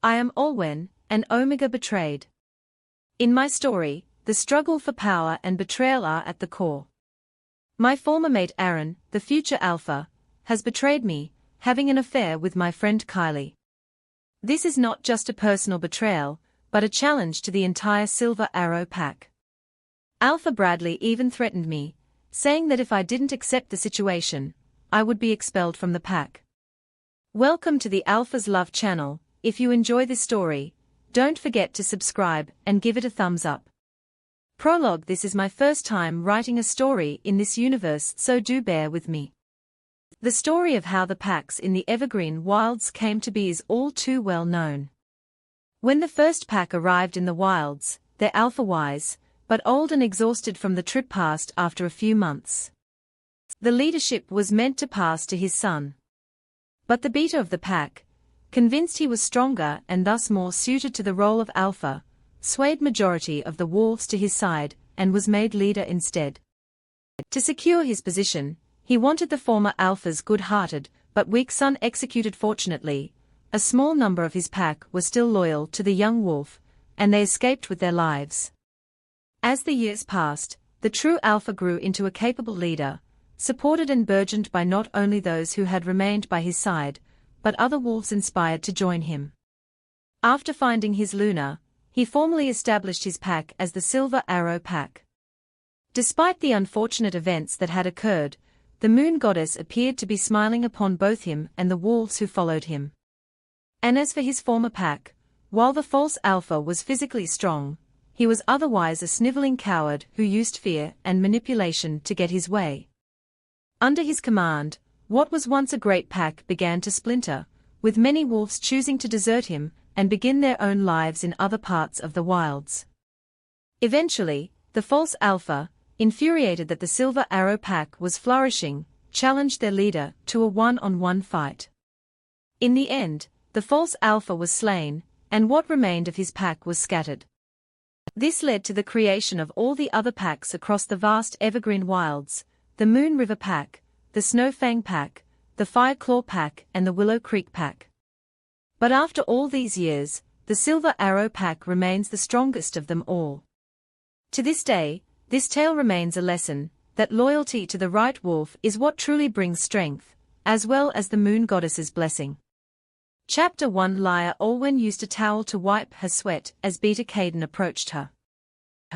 I am Olwen, and Omega betrayed. In my story, the struggle for power and betrayal are at the core. My former mate Aaron, the future Alpha, has betrayed me, having an affair with my friend Kylie. This is not just a personal betrayal, but a challenge to the entire Silver Arrow pack. Alpha Bradley even threatened me, saying that if I didn't accept the situation, I would be expelled from the pack. Welcome to the Alpha's Love channel. If you enjoy this story, don't forget to subscribe and give it a thumbs up. Prologue: This is my first time writing a story in this universe, so do bear with me. The story of how the packs in the Evergreen Wilds came to be is all too well known. When the first pack arrived in the wilds, they're alpha-wise, but old and exhausted from the trip passed after a few months. The leadership was meant to pass to his son. But the beater of the pack, convinced he was stronger and thus more suited to the role of alpha, swayed majority of the wolves to his side and was made leader instead. To secure his position, he wanted the former alpha's good-hearted but weak son executed. Fortunately, a small number of his pack were still loyal to the young wolf, and they escaped with their lives. As the years passed, the true alpha grew into a capable leader, supported and burgeoned by not only those who had remained by his side, but other wolves inspired to join him. After finding his Luna, he formally established his pack as the Silver Arrow Pack. Despite the unfortunate events that had occurred, the moon goddess appeared to be smiling upon both him and the wolves who followed him. And as for his former pack, while the false alpha was physically strong, he was otherwise a sniveling coward who used fear and manipulation to get his way. Under his command, what was once a great pack began to splinter, with many wolves choosing to desert him and begin their own lives in other parts of the wilds. Eventually, the false alpha, infuriated that the Silver Arrow pack was flourishing, challenged their leader to a one-on-one fight. In the end, the false alpha was slain, and what remained of his pack was scattered. This led to the creation of all the other packs across the vast Evergreen Wilds: the Moon River Pack, the Snowfang Pack, the Fireclaw Pack, and the Willow Creek Pack. But after all these years, the Silver Arrow Pack remains the strongest of them all. To this day, this tale remains a lesson that loyalty to the right wolf is what truly brings strength, as well as the moon goddess's blessing. Chapter 1: Liar. Olwen used a towel to wipe her sweat as Beta Caden approached her.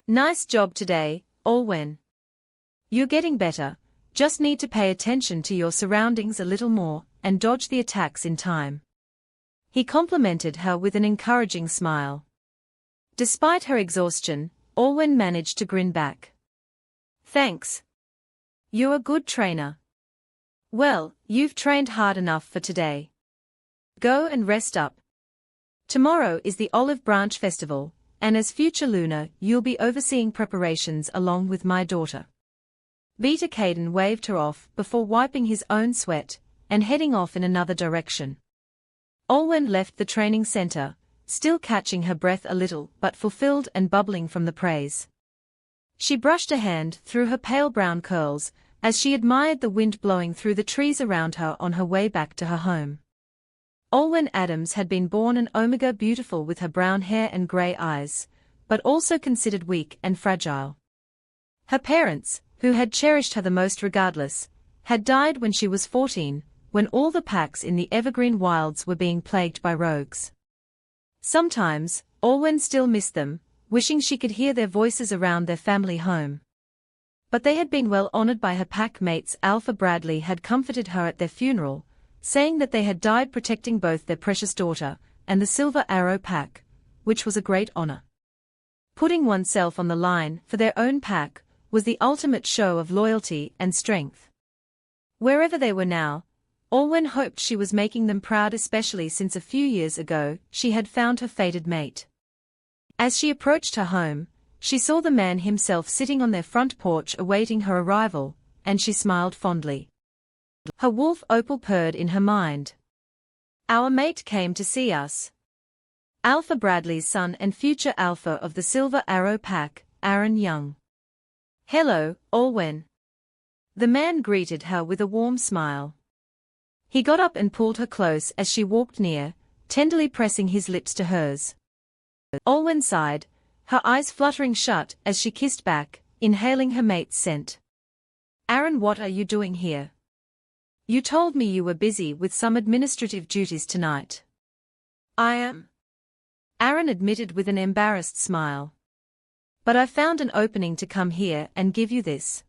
Nice job today, Olwen. You're getting better. Just need to pay attention to your surroundings a little more, and dodge the attacks in time. He complimented her with an encouraging smile. Despite her exhaustion, Olwen managed to grin back. Thanks. You're a good trainer. Well, you've trained hard enough for today. Go and rest up. Tomorrow is the Olive Branch Festival, and as future Luna, you'll be overseeing preparations along with my daughter. Beta Caden waved her off before wiping his own sweat and heading off in another direction. Olwen left the training center, still catching her breath a little but fulfilled and bubbling from the praise. She brushed a hand through her pale brown curls as she admired the wind blowing through the trees around her on her way back to her home. Olwen Adams had been born an Omega, beautiful with her brown hair and gray eyes, but also considered weak and fragile. Her parents, who had cherished her the most regardless, had died when she was 14, when all the packs in the Evergreen Wilds were being plagued by rogues. Sometimes, Olwen still missed them, wishing she could hear their voices around their family home. But they had been well honored by her pack mates. Alpha Bradley had comforted her at their funeral, saying that they had died protecting both their precious daughter and the Silver Arrow pack, which was a great honor. Putting oneself on the line for their own pack was the ultimate show of loyalty and strength. Wherever they were now, Olwen hoped she was making them proud, especially since a few years ago she had found her fated mate. As she approached her home, she saw the man himself sitting on their front porch awaiting her arrival, and she smiled fondly. Her wolf Opal purred in her mind. Our mate came to see us. Alpha Bradley's son and future alpha of the Silver Arrow pack, Aaron Young. Hello, Olwen. The man greeted her with a warm smile. He got up and pulled her close as she walked near, tenderly pressing his lips to hers. Olwen sighed, her eyes fluttering shut as she kissed back, inhaling her mate's scent. "Aaron, what are you doing here? You told me you were busy with some administrative duties tonight." "I am," Aaron admitted with an embarrassed smile. "But I found an opening to come here and give you this."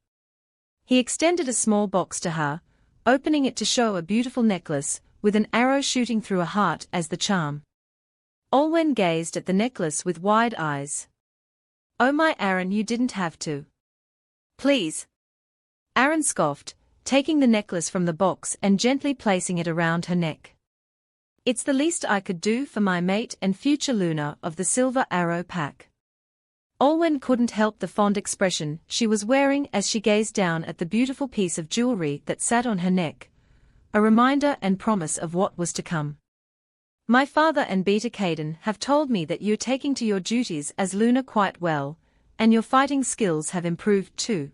He extended a small box to her, opening it to show a beautiful necklace, with an arrow shooting through a heart as the charm. Olwen gazed at the necklace with wide eyes. "Oh my Aaron, you didn't have to." "Please." Aaron scoffed, taking the necklace from the box and gently placing it around her neck. "It's the least I could do for my mate and future Luna of the Silver Arrow Pack." Olwen couldn't help the fond expression she was wearing as she gazed down at the beautiful piece of jewelry that sat on her neck, a reminder and promise of what was to come. "My father and Beta Caden have told me that you're taking to your duties as Luna quite well, and your fighting skills have improved too,"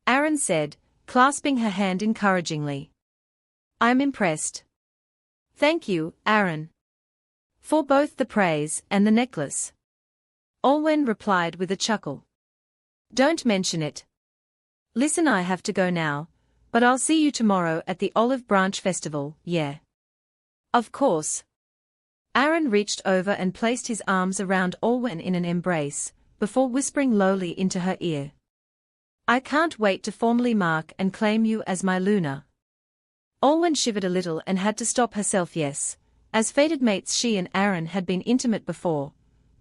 Aaron said, clasping her hand encouragingly. "I'm impressed." "Thank you, Aaron, for both the praise and the necklace," Olwen replied with a chuckle. "Don't mention it. Listen, I have to go now, but I'll see you tomorrow at the Olive Branch Festival, yeah?" "Of course." Aaron reached over and placed his arms around Olwen in an embrace, before whispering lowly into her ear. "I can't wait to formally mark and claim you as my Luna." Olwen shivered a little and had to stop herself. Yes, as fated mates she and Aaron had been intimate before,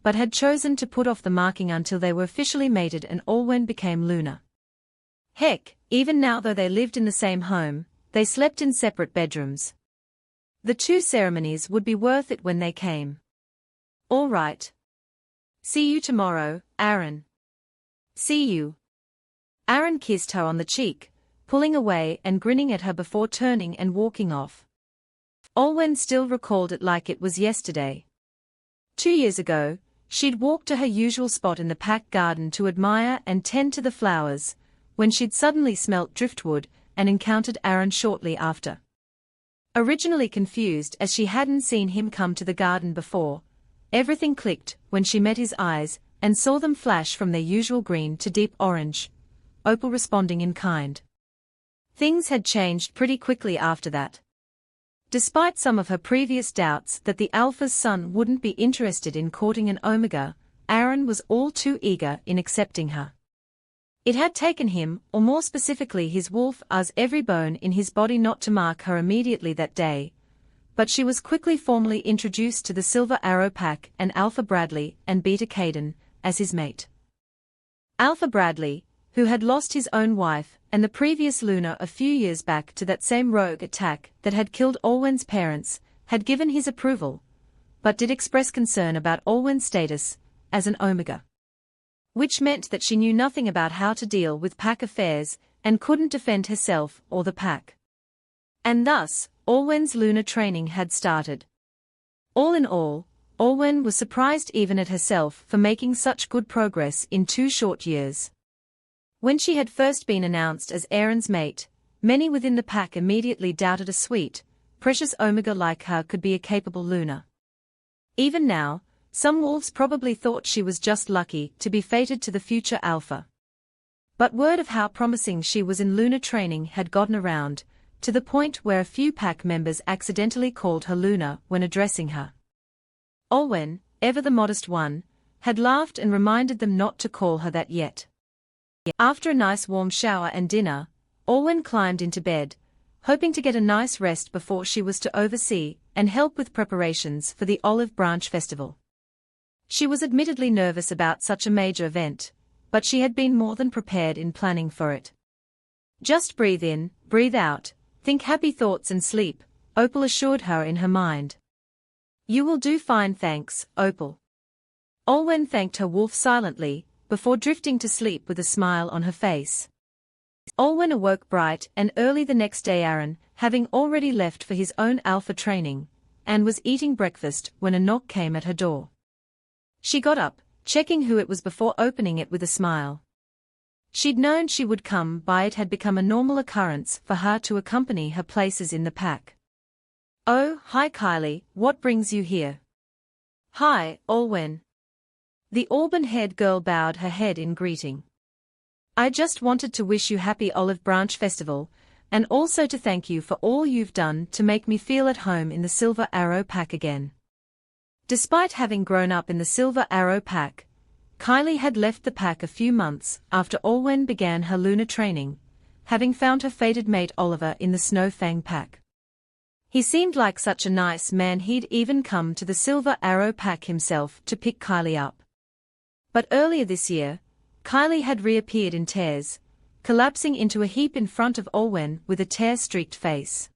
but had chosen to put off the marking until they were officially mated and Olwen became Luna. Heck, even now though they lived in the same home, they slept in separate bedrooms. The two ceremonies would be worth it when they came. "All right. See you tomorrow, Aaron." "See you." Aaron kissed her on the cheek, pulling away and grinning at her before turning and walking off. Olwen still recalled it like it was yesterday. 2 years ago, she'd walked to her usual spot in the pack garden to admire and tend to the flowers, when she'd suddenly smelt driftwood and encountered Aaron shortly after. Originally confused as she hadn't seen him come to the garden before, everything clicked when she met his eyes and saw them flash from their usual green to deep orange, Opal responding in kind. Things had changed pretty quickly after that. Despite some of her previous doubts that the Alpha's son wouldn't be interested in courting an Omega, Aaron was all too eager in accepting her. It had taken him, or more specifically his wolf's every bone in his body not to mark her immediately that day, but she was quickly formally introduced to the Silver Arrow Pack and Alpha Bradley and Beta Caden as his mate. Alpha Bradley, who had lost his own wife and the previous Luna a few years back to that same rogue attack that had killed Olwen's parents, had given his approval, but did express concern about Olwen's status as an Omega. Which meant that she knew nothing about how to deal with pack affairs and couldn't defend herself or the pack. And thus, Olwen's Luna training had started. All in all, Olwen was surprised even at herself for making such good progress in 2 short years. When she had first been announced as Aaron's mate, many within the pack immediately doubted a sweet, precious Omega like her could be a capable Luna. Even now, some wolves probably thought she was just lucky to be fated to the future Alpha. But word of how promising she was in Luna training had gotten around, to the point where a few pack members accidentally called her Luna when addressing her. Olwen, ever the modest one, had laughed and reminded them not to call her that yet. After a nice warm shower and dinner, Olwen climbed into bed, hoping to get a nice rest before she was to oversee and help with preparations for the Olive Branch Festival. She was admittedly nervous about such a major event, but she had been more than prepared in planning for it. "Just breathe in, breathe out, think happy thoughts and sleep," Opal assured her in her mind. "You will do fine, thanks, Opal." Olwen thanked her wolf silently, before drifting to sleep with a smile on her face. Olwen awoke bright and early the next day, Aaron having already left for his own Alpha training, and was eating breakfast when a knock came at her door. She got up, checking who it was before opening it with a smile. She'd known she would come by. It had become a normal occurrence for her to accompany her places in the pack. Oh, hi Kylie, what brings you here? Hi, Olwen. The auburn-haired girl bowed her head in greeting. I just wanted to wish you happy Olive Branch Festival, and also to thank you for all you've done to make me feel at home in the Silver Arrow Pack again. Despite having grown up in the Silver Arrow Pack, Kylie had left the pack a few months after Olwen began her lunar training, having found her fated mate Oliver in the Snowfang Pack. He seemed like such a nice man he'd even come to the Silver Arrow Pack himself to pick Kylie up. But earlier this year, Kylie had reappeared in tears, collapsing into a heap in front of Olwen with a tear-streaked face.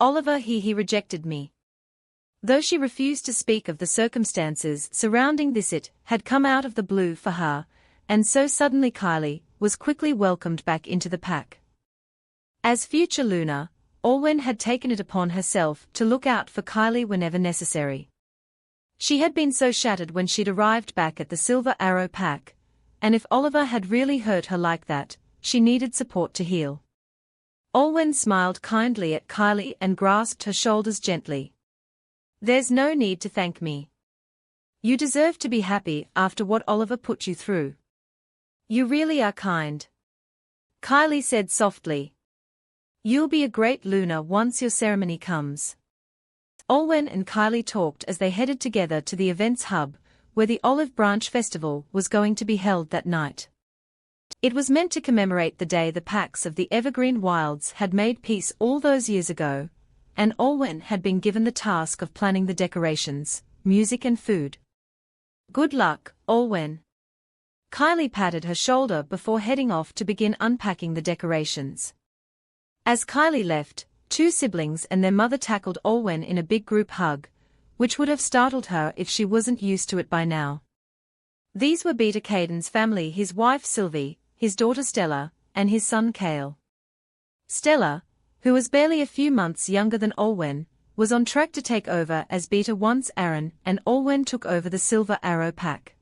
Oliver he rejected me. Though she refused to speak of the circumstances surrounding this, it had come out of the blue for her, and so suddenly Kylie was quickly welcomed back into the pack. As future Luna, Olwen had taken it upon herself to look out for Kylie whenever necessary. She had been so shattered when she'd arrived back at the Silver Arrow Pack, and if Oliver had really hurt her like that, she needed support to heal. Olwen smiled kindly at Kylie and grasped her shoulders gently. There's no need to thank me. You deserve to be happy after what Oliver put you through. You really are kind. Kylie said softly. You'll be a great Luna once your ceremony comes. Olwen and Kylie talked as they headed together to the events hub, where the Olive Branch Festival was going to be held that night. It was meant to commemorate the day the packs of the Evergreen Wilds had made peace all those years ago, and Olwen had been given the task of planning the decorations, music and food. Good luck, Olwen. Kylie patted her shoulder before heading off to begin unpacking the decorations. As Kylie left, two siblings and their mother tackled Olwen in a big group hug, which would have startled her if she wasn't used to it by now. These were Beta Caden's family, his wife Sylvie, his daughter Stella, and his son Cale. Stella, who was barely a few months younger than Olwen, was on track to take over as Beta once Aaron and Olwen took over the Silver Arrow Pack.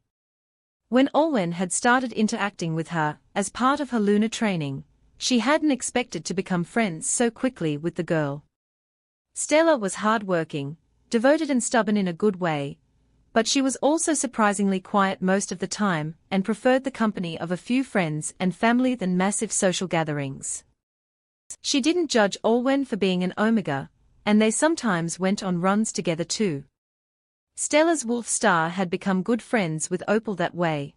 When Olwen had started interacting with her as part of her lunar training, she hadn't expected to become friends so quickly with the girl. Stella was hard-working, devoted and stubborn in a good way, but she was also surprisingly quiet most of the time and preferred the company of a few friends and family than massive social gatherings. She didn't judge Olwen for being an Omega, and they sometimes went on runs together too. Stella's Wolf Star had become good friends with Opal that way.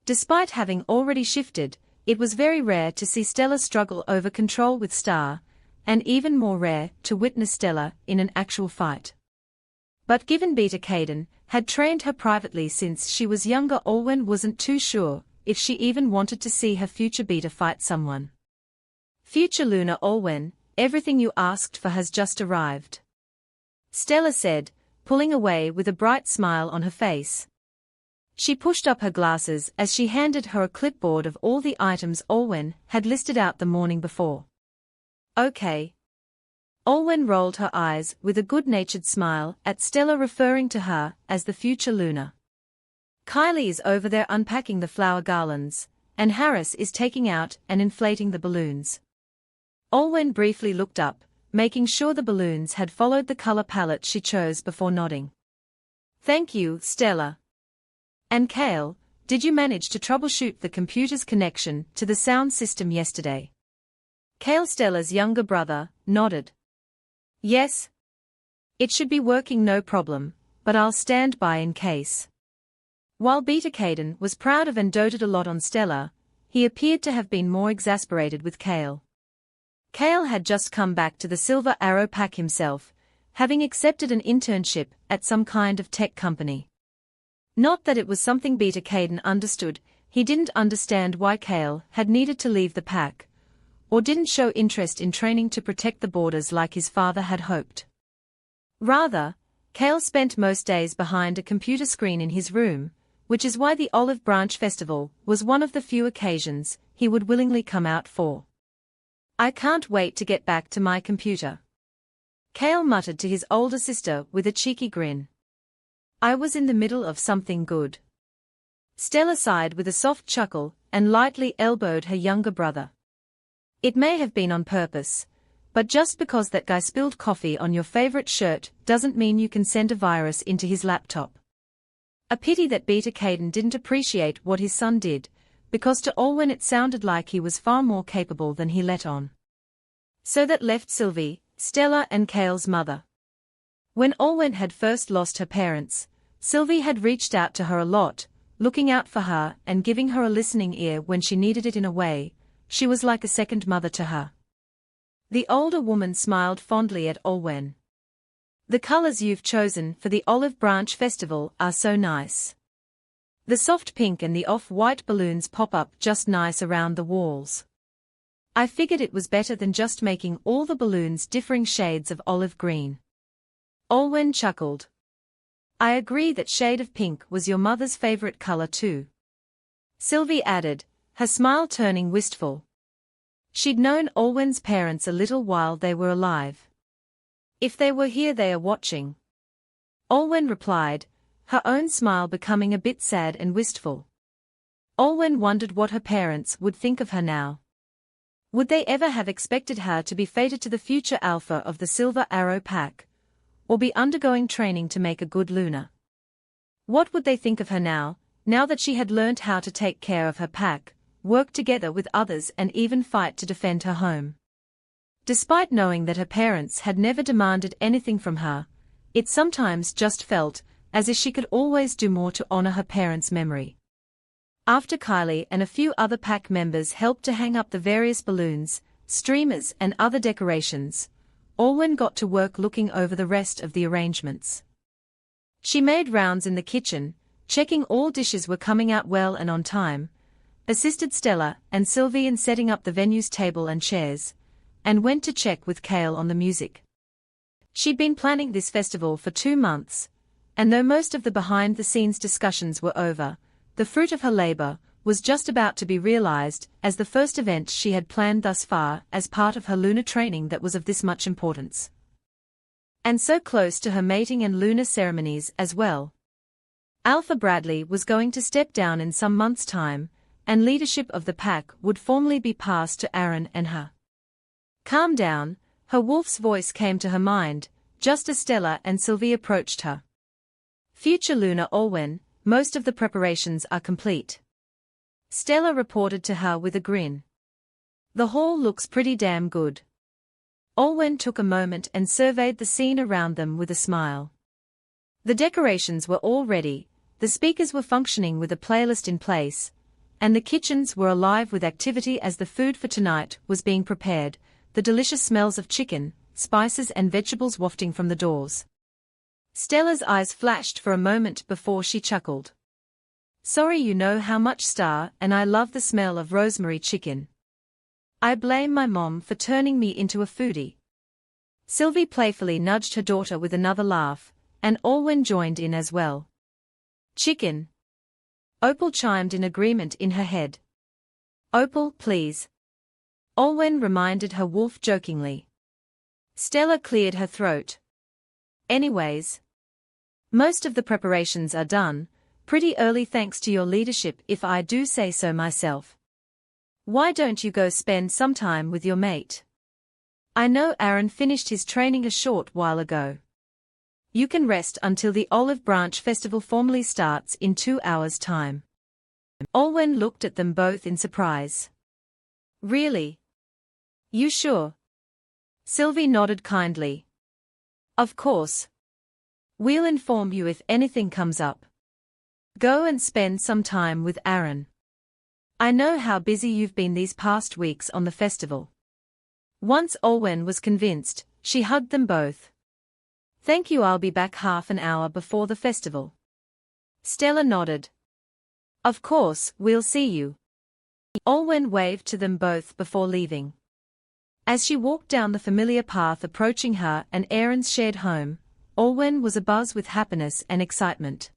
Despite having already shifted, it was very rare to see Stella struggle over control with Star, and even more rare to witness Stella in an actual fight. But given Beta Caden had trained her privately since she was younger, Olwen wasn't too sure if she even wanted to see her future Beta fight someone. Future Luna Olwen, everything you asked for has just arrived. Stella said, pulling away with a bright smile on her face. She pushed up her glasses as she handed her a clipboard of all the items Olwen had listed out the morning before. Okay. Olwen rolled her eyes with a good-natured smile at Stella, referring to her as the future Luna. Kylie is over there unpacking the flower garlands, and Harris is taking out and inflating the balloons. Olwen briefly looked up, making sure the balloons had followed the color palette she chose before nodding. Thank you, Stella. And Cale, did you manage to troubleshoot the computer's connection to the sound system yesterday? Cale, Stella's younger brother, nodded. Yes. It should be working no problem, but I'll stand by in case. While Beta Caden was proud of and doted a lot on Stella, he appeared to have been more exasperated with Cale. Cale had just come back to the Silver Arrow Pack himself, having accepted an internship at some kind of tech company. Not that it was something Beta Caden understood, he didn't understand why Cale had needed to leave the pack, or didn't show interest in training to protect the borders like his father had hoped. Rather, Cale spent most days behind a computer screen in his room, which is why the Olive Branch Festival was one of the few occasions he would willingly come out for. I can't wait to get back to my computer. Cale muttered to his older sister with a cheeky grin. I was in the middle of something good. Stella sighed with a soft chuckle and lightly elbowed her younger brother. It may have been on purpose, But just because that guy spilled coffee on your favorite shirt doesn't mean you can send a virus into his laptop. A pity that Beta Caden didn't appreciate what his son did, because to Olwen it sounded like he was far more capable than he let on. So that left Sylvie, Stella and Cale's mother. When Olwen had first lost her parents, Sylvie had reached out to her a lot, looking out for her and giving her a listening ear when she needed it. In a way, she was like a second mother to her. The older woman smiled fondly at Olwen. The colors you've chosen for the Olive Branch Festival are so nice. The soft pink and the off-white balloons pop up just nice around the walls. I figured it was better than just making all the balloons differing shades of olive green. Olwen chuckled. I agree that shade of pink was your mother's favorite color too. Sylvie added, her smile turning wistful. She'd known Olwen's parents a little while they were alive. If they were here they are watching. Olwen replied, her own smile becoming a bit sad and wistful. Olwen wondered what her parents would think of her now. Would they ever have expected her to be fated to the future alpha of the Silver Arrow Pack, or be undergoing training to make a good Luna? What would they think of her now that she had learned how to take care of her pack, work together with others and even fight to defend her home? Despite knowing that her parents had never demanded anything from her, it sometimes just felt as if she could always do more to honor her parents' memory. After Kylie and a few other pack members helped to hang up the various balloons, streamers and other decorations, Olwen got to work looking over the rest of the arrangements. She made rounds in the kitchen, checking all dishes were coming out well and on time, assisted Stella and Sylvie in setting up the venue's table and chairs, and went to check with Cale on the music. She'd been planning this festival for 2 months, and though most of the behind-the-scenes discussions were over, the fruit of her labor was just about to be realized as the first event she had planned thus far as part of her lunar training that was of this much importance. And so close to her mating and lunar ceremonies as well. Alpha Bradley was going to step down in some months' time, and leadership of the pack would formally be passed to Aaron and her. Calm down, her wolf's voice came to her mind, just as Stella and Sylvie approached her. Future Luna Olwen, most of the preparations are complete. Stella reported to her with a grin. The hall looks pretty damn good. Olwen took a moment and surveyed the scene around them with a smile. The decorations were all ready, the speakers were functioning with a playlist in place, and the kitchens were alive with activity as the food for tonight was being prepared, the delicious smells of chicken, spices and vegetables wafting from the doors. Stella's eyes flashed for a moment before she chuckled. Sorry, you know how much Star and I love the smell of rosemary chicken. I blame my mom for turning me into a foodie. Sylvie playfully nudged her daughter with another laugh, and Olwen joined in as well. Chicken. Opal chimed in agreement in her head. Opal, please. Olwen reminded her wolf jokingly. Stella cleared her throat. Anyways. Most of the preparations are done, pretty early thanks to your leadership if I do say so myself. Why don't you go spend some time with your mate? I know Aaron finished his training a short while ago. You can rest until the Olive Branch Festival formally starts in 2 hours' time. Olwen looked at them both in surprise. Really? You sure? Sylvie nodded kindly. Of course. We'll inform you if anything comes up. Go and spend some time with Aaron. I know how busy you've been these past weeks on the festival. Once Olwen was convinced, she hugged them both. Thank you, I'll be back half an hour before the festival. Stella nodded. Of course, we'll see you. Olwen waved to them both before leaving. As she walked down the familiar path approaching her and Aaron's shared home, Olwen was abuzz with happiness and excitement.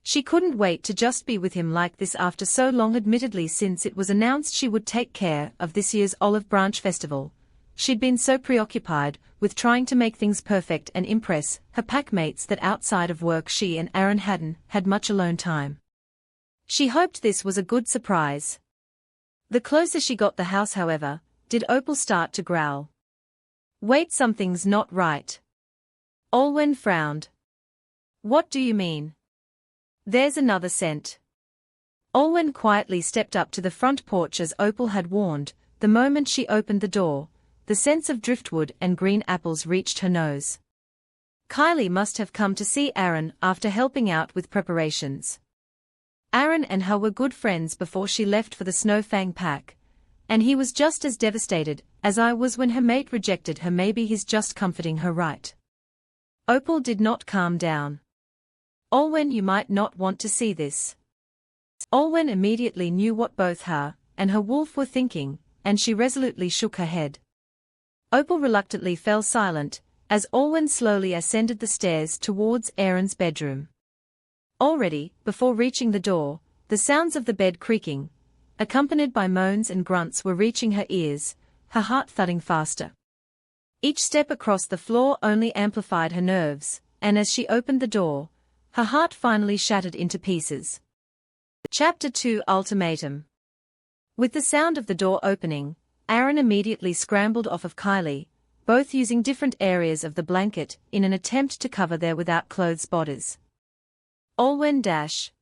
She couldn't wait to just be with him like this after so long. Admittedly, since it was announced she would take care of this year's Olive Branch Festival, she'd been so preoccupied with trying to make things perfect and impress her packmates that outside of work she and Aaron hadn't had much alone time. She hoped this was a good surprise. The closer she got the house, however, did Opal start to growl. Wait, something's not right. Olwen frowned. What do you mean? There's another scent. Olwen quietly stepped up to the front porch as Opal had warned. The moment she opened the door, the scents of driftwood and green apples reached her nose. Kylie must have come to see Aaron after helping out with preparations. Aaron and her were good friends before she left for the Snowfang pack, and he was just as devastated as I was when her mate rejected her. Maybe he's just comforting her, right? Opal did not calm down. Olwen, you might not want to see this. Olwen immediately knew what both her and her wolf were thinking, and she resolutely shook her head. Opal reluctantly fell silent as Olwen slowly ascended the stairs towards Aaron's bedroom. Already, before reaching the door, the sounds of the bed creaking, accompanied by moans and grunts, were reaching her ears, her heart thudding faster. Each step across the floor only amplified her nerves, and as she opened the door, her heart finally shattered into pieces. Chapter 2: Ultimatum. With the sound of the door opening, Aaron immediately scrambled off of Kylie, both using different areas of the blanket in an attempt to cover their without clothes bodies. Olwen dash.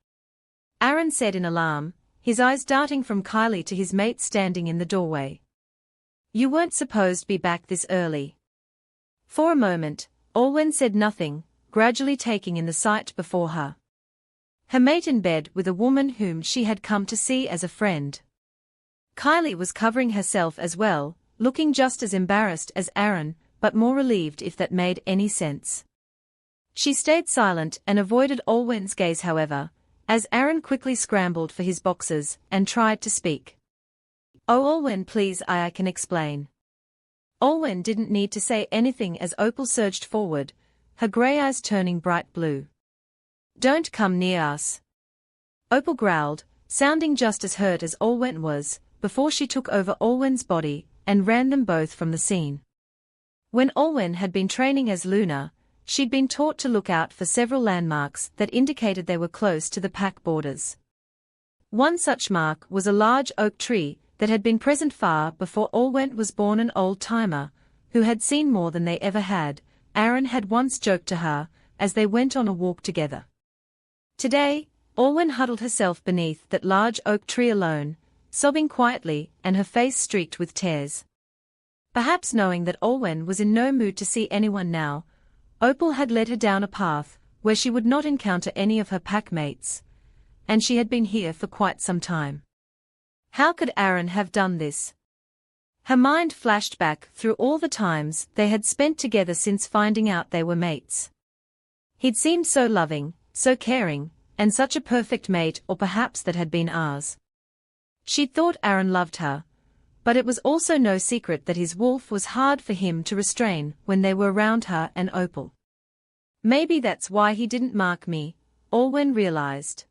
Aaron said in alarm, his eyes darting from Kylie to his mate standing in the doorway. You weren't supposed to be back this early. For a moment, Olwen said nothing, gradually taking in the sight before her. Her mate in bed with a woman whom she had come to see as a friend. Kylie was covering herself as well, looking just as embarrassed as Aaron, but more relieved, if that made any sense. She stayed silent and avoided Olwen's gaze, however, as Aaron quickly scrambled for his boxers and tried to speak. Oh, Olwen, please, I can explain. Olwen didn't need to say anything as Opal surged forward, her grey eyes turning bright blue. Don't come near us. Opal growled, sounding just as hurt as Olwen was, before she took over Olwen's body and ran them both from the scene. When Olwen had been training as Luna, she'd been taught to look out for several landmarks that indicated they were close to the pack borders. One such mark was a large oak tree that had been present far before Olwen was born. An old-timer, who had seen more than they ever had, Aaron had once joked to her as they went on a walk together. Today, Olwen huddled herself beneath that large oak tree alone, sobbing quietly and her face streaked with tears. Perhaps knowing that Olwen was in no mood to see anyone now, Opal had led her down a path where she would not encounter any of her packmates, and she had been here for quite some time. How could Aaron have done this? Her mind flashed back through all the times they had spent together since finding out they were mates. He'd seemed so loving, so caring, and such a perfect mate, or perhaps that had been ours. She'd thought Aaron loved her, but it was also no secret that his wolf was hard for him to restrain when they were around her and Opal. Maybe that's why he didn't mark me, Olwen realized.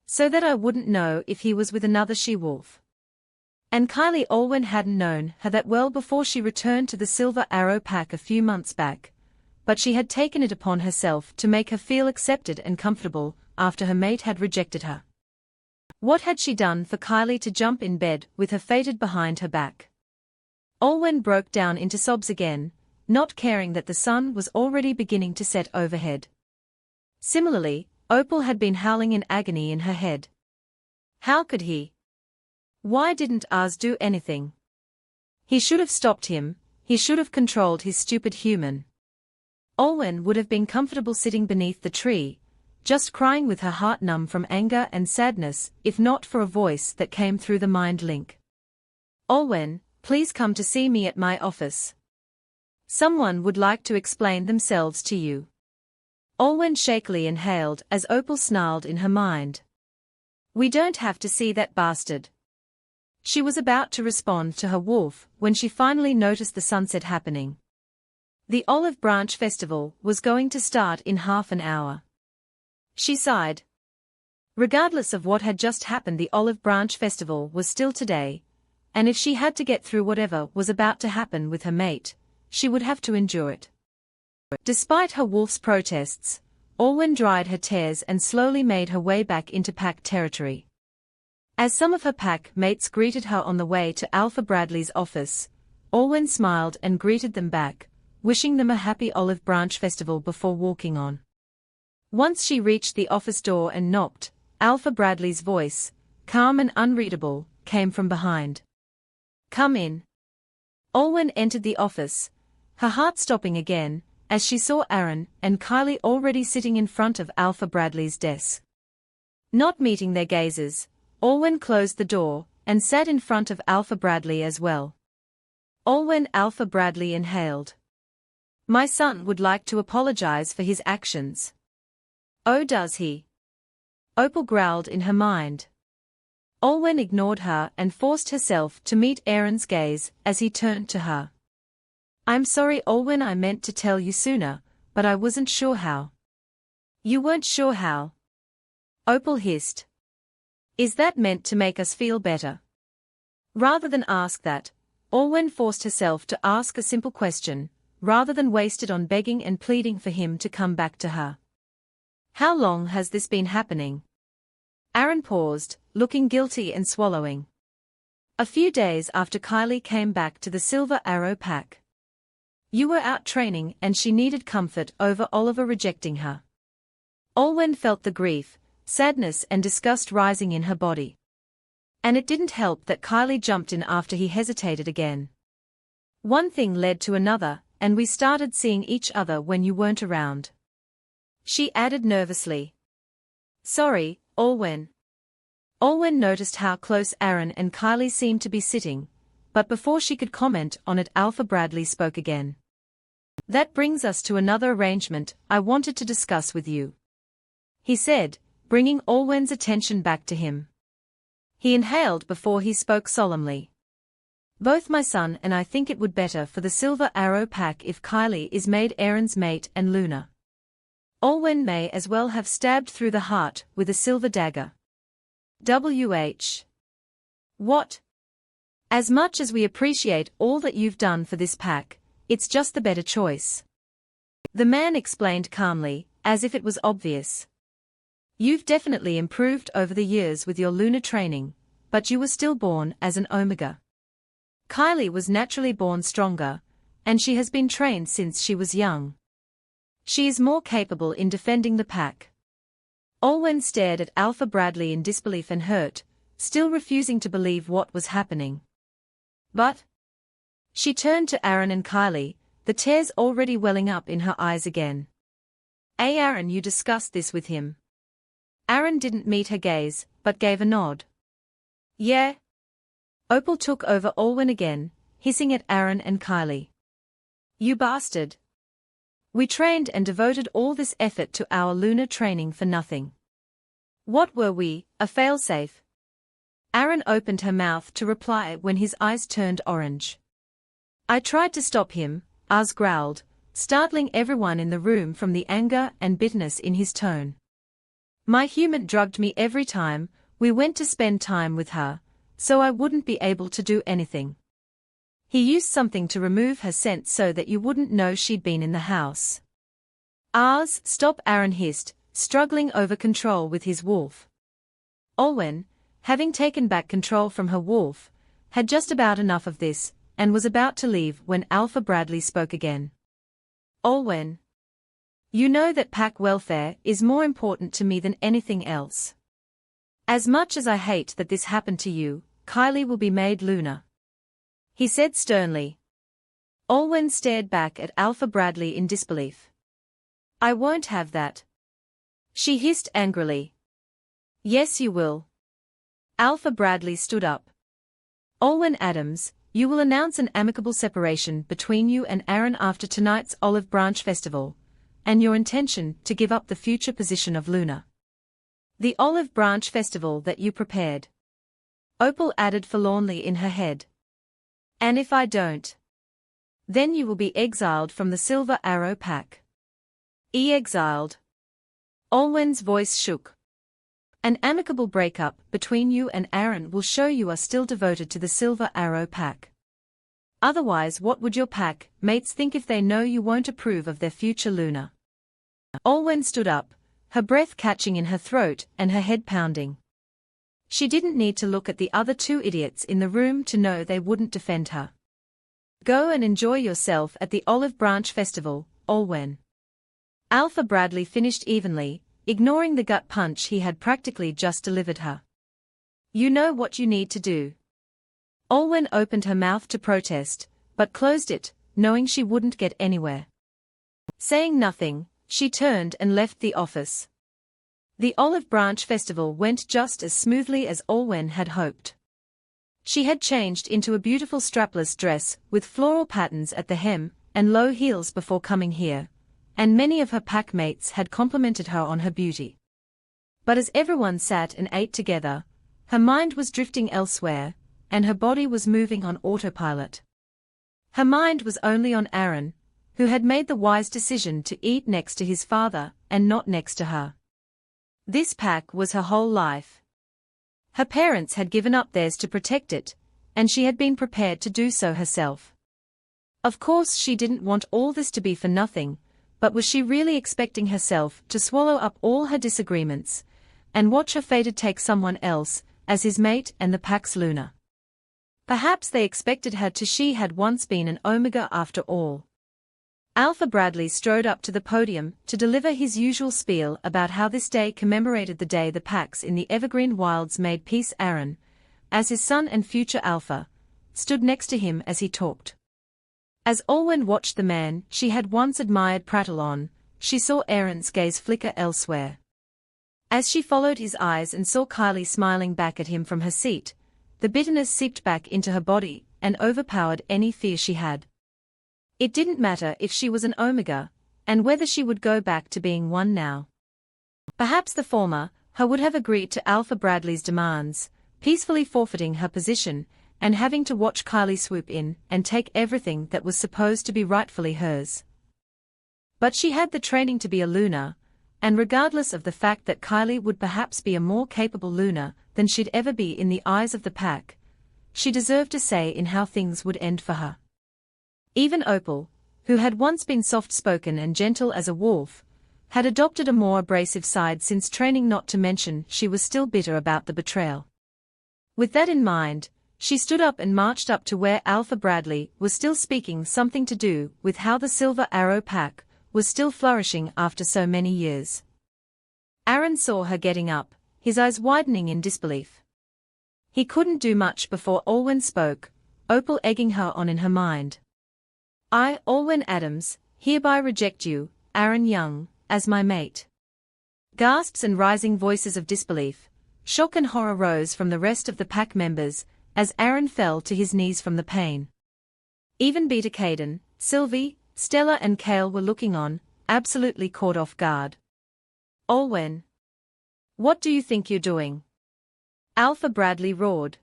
So that I wouldn't know if he was with another she-wolf. And Kylie, Olwen hadn't known her that well before she returned to the Silver Arrow pack a few months back, but she had taken it upon herself to make her feel accepted and comfortable after her mate had rejected her. What had she done for Kylie to jump in bed with her fated behind her back? Olwen broke down into sobs again, not caring that the sun was already beginning to set overhead. Similarly, Opal had been howling in agony in her head. How could he? Why didn't Ars do anything? He should have stopped him, he should have controlled his stupid human. Olwen would have been comfortable sitting beneath the tree, just crying with her heart numb from anger and sadness, if not for a voice that came through the mind link. Olwen, please come to see me at my office. Someone would like to explain themselves to you. Olwen shakily inhaled as Opal snarled in her mind. We don't have to see that bastard. She was about to respond to her wolf when she finally noticed the sunset happening. The Olive Branch Festival was going to start in half an hour. She sighed. Regardless of what had just happened, the Olive Branch Festival was still today, and if she had to get through whatever was about to happen with her mate, she would have to endure it. Despite her wolf's protests, Olwen dried her tears and slowly made her way back into pack territory. As some of her pack mates greeted her on the way to Alpha Bradley's office, Olwen smiled and greeted them back, wishing them a happy olive branch festival before walking on. Once she reached the office door and knocked, Alpha Bradley's voice, calm and unreadable, came from behind. "Come in." Olwen entered the office, her heart stopping again, as she saw Aaron and Kylie already sitting in front of Alpha Bradley's desk. Not meeting their gazes, Olwen closed the door and sat in front of Alpha Bradley as well. Olwen Alpha Bradley inhaled. "My son would like to apologize for his actions." "Oh, does he?" Opal growled in her mind. Olwen ignored her and forced herself to meet Aaron's gaze as he turned to her. "I'm sorry, Olwen, I meant to tell you sooner, but I wasn't sure how." "You weren't sure how?" Opal hissed. "Is that meant to make us feel better?" Rather than ask that, Olwen forced herself to ask a simple question, rather than waste it on begging and pleading for him to come back to her. "How long has this been happening?" Aaron paused, looking guilty and swallowing. "A few days after Kylie came back to the Silver Arrow Pack. You were out training and she needed comfort over Oliver rejecting her." Olwen felt the grief, sadness and disgust rising in her body. And it didn't help that Kylie jumped in after he hesitated again. "One thing led to another, and we started seeing each other when you weren't around," she added nervously. "Sorry, Olwen." Olwen noticed how close Aaron and Kylie seemed to be sitting, but before she could comment on it, Alpha Bradley spoke again. "That brings us to another arrangement I wanted to discuss with you," he said, bringing Olwen's attention back to him. He inhaled before he spoke solemnly. "Both my son and I think it would better for the Silver Arrow Pack if Kylie is made Aaron's mate and Luna. Olwen may as well have stabbed through the heart with a silver dagger." "What?" "As much as we appreciate all that you've done for this pack, it's just the better choice," the man explained calmly, as if it was obvious. "You've definitely improved over the years with your Luna training, but you were still born as an Omega. Kylie was naturally born stronger, and she has been trained since she was young. She is more capable in defending the pack." Olwen stared at Alpha Bradley in disbelief and hurt, still refusing to believe what was happening. "But—" She turned to Aaron and Kylie, the tears already welling up in her eyes again. Aaron, you discussed this with him?" Aaron didn't meet her gaze, but gave a nod. "Yeah." Opal took over Olwen again, hissing at Aaron and Kylie. "You bastard. We trained and devoted all this effort to our Luna training for nothing. What were we, a failsafe?" Aaron opened her mouth to reply when his eyes turned orange. "I tried to stop him," Az growled, startling everyone in the room from the anger and bitterness in his tone. "My human drugged me every time we went to spend time with her, so I wouldn't be able to do anything. He used something to remove her scent so that you wouldn't know she'd been in the house." "Az, stop," Aaron hissed, struggling over control with his wolf. Olwen, having taken back control from her wolf, had just about enough of this, and was about to leave when Alpha Bradley spoke again. "Olwen, you know that pack welfare is more important to me than anything else. As much as I hate that this happened to you, Kylie will be made Luna," he said sternly. Olwen stared back at Alpha Bradley in disbelief. "I won't have that," she hissed angrily. "Yes, you will." Alpha Bradley stood up. "Olwen Adams, you will announce an amicable separation between you and Aaron after tonight's Olive Branch Festival, and your intention to give up the future position of Luna. The Olive Branch Festival that you prepared," Opal added forlornly in her head. "And if I don't? Then you will be exiled from the Silver Arrow Pack." "Exiled?" Olwen's voice shook. "An amicable breakup between you and Aaron will show you are still devoted to the Silver Arrow Pack. Otherwise, what would your pack mates think if they know you won't approve of their future Luna?" Olwen stood up, her breath catching in her throat and her head pounding. She didn't need to look at the other two idiots in the room to know they wouldn't defend her. Go and enjoy yourself at the Olive Branch Festival, Olwen. Alpha Bradley finished evenly, ignoring the gut punch he had practically just delivered her. You know what you need to do. Olwen opened her mouth to protest, but closed it, knowing she wouldn't get anywhere. Saying nothing, she turned and left the office. The Olive Branch Festival went just as smoothly as Olwen had hoped. She had changed into a beautiful strapless dress with floral patterns at the hem and low heels before coming here, and many of her pack mates had complimented her on her beauty. But as everyone sat and ate together, her mind was drifting elsewhere, and her body was moving on autopilot. Her mind was only on Aaron, who had made the wise decision to eat next to his father and not next to her. This pack was her whole life. Her parents had given up theirs to protect it, and she had been prepared to do so herself. Of course she didn't want all this to be for nothing, but was she really expecting herself to swallow up all her disagreements, and watch her fated take someone else as his mate and the pack's Luna? Perhaps they expected her to. She had once been an Omega after all. Alpha Bradley strode up to the podium to deliver his usual spiel about how this day commemorated the day the packs in the Evergreen Wilds made peace. Aaron, as his son and future Alpha, stood next to him as he talked. As Olwen watched the man she had once admired prattle on, she saw Aaron's gaze flicker elsewhere. As she followed his eyes and saw Kylie smiling back at him from her seat, the bitterness seeped back into her body and overpowered any fear she had. It didn't matter if she was an Omega, and whether she would go back to being one now. Perhaps the former, her would have agreed to Alpha Bradley's demands, peacefully forfeiting her position, and having to watch Kylie swoop in and take everything that was supposed to be rightfully hers. But she had the training to be a Luna, and regardless of the fact that Kylie would perhaps be a more capable Luna than she'd ever be in the eyes of the pack, she deserved a say in how things would end for her. Even Opal, who had once been soft-spoken and gentle as a wolf, had adopted a more abrasive side since training, not to mention she was still bitter about the betrayal. With that in mind, she stood up and marched up to where Alpha Bradley was still speaking, something to do with how the Silver Arrow pack was still flourishing after so many years. Aaron saw her getting up, his eyes widening in disbelief. He couldn't do much before Olwen spoke, Opal egging her on in her mind. I, Olwen Adams, hereby reject you, Aaron Young, as my mate. Gasps and rising voices of disbelief, shock and horror rose from the rest of the pack members as Aaron fell to his knees from the pain. Even Beta Caden, Sylvie, Stella and Kale were looking on, absolutely caught off guard. Olwen. What do you think you're doing? Alpha Bradley roared.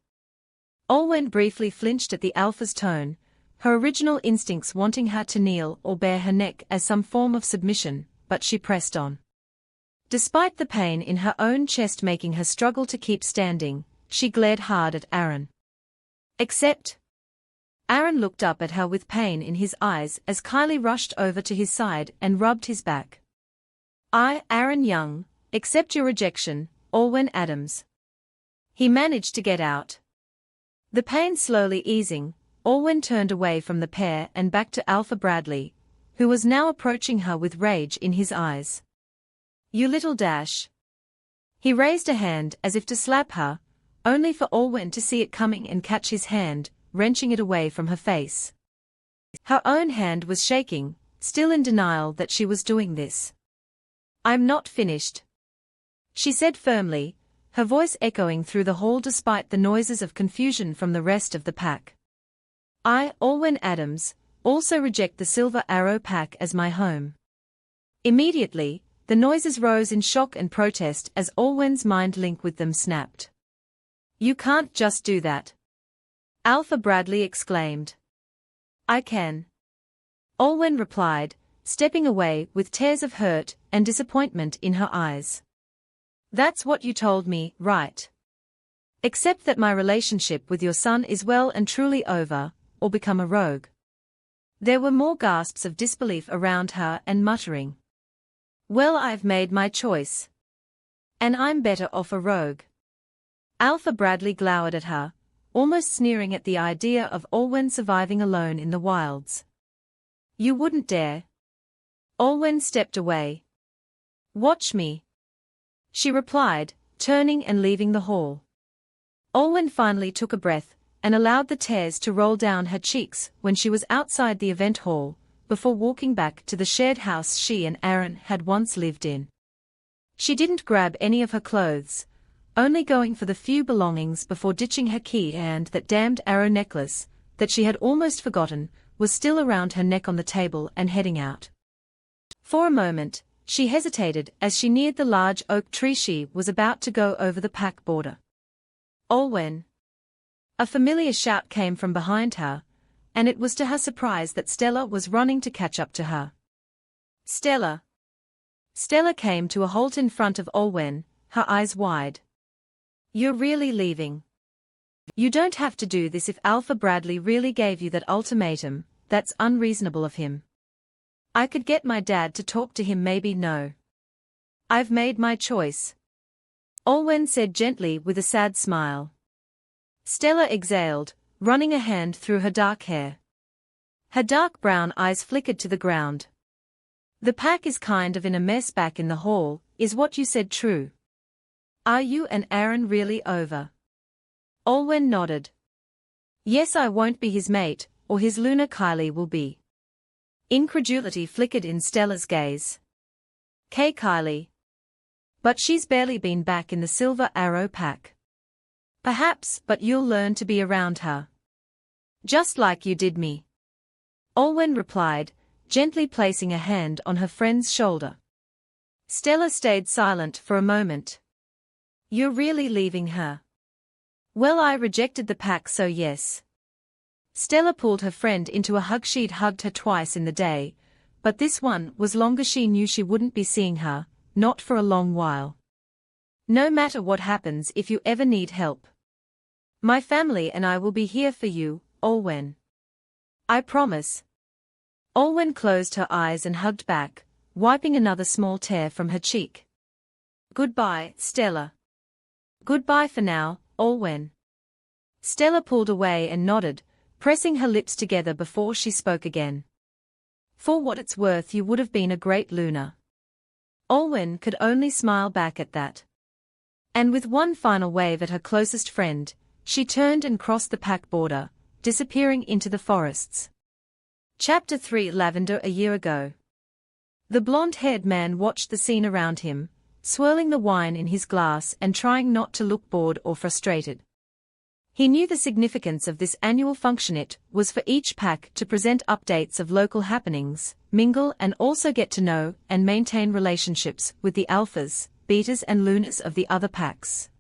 Olwen briefly flinched at the Alpha's tone, her original instincts wanting her to kneel or bare her neck as some form of submission, but she pressed on. Despite the pain in her own chest making her struggle to keep standing, she glared hard at Aaron. Except. Aaron looked up at her with pain in his eyes as Kylie rushed over to his side and rubbed his back. I, Aaron Young, accept your rejection, Olwen Adams. He managed to get out. The pain slowly easing, Olwen turned away from the pair and back to Alpha Bradley, who was now approaching her with rage in his eyes. You little dash. He raised a hand as if to slap her, only for Olwen to see it coming and catch his hand, wrenching it away from her face. Her own hand was shaking, still in denial that she was doing this. I'm not finished, she said firmly, her voice echoing through the hall despite the noises of confusion from the rest of the pack. I, Olwen Adams, also reject the Silver Arrow pack as my home. Immediately, the noises rose in shock and protest as Olwen's mind link with them snapped. You can't just do that, Alpha Bradley exclaimed. I can, Olwen replied, stepping away with tears of hurt and disappointment in her eyes. That's what you told me, right? Except that my relationship with your son is well and truly over, or become a rogue. There were more gasps of disbelief around her and muttering. Well, I've made my choice. And I'm better off a rogue. Alpha Bradley glowered at her, almost sneering at the idea of Olwen surviving alone in the wilds. "You wouldn't dare." Olwen stepped away. "Watch me," she replied, turning and leaving the hall. Olwen finally took a breath and allowed the tears to roll down her cheeks when she was outside the event hall, before walking back to the shared house she and Aaron had once lived in. She didn't grab any of her clothes, only going for the few belongings before ditching her key and that damned arrow necklace, that she had almost forgotten, was still around her neck on the table and heading out. For a moment, she hesitated as she neared the large oak tree she was about to go over the pack border. "Olwen!" A familiar shout came from behind her, and it was to her surprise that Stella was running to catch up to her. "Stella!" Stella came to a halt in front of Olwen, her eyes wide. "You're really leaving? You don't have to do this if Alpha Bradley really gave you that ultimatum. That's unreasonable of him. I could get my dad to talk to him, maybe." "No. I've made my choice," Olwen said gently with a sad smile. Stella exhaled, running a hand through her dark hair. Her dark brown eyes flickered to the ground. "The pack is kind of in a mess back in the hall. Is what you said true? Are you and Aaron really over?" Olwen nodded. "Yes, I won't be his mate, or his Luna. Kylie will be." Incredulity flickered in Stella's gaze. Kylie. But she's barely been back in the Silver Arrow pack." "Perhaps, but you'll learn to be around her. Just like you did me," Olwen replied, gently placing a hand on her friend's shoulder. Stella stayed silent for a moment. "You're really leaving her?" "Well, I rejected the pack, so yes." Stella pulled her friend into a hug. She'd hugged her twice in the day, but this one was longer. She knew she wouldn't be seeing her, not for a long while. "No matter what happens, if you ever need help, my family and I will be here for you, Olwen. I promise." Olwen closed her eyes and hugged back, wiping another small tear from her cheek. "Goodbye, Stella." "Goodbye for now, Olwen." Stella pulled away and nodded, pressing her lips together before she spoke again. "For what it's worth, you would have been a great Luna." Olwen could only smile back at that. And with one final wave at her closest friend, she turned and crossed the pack border, disappearing into the forests. Chapter 3 Lavender. A year ago. The blonde-haired man watched the scene around him, swirling the wine in his glass and trying not to look bored or frustrated. He knew the significance of this annual function. It was for each pack to present updates of local happenings, mingle and also get to know and maintain relationships with the alphas, betas and lunas of the other packs.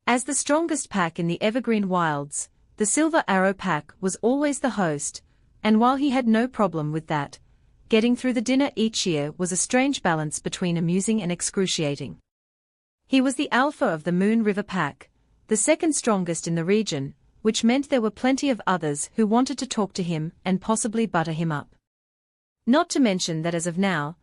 As the strongest pack in the Evergreen Wilds, the Silver Arrow pack was always the host, and while he had no problem with that, getting through the dinner each year was a strange balance between amusing and excruciating. He was the alpha of the Moon River pack, the second strongest in the region, which meant there were plenty of others who wanted to talk to him and possibly butter him up. Not to mention that as of now,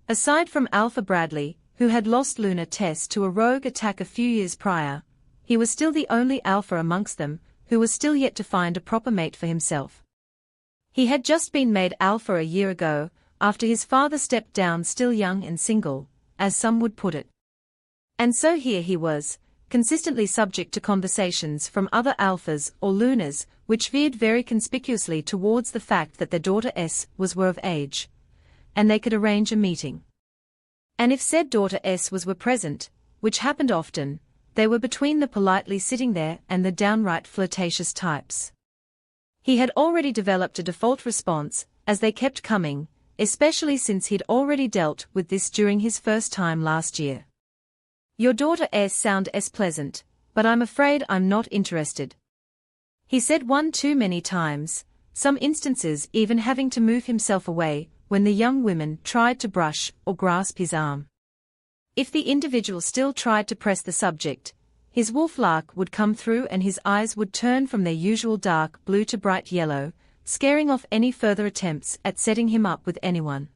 aside from Alpha Bradley, who had lost Luna Tess to a rogue attack a few years prior, he was still the only alpha amongst them who was still yet to find a proper mate for himself. He had just been made alpha a year ago, after his father stepped down still young and single, as some would put it. And so here he was, consistently subject to conversations from other alphas or lunas, which veered very conspicuously towards the fact that their daughter S were of age, and they could arrange a meeting. And if said daughter S were present, which happened often, they were between the politely sitting there and the downright flirtatious types. He had already developed a default response, as they kept coming, especially since he'd already dealt with this during his first time last year. "Your daughter S sound as pleasant, but I'm afraid I'm not interested," he said one too many times, some instances even having to move himself away when the young women tried to brush or grasp his arm. If the individual still tried to press the subject, his wolf-lark would come through and his eyes would turn from their usual dark blue to bright yellow, scaring off any further attempts at setting him up with anyone.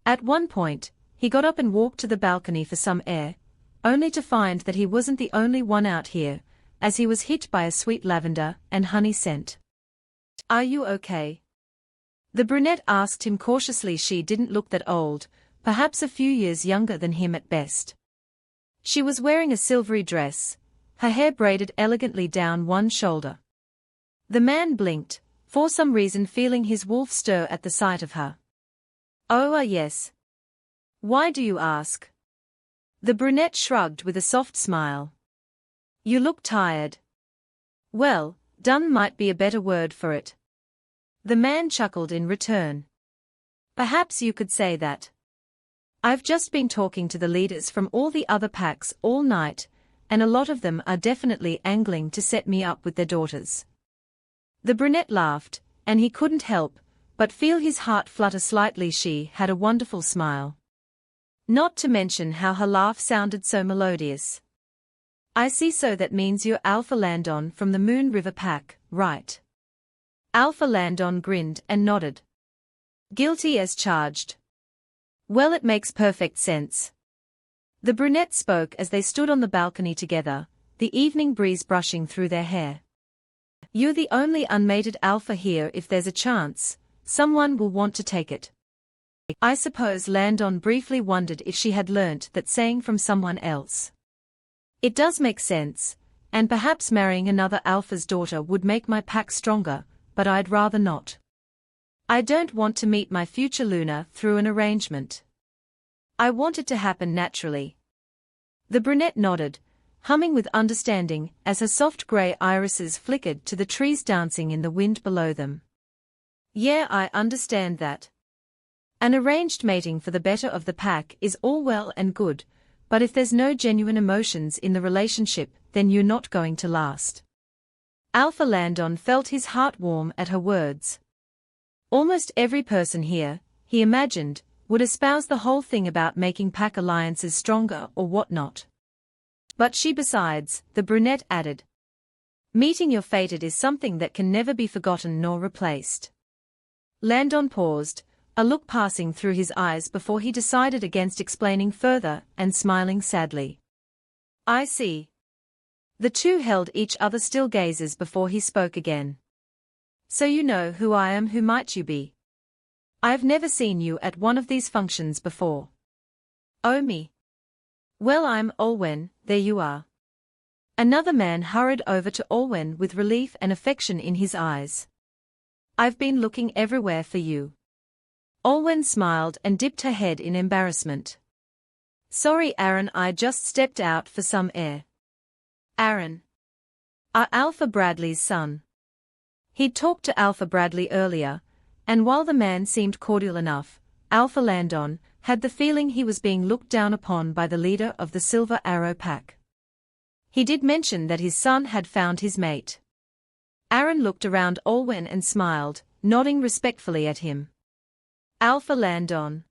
At one point, he got up and walked to the balcony for some air, only to find that he wasn't the only one out here, as he was hit by a sweet lavender and honey scent. "Are you okay?" the brunette asked him cautiously. She didn't look that old, perhaps a few years younger than him at best. She was wearing a silvery dress, her hair braided elegantly down one shoulder. The man blinked, for some reason feeling his wolf stir at the sight of her. "Oh, yes. Why do you ask?" The brunette shrugged with a soft smile. "You look tired." "Well, done might be a better word for it." The man chuckled in return. "Perhaps you could say that. I've just been talking to the leaders from all the other packs all night, and a lot of them are definitely angling to set me up with their daughters." The brunette laughed, and he couldn't help but feel his heart flutter slightly. She had a wonderful smile. Not to mention how her laugh sounded so melodious. "I see, so that means you're Alpha Landon from the Moon River Pack, right?" Alpha Landon grinned and nodded. "Guilty as charged." "Well, it makes perfect sense." The brunette spoke as they stood on the balcony together, the evening breeze brushing through their hair. "You're the only unmated alpha here. If there's a chance, someone will want to take it." I suppose Landon briefly wondered if she had learnt that saying from someone else. "It does make sense, and perhaps marrying another alpha's daughter would make my pack stronger, but I'd rather not. I don't want to meet my future Luna through an arrangement. I want it to happen naturally." The brunette nodded, humming with understanding as her soft grey irises flickered to the trees dancing in the wind below them. "Yeah, I understand that. An arranged mating for the better of the pack is all well and good, but if there's no genuine emotions in the relationship, then you're not going to last." Alpha Landon felt his heart warm at her words. Almost every person here, he imagined, would espouse the whole thing about making pack alliances stronger or whatnot. "But besides," the brunette added, "meeting your fated is something that can never be forgotten nor replaced." Landon paused, a look passing through his eyes before he decided against explaining further and smiling sadly. "I see." The two held each other still gazes before he spoke again. "So you know who I am. Who might you be? I've never seen you at one of these functions before." "Oh, me? Well, I'm Olwen, there you are." Another man hurried over to Olwen with relief and affection in his eyes. "I've been looking everywhere for you." Olwen smiled and dipped her head in embarrassment. "Sorry, Aaron, I just stepped out for some air." Aaron? Alpha Bradley's son. He'd talked to Alpha Bradley earlier, and while the man seemed cordial enough, Alpha Landon had the feeling he was being looked down upon by the leader of the Silver Arrow Pack. He did mention that his son had found his mate. Aaron looked around Olwen and smiled, nodding respectfully at him. "Alpha Landon.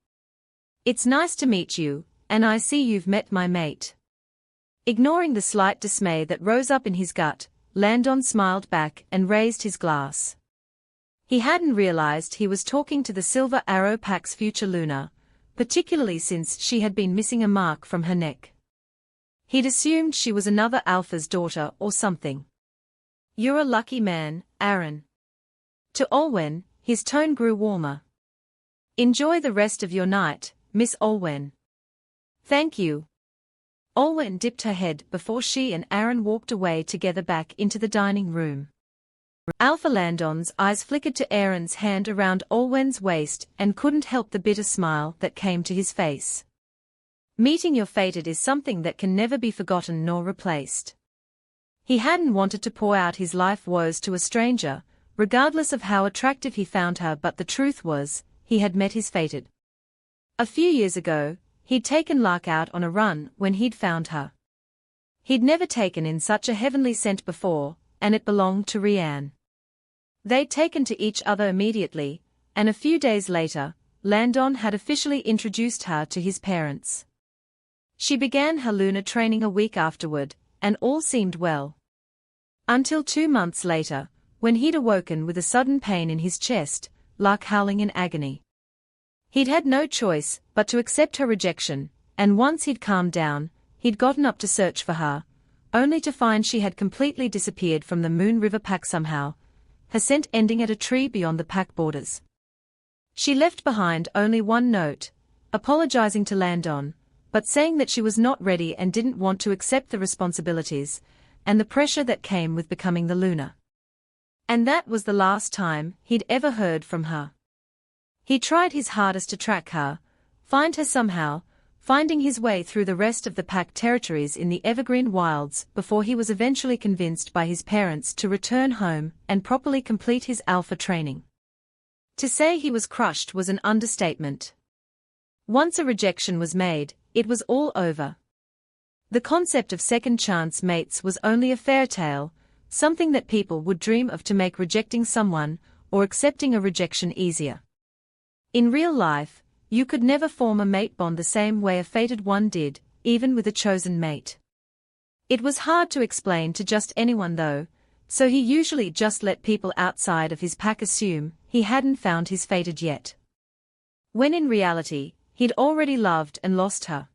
It's nice to meet you, and I see you've met my mate." Ignoring the slight dismay that rose up in his gut, Landon smiled back and raised his glass. He hadn't realized he was talking to the Silver Arrow Pack's future Luna, particularly since she had been missing a mark from her neck. He'd assumed she was another alpha's daughter or something. "You're a lucky man, Aaron." To Olwen, his tone grew warmer. "Enjoy the rest of your night, Miss Olwen." "Thank you." Olwen dipped her head before she and Aaron walked away together back into the dining room. Alpha Landon's eyes flickered to Aaron's hand around Olwen's waist and couldn't help the bitter smile that came to his face. Meeting your fated is something that can never be forgotten nor replaced. He hadn't wanted to pour out his life woes to a stranger, regardless of how attractive he found her, but the truth was, he had met his fated. A few years ago, he'd taken Lark out on a run when he'd found her. He'd never taken in such a heavenly scent before, and it belonged to Rianne. They'd taken to each other immediately, and a few days later, Landon had officially introduced her to his parents. She began her lunar training a week afterward, and all seemed well. Until 2 months later, when he'd awoken with a sudden pain in his chest, Lark howling in agony. He'd had no choice but to accept her rejection, and once he'd calmed down, he'd gotten up to search for her, only to find she had completely disappeared from the Moon River pack somehow, her scent ending at a tree beyond the pack borders. She left behind only one note, apologizing to Landon, but saying that she was not ready and didn't want to accept the responsibilities and the pressure that came with becoming the Luna. And that was the last time he'd ever heard from her. He tried his hardest to track her, find her somehow, finding his way through the rest of the pack territories in the evergreen wilds before he was eventually convinced by his parents to return home and properly complete his alpha training. To say he was crushed was an understatement. Once a rejection was made, it was all over. The concept of second chance mates was only a fairy tale, something that people would dream of to make rejecting someone or accepting a rejection easier. In real life, you could never form a mate bond the same way a fated one did, even with a chosen mate. It was hard to explain to just anyone though, so he usually just let people outside of his pack assume he hadn't found his fated yet. When in reality, he'd already loved and lost her.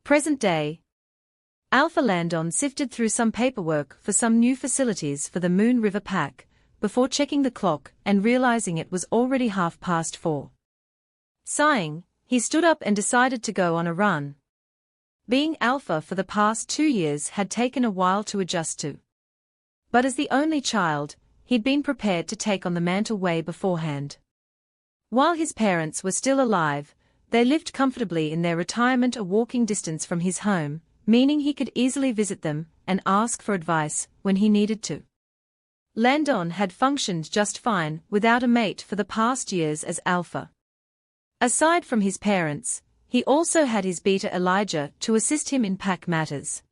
Present day. Alpha Landon sifted through some paperwork for some new facilities for the Moon River pack, before checking the clock and realizing it was already 4:30. Sighing, he stood up and decided to go on a run. Being alpha for the past 2 years had taken a while to adjust to. But as the only child, he'd been prepared to take on the mantle way beforehand. While his parents were still alive, they lived comfortably in their retirement a walking distance from his home, meaning he could easily visit them and ask for advice when he needed to. Landon had functioned just fine without a mate for the past years as alpha. Aside from his parents, he also had his beta Elijah to assist him in pack matters.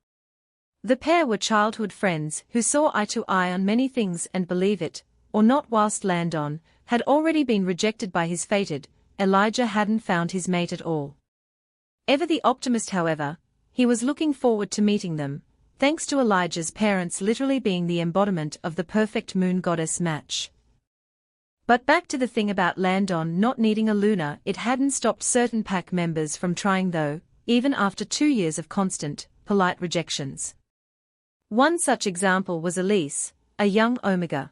The pair were childhood friends who saw eye to eye on many things, and believe it or not, whilst Landon had already been rejected by his fated, Elijah hadn't found his mate at all. Ever the optimist, however, he was looking forward to meeting them, thanks to Elijah's parents literally being the embodiment of the perfect moon goddess match. But back to the thing about Landon not needing a Luna. It hadn't stopped certain pack members from trying though, even after 2 years of constant, polite rejections. One such example was Elise, a young Omega.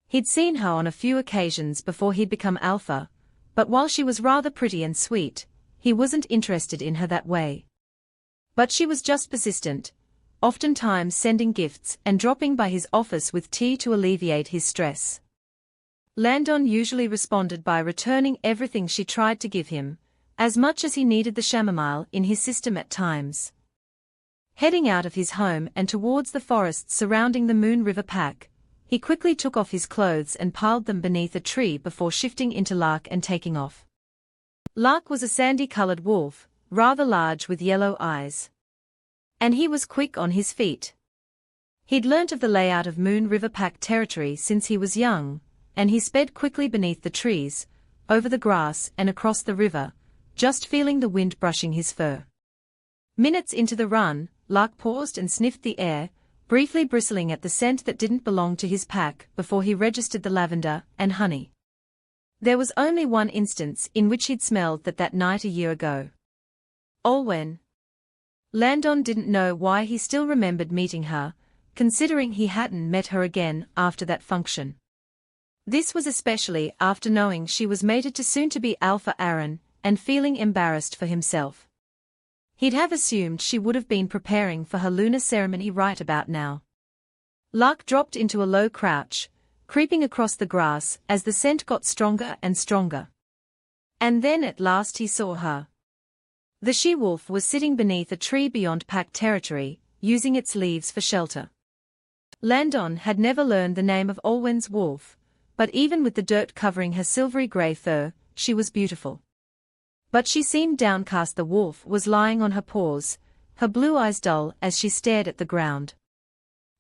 He'd seen her on a few occasions before he'd become alpha, but while she was rather pretty and sweet, he wasn't interested in her that way. But she was just persistent, oftentimes sending gifts and dropping by his office with tea to alleviate his stress. Landon usually responded by returning everything she tried to give him, as much as he needed the chamomile in his system at times. Heading out of his home and towards the forests surrounding the Moon River pack, he quickly took off his clothes and piled them beneath a tree before shifting into Lark and taking off. Lark was a sandy-colored wolf, rather large with yellow eyes. And he was quick on his feet. He'd learnt of the layout of Moon River pack territory since he was young, and he sped quickly beneath the trees, over the grass and across the river, just feeling the wind brushing his fur. Minutes into the run, Lark paused and sniffed the air, briefly bristling at the scent that didn't belong to his pack before he registered the lavender and honey. There was only one instance in which he'd smelled that night a year ago. Olwen. Landon didn't know why he still remembered meeting her, considering he hadn't met her again after that function. This was especially after knowing she was mated to soon-to-be Alpha Aaron, and feeling embarrassed for himself. He'd have assumed she would have been preparing for her lunar ceremony right about now. Lark dropped into a low crouch, creeping across the grass as the scent got stronger and stronger. And then at last he saw her. The she-wolf was sitting beneath a tree beyond pack territory, using its leaves for shelter. Landon had never learned the name of Olwen's wolf, but even with the dirt covering her silvery grey fur, she was beautiful. But she seemed downcast. The wolf was lying on her paws, her blue eyes dull as she stared at the ground.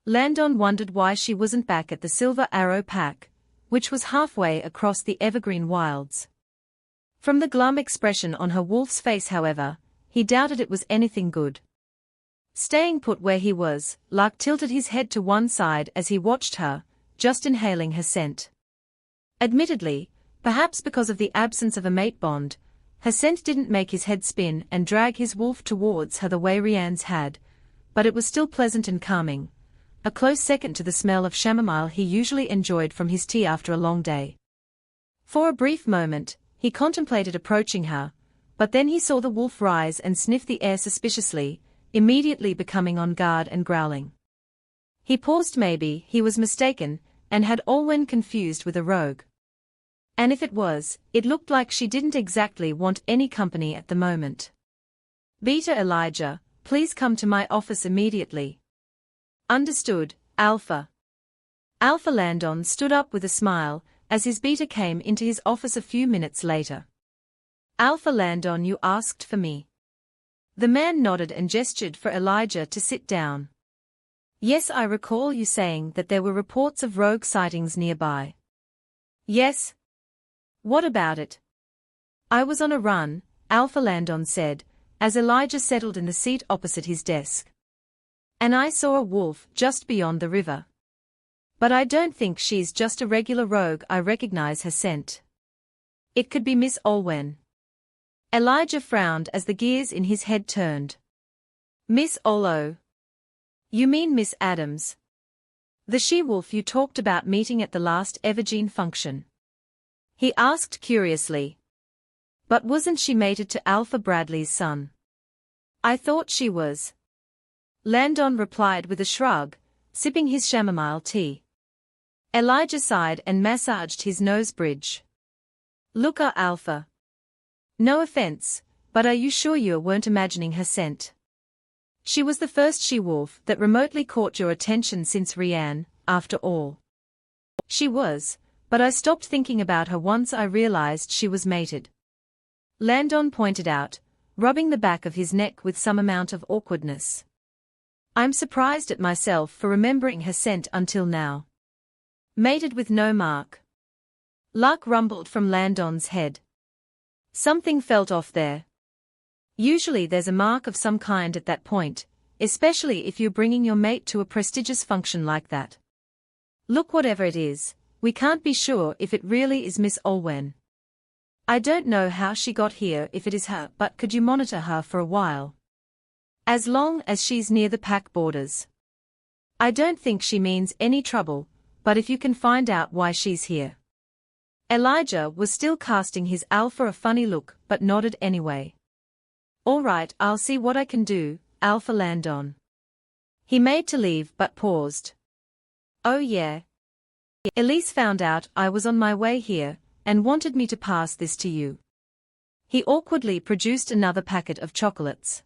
Landon wondered why she wasn't back at the Silver Arrow pack, which was halfway across the evergreen wilds. From the glum expression on her wolf's face, however, he doubted it was anything good. Staying put where he was, Lark tilted his head to one side as he watched her, just inhaling her scent. Admittedly, perhaps because of the absence of a mate bond, her scent didn't make his head spin and drag his wolf towards her the way Rianne's had, but it was still pleasant and calming, a close second to the smell of chamomile he usually enjoyed from his tea after a long day. For a brief moment, he contemplated approaching her, but then he saw the wolf rise and sniff the air suspiciously, immediately becoming on guard and growling. He paused. Maybe he was mistaken, and had Olwen confused with a rogue. And if it was, it looked like she didn't exactly want any company at the moment. "Beta Elijah, please come to my office immediately." "Understood, Alpha." Alpha Landon stood up with a smile, as his beta came into his office a few minutes later. "Alpha Landon, you asked for me." The man nodded and gestured for Elijah to sit down. "Yes, I recall you saying that there were reports of rogue sightings nearby." "Yes." "What about it?" "I was on a run," Alpha Landon said, as Elijah settled in the seat opposite his desk. "And I saw a wolf just beyond the river. But I don't think she's just a regular rogue. I recognize her scent. It could be Miss Olwen." Elijah frowned as the gears in his head turned. "Miss Olo? You mean Miss Adams? The she-wolf you talked about meeting at the last Evergreen function?" he asked curiously. "But wasn't she mated to Alpha Bradley's son?" "I thought she was," Landon replied with a shrug, sipping his chamomile tea. Elijah sighed and massaged his nose bridge. "Look, Alpha. No offense, but are you sure you weren't imagining her scent? She was the first she-wolf that remotely caught your attention since Rianne, after all." "She was, but I stopped thinking about her once I realized she was mated," Landon pointed out, rubbing the back of his neck with some amount of awkwardness. "I'm surprised at myself for remembering her scent until now." "Mated with no mark?" Luck rumbled from Landon's head. Something felt off there. Usually there's a mark of some kind at that point, especially if you're bringing your mate to a prestigious function like that. "Look, whatever it is, we can't be sure if it really is Miss Olwen. I don't know how she got here if it is her, but could you monitor her for a while? As long as she's near the pack borders. I don't think she means any trouble, but if you can find out why she's here." Elijah was still casting his Alpha a funny look but nodded anyway. "All right, I'll see what I can do, Alpha Landon." He made to leave but paused. "Oh yeah. Elise found out I was on my way here, and wanted me to pass this to you." He awkwardly produced another packet of chocolates.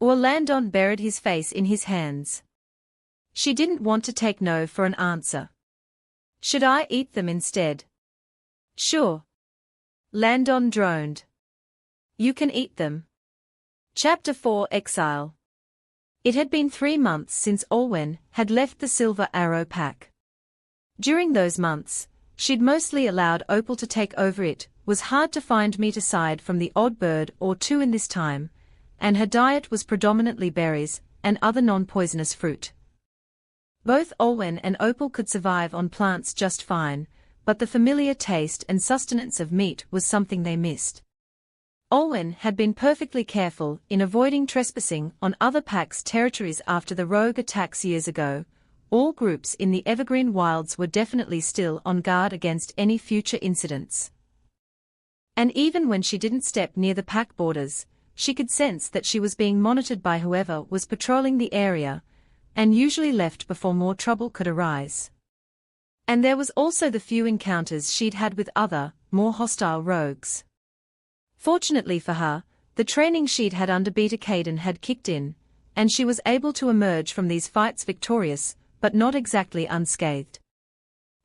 Landon buried his face in his hands. She didn't want to take no for an answer. "Should I eat them instead?" "Sure." Landon droned. "You can eat them." Chapter 4 Exile. It had been 3 months since Olwen had left the Silver Arrow pack. During those months, she'd mostly allowed Opal to take over. It was hard to find meat aside from the odd bird or two in this time, and her diet was predominantly berries and other non-poisonous fruit. Both Olwen and Opal could survive on plants just fine, but the familiar taste and sustenance of meat was something they missed. Olwen had been perfectly careful in avoiding trespassing on other packs' territories after the rogue attacks years ago. All groups in the Evergreen Wilds were definitely still on guard against any future incidents. And even when she didn't step near the pack borders, she could sense that she was being monitored by whoever was patrolling the area, and usually left before more trouble could arise. And there was also the few encounters she'd had with other, more hostile rogues. Fortunately for her, the training she'd had under Beta Caden had kicked in, and she was able to emerge from these fights victorious, but not exactly unscathed.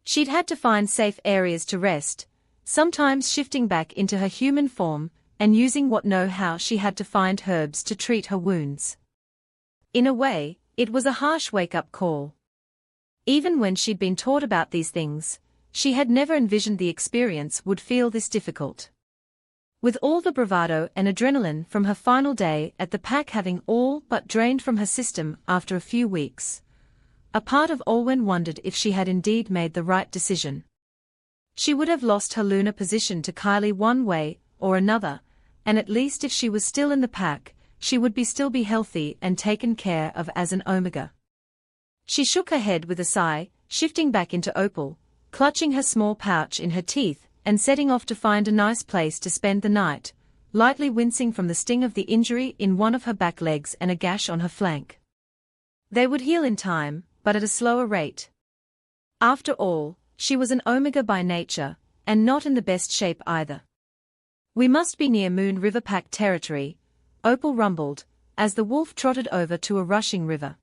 She'd had to find safe areas to rest, sometimes shifting back into her human form, and using what know-how she had to find herbs to treat her wounds. In a way, it was a harsh wake-up call. Even when she'd been taught about these things, she had never envisioned the experience would feel this difficult. With all the bravado and adrenaline from her final day at the pack having all but drained from her system after a few weeks, a part of Olwen wondered if she had indeed made the right decision. She would have lost her lunar position to Kylie one way or another, and at least if she was still in the pack, she would still be healthy and taken care of as an omega. She shook her head with a sigh, shifting back into Opal, clutching her small pouch in her teeth and setting off to find a nice place to spend the night, lightly wincing from the sting of the injury in one of her back legs and a gash on her flank. They would heal in time, but at a slower rate. After all, she was an omega by nature, and not in the best shape either. "We must be near Moon River Pack territory," Opal rumbled, as the wolf trotted over to a rushing river.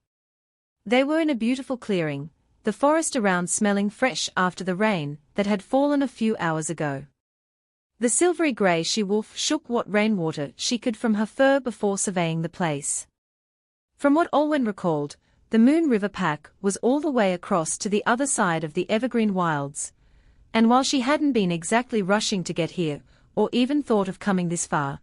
They were in a beautiful clearing, the forest around smelling fresh after the rain that had fallen a few hours ago. The silvery grey she-wolf shook what rainwater she could from her fur before surveying the place. From what Olwen recalled, the Moon River Pack was all the way across to the other side of the evergreen wilds, and while she hadn't been exactly rushing to get here, or even thought of coming this far,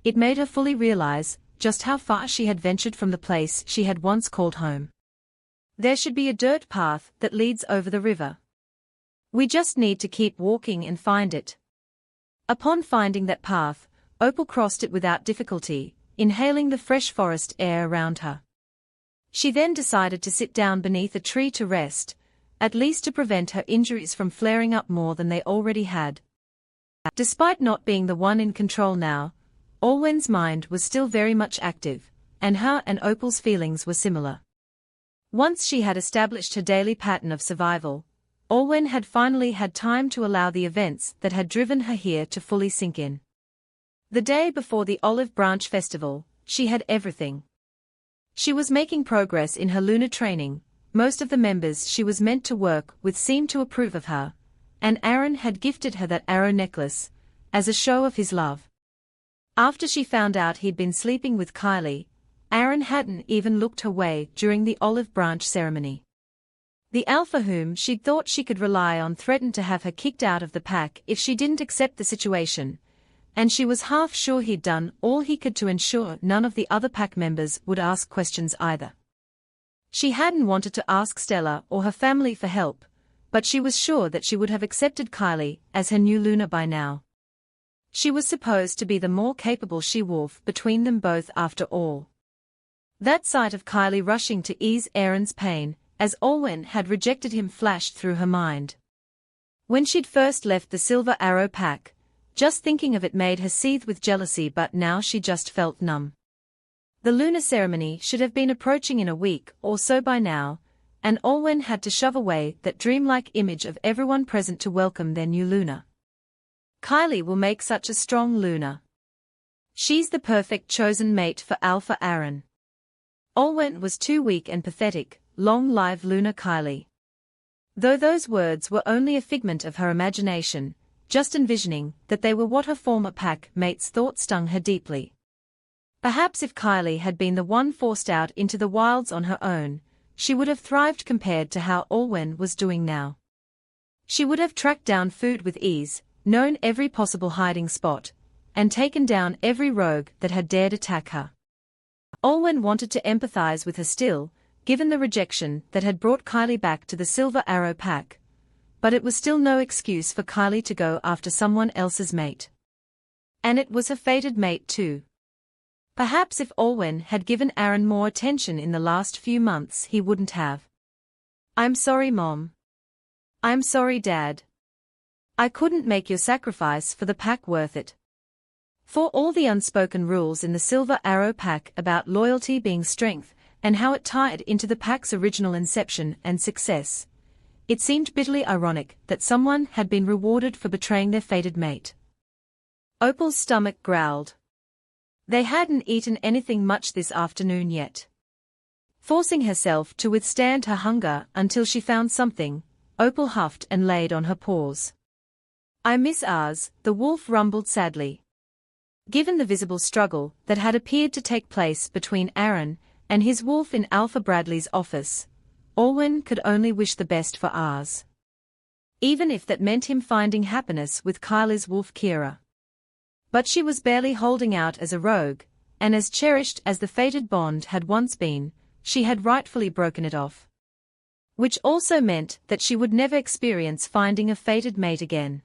it made her fully realize just how far she had ventured from the place she had once called home. There should be a dirt path that leads over the river. We just need to keep walking and find it. Upon finding that path, Opal crossed it without difficulty, inhaling the fresh forest air around her. She then decided to sit down beneath a tree to rest, at least to prevent her injuries from flaring up more than they already had. Despite not being the one in control now, Olwen's mind was still very much active, and her and Opal's feelings were similar. Once she had established her daily pattern of survival, Olwen had finally had time to allow the events that had driven her here to fully sink in. The day before the Olive Branch Festival, she had everything. She was making progress in her lunar training, most of the members she was meant to work with seemed to approve of her, and Aaron had gifted her that arrow necklace, as a show of his love. After she found out he'd been sleeping with Kylie, Aaron hadn't even looked her way during the olive branch ceremony. The alpha whom she'd thought she could rely on threatened to have her kicked out of the pack if she didn't accept the situation, and she was half sure he'd done all he could to ensure none of the other pack members would ask questions either. She hadn't wanted to ask Stella or her family for help, but she was sure that she would have accepted Kylie as her new Luna by now. She was supposed to be the more capable she-wolf between them both after all. That sight of Kylie rushing to ease Aaron's pain, as Olwen had rejected him, flashed through her mind. When she'd first left the Silver Arrow Pack, just thinking of it made her seethe with jealousy, but now she just felt numb. The lunar ceremony should have been approaching in a week or so by now, and Olwen had to shove away that dreamlike image of everyone present to welcome their new Luna. Kylie will make such a strong Luna. She's the perfect chosen mate for Alpha Aaron. Olwen was too weak and pathetic. Long live Luna Kylie. Though those words were only a figment of her imagination, just envisioning that they were what her former pack mates thought stung her deeply. Perhaps if Kylie had been the one forced out into the wilds on her own, she would have thrived compared to how Olwen was doing now. She would have tracked down food with ease, known every possible hiding spot, and taken down every rogue that had dared attack her. Olwen wanted to empathize with her still, given the rejection that had brought Kylie back to the Silver Arrow Pack, but it was still no excuse for Kylie to go after someone else's mate. And it was her fated mate too. Perhaps if Olwen had given Aaron more attention in the last few months he wouldn't have. "I'm sorry, Mom. I'm sorry, Dad. I couldn't make your sacrifice for the pack worth it." For all the unspoken rules in the Silver Arrow Pack about loyalty being strength, and how it tied into the pack's original inception and success, it seemed bitterly ironic that someone had been rewarded for betraying their fated mate. Opal's stomach growled. They hadn't eaten anything much this afternoon yet. Forcing herself to withstand her hunger until she found something, Opal huffed and laid on her paws. "I miss ours," the wolf rumbled sadly. Given the visible struggle that had appeared to take place between Aaron and his wolf in Alpha Bradley's office, Olwen could only wish the best for ours. Even if that meant him finding happiness with Kylie's wolf Kira. But she was barely holding out as a rogue, and as cherished as the fated bond had once been, she had rightfully broken it off. Which also meant that she would never experience finding a fated mate again.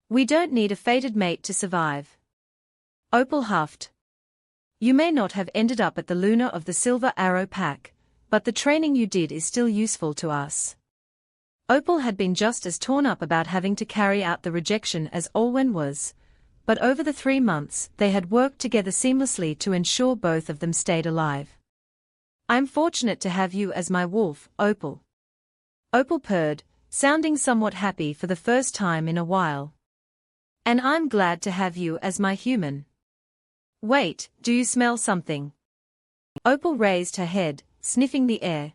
"We don't need a fated mate to survive." Opal huffed. You may not have ended up at the Luna of the Silver Arrow Pack, but the training you did is still useful to us. Opal had been just as torn up about having to carry out the rejection as Olwen was, but over the 3 months they had worked together seamlessly to ensure both of them stayed alive. I'm fortunate to have you as my wolf, Opal. Opal purred, sounding somewhat happy for the first time in a while. And I'm glad to have you as my human. Wait, do you smell something? Opal raised her head, sniffing the air.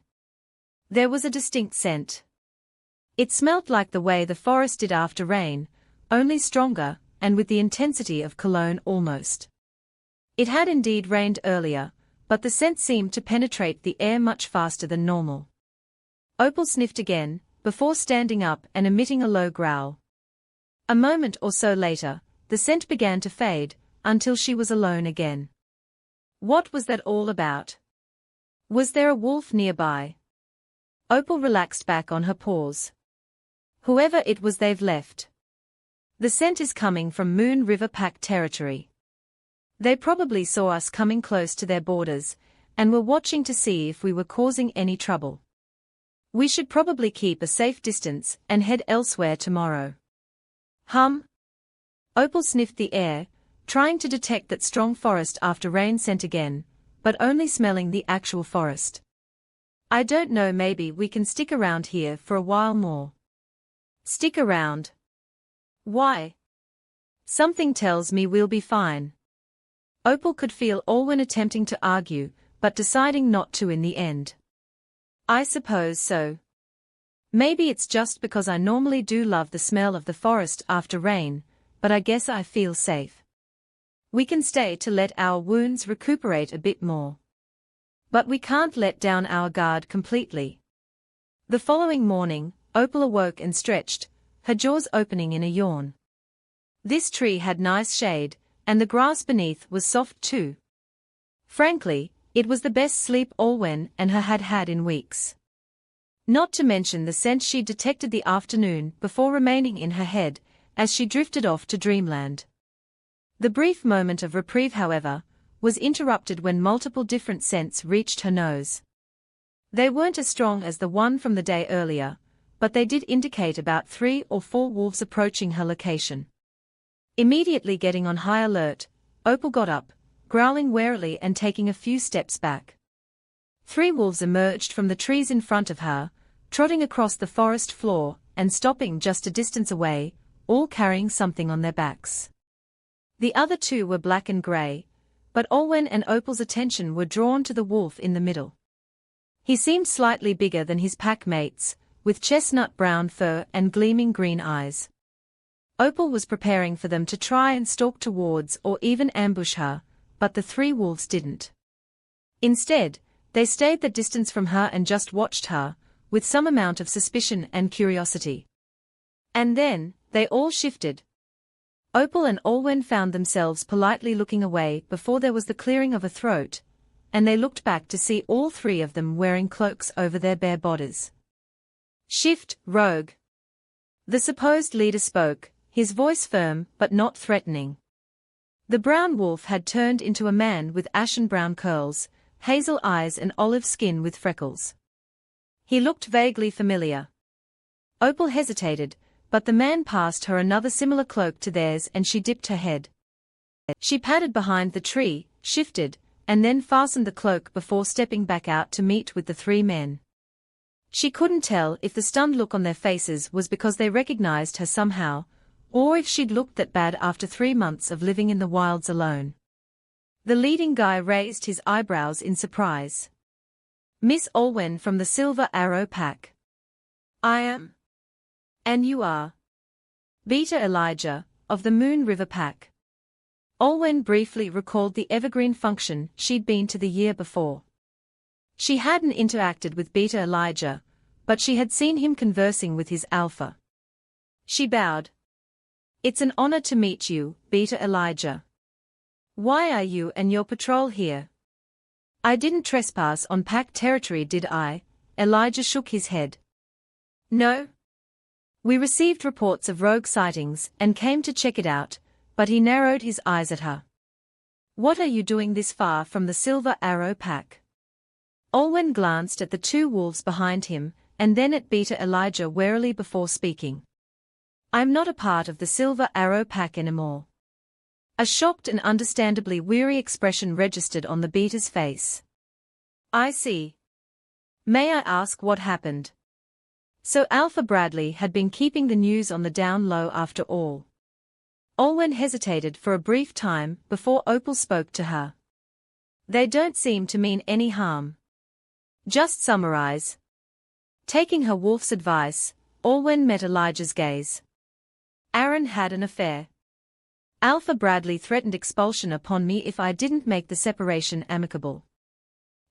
There was a distinct scent. It smelt like the way the forest did after rain, only stronger, and with the intensity of cologne almost. It had indeed rained earlier, but the scent seemed to penetrate the air much faster than normal. Opal sniffed again, before standing up and emitting a low growl. A moment or so later, the scent began to fade, until she was alone again. What was that all about? Was there a wolf nearby? Opal relaxed back on her paws. Whoever it was, they've left. The scent is coming from Moon River Pack territory. They probably saw us coming close to their borders, and were watching to see if we were causing any trouble. We should probably keep a safe distance and head elsewhere tomorrow. Opal sniffed the air, trying to detect that strong forest after rain scent again, but only smelling the actual forest. I don't know, maybe we can stick around here for a while more. Stick around? Why? Something tells me we'll be fine. Opal could feel Olwen attempting to argue, but deciding not to in the end. I suppose so. Maybe it's just because I normally do love the smell of the forest after rain, but I guess I feel safe. We can stay to let our wounds recuperate a bit more. But we can't let down our guard completely. The following morning, Opal awoke and stretched, her jaws opening in a yawn. This tree had nice shade, and the grass beneath was soft too. Frankly, it was the best sleep Olwen and her had had in weeks. Not to mention the scent she detected the afternoon before remaining in her head, as she drifted off to dreamland. The brief moment of reprieve, however, was interrupted when multiple different scents reached her nose. They weren't as strong as the one from the day earlier, but they did indicate about 3 or 4 wolves approaching her location. Immediately getting on high alert, Opal got up, growling warily and taking a few steps back. 3 wolves emerged from the trees in front of her, trotting across the forest floor and stopping just a distance away, all carrying something on their backs. The other 2 were black and grey, but Olwen and Opal's attention were drawn to the wolf in the middle. He seemed slightly bigger than his pack mates, with chestnut brown fur and gleaming green eyes. Opal was preparing for them to try and stalk towards or even ambush her, but the 3 wolves didn't. Instead, they stayed the distance from her and just watched her, with some amount of suspicion and curiosity. And then, they all shifted. Opal and Olwen found themselves politely looking away before there was the clearing of a throat, and they looked back to see all 3 of them wearing cloaks over their bare bodies. Shift, rogue. The supposed leader spoke, his voice firm but not threatening. The brown wolf had turned into a man with ashen brown curls, hazel eyes and olive skin with freckles. He looked vaguely familiar. Opal hesitated, but the man passed her another similar cloak to theirs and she dipped her head. She padded behind the tree, shifted, and then fastened the cloak before stepping back out to meet with the 3 men. She couldn't tell if the stunned look on their faces was because they recognized her somehow, or if she'd looked that bad after 3 months of living in the wilds alone. The leading guy raised his eyebrows in surprise. Miss Olwen from the Silver Arrow Pack. I am. And you are? Beta Elijah, of the Moon River Pack. Olwen briefly recalled the evergreen function she'd been to the year before. She hadn't interacted with Beta Elijah, but she had seen him conversing with his alpha. She bowed. It's an honor to meet you, Beta Elijah. Why are you and your patrol here? I didn't trespass on pack territory, did I? Elijah shook his head. No. We received reports of rogue sightings and came to check it out, but he narrowed his eyes at her. What are you doing this far from the Silver Arrow pack? Olwen glanced at the two wolves behind him, and then at Beta Elijah warily before speaking. I'm not a part of the Silver Arrow pack anymore. A shocked and understandably weary expression registered on the Beta's face. I see. May I ask what happened? So Alpha Bradley had been keeping the news on the down low after all. Olwen hesitated for a brief time before Opal spoke to her. They don't seem to mean any harm. Just summarize. Taking her wolf's advice, Olwen met Elijah's gaze. Aaron had an affair. Alpha Bradley threatened expulsion upon me if I didn't make the separation amicable.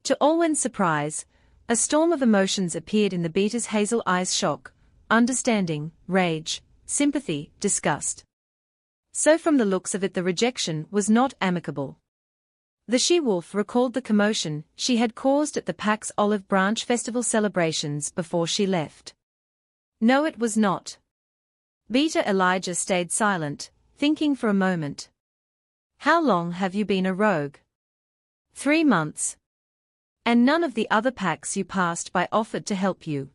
To Olwen's surprise, a storm of emotions appeared in the Beta's hazel eyes: shock, understanding, rage, sympathy, disgust. So from the looks of it, the rejection was not amicable. The she-wolf recalled the commotion she had caused at the pack's Olive Branch Festival celebrations before she left. No, it was not. Beta Elijah stayed silent, thinking for a moment. How long have you been a rogue? 3 months. And none of the other packs you passed by offered to help you.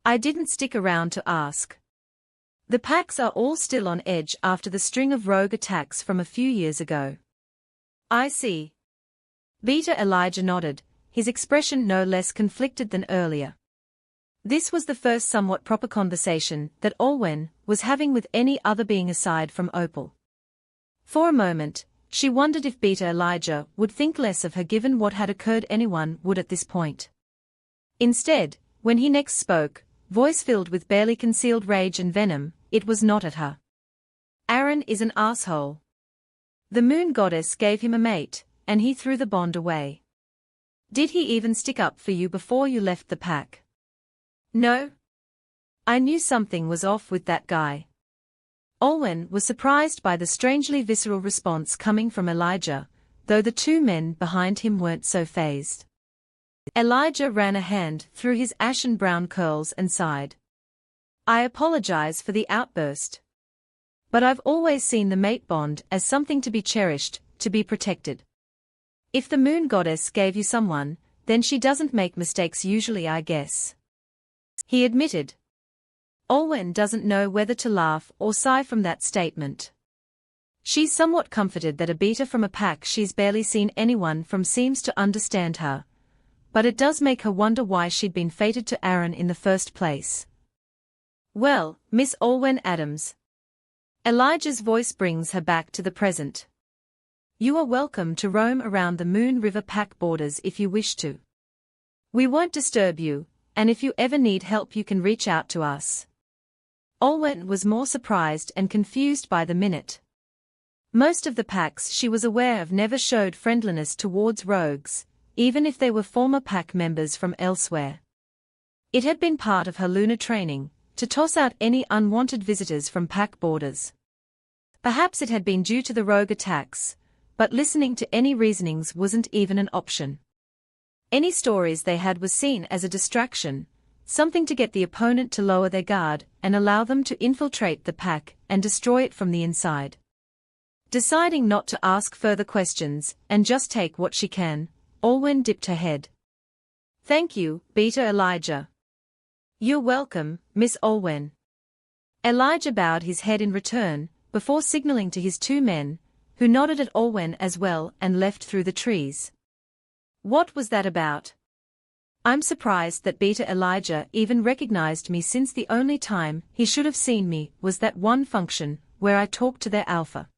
I didn't stick around to ask. The packs are all still on edge after the string of rogue attacks from a few years ago. I see. Beta Elijah nodded, his expression no less conflicted than earlier. This was the first somewhat proper conversation that Olwen was having with any other being aside from Opal. For a moment, she wondered if Beta Elijah would think less of her given what had occurred. Anyone would at this point. Instead, when he next spoke, voice filled with barely concealed rage and venom, it was not at her. Aaron is an asshole. The moon goddess gave him a mate, and he threw the bond away. Did he even stick up for you before you left the pack? No. I knew something was off with that guy. Olwen was surprised by the strangely visceral response coming from Elijah, though the two men behind him weren't so fazed. Elijah ran a hand through his ashen-brown curls and sighed. I apologize for the outburst. But I've always seen the mate bond as something to be cherished, to be protected. If the moon goddess gave you someone, then she doesn't make mistakes usually, I guess. He admitted. Olwen doesn't know whether to laugh or sigh from that statement. She's somewhat comforted that a beta from a pack she's barely seen anyone from seems to understand her. But it does make her wonder why she'd been fated to Aaron in the first place. Well, Miss Olwen Adams. Elijah's voice brings her back to the present. You are welcome to roam around the Moon River pack borders if you wish to. We won't disturb you, and if you ever need help you can reach out to us. Olwen was more surprised and confused by the minute. Most of the packs she was aware of never showed friendliness towards rogues, even if they were former pack members from elsewhere. It had been part of her lunar training to toss out any unwanted visitors from pack borders. Perhaps it had been due to the rogue attacks, but listening to any reasonings wasn't even an option. Any stories they had was seen as a distraction, something to get the opponent to lower their guard and allow them to infiltrate the pack and destroy it from the inside. Deciding not to ask further questions and just take what she can, Olwen dipped her head. Thank you, Beta Elijah. You're welcome, Miss Olwen. Elijah bowed his head in return, before signaling to his two men, who nodded at Olwen as well and left through the trees. What was that about? I'm surprised that Beta Elijah even recognized me, since the only time he should have seen me was that one function where I talked to their alpha.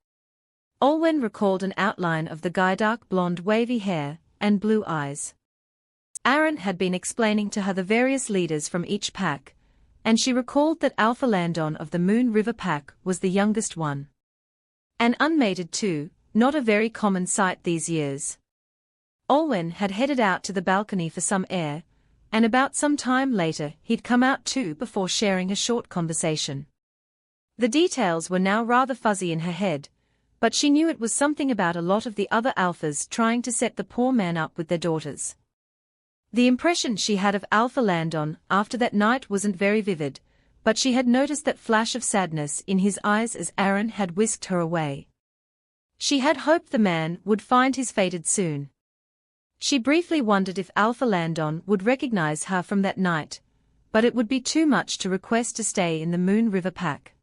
Olwen recalled an outline of the guy, dark blonde wavy hair and blue eyes. Aaron had been explaining to her the various leaders from each pack, and she recalled that Alpha Landon of the Moon River pack was the youngest one. And unmated too, not a very common sight these years. Olwen had headed out to the balcony for some air, and about some time later he'd come out too before sharing a short conversation. The details were now rather fuzzy in her head, but she knew it was something about a lot of the other alphas trying to set the poor man up with their daughters. The impression she had of Alpha Landon after that night wasn't very vivid, but she had noticed that flash of sadness in his eyes as Aaron had whisked her away. She had hoped the man would find his fated soon. She briefly wondered if Landon would recognize her from that night, but it would be too much to request to stay in the Moon River pack.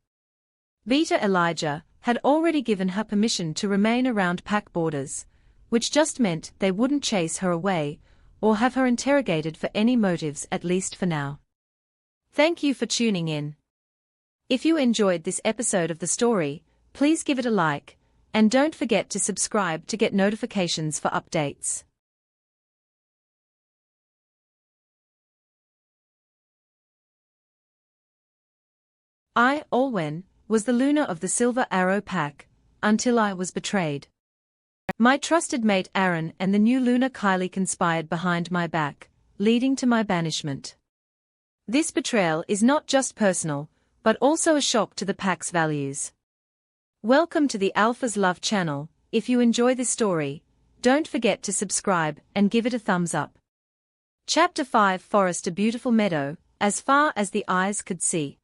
Beta Elijah had already given her permission to remain around pack borders, which just meant they wouldn't chase her away or have her interrogated for any motives, at least for now. Thank you for tuning in. If you enjoyed this episode of the story, please give it a like, and don't forget to subscribe to get notifications for updates. I, Olwen, was the Luna of the Silver Arrow Pack, until I was betrayed. My trusted mate Aaron and the new Luna Kylie conspired behind my back, leading to my banishment. This betrayal is not just personal, but also a shock to the pack's values. Welcome to the Alpha's Love channel. If you enjoy this story, don't forget to subscribe and give it a thumbs up. Chapter 5 Forest. A beautiful meadow, as far as the eyes could see.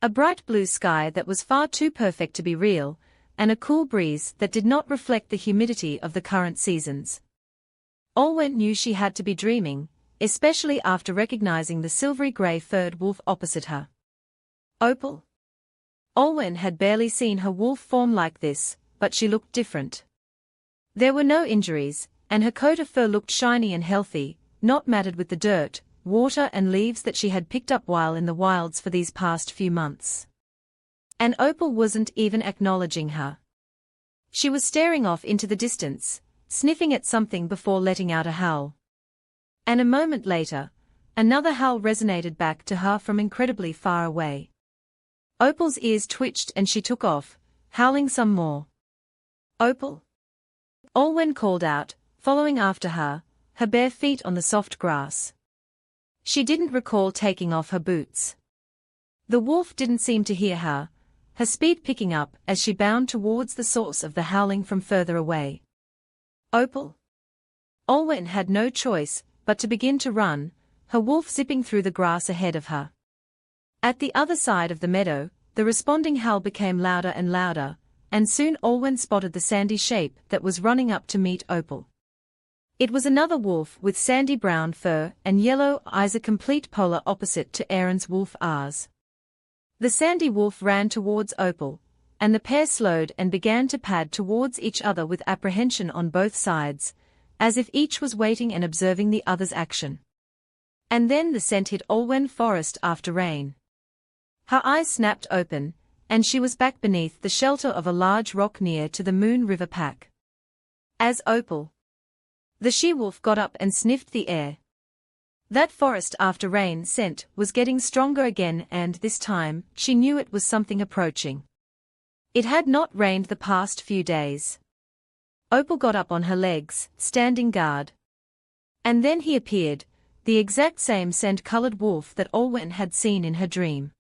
A bright blue sky that was far too perfect to be real, and a cool breeze that did not reflect the humidity of the current seasons. Olwen knew she had to be dreaming, especially after recognizing the silvery grey-furred wolf opposite her. Opal? Olwen had barely seen her wolf form like this, but she looked different. There were no injuries, and her coat of fur looked shiny and healthy, not matted with the dirt, water and leaves that she had picked up while in the wilds for these past few months. And Opal wasn't even acknowledging her. She was staring off into the distance, sniffing at something before letting out a howl. And a moment later, another howl resonated back to her from incredibly far away. Opal's ears twitched and she took off, howling some more. Opal? Olwen called out, following after her, her bare feet on the soft grass. She didn't recall taking off her boots. The wolf didn't seem to hear her, her speed picking up as she bounded towards the source of the howling from further away. Opal? Olwen had no choice but to begin to run, her wolf zipping through the grass ahead of her. At the other side of the meadow, the responding howl became louder and louder, and soon Olwen spotted the sandy shape that was running up to meet Opal. It was another wolf with sandy brown fur and yellow eyes, a complete polar opposite to Aaron's wolf Ars. The sandy wolf ran towards Opal, and the pair slowed and began to pad towards each other with apprehension on both sides, as if each was waiting and observing the other's action. And then the scent hit Olwen forest after rain. Her eyes snapped open, and she was back beneath the shelter of a large rock near to the Moon River pack. As Opal, the she-wolf, got up and sniffed the air. That forest after rain scent was getting stronger again, and this time she knew it was something approaching. It had not rained the past few days. Opal got up on her legs, standing guard. And then he appeared, the exact same sand-colored wolf that Olwen had seen in her dream.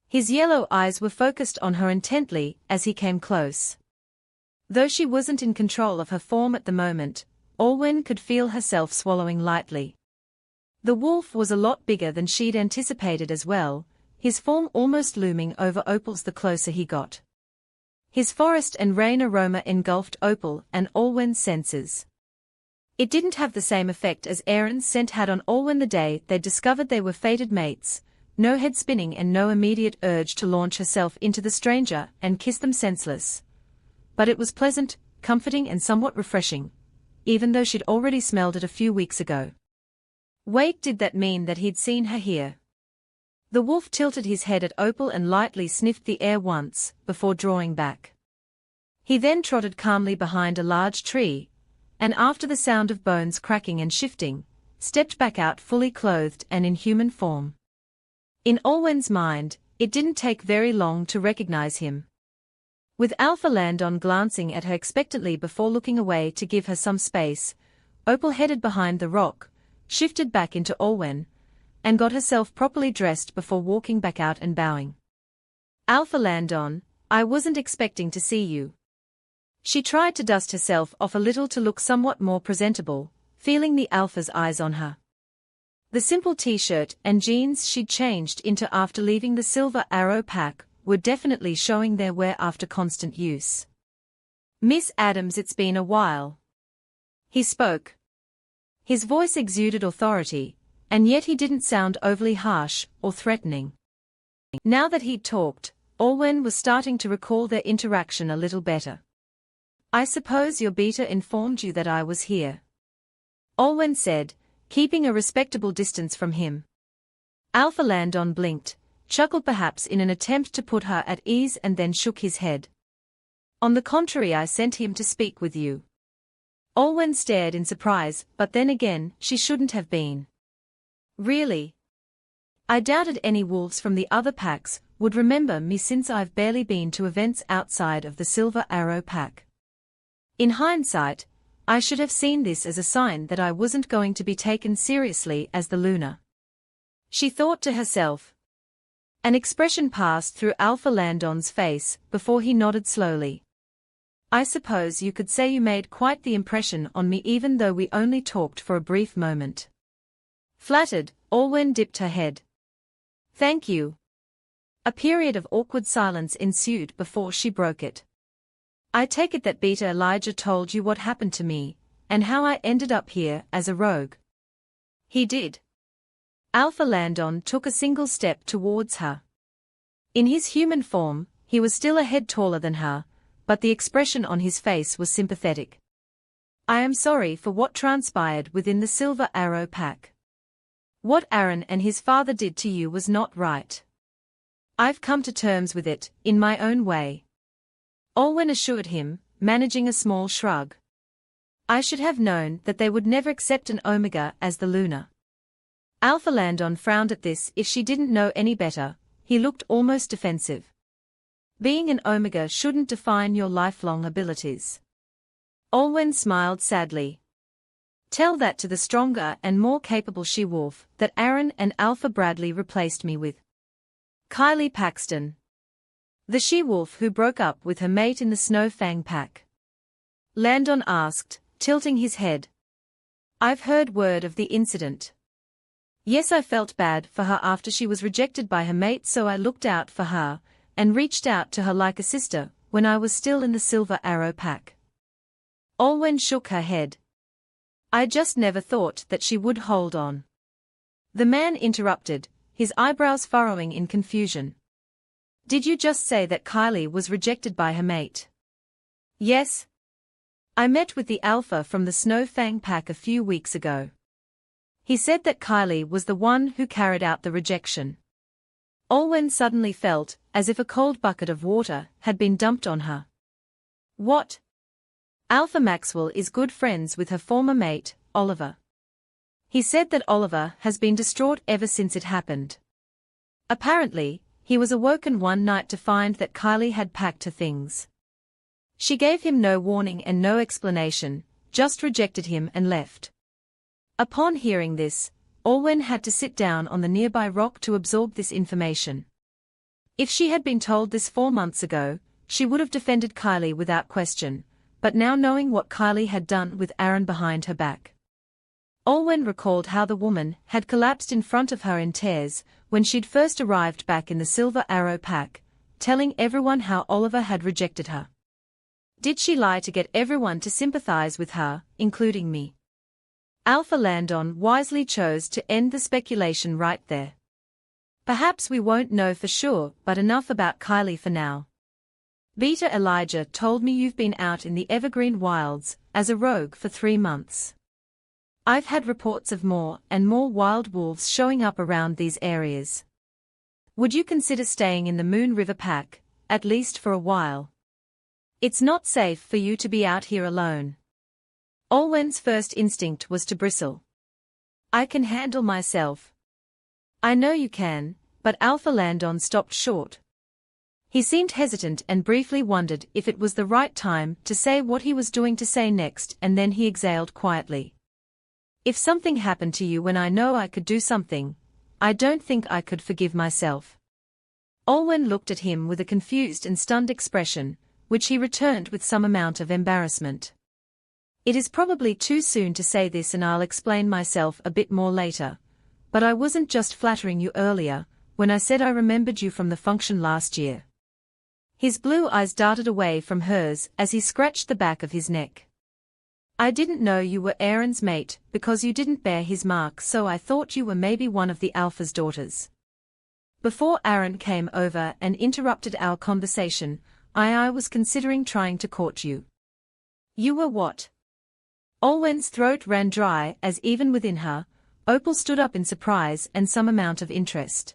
His yellow eyes were focused on her intently as he came close. Though she wasn't in control of her form at the moment, Olwen could feel herself swallowing lightly. The wolf was a lot bigger than she'd anticipated as well, his form almost looming over Opal's the closer he got. His forest and rain aroma engulfed Opal and Olwen's senses. It didn't have the same effect as Aaron's scent had on Olwen the day they discovered they were fated mates, no head spinning and no immediate urge to launch herself into the stranger and kiss them senseless. But it was pleasant, comforting and somewhat refreshing, even though she'd already smelled it a few weeks ago. Wait, did that mean that he'd seen her here? The wolf tilted his head at Opal and lightly sniffed the air once, before drawing back. He then trotted calmly behind a large tree, and after the sound of bones cracking and shifting, stepped back out fully clothed and in human form. In Olwen's mind, it didn't take very long to recognize him. With Landon glancing at her expectantly before looking away to give her some space, Opal headed behind the rock, shifted back into Olwen, and got herself properly dressed before walking back out and bowing. Landon, I wasn't expecting to see you. She tried to dust herself off a little to look somewhat more presentable, feeling the Alpha's eyes on her. The simple t-shirt and jeans she'd changed into after leaving the Silver Arrow pack were definitely showing their wear after constant use. Miss Adams, it's been a while. He spoke. His voice exuded authority, and yet he didn't sound overly harsh or threatening. Now that he'd talked, Olwen was starting to recall their interaction a little better. I suppose your beta informed you that I was here, Olwen said, keeping a respectable distance from him. Landon blinked, chuckled perhaps in an attempt to put her at ease, and then shook his head. On the contrary, I sent him to speak with you. Olwen stared in surprise, but then again, she shouldn't have been. Really? I doubted any wolves from the other packs would remember me, since I've barely been to events outside of the Silver Arrow pack. In hindsight, I should have seen this as a sign that I wasn't going to be taken seriously as the Luna. She thought to herself. An expression passed through Landon's face before he nodded slowly. I suppose you could say you made quite the impression on me, even though we only talked for a brief moment. Flattered, Olwen dipped her head. Thank you. A period of awkward silence ensued before she broke it. I take it that Beta Elijah told you what happened to me, and how I ended up here as a rogue. He did. Landon took a single step towards her. In his human form, he was still a head taller than her, but the expression on his face was sympathetic. I am sorry for what transpired within the Silver Arrow pack. What Aaron and his father did to you was not right. I've come to terms with it, in my own way. Olwen assured him, managing a small shrug. I should have known that they would never accept an Omega as the Luna. Landon frowned at this. If she didn't know any better, he looked almost defensive. Being an Omega shouldn't define your lifelong abilities. Olwen smiled sadly. Tell that to the stronger and more capable she-wolf that Aaron and Alpha Bradley replaced me with. Kylie Paxton. The she-wolf who broke up with her mate in the Snowfang pack. Landon asked, tilting his head. I've heard word of the incident. Yes, I felt bad for her after she was rejected by her mate, so I looked out for her, and reached out to her like a sister, when I was still in the Silver Arrow pack. Olwen shook her head. I just never thought that she would hold on. The man interrupted, his eyebrows furrowing in confusion. Did you just say that Kylie was rejected by her mate? Yes. I met with the Alpha from the Snowfang pack a few weeks ago. He said that Kylie was the one who carried out the rejection. Olwen suddenly felt as if a cold bucket of water had been dumped on her. What? Alpha Maxwell is good friends with her former mate, Oliver. He said that Oliver has been distraught ever since it happened. Apparently, he was awoken one night to find that Kylie had packed her things. She gave him no warning and no explanation, just rejected him and left. Upon hearing this, Olwen had to sit down on the nearby rock to absorb this information. If she had been told this 4 months ago, she would have defended Kylie without question, but now knowing what Kylie had done with Aaron behind her back. Olwen recalled how the woman had collapsed in front of her in tears when she'd first arrived back in the Silver Arrow pack, telling everyone how Oliver had rejected her. Did she lie to get everyone to sympathize with her, including me? Landon wisely chose to end the speculation right there. Perhaps we won't know for sure, but enough about Kylie for now. Beta Elijah told me you've been out in the Evergreen Wilds as a rogue for 3 months. I've had reports of more and more wild wolves showing up around these areas. Would you consider staying in the Moon River pack, at least for a while? It's not safe for you to be out here alone. Olwen's first instinct was to bristle. I can handle myself. I know you can, but Landon stopped short. He seemed hesitant and briefly wondered if it was the right time to say what he was doing to say next, and then he exhaled quietly. If something happened to you when I know I could do something, I don't think I could forgive myself. Olwen looked at him with a confused and stunned expression, which he returned with some amount of embarrassment. It is probably too soon to say this, and I'll explain myself a bit more later, but I wasn't just flattering you earlier, when I said I remembered you from the function last year. His blue eyes darted away from hers as he scratched the back of his neck. I didn't know you were Aaron's mate because you didn't bear his mark, so I thought you were maybe one of the Alpha's daughters. Before Aaron came over and interrupted our conversation, I was considering trying to court you. You were what? Olwen's throat ran dry as even within her, Opal stood up in surprise and some amount of interest.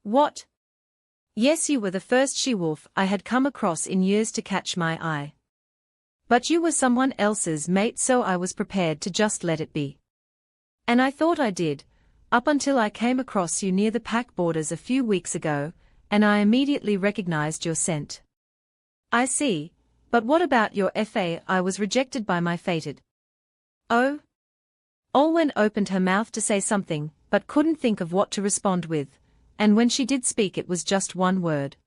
What? Yes, you were the first she-wolf I had come across in years to catch my eye. But you were someone else's mate, so I was prepared to just let it be. And I thought I did, up until I came across you near the pack borders a few weeks ago, and I immediately recognized your scent. I see, but what about your FA? I was rejected by my fated. Oh? Olwen opened her mouth to say something, but couldn't think of what to respond with, and when she did speak it was just one word.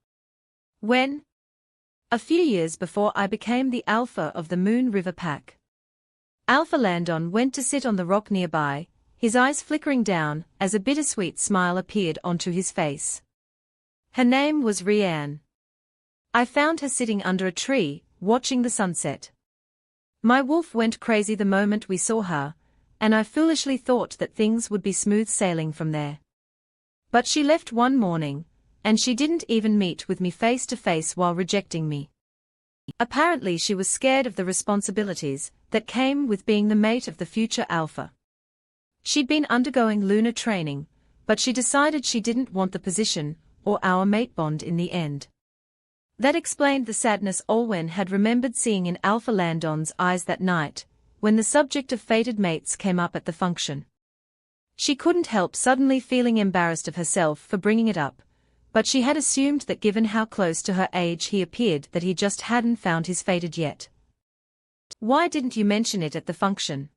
When? A few years before I became the Alpha of the Moon River Pack. Landon went to sit on the rock nearby, his eyes flickering down as a bittersweet smile appeared onto his face. Her name was Rianne. I found her sitting under a tree, watching the sunset. My wolf went crazy the moment we saw her, and I foolishly thought that things would be smooth sailing from there. But she left one morning, and she didn't even meet with me face to face while rejecting me. Apparently she was scared of the responsibilities that came with being the mate of the future Alpha. She'd been undergoing lunar training, but she decided she didn't want the position or our mate bond in the end. That explained the sadness Olwen had remembered seeing in Landon's eyes that night, when the subject of fated mates came up at the function. She couldn't help suddenly feeling embarrassed of herself for bringing it up, but she had assumed that given how close to her age he appeared that he just hadn't found his fated yet. Why didn't you mention it at the function?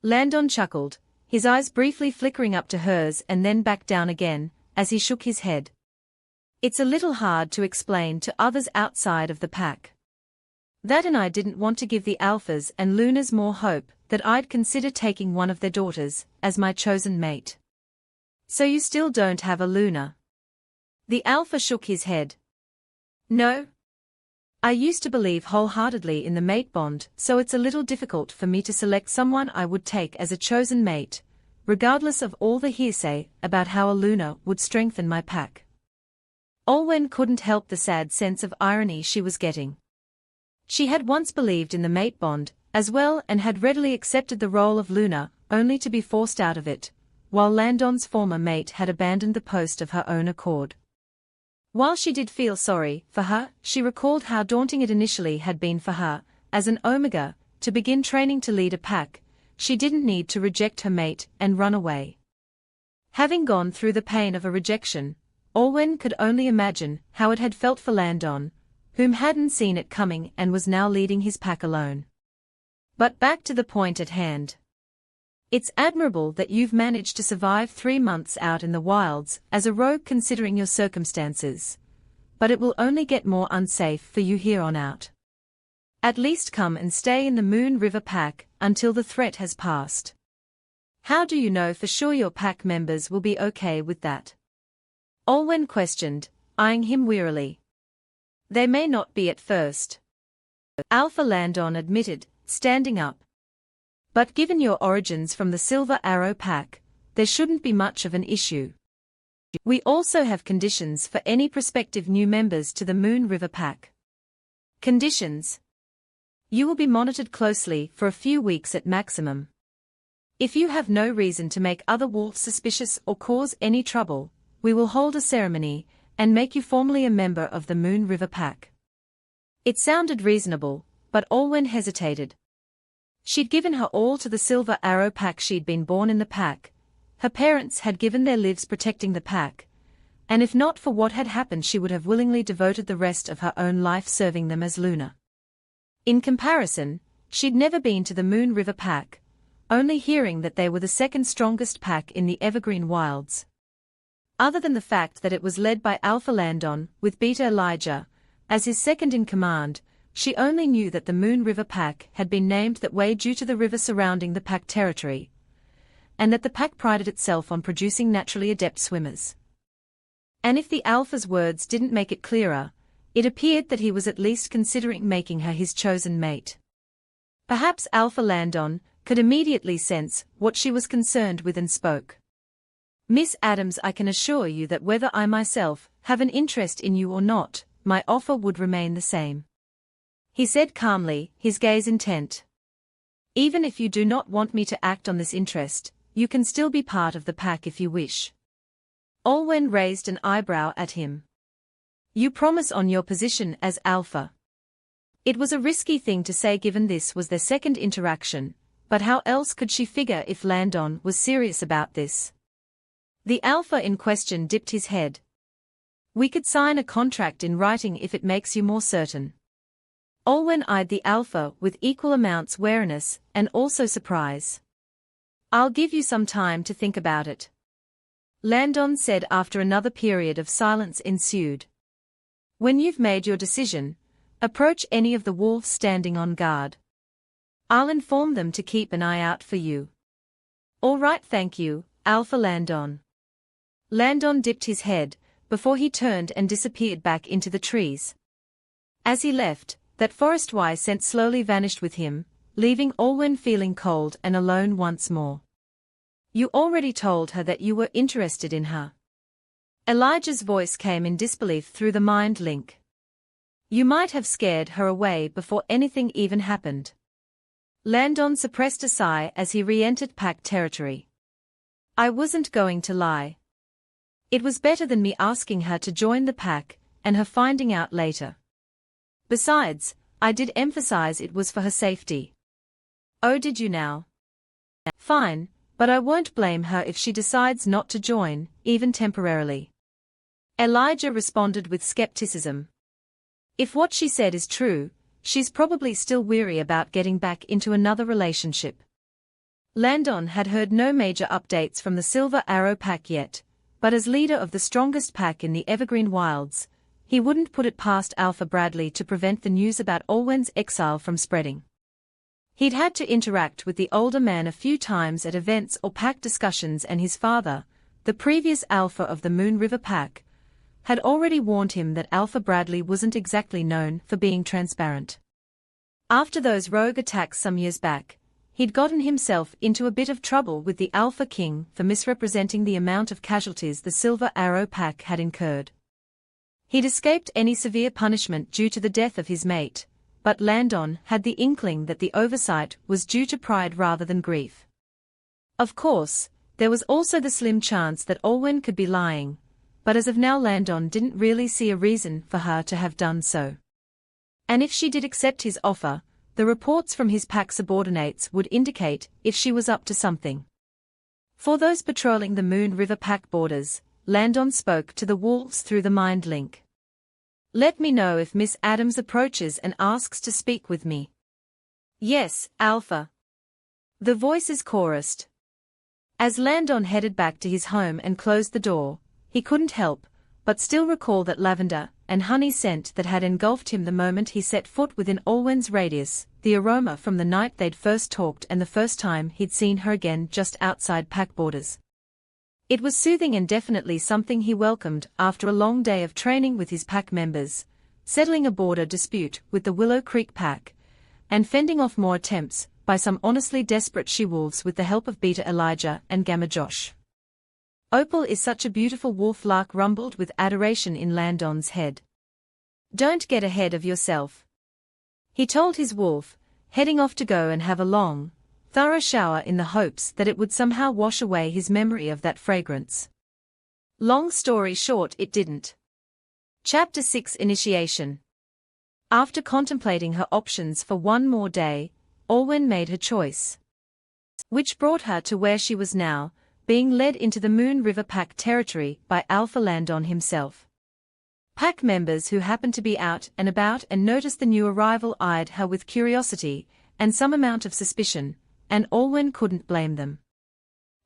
Landon chuckled, his eyes briefly flickering up to hers and then back down again, as he shook his head. It's a little hard to explain to others outside of the pack. That and I didn't want to give the Alphas and Lunars more hope that I'd consider taking one of their daughters as my chosen mate. So you still don't have a Lunar? The Alpha shook his head. No. I used to believe wholeheartedly in the mate bond, so it's a little difficult for me to select someone I would take as a chosen mate, regardless of all the hearsay about how a Lunar would strengthen my pack. Olwen couldn't help the sad sense of irony she was getting. She had once believed in the mate bond, as well, and had readily accepted the role of Lunar, only to be forced out of it, while Landon's former mate had abandoned the post of her own accord. While she did feel sorry for her, she recalled how daunting it initially had been for her, as an Omega, to begin training to lead a pack. She didn't need to reject her mate and run away. Having gone through the pain of a rejection, Olwen could only imagine how it had felt for Landon, whom hadn't seen it coming and was now leading his pack alone. But back to the point at hand. It's admirable that you've managed to survive 3 months out in the wilds as a rogue considering your circumstances. But it will only get more unsafe for you here on out. At least come and stay in the Moon River Pack until the threat has passed. How do you know for sure your pack members will be okay with that? Olwen questioned, eyeing him wearily. They may not be at first. Landon admitted, standing up. But given your origins from the Silver Arrow Pack, there shouldn't be much of an issue. We also have conditions for any prospective new members to the Moon River Pack. Conditions. You will be monitored closely for a few weeks at maximum. If you have no reason to make other wolves suspicious or cause any trouble, we will hold a ceremony and make you formally a member of the Moon River Pack. It sounded reasonable, but Olwen hesitated. She'd given her all to the Silver Arrow Pack. She'd been born in the pack. Her parents had given their lives protecting the pack. And if not for what had happened, she would have willingly devoted the rest of her own life serving them as Lunar. In comparison, she'd never been to the Moon River Pack, only hearing that they were the second strongest pack in the Evergreen Wilds. Other than the fact that it was led by Landon, with Beta Elijah as his second in command, she only knew that the Moon River Pack had been named that way due to the river surrounding the pack territory, and that the pack prided itself on producing naturally adept swimmers. And if the Alpha's words didn't make it clearer, it appeared that he was at least considering making her his chosen mate. Perhaps Alpha Landon could immediately sense what she was concerned with and spoke. "Miss Adams, I can assure you that whether I myself have an interest in you or not, my offer would remain the same," he said calmly, his gaze intent. "Even if you do not want me to act on this interest, you can still be part of the pack if you wish." Olwen raised an eyebrow at him. "You promise on your position as Alpha?" It was a risky thing to say given this was their second interaction, but how else could she figure if Landon was serious about this? The Alpha in question dipped his head. "We could sign a contract in writing if it makes you more certain." Olwen eyed the Alpha with equal amounts wariness and also surprise. "I'll give you some time to think about it," Landon said after another period of silence ensued. "When you've made your decision, approach any of the wolves standing on guard. I'll inform them to keep an eye out for you." "All right, thank you, Alpha Landon." Landon dipped his head before he turned and disappeared back into the trees. As he left, that forest-wise scent slowly vanished with him, leaving Olwen feeling cold and alone once more. "You already told her that you were interested in her?" Elijah's voice came in disbelief through the mind link. "You might have scared her away before anything even happened." Landon suppressed a sigh as he re-entered pack territory. "I wasn't going to lie. It was better than me asking her to join the pack, and her finding out later. Besides, I did emphasize it was for her safety." "Oh, did you now? Fine, but I won't blame her if she decides not to join, even temporarily." Elijah responded with skepticism. "If what she said is true, she's probably still weary about getting back into another relationship." Landon had heard no major updates from the Silver Arrow pack yet, but as leader of the strongest pack in the Evergreen Wilds, he wouldn't put it past Alpha Bradley to prevent the news about Olwen's exile from spreading. He'd had to interact with the older man a few times at events or pack discussions, and his father, the previous Alpha of the Moon River Pack, had already warned him that Alpha Bradley wasn't exactly known for being transparent. After those rogue attacks some years back, he'd gotten himself into a bit of trouble with the Alpha King for misrepresenting the amount of casualties the Silver Arrow Pack had incurred. He'd escaped any severe punishment due to the death of his mate, but Landon had the inkling that the oversight was due to pride rather than grief. Of course, there was also the slim chance that Olwen could be lying, but as of now Landon didn't really see a reason for her to have done so. And if she did accept his offer, the reports from his pack subordinates would indicate if she was up to something. For those patrolling the Moon River Pack borders, Landon spoke to the wolves through the mind link. "Let me know if Miss Adams approaches and asks to speak with me." "Yes, Alpha," the voices chorused. As Landon headed back to his home and closed the door, he couldn't help but still recall that lavender and honey scent that had engulfed him the moment he set foot within Olwen's radius, the aroma from the night they'd first talked and the first time he'd seen her again just outside pack borders. It was soothing and definitely something he welcomed after a long day of training with his pack members, settling a border dispute with the Willow Creek pack, and fending off more attempts by some honestly desperate she-wolves with the help of Beta Elijah and Gamma Josh. "Opal is such a beautiful wolf," Lark rumbled with adoration in Landon's head. "Don't get ahead of yourself," he told his wolf, heading off to go and have a long, thorough shower in the hopes that it would somehow wash away his memory of that fragrance. Long story short, it didn't. Chapter 6 Initiation. After contemplating her options for one more day, Olwen made her choice, which brought her to where she was now, being led into the Moon River Pack territory by Alpha Landon himself. Pack members who happened to be out and about and noticed the new arrival eyed her with curiosity and some amount of suspicion, and Olwen couldn't blame them.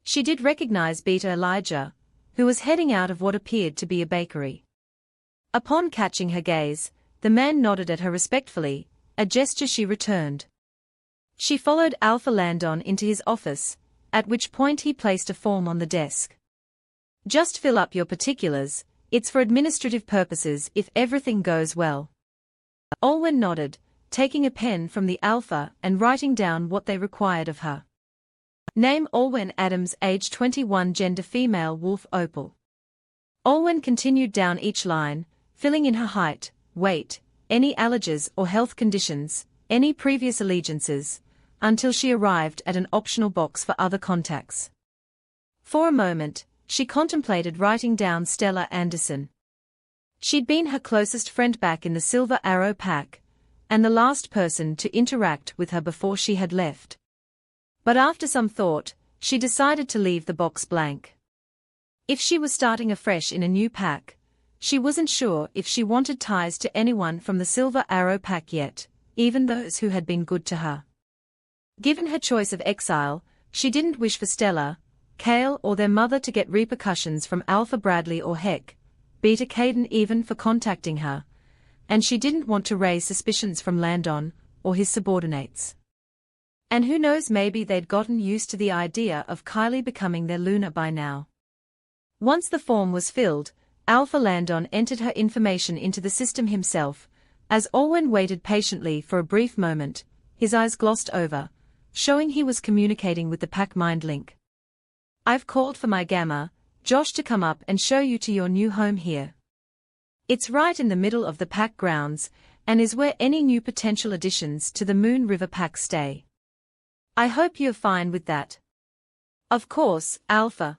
She did recognize Beta Elijah, who was heading out of what appeared to be a bakery. Upon catching her gaze, the man nodded at her respectfully, a gesture she returned. She followed Alpha Landon into his office, at which point he placed a form on the desk. "Just fill up your particulars, It's for administrative purposes if everything goes well. Olwen nodded, taking a pen from the Alpha and writing down what they required of her. Name Olwen Adams, age 21, gender female, wolf opal. Olwen continued down each line, filling in her height, weight, any allergies or health conditions, any previous allegiances, until she arrived at an optional box for other contacts. For a moment, she contemplated writing down Stella Anderson. She'd been her closest friend back in the Silver Arrow pack, and the last person to interact with her before she had left. But after some thought, she decided to leave the box blank. If she was starting afresh in a new pack, she wasn't sure if she wanted ties to anyone from the Silver Arrow pack yet, even those who had been good to her. Given her choice of exile, she didn't wish for Stella, Kale or their mother to get repercussions from Alpha Bradley or heck, Beta Caden even for contacting her, and she didn't want to raise suspicions from Landon or his subordinates. And who knows, maybe they'd gotten used to the idea of Kylie becoming their Luna by now. Once the form was filled, Alpha Landon entered her information into the system himself. As Olwen waited patiently for a brief moment, his eyes glossed over, showing he was communicating with the pack mind link. I've called for my Gamma, Josh, to come up and show you to your new home here. It's right in the middle of the pack grounds, and is where any new potential additions to the Moon River pack stay. I hope you're fine with that. Of course, Alpha.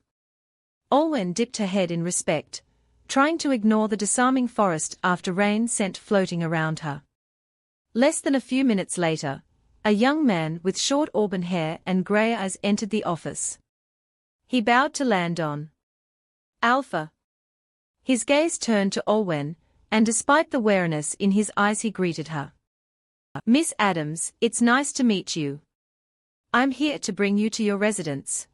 Olwen dipped her head in respect, trying to ignore the disarming forest after rain scent floating around her. Less than a few minutes later, a young man with short auburn hair and grey eyes entered the office. He bowed to Landon. Alpha. His gaze turned to Olwen, and despite the wariness in his eyes he greeted her. Miss Adams, it's nice to meet you. I'm here to bring you to your residence.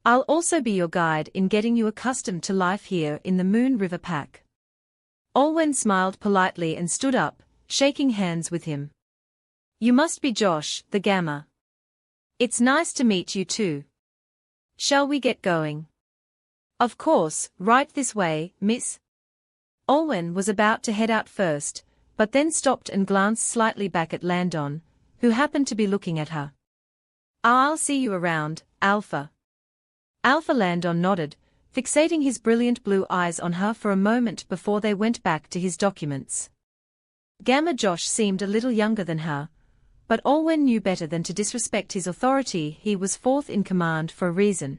I'll also be your guide in getting you accustomed to life here in the Moon River pack. Olwen smiled politely and stood up, shaking hands with him. You must be Josh, the Gamma. It's nice to meet you too. Shall we get going? Of course, right this way, miss. Olwen was about to head out first, but then stopped and glanced slightly back at Landon, who happened to be looking at her. I'll see you around, Alpha. Alpha Landon nodded, fixating his brilliant blue eyes on her for a moment before they went back to his documents. Gamma Josh seemed a little younger than her, but Olwen knew better than to disrespect his authority. He was fourth in command for a reason.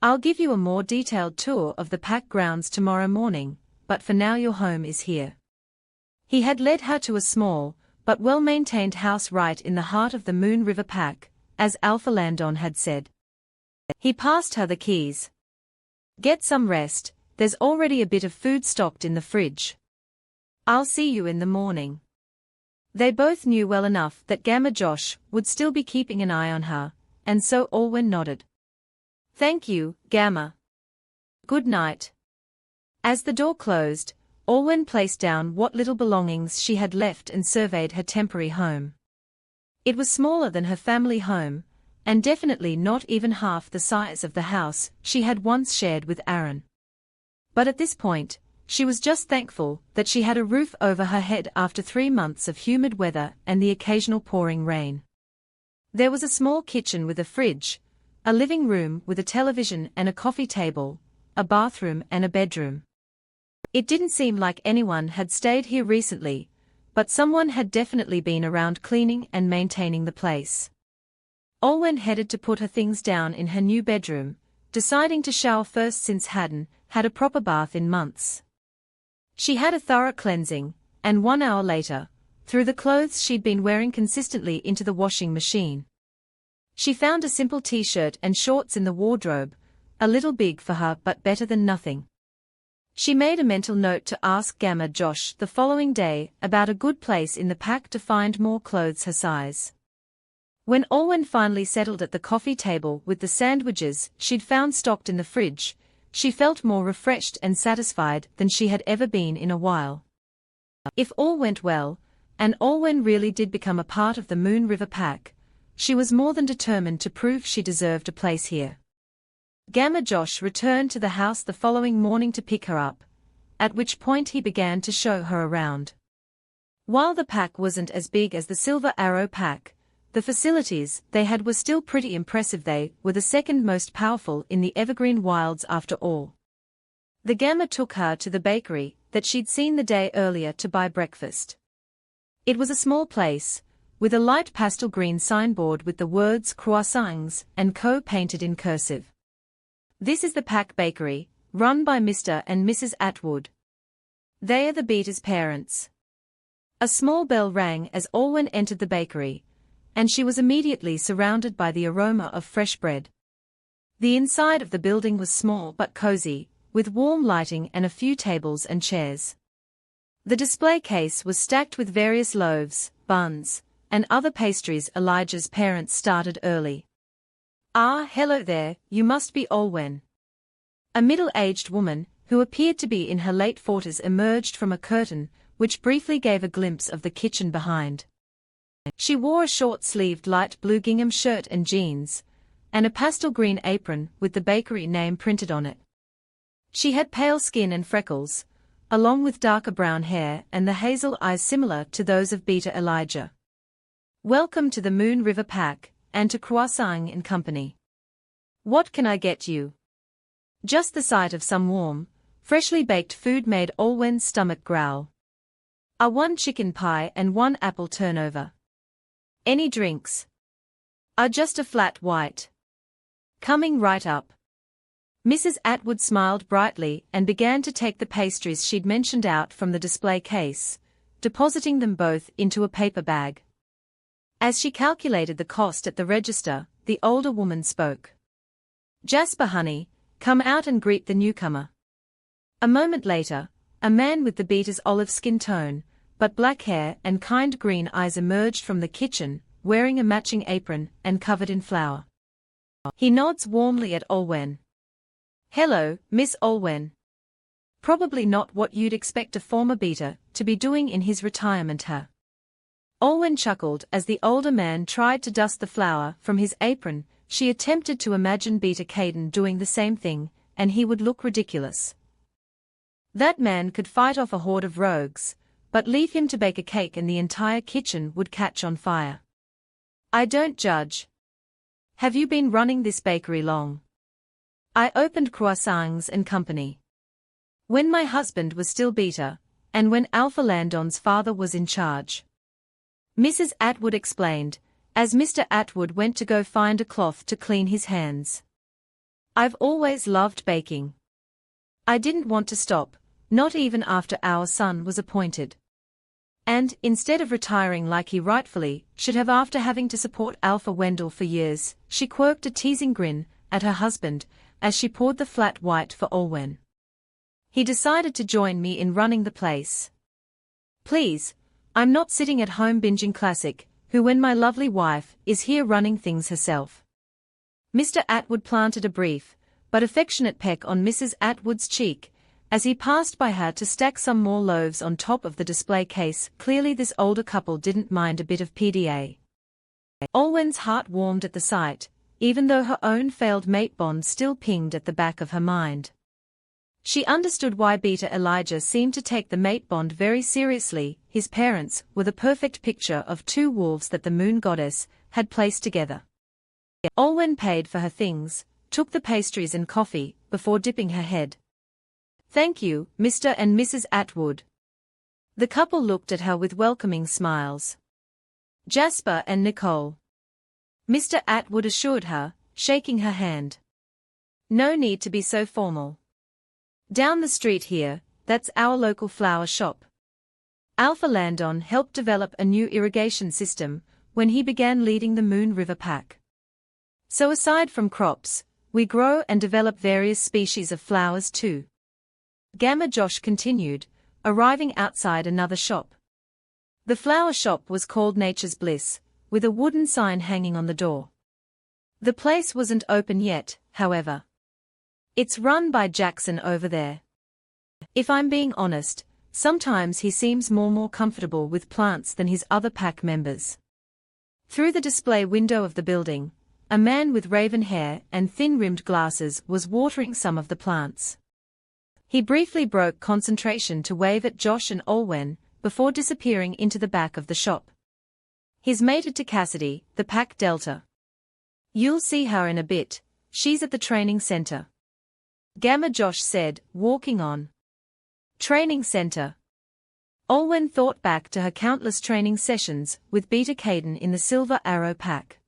I'll give you a more detailed tour of the pack grounds tomorrow morning, but for now your home is here. He had led her to a small, but well-maintained house right in the heart of the Moon River pack, as Alpha Landon had said. He passed her the keys. Get some rest, there's already a bit of food stocked in the fridge. I'll see you in the morning. They both knew well enough that Gamma Josh would still be keeping an eye on her, and so Olwen nodded. Thank you, Gamma. Good night. As the door closed, Olwen placed down what little belongings she had left and surveyed her temporary home. It was smaller than her family home, and definitely not even half the size of the house she had once shared with Aaron. But at this point, she was just thankful that she had a roof over her head after 3 months of humid weather and the occasional pouring rain. There was a small kitchen with a fridge, a living room with a television and a coffee table, a bathroom and a bedroom. It didn't seem like anyone had stayed here recently, but someone had definitely been around cleaning and maintaining the place. Olwen headed to put her things down in her new bedroom, deciding to shower first since hadn't had a proper bath in months. She had a thorough cleansing, and 1 hour later, threw the clothes she'd been wearing consistently into the washing machine. She found a simple t-shirt and shorts in the wardrobe, a little big for her but better than nothing. She made a mental note to ask Gamma Josh the following day about a good place in the pack to find more clothes her size. When Olwen finally settled at the coffee table with the sandwiches she'd found stocked in the fridge, she felt more refreshed and satisfied than she had ever been in a while. If all went well, and Olwen really did become a part of the Moon River pack, she was more than determined to prove she deserved a place here. Gamma Josh returned to the house the following morning to pick her up, at which point he began to show her around. While the pack wasn't as big as the Silver Arrow pack, the facilities they had were still pretty impressive. They were the second most powerful in the Evergreen Wilds after all. The Gamma took her to the bakery that she'd seen the day earlier to buy breakfast. It was a small place, with a light pastel green signboard with the words Croissants and Co. painted in cursive. This is the Pack Bakery, run by Mr. and Mrs. Atwood. They are the Beaters' parents. A small bell rang as Olwen entered the bakery, and she was immediately surrounded by the aroma of fresh bread. The inside of the building was small but cozy, with warm lighting and a few tables and chairs. The display case was stacked with various loaves, buns, and other pastries. Elijah's parents started early. "Ah, hello there, you must be Olwen." A middle-aged woman, who appeared to be in her late 40s, emerged from a curtain, which briefly gave a glimpse of the kitchen behind. She wore a short-sleeved light blue gingham shirt and jeans, and a pastel green apron with the bakery name printed on it. She had pale skin and freckles, along with darker brown hair and the hazel eyes similar to those of Beta Elijah. "Welcome to the Moon River Pack, and to Croissant and Company. What can I get you?" Just the sight of some warm, freshly baked food made Olwen's stomach growl. "One chicken pie and one apple turnover." "Any drinks?" Just a flat white." "Coming right up." Mrs. Atwood smiled brightly and began to take the pastries she'd mentioned out from the display case, depositing them both into a paper bag. As she calculated the cost at the register, the older woman spoke. "Jasper, honey, come out and greet the newcomer." A moment later, a man with the Beater's olive skin tone, but black hair and kind green eyes emerged from the kitchen, wearing a matching apron and covered in flour. He nods warmly at Olwen. "Hello, Miss Olwen." Probably not what you'd expect a former Beater to be doing in his retirement. Her. Olwen chuckled as the older man tried to dust the flour from his apron. She attempted to imagine Beater Caden doing the same thing, and he would look ridiculous. That man could fight off a horde of rogues, but leave him to bake a cake and the entire kitchen would catch on fire. "I don't judge. Have you been running this bakery long?" "I opened Croissants and Company when my husband was still Beater, and when Alpha Landon's father was in charge," Mrs. Atwood explained, as Mr. Atwood went to go find a cloth to clean his hands. "I've always loved baking. I didn't want to stop, not even after our son was appointed. And, instead of retiring like he rightfully should have after having to support Alpha Wendell for years," she quirked a teasing grin at her husband as she poured the flat white for Olwen. "He decided to join me in running the place. Please, I'm not sitting at home binging classic, who when my lovely wife is here running things herself." Mr. Atwood planted a brief, but affectionate peck on Mrs. Atwood's cheek, as he passed by her to stack some more loaves on top of the display case. Clearly this older couple didn't mind a bit of PDA. Olwen's heart warmed at the sight, even though her own failed mate bond still pinged at the back of her mind. She understood why Beta Elijah seemed to take the mate bond very seriously. His parents were the perfect picture of two wolves that the moon goddess had placed together. Olwen paid for her things, took the pastries and coffee, before dipping her head. "Thank you, Mr. and Mrs. Atwood." The couple looked at her with welcoming smiles. "Jasper and Nicole," Mr. Atwood assured her, shaking her hand. "No need to be so formal. Down the street here, that's our local flower shop. Alpha Landon helped develop a new irrigation system when he began leading the Moon River Pack. So aside from crops, we grow and develop various species of flowers too." Gamma Josh continued, arriving outside another shop. The flower shop was called Nature's Bliss, with a wooden sign hanging on the door. The place wasn't open yet, however. "It's run by Jackson over there. If I'm being honest, sometimes he seems more comfortable with plants than his other pack members." Through the display window of the building, a man with raven hair and thin-rimmed glasses was watering some of the plants. He briefly broke concentration to wave at Josh and Olwen, before disappearing into the back of the shop. He's mated to Cassidy, the pack Delta. You'll see her in a bit, she's at the training center. Josh said, walking on. Training center. Olwen thought back to her countless training sessions with Beta Caden in the Silver Arrow pack.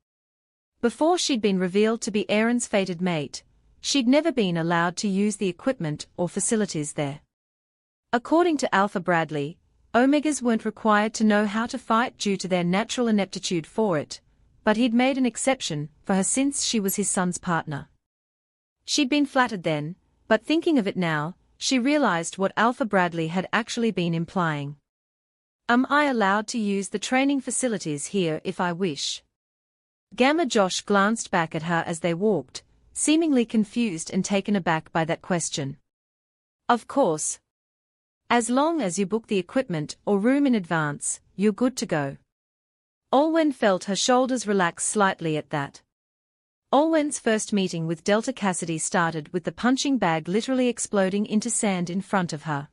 Before she'd been revealed to be Aaron's fated mate, she'd never been allowed to use the equipment or facilities there. According to Alpha Bradley, Omegas weren't required to know how to fight due to their natural ineptitude for it, but he'd made an exception for her since she was his son's partner. She'd been flattered then, but thinking of it now, she realized what Alpha Bradley had actually been implying. Am I allowed to use the training facilities here if I wish? Josh glanced back at her as they walked, seemingly confused and taken aback by that question. Of course. As long as you book the equipment or room in advance, you're good to go. Olwen felt her shoulders relax slightly at that. Olwen's first meeting with Delta Cassidy started with the punching bag literally exploding into sand in front of her.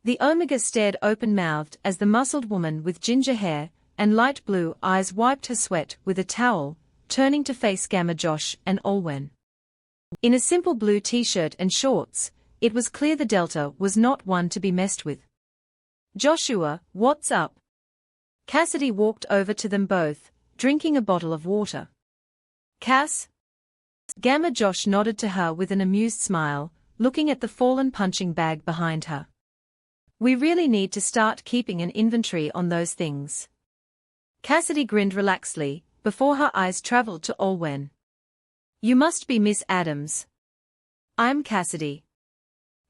The Omega stared open-mouthed as the muscled woman with ginger hair and light blue eyes wiped her sweat with a towel, turning to face Josh and Olwen. In a simple blue t-shirt and shorts, it was clear the Delta was not one to be messed with. Joshua, what's up? Cassidy walked over to them both, drinking a bottle of water. Cass? Josh nodded to her with an amused smile, looking at the fallen punching bag behind her. We really need to start keeping an inventory on those things. Cassidy grinned relaxedly, before her eyes traveled to Olwen. You must be Miss Adams. I'm Cassidy.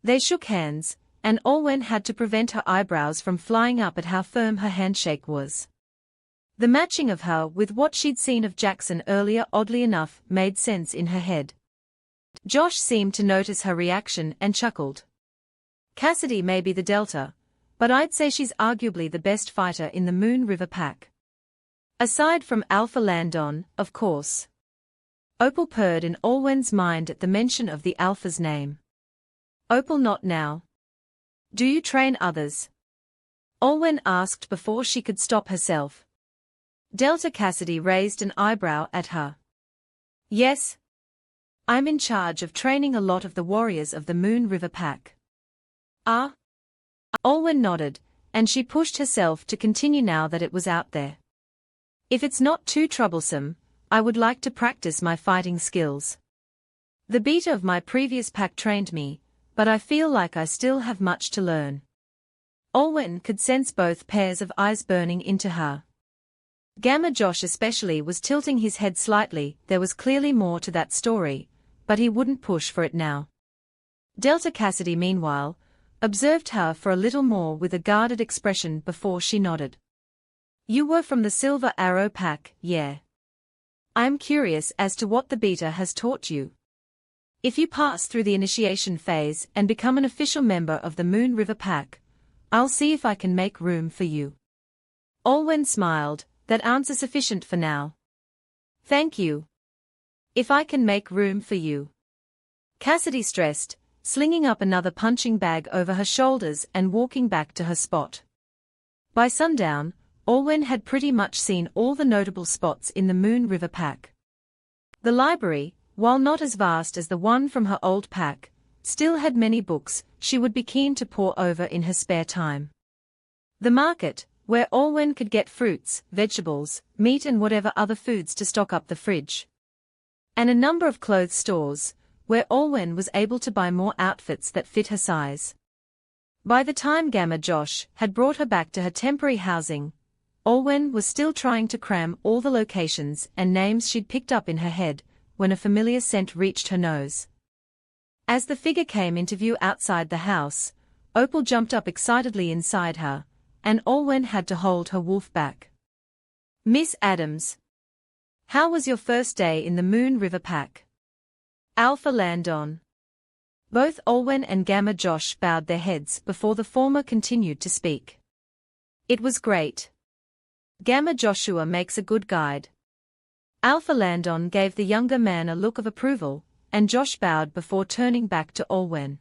They shook hands, and Olwen had to prevent her eyebrows from flying up at how firm her handshake was. The matching of her with what she'd seen of Jackson earlier oddly enough made sense in her head. Josh seemed to notice her reaction and chuckled. Cassidy may be the Delta, but I'd say she's arguably the best fighter in the Moon River pack. Aside from Alpha Landon, of course. Opal purred in Olwen's mind at the mention of the Alpha's name. Opal, not now. Do you train others? Olwen asked before she could stop herself. Delta Cassidy raised an eyebrow at her. Yes. I'm in charge of training a lot of the warriors of the Moon River pack. Ah? Olwen nodded, and she pushed herself to continue now that it was out there. If it's not too troublesome, I would like to practice my fighting skills. The beta of my previous pack trained me, but I feel like I still have much to learn. Olwen could sense both pairs of eyes burning into her. Josh especially was tilting his head slightly. There was clearly more to that story, but he wouldn't push for it now. Delta Cassidy, meanwhile, observed her for a little more with a guarded expression before she nodded. You were from the Silver Arrow pack, yeah. I'm curious as to what the beta has taught you. If you pass through the initiation phase and become an official member of the Moon River pack, I'll see if I can make room for you. Olwen smiled. That answer sufficient for now. Thank you. If I can make room for you. Cassidy stressed, slinging up another punching bag over her shoulders and walking back to her spot. By sundown, Olwen had pretty much seen all the notable spots in the Moon River pack. The library, while not as vast as the one from her old pack, still had many books she would be keen to pore over in her spare time. The market, where Olwen could get fruits, vegetables, meat and whatever other foods to stock up the fridge. And a number of clothes stores, where Olwen was able to buy more outfits that fit her size. By the time Josh had brought her back to her temporary housing, Olwen was still trying to cram all the locations and names she'd picked up in her head, when a familiar scent reached her nose. As the figure came into view outside the house, Opal jumped up excitedly inside her, and Olwen had to hold her wolf back. Miss Adams. How was your first day in the Moon River pack? Alpha Landon. Both Olwen and Josh bowed their heads before the former continued to speak. It was great. Joshua makes a good guide. Alpha Landon gave the younger man a look of approval, and Josh bowed before turning back to Olwen.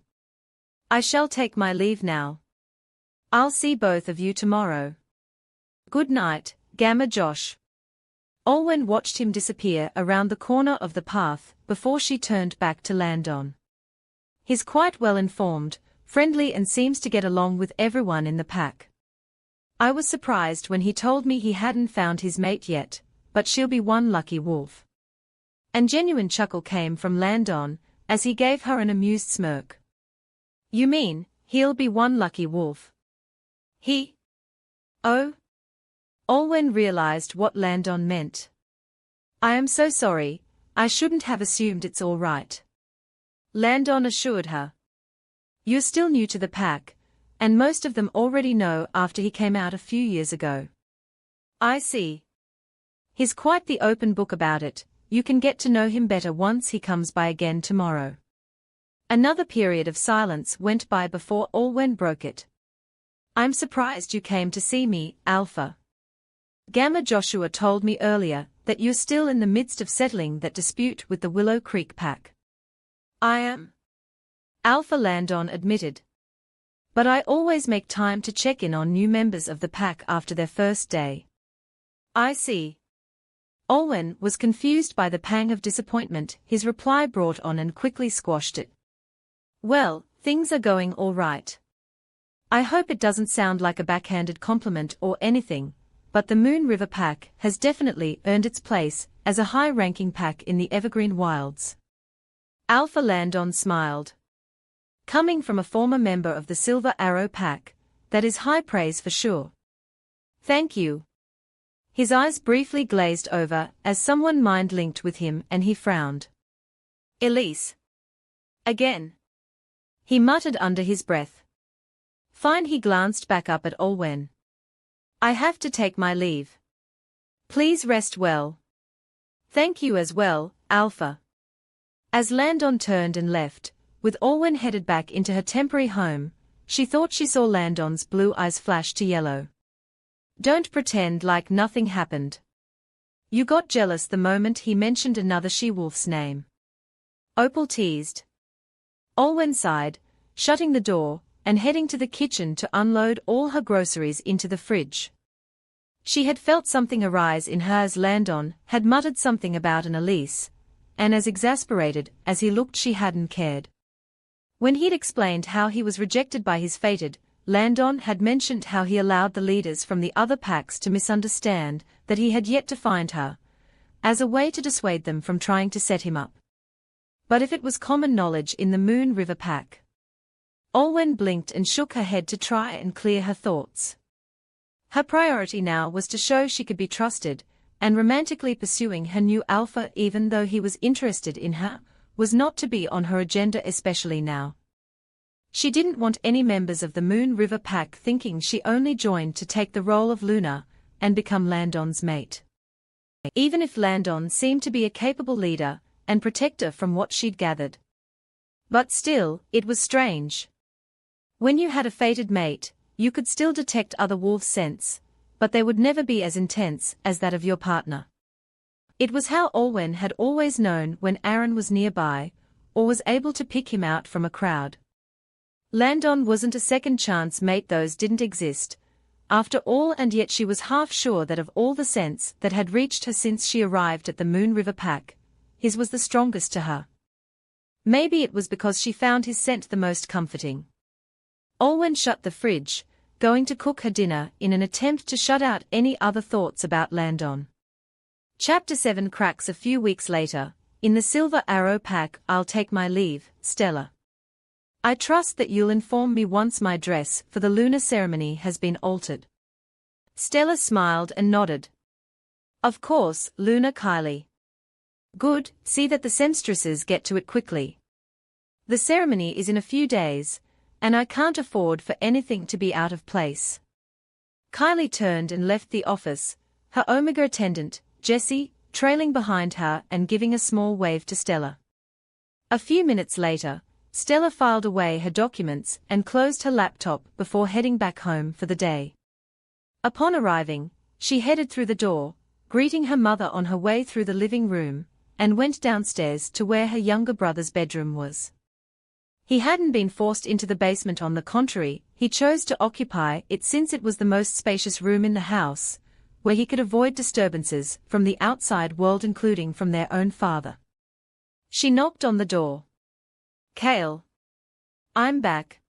I shall take my leave now. I'll see both of you tomorrow. Good night, Gamma Josh. Olwen watched him disappear around the corner of the path before she turned back to Landon. He's quite well informed, friendly and seems to get along with everyone in the pack. I was surprised when he told me he hadn't found his mate yet, but she'll be one lucky wolf. And genuine chuckle came from Landon, as he gave her an amused smirk. You mean, he'll be one lucky wolf? He? Oh? Olwen realized what Landon meant. I am so sorry, I shouldn't have assumed. It's all right. Landon assured her. You're still new to the pack, and most of them already know after he came out a few years ago. I see. He's quite the open book about it. You can get to know him better once he comes by again tomorrow. Another period of silence went by before Olwen broke it. I'm surprised you came to see me, Alpha. Gamma Joshua told me earlier that you're still in the midst of settling that dispute with the Willow Creek pack. I am. Alpha Landon admitted. But I always make time to check in on new members of the pack after their first day. I see. Olwen was confused by the pang of disappointment his reply brought on and quickly squashed it. Well, things are going all right. I hope it doesn't sound like a backhanded compliment or anything, but the Moon River pack has definitely earned its place as a high-ranking pack in the Evergreen Wilds. Alpha Landon smiled. Coming from a former member of the Silver Arrow pack, that is high praise for sure. Thank you. His eyes briefly glazed over as someone mind-linked with him and he frowned. Elise. Again. He muttered under his breath. Fine. He glanced back up at Olwen. I have to take my leave. Please rest well. Thank you as well, Alpha. As Landon turned and left, with Olwen headed back into her temporary home, she thought she saw Landon's blue eyes flash to yellow. Don't pretend like nothing happened. You got jealous the moment he mentioned another she-wolf's name. Opal teased. Olwen sighed, shutting the door, and heading to the kitchen to unload all her groceries into the fridge. She had felt something arise in her as Landon had muttered something about an Elise, and as exasperated as he looked she hadn't cared. When he'd explained how he was rejected by his fated, Landon had mentioned how he allowed the leaders from the other packs to misunderstand that he had yet to find her, as a way to dissuade them from trying to set him up. But if it was common knowledge in the Moon River pack. Olwen blinked and shook her head to try and clear her thoughts. Her priority now was to show she could be trusted, and romantically pursuing her new Alpha even though he was interested in her, was not to be on her agenda, especially now. She didn't want any members of the Moon River pack thinking she only joined to take the role of Luna and become Landon's mate. Even if Landon seemed to be a capable leader and protector from what she'd gathered. But still, it was strange. When you had a fated mate, you could still detect other wolves' scents, but they would never be as intense as that of your partner. It was how Olwen had always known when Aaron was nearby, or was able to pick him out from a crowd. Landon wasn't a second-chance mate, those didn't exist, after all, and yet she was half sure that of all the scents that had reached her since she arrived at the Moon River pack, his was the strongest to her. Maybe it was because she found his scent the most comforting. Olwen shut the fridge, going to cook her dinner in an attempt to shut out any other thoughts about Landon. Chapter 7 cracks. A few weeks later, in the Silver Arrow pack. I'll take my leave, Stella. I trust that you'll inform me once my dress for the lunar ceremony has been altered. Stella smiled and nodded. Of course, Luna. Kylie. Good, see that the seamstresses get to it quickly. The ceremony is in a few days, and I can't afford for anything to be out of place. Kylie turned and left the office, her Omega attendant, Jessie, trailing behind her and giving a small wave to Stella. A few minutes later, Stella filed away her documents and closed her laptop before heading back home for the day. Upon arriving, she headed through the door, greeting her mother on her way through the living room, and went downstairs to where her younger brother's bedroom was. He hadn't been forced into the basement, on the contrary, he chose to occupy it since it was the most spacious room in the house, where he could avoid disturbances from the outside world, including from their own father. She knocked on the door. "Cale. I'm back,"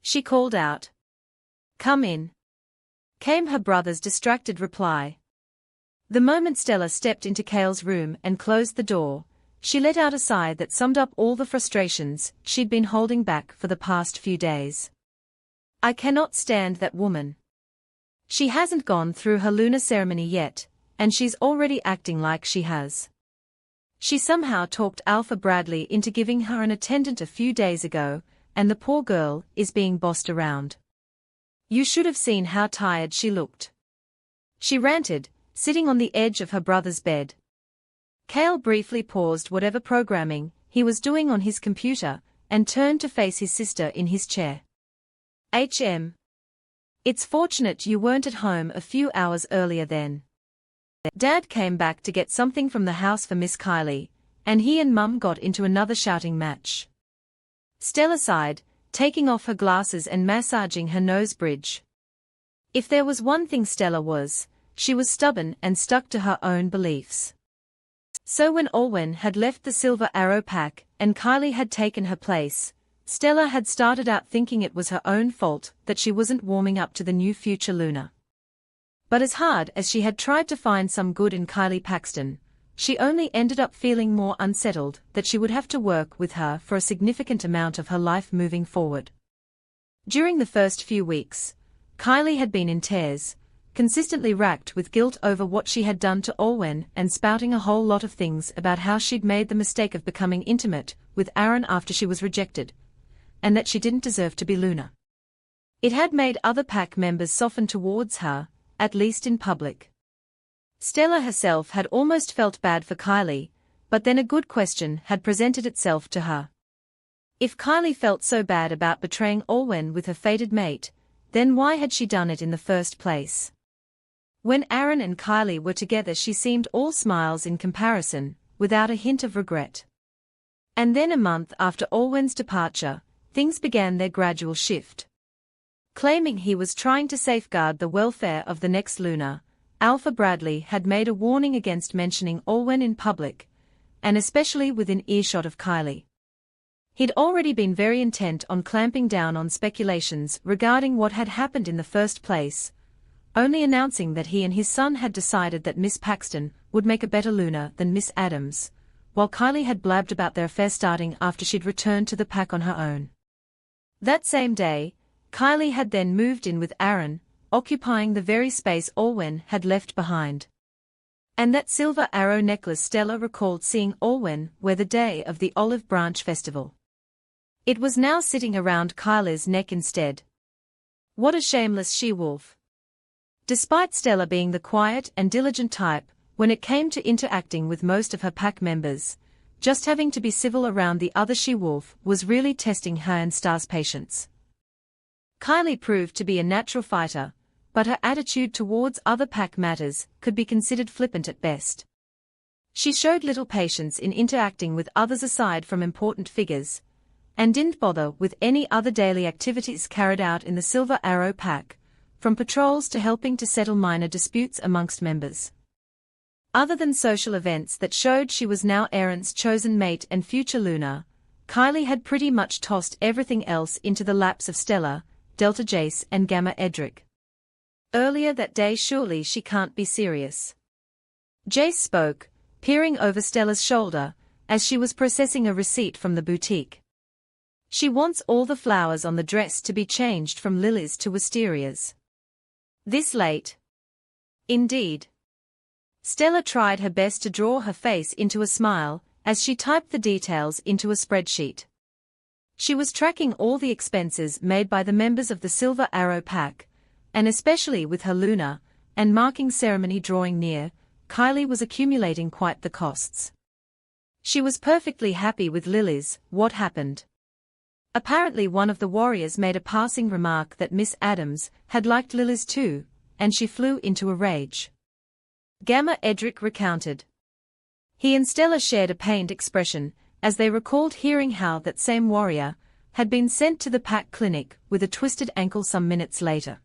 she called out. "Come in," came her brother's distracted reply. The moment Stella stepped into Cale's room and closed the door, she let out a sigh that summed up all the frustrations she'd been holding back for the past few days. "I cannot stand that woman. She hasn't gone through her lunar ceremony yet, and she's already acting like she has. She somehow talked Alpha Bradley into giving her an attendant a few days ago, and the poor girl is being bossed around. You should have seen how tired she looked," she ranted, sitting on the edge of her brother's bed. Cale briefly paused whatever programming he was doing on his computer and turned to face his sister in his chair. It's fortunate you weren't at home a few hours earlier then. Dad came back to get something from the house for Miss Kylie, and he and Mum got into another shouting match." Stella sighed, taking off her glasses and massaging her nose bridge. If there was one thing Stella was, she was stubborn and stuck to her own beliefs. So when Olwen had left the Silver Arrow pack and Kylie had taken her place, Stella had started out thinking it was her own fault that she wasn't warming up to the new future Luna. But as hard as she had tried to find some good in Kylie Paxton, she only ended up feeling more unsettled that she would have to work with her for a significant amount of her life moving forward. During the first few weeks, Kylie had been in tears, consistently racked with guilt over what she had done to Olwen and spouting a whole lot of things about how she'd made the mistake of becoming intimate with Aaron after she was rejected, and that she didn't deserve to be Luna. It had made other pack members soften towards her, at least in public. Stella herself had almost felt bad for Kylie, but then a good question had presented itself to her. If Kylie felt so bad about betraying Olwen with her fated mate, then why had she done it in the first place? When Aaron and Kylie were together, she seemed all smiles in comparison, without a hint of regret. And then a month after Olwen's departure, things began their gradual shift. Claiming he was trying to safeguard the welfare of the next Luna, Alpha Bradley had made a warning against mentioning Olwen in public, and especially within earshot of Kylie. He'd already been very intent on clamping down on speculations regarding what had happened in the first place, only announcing that he and his son had decided that Miss Paxton would make a better Luna than Miss Adams, while Kylie had blabbed about their affair starting after she'd returned to the pack on her own. That same day, Kylie had then moved in with Aaron, occupying the very space Olwen had left behind. And that silver arrow necklace Stella recalled seeing Olwen wear the day of the Olive Branch Festival. It was now sitting around Kylie's neck instead. What a shameless she-wolf. Despite Stella being the quiet and diligent type, when it came to interacting with most of her pack members, just having to be civil around the other she-wolf was really testing her and Star's patience. Kylie proved to be a natural fighter, but her attitude towards other pack matters could be considered flippant at best. She showed little patience in interacting with others aside from important figures, and didn't bother with any other daily activities carried out in the Silver Arrow pack, from patrols to helping to settle minor disputes amongst members. Other than social events that showed she was now Aaron's chosen mate and future Luna, Kylie had pretty much tossed everything else into the laps of Stella, Delta Jace and Gamma Edric. Earlier that day, surely she can't be serious. Jace spoke, peering over Stella's shoulder, as she was processing a receipt from the boutique. She wants all the flowers on the dress to be changed from lilies to wisterias. This late? Indeed. Stella tried her best to draw her face into a smile, as she typed the details into a spreadsheet. She was tracking all the expenses made by the members of the Silver Arrow pack, and especially with her Luna and marking ceremony drawing near, Kylie was accumulating quite the costs. She was perfectly happy with Lily's. What happened? Apparently one of the warriors made a passing remark that Miss Adams had liked Lily's too, and she flew into a rage. Gamma Edric recounted. He and Stella shared a pained expression, as they recalled hearing how that same warrior had been sent to the pack clinic with a twisted ankle some minutes later.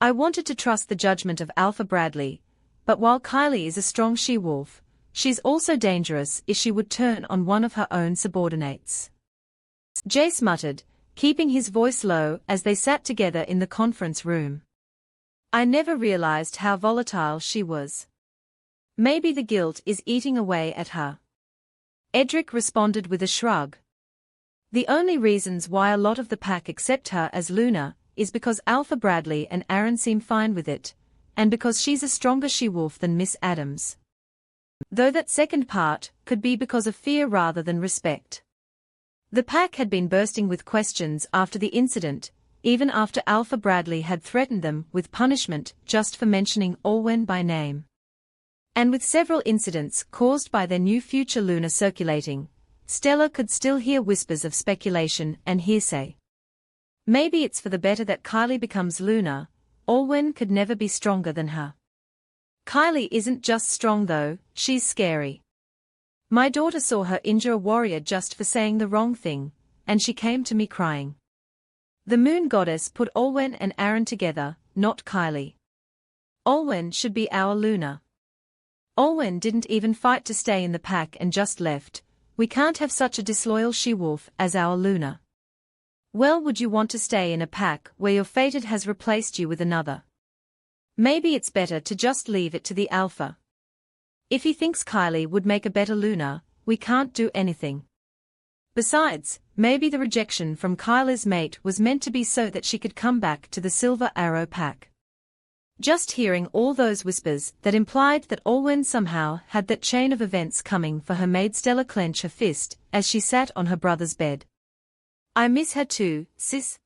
I wanted to trust the judgment of Alpha Bradley, but while Kylie is a strong she-wolf, she's also dangerous if she would turn on one of her own subordinates. Jace muttered, keeping his voice low as they sat together in the conference room. I never realized how volatile she was. Maybe the guilt is eating away at her. Edric responded with a shrug. The only reasons why a lot of the pack accept her as Luna is because Alpha Bradley and Aaron seem fine with it, and because she's a stronger she-wolf than Miss Adams. Though that second part could be because of fear rather than respect. The pack had been bursting with questions after the incident, even after Alpha Bradley had threatened them with punishment just for mentioning Olwen by name. And with several incidents caused by their new future Luna circulating, Stella could still hear whispers of speculation and hearsay. Maybe it's for the better that Kylie becomes Luna. Olwen could never be stronger than her. Kylie isn't just strong though, she's scary. My daughter saw her injure a warrior just for saying the wrong thing, and she came to me crying. The moon goddess put Olwen and Aaron together, not Kylie. Olwen should be our Luna. Olwen didn't even fight to stay in the pack and just left. We can't have such a disloyal she-wolf as our Luna. Well, would you want to stay in a pack where your fated has replaced you with another? Maybe it's better to just leave it to the Alpha. If he thinks Kylie would make a better Luna, we can't do anything. Besides, maybe the rejection from Kylie's mate was meant to be so that she could come back to the Silver Arrow pack. Just hearing all those whispers that implied that Olwen somehow had that chain of events coming for her made Stella clench her fist as she sat on her brother's bed. I miss her too, sis.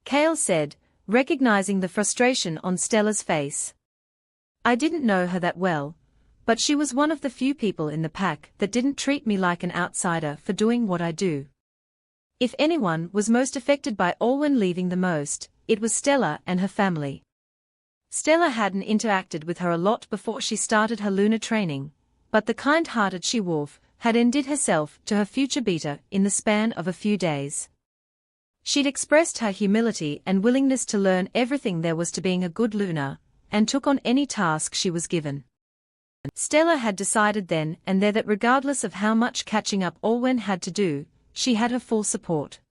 Kale said, recognizing the frustration on Stella's face. I didn't know her that well, but she was one of the few people in the pack that didn't treat me like an outsider for doing what I do. If anyone was most affected by Olwen leaving the most, it was Stella and her family. Stella hadn't interacted with her a lot before she started her Luna training, but the kind-hearted she-wolf had endeared herself to her future beater in the span of a few days. She'd expressed her humility and willingness to learn everything there was to being a good Luna, and took on any task she was given. Stella had decided then and there that regardless of how much catching up Olwen had to do, she had her full support.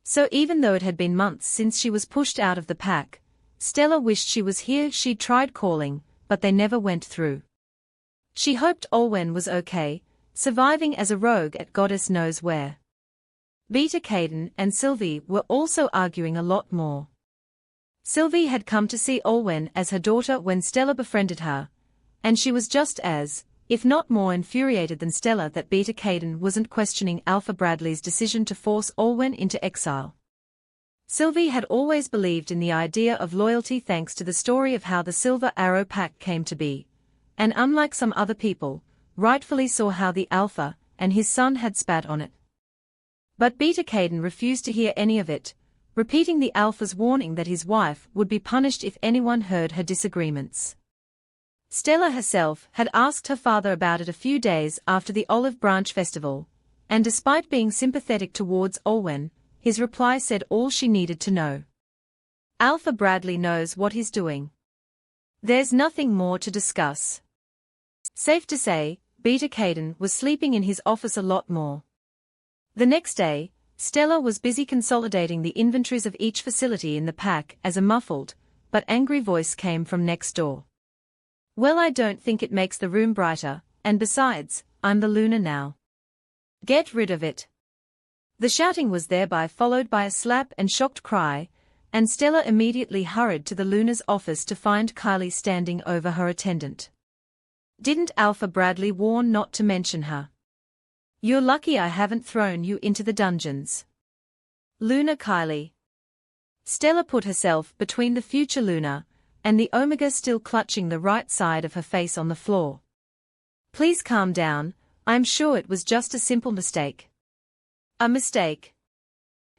So even though it had been months since she was pushed out of the pack, Stella wished she was here. She'd tried calling, but they never went through. She hoped Olwen was okay, surviving as a rogue at goddess knows where. Beta Caden and Sylvie were also arguing a lot more. Sylvie had come to see Olwen as her daughter when Stella befriended her, and she was just as, if not more infuriated than Stella that Beta Caden wasn't questioning Alpha Bradley's decision to force Olwen into exile. Sylvie had always believed in the idea of loyalty thanks to the story of how the Silver Arrow pack came to be, and unlike some other people, rightfully saw how the Alpha and his son had spat on it. But Beta Caden refused to hear any of it, repeating the Alpha's warning that his wife would be punished if anyone heard her disagreements. Stella herself had asked her father about it a few days after the Olive Branch Festival, and despite being sympathetic towards Olwen, his reply said all she needed to know. Alpha Bradley knows what he's doing. There's nothing more to discuss. Safe to say, Beta Caden was sleeping in his office a lot more. The next day, Stella was busy consolidating the inventories of each facility in the pack as a muffled, but angry voice came from next door. Well, I don't think it makes the room brighter, and besides, I'm the Luna now. Get rid of it. The shouting was thereby followed by a slap and shocked cry, and Stella immediately hurried to the Luna's office to find Kylie standing over her attendant. Didn't Alpha Bradley warn not to mention her? You're lucky I haven't thrown you into the dungeons. Luna Kylie. Stella put herself between the future Luna and the Omega, still clutching the right side of her face on the floor. Please calm down, I'm sure it was just a simple mistake. A mistake?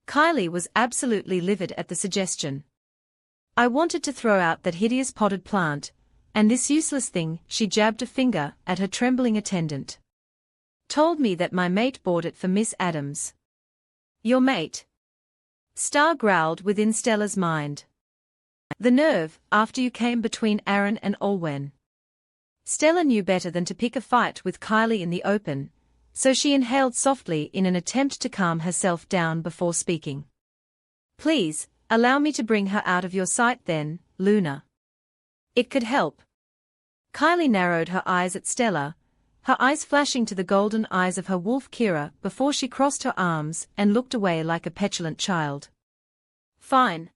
Kylie was absolutely livid at the suggestion. I wanted to throw out that hideous potted plant, and this useless thing. She jabbed a finger at her trembling attendant. Told me that my mate bought it for Miss Adams. Your mate. Star growled within Stella's mind. The nerve, after you came between Aaron and Olwen. Stella knew better than to pick a fight with Kylie in the open, so she inhaled softly in an attempt to calm herself down before speaking. Please, allow me to bring her out of your sight then, Luna. It could help. Kylie narrowed her eyes at Stella, her eyes flashing to the golden eyes of her wolf Kira before she crossed her arms and looked away like a petulant child. Fine.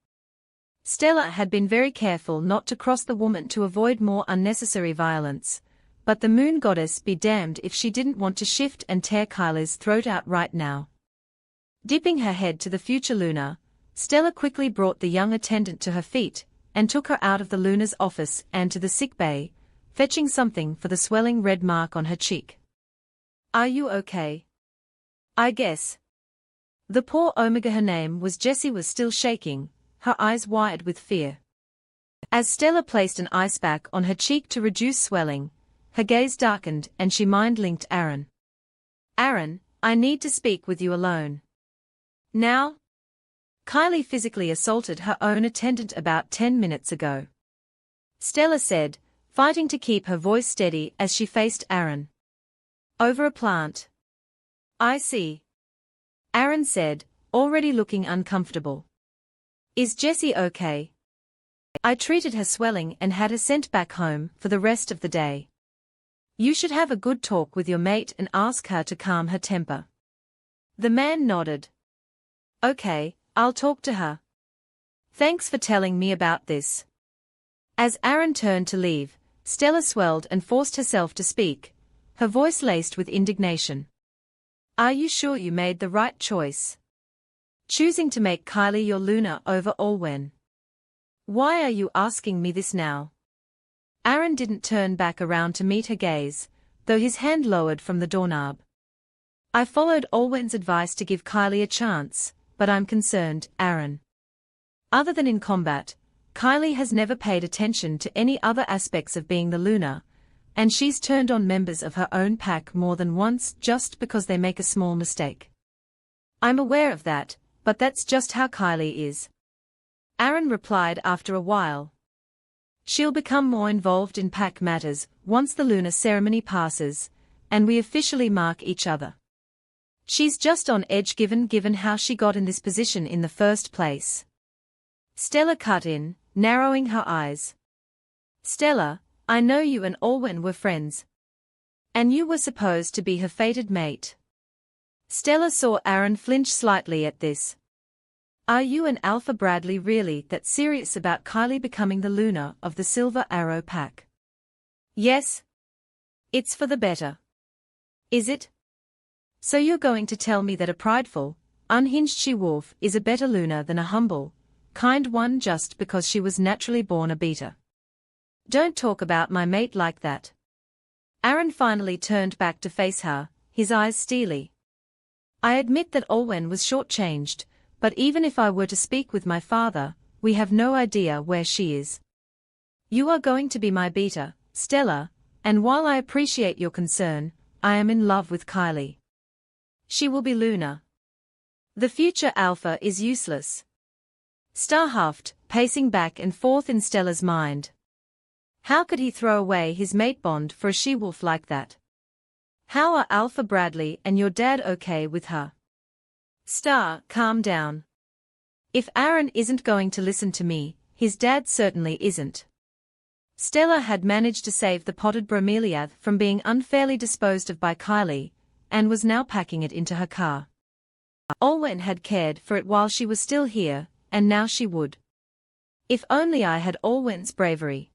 Stella had been very careful not to cross the woman to avoid more unnecessary violence, but the moon goddess be damned if she didn't want to shift and tear Kylie's throat out right now. Dipping her head to the future Luna, Stella quickly brought the young attendant to her feet and took her out of the Luna's office and to the sick bay, fetching something for the swelling red mark on her cheek. Are you okay? I guess. The poor Omega, her name was Jessie, was still shaking, her eyes wide with fear. As Stella placed an ice pack on her cheek to reduce swelling, her gaze darkened and she mind-linked Aaron. Aaron, I need to speak with you alone. Now? Kylie physically assaulted her own attendant about 10 minutes ago. Stella said, fighting to keep her voice steady as she faced Aaron. Over a plant. I see. Aaron said, already looking uncomfortable. Is Jessie okay? I treated her swelling and had her sent back home for the rest of the day. You should have a good talk with your mate and ask her to calm her temper. The man nodded. Okay, I'll talk to her. Thanks for telling me about this. As Aaron turned to leave, Stella swelled and forced herself to speak, her voice laced with indignation. Are you sure you made the right choice? Choosing to make Kylie your Luna over Olwen. Why are you asking me this now? Aaron didn't turn back around to meet her gaze, though his hand lowered from the doorknob. I followed Olwen's advice to give Kylie a chance, but I'm concerned, Aaron. Other than in combat, Kylie has never paid attention to any other aspects of being the Luna, and she's turned on members of her own pack more than once just because they make a small mistake. I'm aware of that, but that's just how Kylie is. Aaron replied after a while. She'll become more involved in pack matters once the Luna ceremony passes, and we officially mark each other. She's just on edge given how she got in this position in the first place. Stella cut in, narrowing her eyes. Stella, I know you and Olwen were friends. And you were supposed to be her fated mate. Stella saw Aaron flinch slightly at this. Are you and Alpha Bradley really that serious about Kylie becoming the Luna of the Silver Arrow pack? Yes. It's for the better. Is it? So you're going to tell me that a prideful, unhinged she-wolf is a better Luna than a humble, kind one just because she was naturally born a beater? Don't talk about my mate like that. Aaron finally turned back to face her, his eyes steely. I admit that Olwen was shortchanged, but even if I were to speak with my father, we have no idea where she is. You are going to be my beater, Stella, and while I appreciate your concern, I am in love with Kylie. She will be Luna. The future Alpha is useless. Star huffed, pacing back and forth in Stella's mind. How could he throw away his mate bond for a she-wolf like that? How are Alpha Bradley and your dad okay with her? Star, calm down. If Aaron isn't going to listen to me, his dad certainly isn't. Stella had managed to save the potted bromeliad from being unfairly disposed of by Kylie, and was now packing it into her car. Olwen had cared for it while she was still here, and now she would. If only I had Olwen's bravery.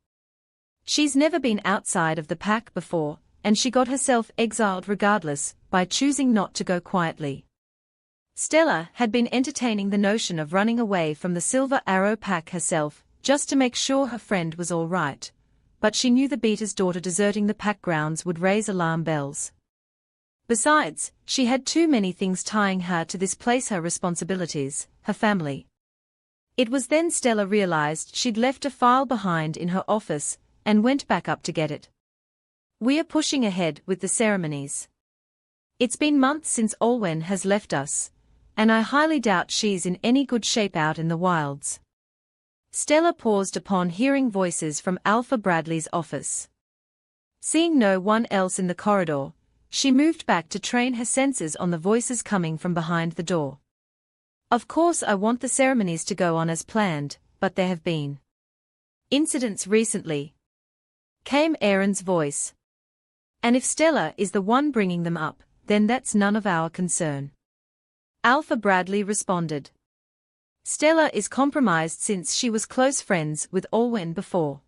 She's never been outside of the pack before, and she got herself exiled regardless, by choosing not to go quietly. Stella had been entertaining the notion of running away from the Silver Arrow pack herself, just to make sure her friend was all right, but she knew the beater's daughter deserting the pack grounds would raise alarm bells. Besides, she had too many things tying her to this place, her responsibilities, her family. It was then Stella realized she'd left a file behind in her office, and went back up to get it. We are pushing ahead with the ceremonies. It's been months since Olwen has left us, and I highly doubt she's in any good shape out in the wilds. Stella paused upon hearing voices from Alpha Bradley's office. Seeing no one else in the corridor, she moved back to train her senses on the voices coming from behind the door. Of course I want the ceremonies to go on as planned, but there have been incidents recently, came Aaron's voice. And if Stella is the one bringing them up, then that's none of our concern. Alpha Bradley responded. Stella is compromised since she was close friends with Olwen before.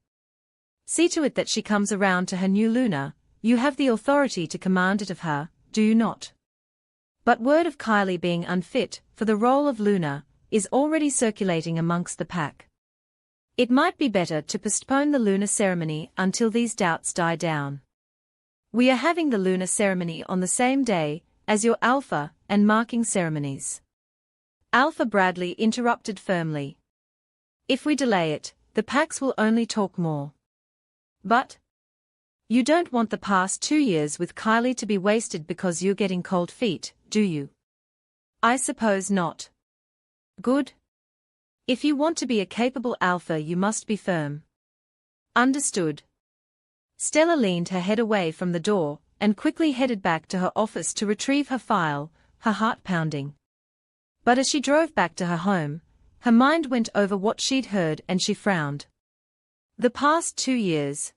See to it that she comes around to her new Luna. You have the authority to command it of her, do you not? But word of Kylie being unfit for the role of Luna is already circulating amongst the pack. It might be better to postpone the Luna ceremony until these doubts die down. We are having the Luna ceremony on the same day as your Alpha and marking ceremonies. Alpha Bradley interrupted firmly. If we delay it, the packs will only talk more. But you don't want the past 2 years with Kylie to be wasted because you're getting cold feet, do you? I suppose not. Good. If you want to be a capable Alpha, you must be firm. Understood. Stella leaned her head away from the door and quickly headed back to her office to retrieve her file, her heart pounding. But as she drove back to her home, her mind went over what she'd heard and she frowned. The past 2 years.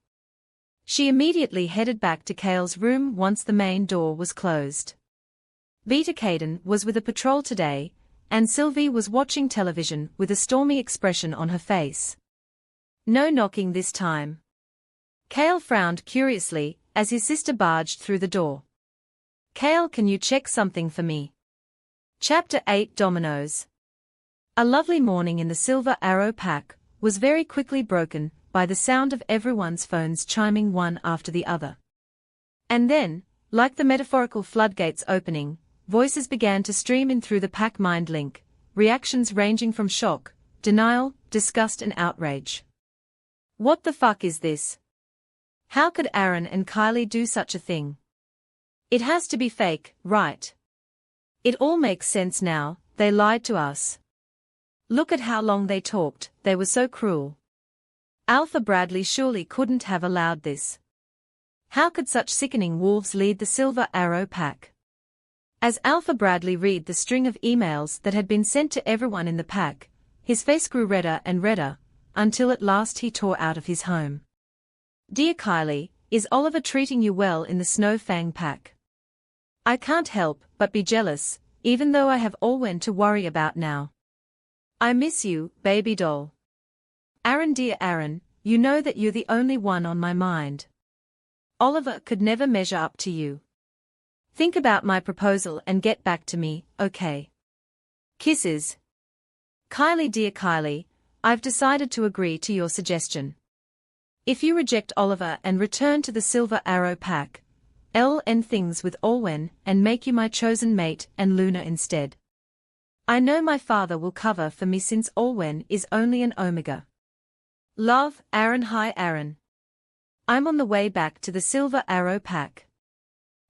She immediately headed back to Cale's room once the main door was closed. Betrayal was with a patrol today, and Sylvie was watching television with a stormy expression on her face. No knocking this time. Cale frowned curiously as his sister barged through the door. Cale, can you check something for me? Chapter 8 Dominoes. A lovely morning in the Silver Arrow pack was very quickly broken by the sound of everyone's phones chiming one after the other. And then, like the metaphorical floodgates opening, voices began to stream in through the pack mind link, reactions ranging from shock, denial, disgust and outrage. What the fuck is this? How could Aaron and Kylie do such a thing? It has to be fake, right? It all makes sense now, they lied to us. Look at how long they talked, they were so cruel. Alpha Bradley surely couldn't have allowed this. How could such sickening wolves lead the Silver Arrow pack? As Alpha Bradley read the string of emails that had been sent to everyone in the pack, his face grew redder and redder, until at last he tore out of his home. Dear Kylie, is Oliver treating you well in the Snow Fang pack? I can't help but be jealous, even though I have Olwen to worry about now. I miss you, baby doll. Aaron, dear Aaron, you know that you're the only one on my mind. Oliver could never measure up to you. Think about my proposal and get back to me, okay? Kisses. Kylie, dear Kylie, I've decided to agree to your suggestion. If you reject Oliver and return to the Silver Arrow pack, I'll end things with Olwen and make you my chosen mate and Luna instead. I know my father will cover for me since Olwen is only an Omega. Love, Aaron. Hi Aaron. I'm on the way back to the Silver Arrow pack.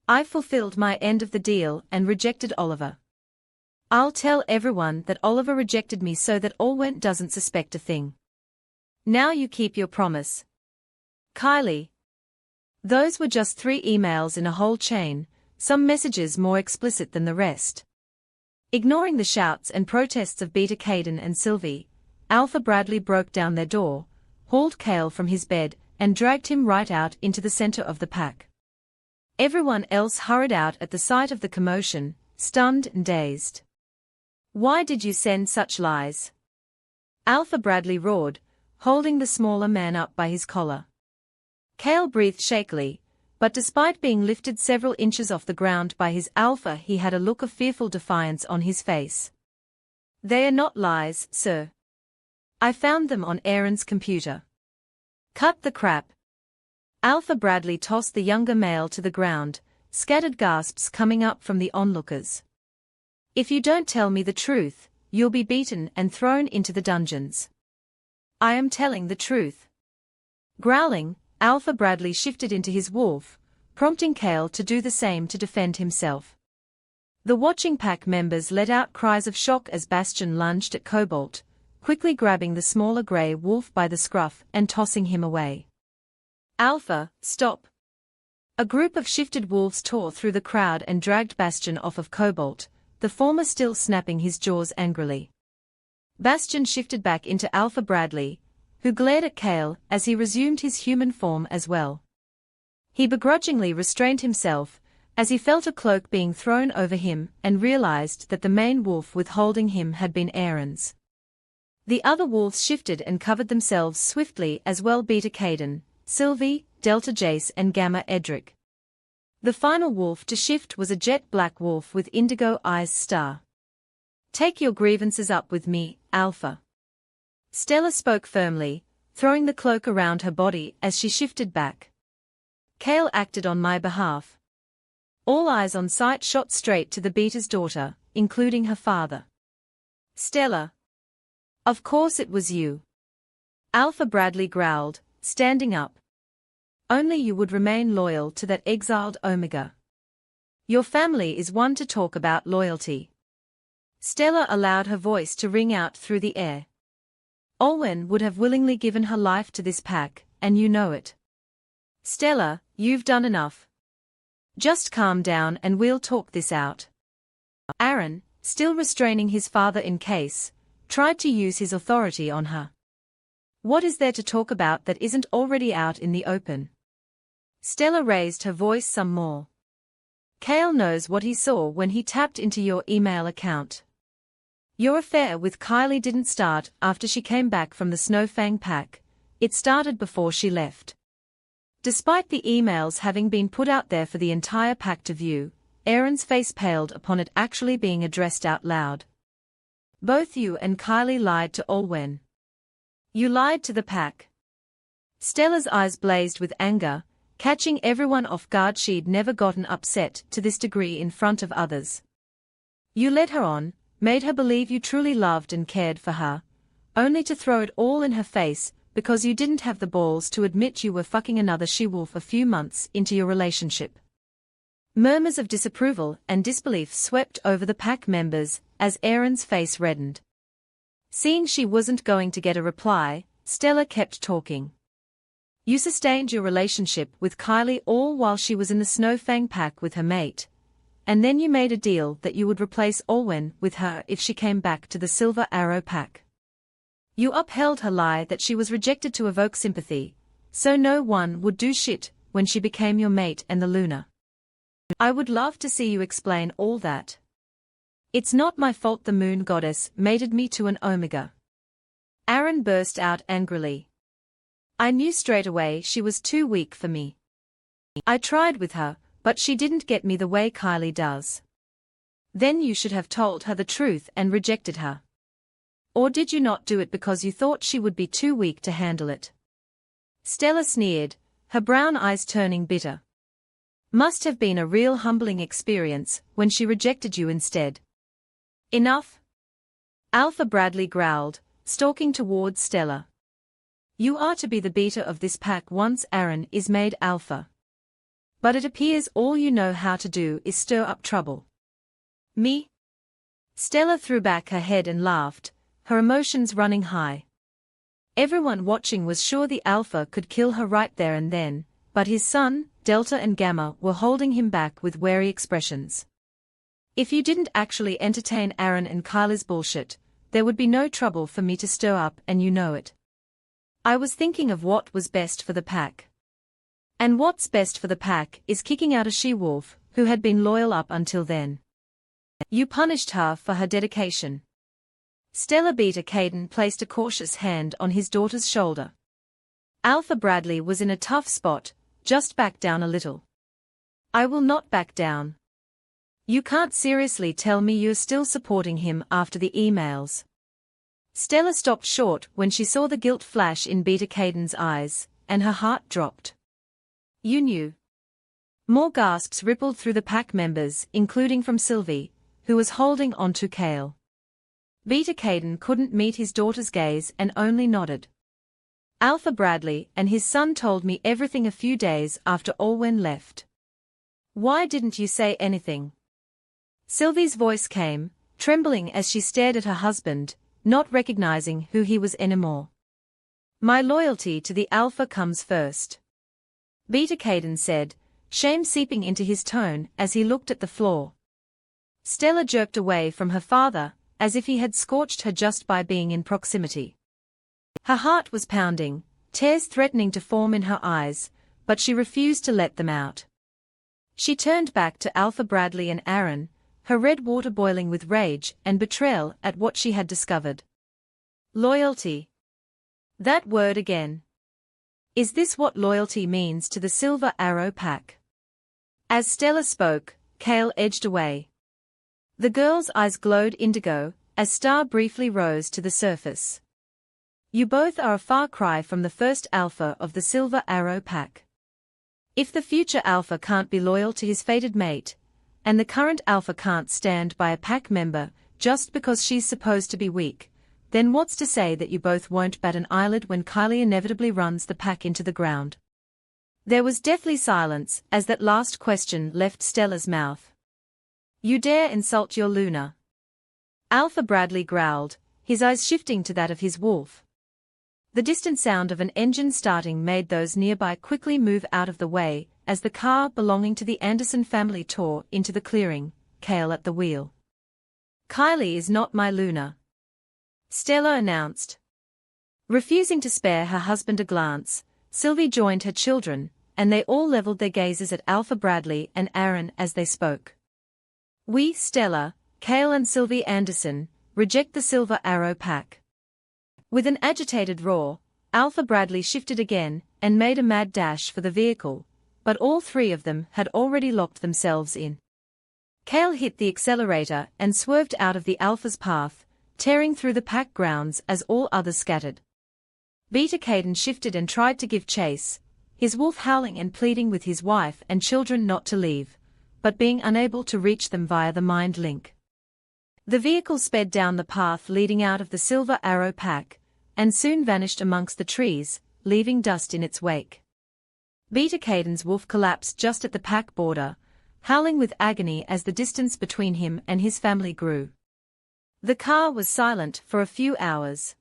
I fulfilled my end of the deal and rejected Oliver. I'll tell everyone that Oliver rejected me so that Olwen doesn't suspect a thing. Now you keep your promise. Kylie. Those were just 3 emails in a whole chain, some messages more explicit than the rest. Ignoring the shouts and protests of Beta Caden and Sylvie, Alpha Bradley broke down their door, hauled Cale from his bed, and dragged him right out into the center of the pack. Everyone else hurried out at the sight of the commotion, stunned and dazed. Why did you send such lies? Alpha Bradley roared, holding the smaller man up by his collar. Cale breathed shakily, but despite being lifted several inches off the ground by his Alpha, he had a look of fearful defiance on his face. They are not lies, sir. I found them on Aaron's computer. Cut the crap. Alpha Bradley tossed the younger male to the ground, scattered gasps coming up from the onlookers. If you don't tell me the truth, you'll be beaten and thrown into the dungeons. I am telling the truth. Growling, Alpha Bradley shifted into his wolf, prompting Cale to do the same to defend himself. The watching pack members let out cries of shock as Bastion lunged at Cobalt, quickly grabbing the smaller grey wolf by the scruff and tossing him away. Alpha, stop! A group of shifted wolves tore through the crowd and dragged Bastion off of Cobalt, the former still snapping his jaws angrily. Bastion shifted back into Alpha Bradley, who glared at Kale as he resumed his human form as well. He begrudgingly restrained himself, as he felt a cloak being thrown over him and realized that the main wolf withholding him had been Aaron's. The other wolves shifted and covered themselves swiftly as well. Beta Caden, Sylvie, Delta Jace and Gamma Edric. The final wolf to shift was a jet black wolf with indigo eyes. Star. Take your grievances up with me, Alpha. Stella spoke firmly, throwing the cloak around her body as she shifted back. Kale acted on my behalf. All eyes on sight shot straight to the Beta's daughter, including her father. Stella. Of course it was you. Alpha Bradley growled, standing up. Only you would remain loyal to that exiled Omega. Your family is one to talk about loyalty. Stella allowed her voice to ring out through the air. Olwen would have willingly given her life to this pack, and you know it. Stella, you've done enough. Just calm down and we'll talk this out. Aaron, still restraining his father in case, tried to use his authority on her. What is there to talk about that isn't already out in the open? Stella raised her voice some more. Kale knows what he saw when he tapped into your email account. Your affair with Kylie didn't start after she came back from the Snowfang pack, it started before she left. Despite the emails having been put out there for the entire pack to view, Aaron's face paled upon it actually being addressed out loud. Both you and Kylie lied to Olwen. You lied to the pack. Stella's eyes blazed with anger, catching everyone off guard. She'd never gotten upset to this degree in front of others. You led her on, made her believe you truly loved and cared for her, only to throw it all in her face because you didn't have the balls to admit you were fucking another she-wolf a few months into your relationship. Murmurs of disapproval and disbelief swept over the pack members as Aaron's face reddened. Seeing she wasn't going to get a reply, Stella kept talking. You sustained your relationship with Kylie all while she was in the Snowfang pack with her mate, and then you made a deal that you would replace Olwen with her if she came back to the Silver Arrow pack. You upheld her lie that she was rejected to evoke sympathy, so no one would do shit when she became your mate and the Luna. I would love to see you explain all that. It's not my fault the moon goddess mated me to an Omega. Aaron burst out angrily. I knew straight away she was too weak for me. I tried with her, but she didn't get me the way Kylie does. Then you should have told her the truth and rejected her. Or did you not do it because you thought she would be too weak to handle it? Stella sneered, her brown eyes turning bitter. Must have been a real humbling experience when she rejected you instead. Enough. Alpha Bradley growled, stalking towards Stella. You are to be the beta of this pack once Aaron is made alpha. But it appears all you know how to do is stir up trouble. Me? Stella threw back her head and laughed, her emotions running high. Everyone watching was sure the alpha could kill her right there and then, but his son, Delta and Gamma were holding him back with wary expressions. If you didn't actually entertain Aaron and Kylie's bullshit, there would be no trouble for me to stir up and you know it. I was thinking of what was best for the pack. And what's best for the pack is kicking out a she-wolf who had been loyal up until then. You punished her for her dedication. Stella Beta Caden placed a cautious hand on his daughter's shoulder. Alpha Bradley was in a tough spot, just back down a little. I will not back down. You can't seriously tell me you're still supporting him after the emails. Stella stopped short when she saw the guilt flash in Beta Caden's eyes, and her heart dropped. You knew. More gasps rippled through the pack members, including from Sylvie, who was holding on to Kale. Beta Caden couldn't meet his daughter's gaze and only nodded. Alpha Bradley and his son told me everything a few days after Olwen left. Why didn't you say anything? Sylvie's voice came, trembling as she stared at her husband, not recognizing who he was anymore. My loyalty to the Alpha comes first. Betrayal said, shame seeping into his tone as he looked at the floor. Stella jerked away from her father, as if he had scorched her just by being in proximity. Her heart was pounding, tears threatening to form in her eyes, but she refused to let them out. She turned back to Alpha Bradley and Aaron, her red water boiling with rage and betrayal at what she had discovered. Loyalty. That word again. Is this what loyalty means to the Silver Arrow Pack? As Stella spoke, Kale edged away. The girl's eyes glowed indigo, as Star briefly rose to the surface. You both are a far cry from the first Alpha of the Silver Arrow Pack. If the future Alpha can't be loyal to his fated mate, and the current Alpha can't stand by a pack member just because she's supposed to be weak, then what's to say that you both won't bat an eyelid when Kylie inevitably runs the pack into the ground? There was deathly silence as that last question left Stella's mouth. You dare insult your Luna? Alpha Bradley growled, his eyes shifting to that of his wolf. The distant sound of an engine starting made those nearby quickly move out of the way as the car belonging to the Anderson family tore into the clearing, Kale at the wheel. Kylie is not my Luna, Stella announced. Refusing to spare her husband a glance, Sylvie joined her children, and they all leveled their gazes at Alpha Bradley and Aaron as they spoke. We, Stella, Kale and Sylvie Anderson, reject the Silver Arrow Pack. With an agitated roar, Alpha Bradley shifted again and made a mad dash for the vehicle, but all three of them had already locked themselves in. Kale hit the accelerator and swerved out of the Alpha's path, tearing through the pack grounds as all others scattered. Betrayal shifted and tried to give chase, his wolf howling and pleading with his wife and children not to leave, but being unable to reach them via the mind link. The vehicle sped down the path leading out of the Silver Arrow Pack, and soon vanished amongst the trees, leaving dust in its wake. Betrayal's wolf collapsed just at the pack border, howling with agony as the distance between him and his family grew. The car was silent for a few hours.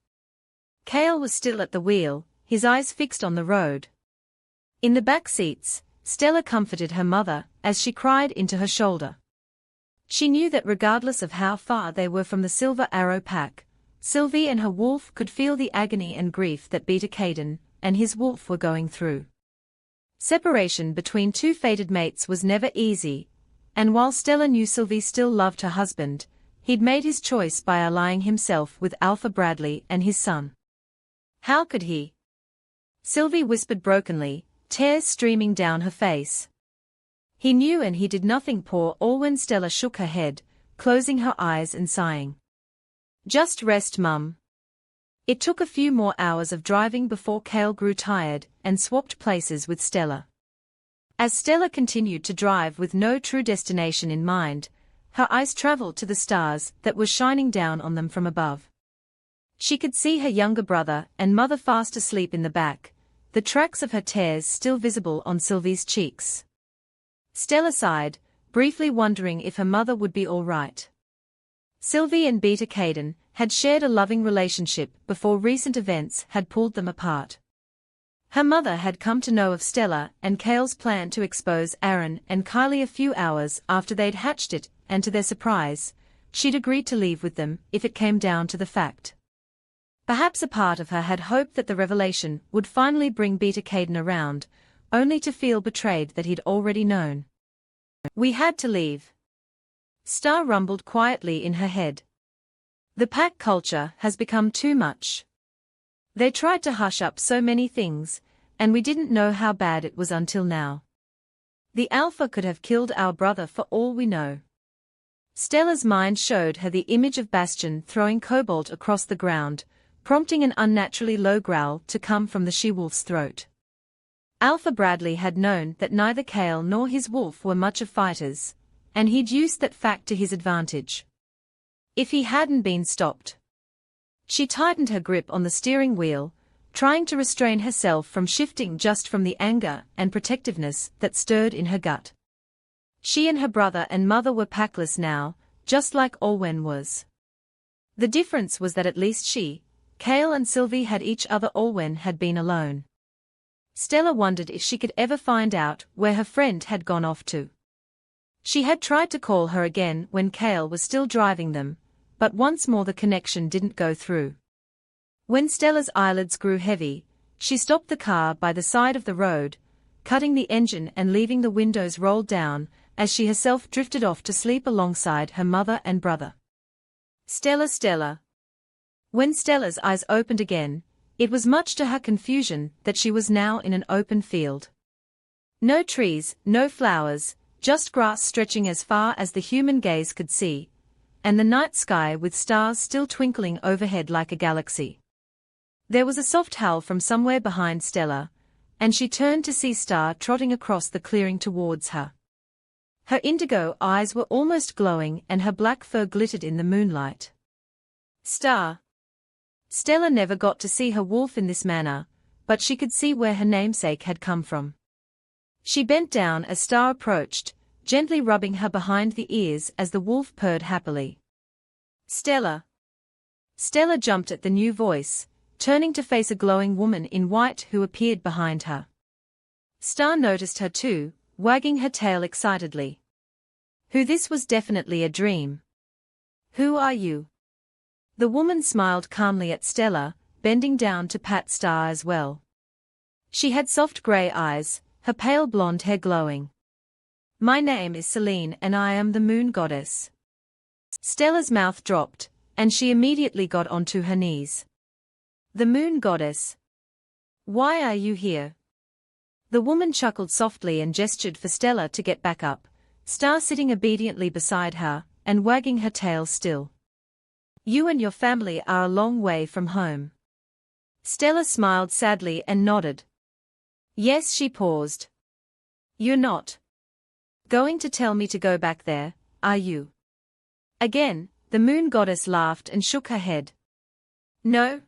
Kale was still at the wheel, his eyes fixed on the road. In the back seats, Stella comforted her mother as she cried into her shoulder. She knew that regardless of how far they were from the Silver Arrow Pack, Sylvie and her wolf could feel the agony and grief that Betrayal and his wolf were going through. Separation between two fated mates was never easy, and while Stella knew Sylvie still loved her husband, he'd made his choice by allying himself with Alpha Bradley and his son. How could he? Sylvie whispered brokenly, tears streaming down her face. He knew and he did nothing. Poor Olwen. Stella shook her head, closing her eyes and sighing. Just rest, Mum. It took a few more hours of driving before Kale grew tired and swapped places with Stella. As Stella continued to drive with no true destination in mind, her eyes traveled to the stars that were shining down on them from above. She could see her younger brother and mother fast asleep in the back, the tracks of her tears still visible on Sylvie's cheeks. Stella sighed, briefly wondering if her mother would be all right. Sylvie and Betrayal had shared a loving relationship before recent events had pulled them apart. Her mother had come to know of Stella and Kale's plan to expose Aaron and Kylie a few hours after they'd hatched it, and to their surprise, she'd agreed to leave with them if it came down to the fact. Perhaps a part of her had hoped that the revelation would finally bring Betrayal around, only to feel betrayed that he'd already known. We had to leave. Star rumbled quietly in her head. The pack culture has become too much. They tried to hush up so many things, and we didn't know how bad it was until now. The Alpha could have killed our brother for all we know. Stella's mind showed her the image of Bastion throwing Cobalt across the ground, prompting an unnaturally low growl to come from the she-wolf's throat. Alpha Bradley had known that neither Kale nor his wolf were much of fighters, and he'd used that fact to his advantage. If he hadn't been stopped. She tightened her grip on the steering wheel, trying to restrain herself from shifting just from the anger and protectiveness that stirred in her gut. She and her brother and mother were packless now, just like Olwen was. The difference was that at least she, Kale and Sylvie had each other. Olwen had been alone. Stella wondered if she could ever find out where her friend had gone off to. She had tried to call her again when Kale was still driving them, but once more the connection didn't go through. When Stella's eyelids grew heavy, she stopped the car by the side of the road, cutting the engine and leaving the windows rolled down, as she herself drifted off to sleep alongside her mother and brother. Stella. When Stella's eyes opened again, it was much to her confusion that she was now in an open field. No trees, no flowers, just grass stretching as far as the human gaze could see, and the night sky with stars still twinkling overhead like a galaxy. There was a soft howl from somewhere behind Stella, and she turned to see Star trotting across the clearing towards her. Her indigo eyes were almost glowing and her black fur glittered in the moonlight. Star. Stella never got to see her wolf in this manner, but she could see where her namesake had come from. She bent down as Star approached, gently rubbing her behind the ears as the wolf purred happily. Stella. Stella jumped at the new voice, turning to face a glowing woman in white who appeared behind her. Star noticed her too, wagging her tail excitedly. This was definitely a dream. Who are you? The woman smiled calmly at Stella, bending down to pat Star as well. She had soft grey eyes, her pale blonde hair glowing. My name is Selene and I am the moon goddess. Stella's mouth dropped, and she immediately got onto her knees. The moon goddess. Why are you here? The woman chuckled softly and gestured for Stella to get back up, Star sitting obediently beside her, and wagging her tail still. You and your family are a long way from home. Stella smiled sadly and nodded. Yes, she paused. You're not going to tell me to go back there, are you? Again, the moon goddess laughed and shook her head. No.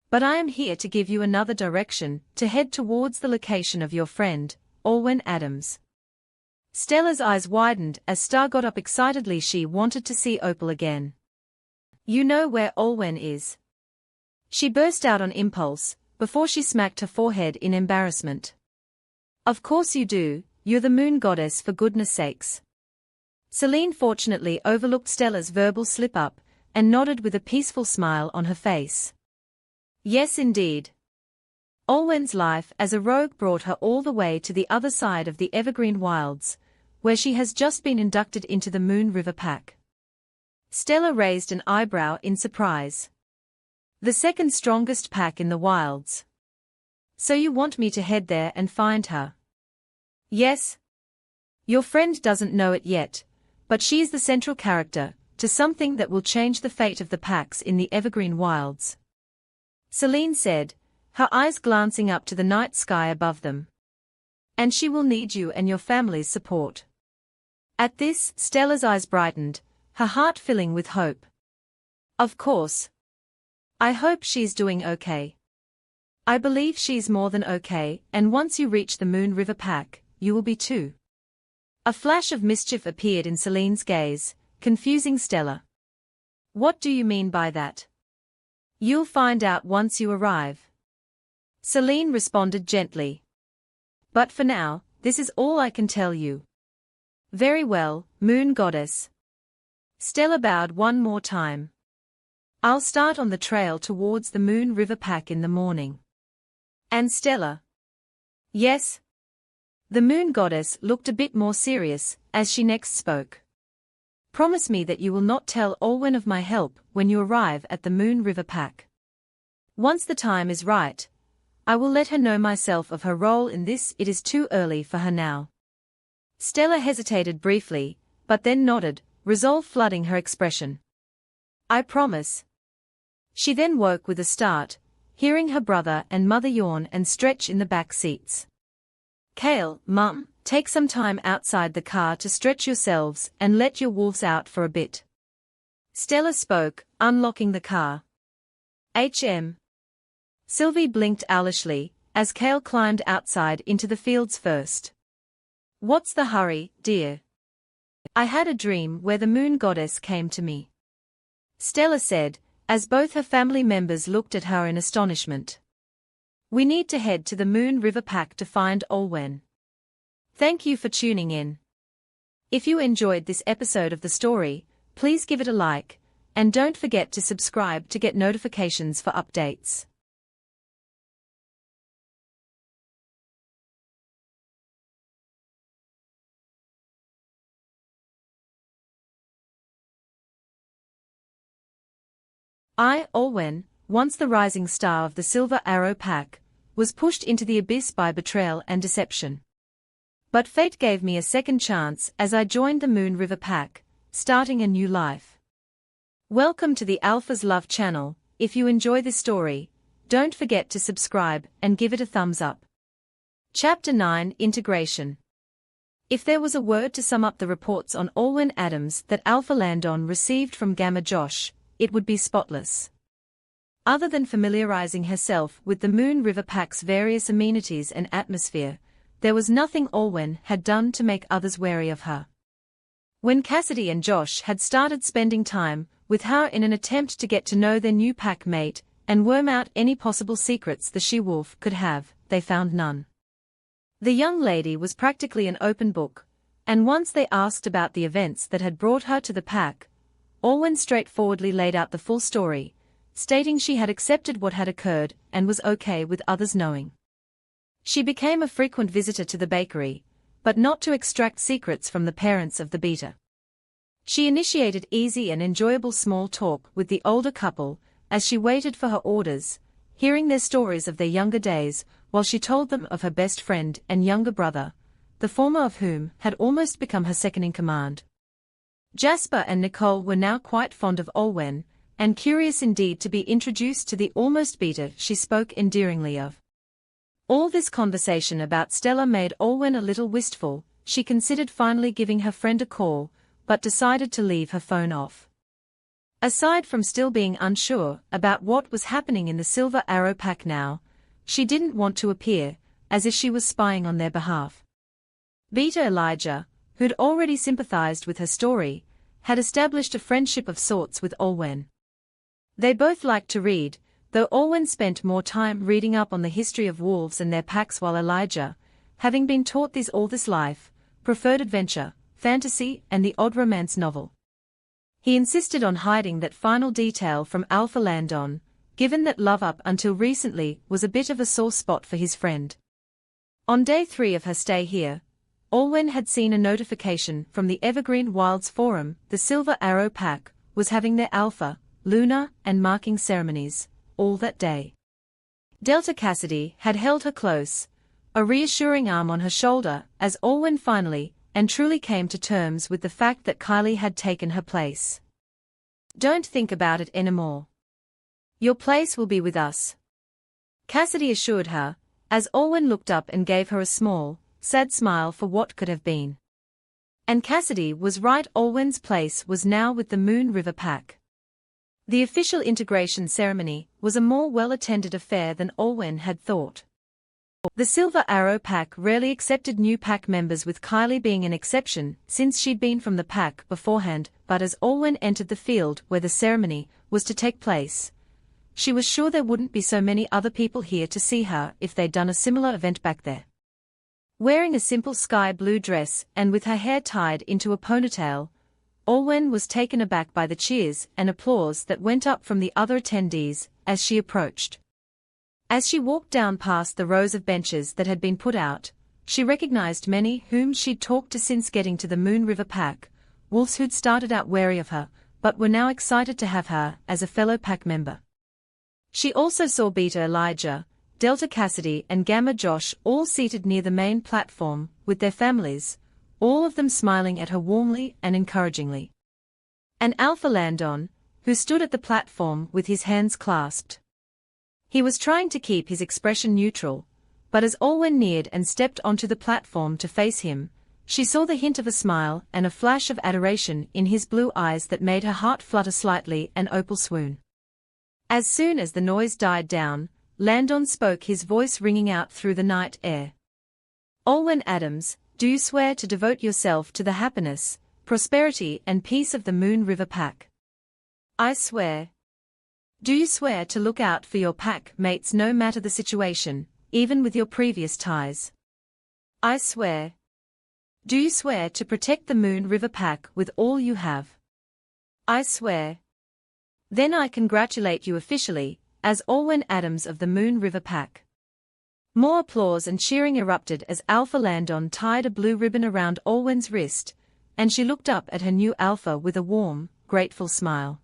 But I am here to give you another direction, to head towards the location of your friend, Olwen Adams. Stella's eyes widened as Star got up excitedly. She wanted to see Opal again. You know where Olwen is? She burst out on impulse, before she smacked her forehead in embarrassment. Of course you do, you're the moon goddess, for goodness sakes. Selene fortunately overlooked Stella's verbal slip-up, and nodded with a peaceful smile on her face. Yes indeed. Olwen's life as a rogue brought her all the way to the other side of the Evergreen Wilds, where she has just been inducted into the Moon River Pack. Stella raised an eyebrow in surprise. The second strongest pack in the wilds. So you want me to head there and find her? Yes. Your friend doesn't know it yet, but she's the central character to something that will change the fate of the packs in the Evergreen Wilds. Selene said, her eyes glancing up to the night sky above them. And she will need you and your family's support. At this, Stella's eyes brightened, her heart filling with hope. Of course. I hope she's doing okay. I believe she's more than okay, and once you reach the Moon River Pack, you will be too. A flash of mischief appeared in Selene's gaze, confusing Stella. What do you mean by that? You'll find out once you arrive. Selene responded gently. But for now, this is all I can tell you. Very well, Moon Goddess. Stella bowed one more time. I'll start on the trail towards the Moon River Pack in the morning. And Stella? Yes? The Moon Goddess looked a bit more serious as she next spoke. Promise me that you will not tell Olwen of my help when you arrive at the Moon River Pack. Once the time is right, I will let her know myself of her role in this. It is too early for her now. Stella hesitated briefly, but then nodded, resolve flooding her expression. I promise. She then woke with a start, hearing her brother and mother yawn and stretch in the back seats. Kale, Mum, take some time outside the car to stretch yourselves and let your wolves out for a bit. Stella spoke, unlocking the car. Sylvie blinked owlishly, as Kale climbed outside into the fields first. What's the hurry, dear? I had a dream where the moon goddess came to me, Stella said, as both her family members looked at her in astonishment. We need to head to the Moon River Pack to find Olwen. Thank you for tuning in. If you enjoyed this episode of the story, please give it a like, and don't forget to subscribe to get notifications for updates. Olwen, once the rising star of the Silver Arrow Pack, was pushed into the abyss by betrayal and deception. But fate gave me a second chance as I joined the Moon River Pack, starting a new life. Welcome to the Alpha's Love channel. If you enjoy this story, don't forget to subscribe and give it a thumbs up. Chapter 9: Integration. If there was a word to sum up the reports on Olwen Adams that Alpha Landon received from Gamma Josh, it would be spotless. Other than familiarizing herself with the Moon River Pack's various amenities and atmosphere, there was nothing Olwen had done to make others wary of her. When Cassidy and Josh had started spending time with her in an attempt to get to know their new pack mate and worm out any possible secrets the she-wolf could have, they found none. The young lady was practically an open book, and once they asked about the events that had brought her to the pack, Olwen straightforwardly laid out the full story, stating she had accepted what had occurred and was okay with others knowing. She became a frequent visitor to the bakery, but not to extract secrets from the parents of the beater. She initiated easy and enjoyable small talk with the older couple as she waited for her orders, hearing their stories of their younger days while she told them of her best friend and younger brother, the former of whom had almost become her second-in-command. Jasper and Nicole were now quite fond of Olwen, and curious indeed to be introduced to the almost beater she spoke endearingly of. All this conversation about Stella made Olwen a little wistful. She considered finally giving her friend a call, but decided to leave her phone off. Aside from still being unsure about what was happening in the Silver Arrow Pack now, she didn't want to appear as if she was spying on their behalf. Beater Elijah, who'd already sympathized with her story, had established a friendship of sorts with Olwen. They both liked to read, though Olwen spent more time reading up on the history of wolves and their packs, while Elijah, having been taught these all his life, preferred adventure, fantasy, and the odd romance novel. He insisted on hiding that final detail from Alpha Landon, given that love up until recently was a bit of a sore spot for his friend. On day 3 of her stay here, Olwen had seen a notification from the Evergreen Wilds Forum. The Silver Arrow Pack was having their Alpha, Lunar, and marking ceremonies, all that day. Delta Cassidy had held her close, a reassuring arm on her shoulder, as Olwen finally and truly came to terms with the fact that Kylie had taken her place. Don't think about it anymore. Your place will be with us, Cassidy assured her, as Olwen looked up and gave her a small, sad smile for what could have been. And Cassidy was right. Olwen's place was now with the Moon River Pack. The official integration ceremony was a more well-attended affair than Olwen had thought. The Silver Arrow Pack rarely accepted new pack members, with Kylie being an exception since she'd been from the pack beforehand, but as Olwen entered the field where the ceremony was to take place, she was sure there wouldn't be so many other people here to see her if they'd done a similar event back there. Wearing a simple sky blue dress and with her hair tied into a ponytail, Olwen was taken aback by the cheers and applause that went up from the other attendees as she approached. As she walked down past the rows of benches that had been put out, she recognized many whom she'd talked to since getting to the Moon River Pack, wolves who'd started out wary of her, but were now excited to have her as a fellow pack member. She also saw Beta Elijah, Delta Cassidy and Gamma Josh all seated near the main platform with their families, all of them smiling at her warmly and encouragingly. And Alpha Landon, who stood at the platform with his hands clasped. He was trying to keep his expression neutral, but as Olwen neared and stepped onto the platform to face him, she saw the hint of a smile and a flash of adoration in his blue eyes that made her heart flutter slightly and Opal swoon. As soon as the noise died down, Landon spoke, his voice ringing out through the night air. "Olwen Adams, do you swear to devote yourself to the happiness prosperity and peace of the Moon River Pack. I swear. Do you swear to look out for your pack mates no matter the situation, even with your previous ties? I swear. Do you swear to protect the Moon River Pack with all you have? I swear. Then I congratulate you officially, as Olwen Adams of the Moon River Pack. More applause and cheering erupted as Alpha Landon tied a blue ribbon around Olwen's wrist, and she looked up at her new Alpha with a warm, grateful smile.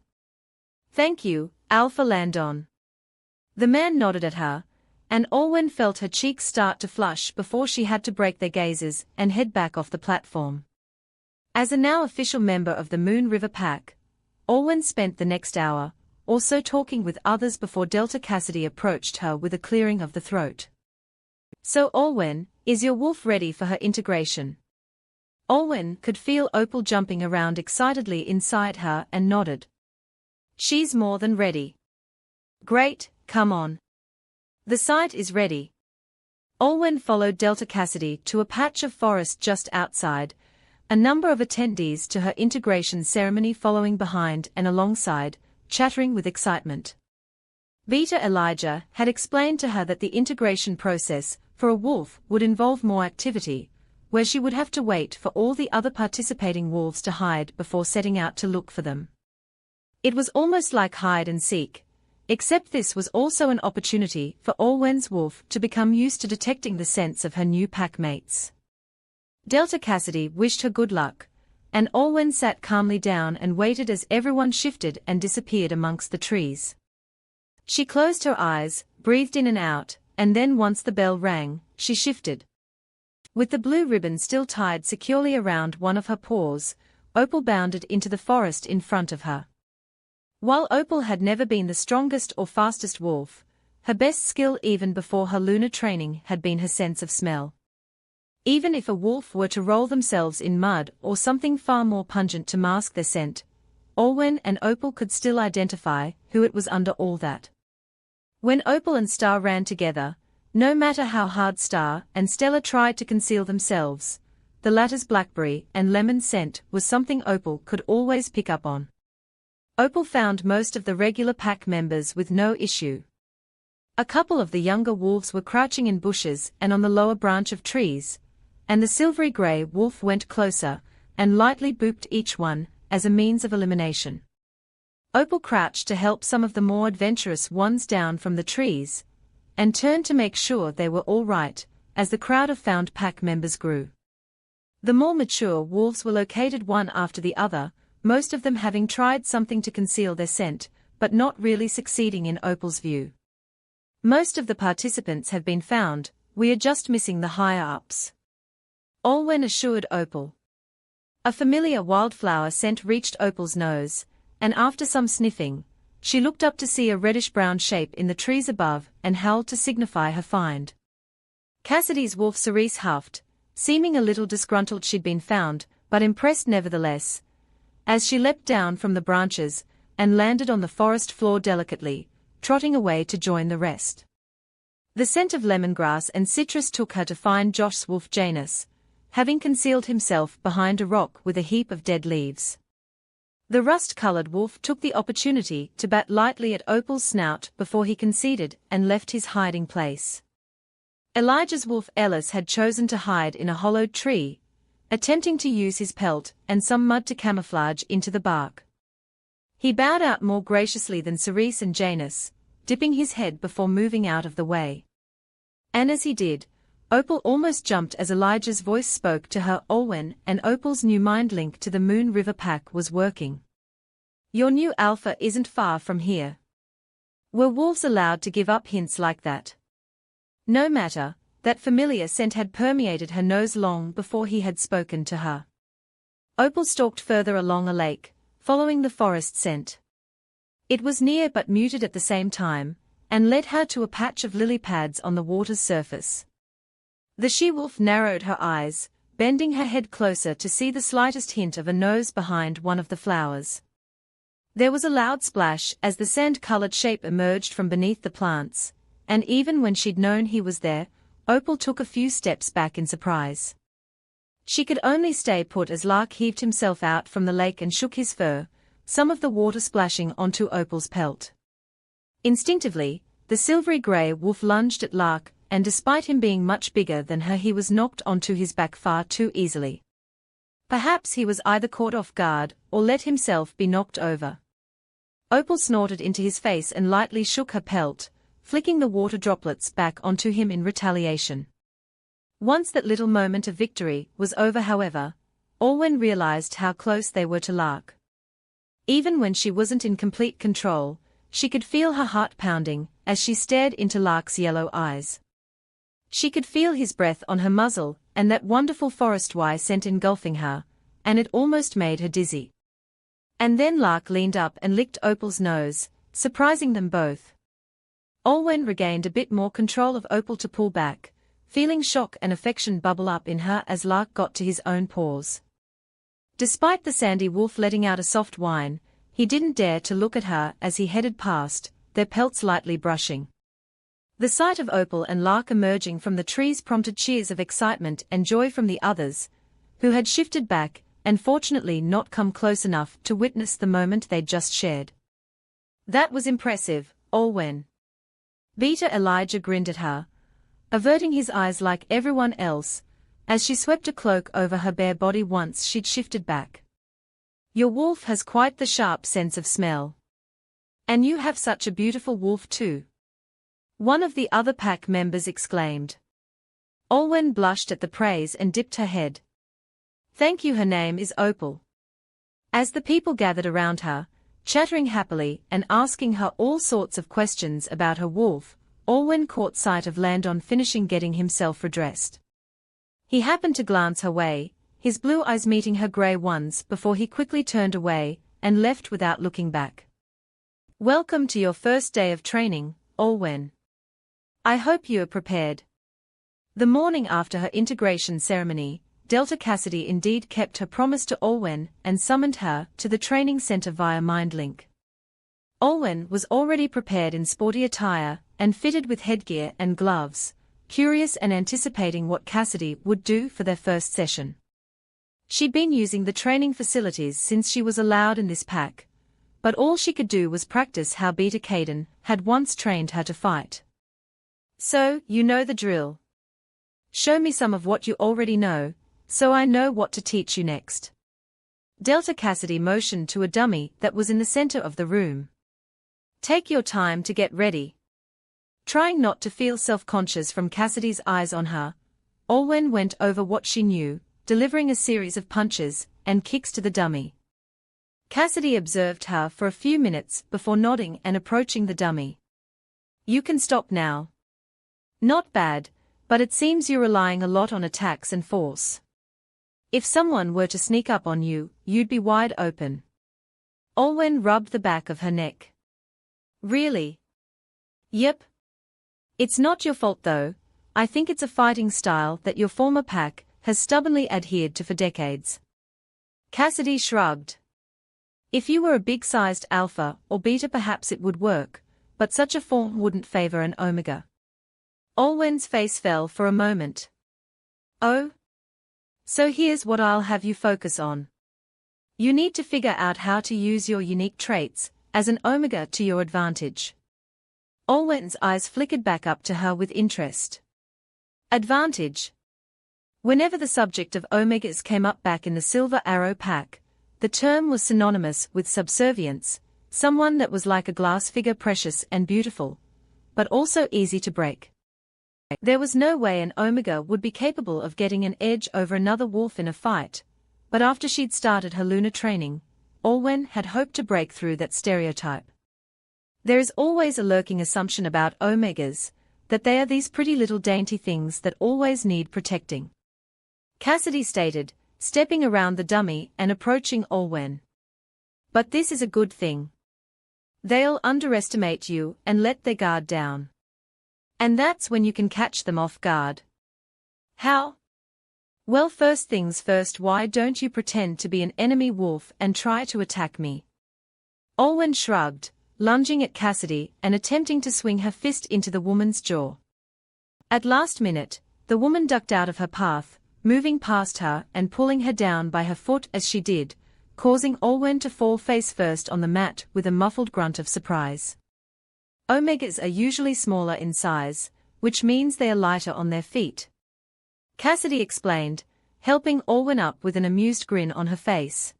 Thank you, Alpha Landon. The man nodded at her, and Olwen felt her cheeks start to flush before she had to break their gazes and head back off the platform. As a now official member of the Moon River Pack, Olwen spent the next hour, also talking with others before Delta Cassidy approached her with a clearing of the throat. So Olwen, is your wolf ready for her integration? Olwen could feel Opal jumping around excitedly inside her and nodded. She's more than ready. Great, come on. The site is ready. Olwen followed Delta Cassidy to a patch of forest just outside, a number of attendees to her integration ceremony following behind and alongside, chattering with excitement. Beta Elijah had explained to her that the integration process for a wolf would involve more activity, where she would have to wait for all the other participating wolves to hide before setting out to look for them. It was almost like hide and seek, except this was also an opportunity for Olwen's wolf to become used to detecting the scents of her new pack mates. Delta Cassidy wished her good luck, and Olwen sat calmly down and waited as everyone shifted and disappeared amongst the trees. She closed her eyes, breathed in and out, and then once the bell rang, she shifted. With the blue ribbon still tied securely around one of her paws, Opal bounded into the forest in front of her. While Opal had never been the strongest or fastest wolf, her best skill even before her lunar training had been her sense of smell. Even if a wolf were to roll themselves in mud or something far more pungent to mask their scent, Olwen and Opal could still identify who it was under all that. When Opal and Star ran together, no matter how hard Star and Stella tried to conceal themselves, the latter's blackberry and lemon scent was something Opal could always pick up on. Opal found most of the regular pack members with no issue. A couple of the younger wolves were crouching in bushes and on the lower branch of trees, and the silvery grey wolf went closer and lightly booped each one as a means of elimination. Opal crouched to help some of the more adventurous ones down from the trees, and turned to make sure they were all right, as the crowd of found pack members grew. The more mature wolves were located one after the other, most of them having tried something to conceal their scent, but not really succeeding in Opal's view. Most of the participants have been found, we are just missing the higher-ups. Olwen assured Opal. A familiar wildflower scent reached Opal's nose, and after some sniffing, she looked up to see a reddish-brown shape in the trees above and howled to signify her find. Cassidy's wolf Cerise huffed, seeming a little disgruntled she'd been found, but impressed nevertheless, as she leapt down from the branches and landed on the forest floor delicately, trotting away to join the rest. The scent of lemongrass and citrus took her to find Josh's wolf Janus, having concealed himself behind a rock with a heap of dead leaves. The rust-colored wolf took the opportunity to bat lightly at Opal's snout before he conceded and left his hiding place. Elijah's wolf Ellis had chosen to hide in a hollowed tree, attempting to use his pelt and some mud to camouflage into the bark. He bowed out more graciously than Cerise and Janus, dipping his head before moving out of the way. And as he did, Opal almost jumped as Elijah's voice spoke to her. Olwen and Opal's new mind link to the Moon River Pack was working. Your new alpha isn't far from here. Were wolves allowed to give up hints like that? No matter, that familiar scent had permeated her nose long before he had spoken to her. Opal stalked further along a lake, following the forest scent. It was near but muted at the same time, and led her to a patch of lily pads on the water's surface. The she-wolf narrowed her eyes, bending her head closer to see the slightest hint of a nose behind one of the flowers. There was a loud splash as the sand-colored shape emerged from beneath the plants, and even when she'd known he was there, Opal took a few steps back in surprise. She could only stay put as Lark heaved himself out from the lake and shook his fur, some of the water splashing onto Opal's pelt. Instinctively, the silvery grey wolf lunged at Lark, and despite him being much bigger than her, he was knocked onto his back far too easily. Perhaps he was either caught off guard or let himself be knocked over. Opal snorted into his face and lightly shook her pelt, flicking the water droplets back onto him in retaliation. Once that little moment of victory was over, however, Olwen realized how close they were to Lark. Even when she wasn't in complete control, she could feel her heart pounding as she stared into Lark's yellow eyes. She could feel his breath on her muzzle and that wonderful forest-wide scent engulfing her, and it almost made her dizzy. And then Lark leaned up and licked Opal's nose, surprising them both. Olwen regained a bit more control of Opal to pull back, feeling shock and affection bubble up in her as Lark got to his own paws. Despite the sandy wolf letting out a soft whine, he didn't dare to look at her as he headed past, their pelts lightly brushing. The sight of Opal and Lark emerging from the trees prompted cheers of excitement and joy from the others, who had shifted back and fortunately not come close enough to witness the moment they'd just shared. That was impressive, Olwen. Beta Elijah grinned at her, averting his eyes like everyone else, as she swept a cloak over her bare body once she'd shifted back. Your wolf has quite the sharp sense of smell. And you have such a beautiful wolf too. One of the other pack members exclaimed. Olwen blushed at the praise and dipped her head. Thank you. Her name is Opal. As the people gathered around her, chattering happily and asking her all sorts of questions about her wolf, Olwen caught sight of Landon finishing getting himself redressed. He happened to glance her way, his blue eyes meeting her grey ones before he quickly turned away and left without looking back. Welcome to your first day of training, Olwen. I hope you are prepared. The morning after her integration ceremony, Delta Cassidy indeed kept her promise to Olwen and summoned her to the training center via MindLink. Olwen was already prepared in sporty attire and fitted with headgear and gloves, curious and anticipating what Cassidy would do for their first session. She'd been using the training facilities since she was allowed in this pack, but all she could do was practice how Beta Caden had once trained her to fight. So, you know the drill. Show me some of what you already know, so I know what to teach you next. Delta Cassidy motioned to a dummy that was in the center of the room. Take your time to get ready. Trying not to feel self-conscious from Cassidy's eyes on her, Olwen went over what she knew, delivering a series of punches and kicks to the dummy. Cassidy observed her for a few minutes before nodding and approaching the dummy. You can stop now. Not bad, but it seems you're relying a lot on attacks and force. If someone were to sneak up on you, you'd be wide open. Olwen rubbed the back of her neck. Really? Yep. It's not your fault though. I think it's a fighting style that your former pack has stubbornly adhered to for decades. Cassidy shrugged. If you were a big-sized alpha or beta perhaps it would work, but such a form wouldn't favor an omega. Olwen's face fell for a moment. Oh? So here's what I'll have you focus on. You need to figure out how to use your unique traits as an omega to your advantage. Olwen's eyes flickered back up to her with interest. Advantage. Whenever the subject of omegas came up back in the Silver Arrow pack, the term was synonymous with subservience, someone that was like a glass figure, precious and beautiful, but also easy to break. There was no way an omega would be capable of getting an edge over another wolf in a fight, but after she'd started her lunar training, Olwen had hoped to break through that stereotype. There is always a lurking assumption about omegas, that they are these pretty little dainty things that always need protecting. Cassidy stated, stepping around the dummy and approaching Olwen. But this is a good thing. They'll underestimate you and let their guard down. And that's when you can catch them off guard. How? Well, first things first, why don't you pretend to be an enemy wolf and try to attack me? Olwen shrugged, lunging at Cassidy and attempting to swing her fist into the woman's jaw. At last minute, the woman ducked out of her path, moving past her and pulling her down by her foot as she did, causing Olwen to fall face first on the mat with a muffled grunt of surprise. Omegas are usually smaller in size, which means they are lighter on their feet, Cassidy explained, helping Olwen up with an amused grin on her face.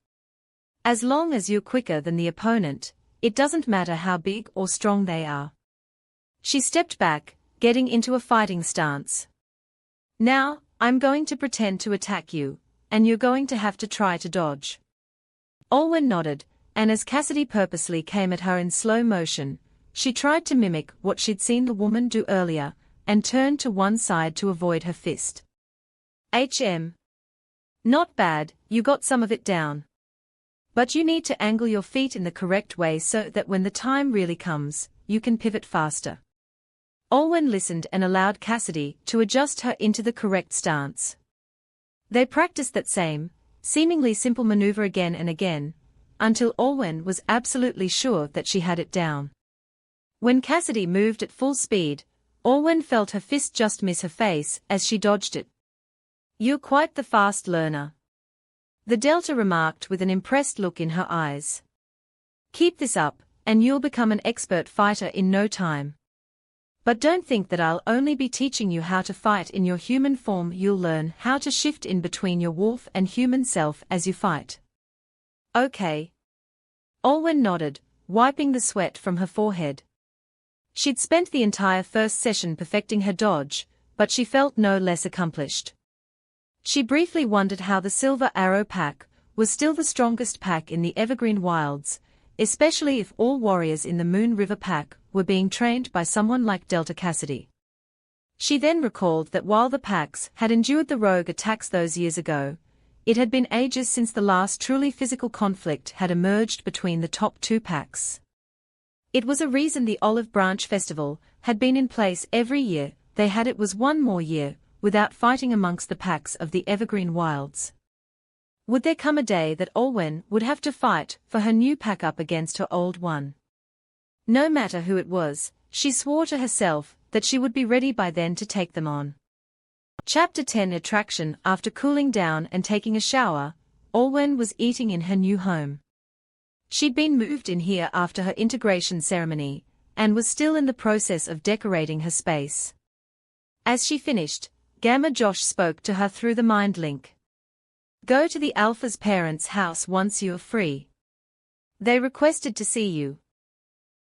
As long as you're quicker than the opponent, it doesn't matter how big or strong they are. She stepped back, getting into a fighting stance. Now, I'm going to pretend to attack you, and you're going to have to try to dodge. Olwen nodded, and as Cassidy purposely came at her in slow motion, she tried to mimic what she'd seen the woman do earlier, and turned to one side to avoid her fist. Not bad, you got some of it down. But you need to angle your feet in the correct way so that when the time really comes, you can pivot faster. Olwen listened and allowed Cassidy to adjust her into the correct stance. They practiced that same, seemingly simple maneuver again and again, until Olwen was absolutely sure that she had it down. When Cassidy moved at full speed, Olwen felt her fist just miss her face as she dodged it. You're quite the fast learner, the Delta remarked with an impressed look in her eyes. Keep this up, and you'll become an expert fighter in no time. But don't think that I'll only be teaching you how to fight in your human form. You'll learn how to shift in between your wolf and human self as you fight. Okay. Olwen nodded, wiping the sweat from her forehead. She'd spent the entire first session perfecting her dodge, but she felt no less accomplished. She briefly wondered how the Silver Arrow pack was still the strongest pack in the Evergreen Wilds, especially if all warriors in the Moon River pack were being trained by someone like Delta Cassidy. She then recalled that while the packs had endured the rogue attacks those years ago, it had been ages since the last truly physical conflict had emerged between the top two packs. It was a reason the Olive Branch Festival had been in place every year. They had it was one more year without fighting amongst the packs of the Evergreen Wilds. Would there come a day that Olwen would have to fight for her new pack up against her old one? No matter who it was, she swore to herself that she would be ready by then to take them on. Chapter 10 Attraction. After cooling down and taking a shower, Olwen was eating in her new home. She'd been moved in here after her integration ceremony, and was still in the process of decorating her space. As she finished, Gamma Josh spoke to her through the mind link. Go to the Alpha's parents' house once you're free. They requested to see you.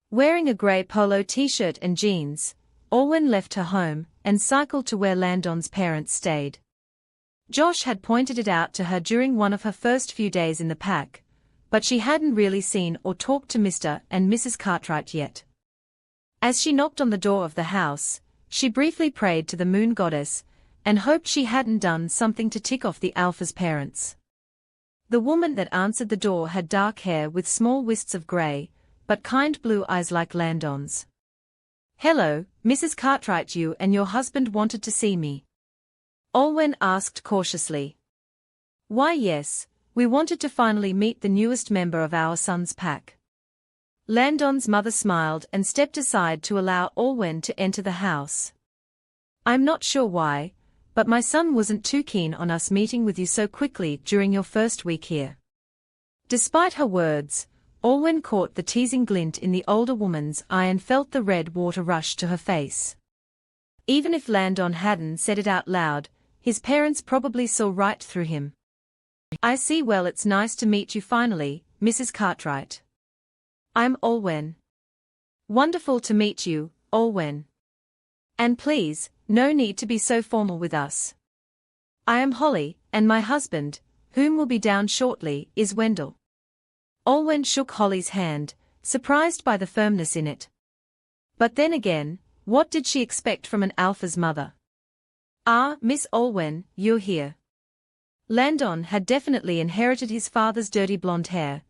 Wearing a grey polo t-shirt and jeans, Olwen left her home and cycled to where Landon's parents stayed. Josh had pointed it out to her during one of her first few days in the pack, but she hadn't really seen or talked to Mr. and Mrs. Cartwright yet. As she knocked on the door of the house, she briefly prayed to the moon goddess, and hoped she hadn't done something to tick off the Alpha's parents. The woman that answered the door had dark hair with small wisps of grey, but kind blue eyes like Landon's. Hello, Mrs. Cartwright, you and your husband wanted to see me? Olwen asked cautiously. Why yes, we wanted to finally meet the newest member of our son's pack. Landon's mother smiled and stepped aside to allow Olwen to enter the house. I'm not sure why, but my son wasn't too keen on us meeting with you so quickly during your first week here. Despite her words, Olwen caught the teasing glint in the older woman's eye and felt the red water rush to her face. Even if Landon hadn't said it out loud, his parents probably saw right through him. I see. Well, it's nice to meet you finally, Mrs. Cartwright. I'm Olwen. Wonderful to meet you, Olwen. And please, no need to be so formal with us. I am Holly, and my husband, whom will be down shortly, is Wendell. Olwen shook Holly's hand, surprised by the firmness in it. But then again, what did she expect from an Alpha's mother? Ah, Miss Olwen, you're here. Landon had definitely inherited his father's dirty blonde hair,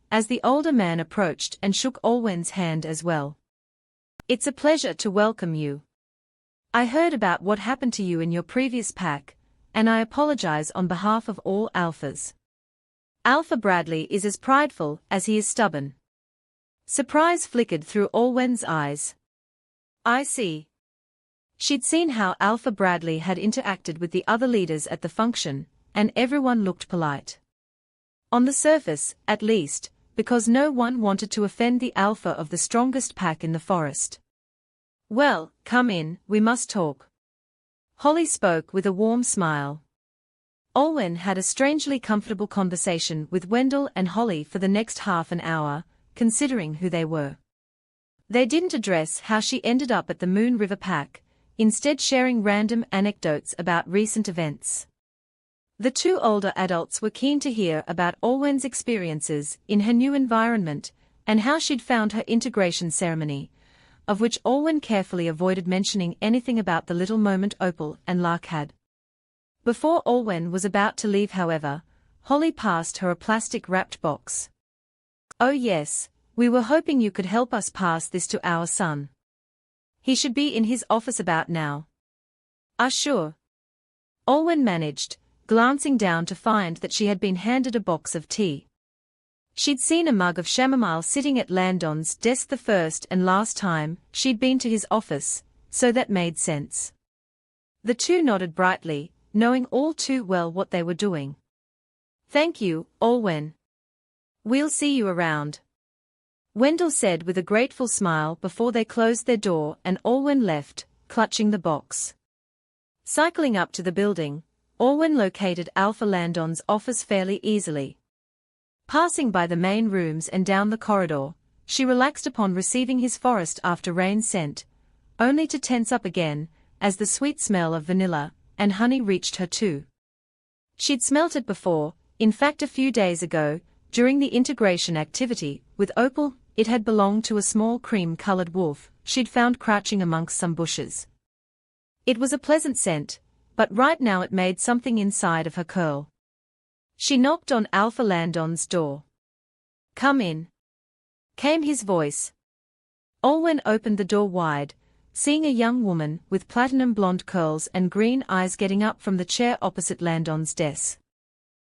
as the older man approached and shook Olwen's hand as well. It's a pleasure to welcome you. I heard about what happened to you in your previous pack, and I apologize on behalf of all Alphas. Alpha Bradley is as prideful as he is stubborn. Surprise flickered through Olwen's eyes. I see. She'd seen how Alpha Bradley had interacted with the other leaders at the function, and everyone looked polite. On the surface, at least, because no one wanted to offend the alpha of the strongest pack in the forest. "Well, come in, we must talk." Holly spoke with a warm smile. Olwen had a strangely comfortable conversation with Wendell and Holly for the next half an hour, considering who they were. They didn't address how she ended up at the Moon River Pack, instead sharing random anecdotes about recent events. The two older adults were keen to hear about Olwen's experiences in her new environment and how she'd found her integration ceremony, of which Olwen carefully avoided mentioning anything about the little moment Opal and Lark had. Before Olwen was about to leave, however, Holly passed her a plastic-wrapped box. "Oh yes, we were hoping you could help us pass this to our son. He should be in his office about now." "Ah, sure." Olwen managed, glancing down to find that she had been handed a box of tea. She'd seen a mug of chamomile sitting at Landon's desk the first and last time she'd been to his office, so that made sense. The two nodded brightly, knowing all too well what they were doing. "Thank you, Olwen. We'll see you around," Wendell said with a grateful smile before they closed their door and Olwen left, clutching the box. Cycling up to the building, Olwen located Alpha Landon's office fairly easily. Passing by the main rooms and down the corridor, she relaxed upon receiving his forest after rain scent, only to tense up again, as the sweet smell of vanilla and honey reached her too. She'd smelt it before, in fact a few days ago, during the integration activity with Opal. It had belonged to a small cream-colored wolf she'd found crouching amongst some bushes. It was a pleasant scent, but right now it made something inside of her curl. She knocked on Alpha Landon's door. "Come in," came his voice. Olwen opened the door wide, seeing a young woman with platinum blonde curls and green eyes getting up from the chair opposite Landon's desk.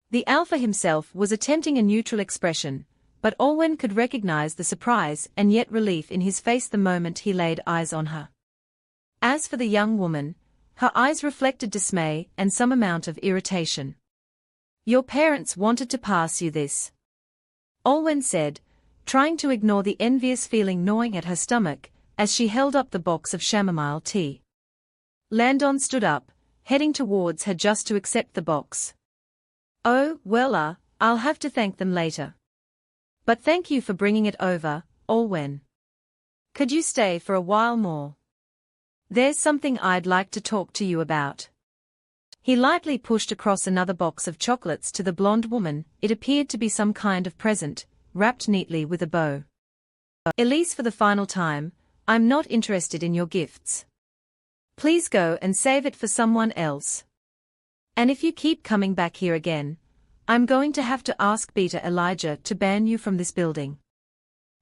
The Alpha himself was attempting a neutral expression, but Olwen could recognize the surprise and yet relief in his face the moment he laid eyes on her. As for the young woman, her eyes reflected dismay and some amount of irritation. "Your parents wanted to pass you this," Olwen said, trying to ignore the envious feeling gnawing at her stomach as she held up the box of chamomile tea. Landon stood up, heading towards her just to accept the box. "Oh, well, I'll have to thank them later. But thank you for bringing it over, Olwen. Could you stay for a while more? There's something I'd like to talk to you about." He lightly pushed across another box of chocolates to the blonde woman. It appeared to be some kind of present, wrapped neatly with a bow. "Elise, for the final time, I'm not interested in your gifts. Please go and save it for someone else. And if you keep coming back here again, I'm going to have to ask Beta Elijah to ban you from this building."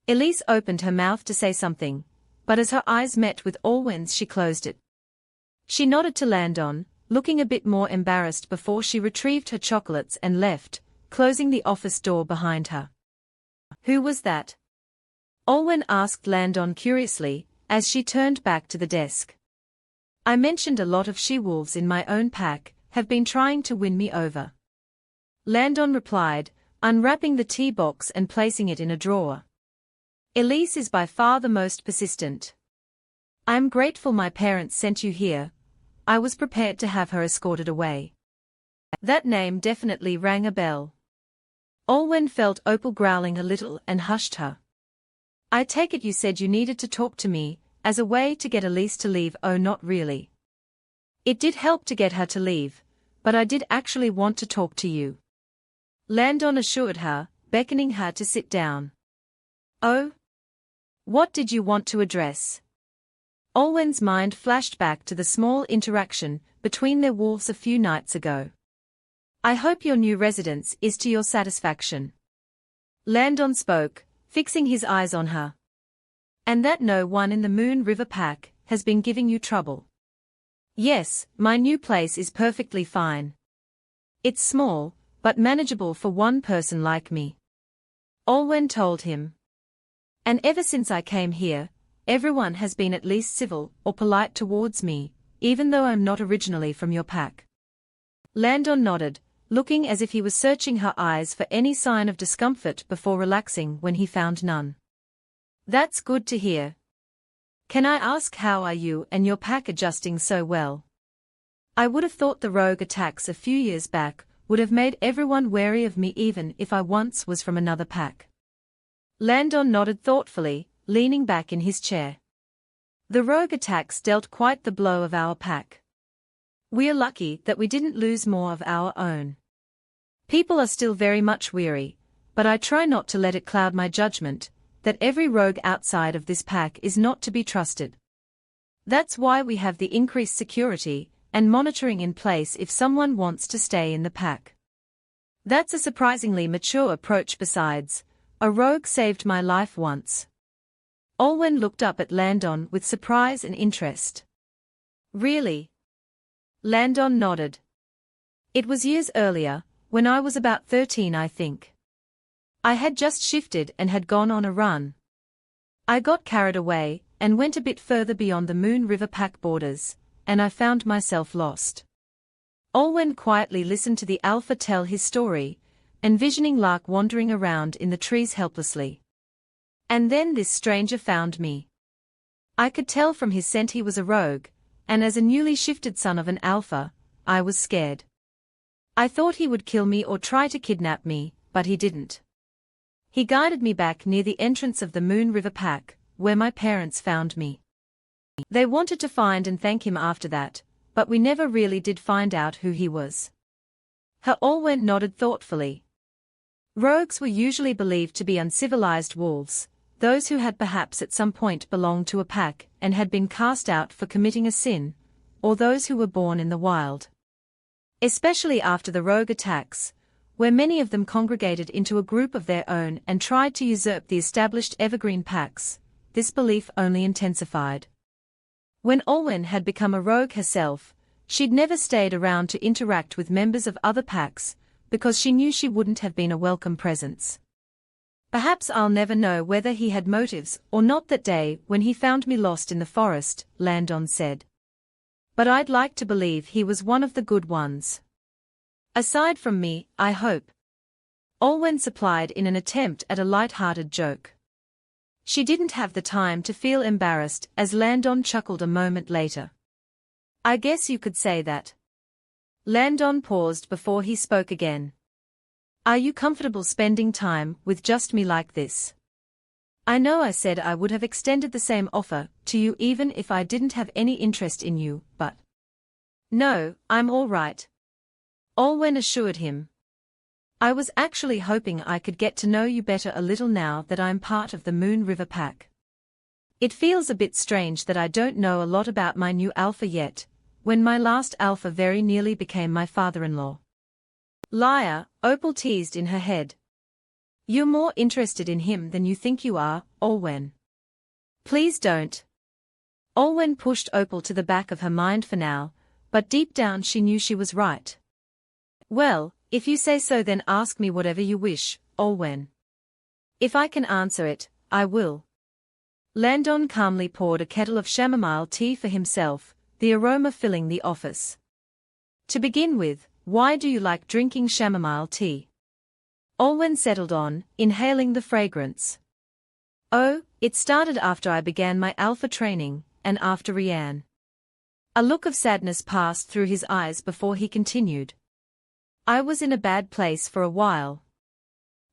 Elise opened her mouth to say something, but as her eyes met with Olwen's she closed it. She nodded to Landon, looking a bit more embarrassed before she retrieved her chocolates and left, closing the office door behind her. "Who was that?" Olwen asked Landon curiously, as she turned back to the desk. "I mentioned a lot of she-wolves in my own pack have been trying to win me over," Landon replied, unwrapping the tea box and placing it in a drawer. "Elise is by far the most persistent. I'm grateful my parents sent you here. I was prepared to have her escorted away." That name definitely rang a bell. Olwen felt Opal growling a little and hushed her. "I take it you said you needed to talk to me, as a way to get Elise to leave." "Oh, not really. It did help to get her to leave, but I did actually want to talk to you," Landon assured her, beckoning her to sit down. "Oh? What did you want to address?" Olwen's mind flashed back to the small interaction between their wolves a few nights ago. "I hope your new residence is to your satisfaction," Landon spoke, fixing his eyes on her. "And that no one in the Moon River Pack has been giving you trouble." "Yes, my new place is perfectly fine. It's small, but manageable for one person like me," Olwen told him. "And ever since I came here, everyone has been at least civil or polite towards me, even though I'm not originally from your pack. Landon nodded, looking as if he was searching her eyes for any sign of discomfort before relaxing when he found none. That's good to hear. Can I ask how are you and your pack adjusting so well? I would have thought the rogue attacks a few years back would have made everyone wary of me even if I once was from another pack. Landon nodded thoughtfully, leaning back in his chair. The rogue attacks dealt quite the blow of our pack. We are lucky that we didn't lose more of our own. People are still very much weary, but I try not to let it cloud my judgment that every rogue outside of this pack is not to be trusted. That's why we have the increased security and monitoring in place if someone wants to stay in the pack. That's a surprisingly mature approach. Besides, a rogue saved my life once. Olwen looked up at Landon with surprise and interest. Really? Landon nodded. It was years earlier, when I was about 13 I think. I had just shifted and had gone on a run. I got carried away and went a bit further beyond the Moon River pack borders, and I found myself lost. Olwen quietly listened to the alpha tell his story, envisioning Lark wandering around in the trees helplessly. And then this stranger found me. I could tell from his scent he was a rogue, and as a newly shifted son of an alpha, I was scared. I thought he would kill me or try to kidnap me, but he didn't. He guided me back near the entrance of the Moon River pack, where my parents found me. They wanted to find and thank him after that, but we never really did find out who he was. Olwen nodded thoughtfully. Rogues were usually believed to be uncivilized wolves, those who had perhaps at some point belonged to a pack and had been cast out for committing a sin, or those who were born in the wild. Especially after the rogue attacks, where many of them congregated into a group of their own and tried to usurp the established evergreen packs, this belief only intensified. When Olwen had become a rogue herself, she'd never stayed around to interact with members of other packs, because she knew she wouldn't have been a welcome presence. Perhaps I'll never know whether he had motives or not that day when he found me lost in the forest, Landon said. But I'd like to believe he was one of the good ones. Aside from me, I hope. Olwen supplied in an attempt at a light-hearted joke. She didn't have the time to feel embarrassed as Landon chuckled a moment later. I guess you could say that. Landon paused before he spoke again. Are you comfortable spending time with just me like this? I know I said I would have extended the same offer to you even if I didn't have any interest in you, but... No, I'm all right. Olwen assured him. I was actually hoping I could get to know you better a little now that I'm part of the Moon River pack. It feels a bit strange that I don't know a lot about my new alpha yet, when my last alpha very nearly became my father-in-law. Liar, Opal teased in her head. You're more interested in him than you think you are, Olwen. Please don't. Olwen pushed Opal to the back of her mind for now, but deep down she knew she was right. Well, if you say so then ask me whatever you wish, Olwen. If I can answer it, I will. Landon calmly poured a kettle of chamomile tea for himself, the aroma filling the office. To begin with, why do you like drinking chamomile tea? Olwen settled on, inhaling the fragrance. Oh, it started after I began my alpha training, and after Rianne. A look of sadness passed through his eyes before he continued. I was in a bad place for a while.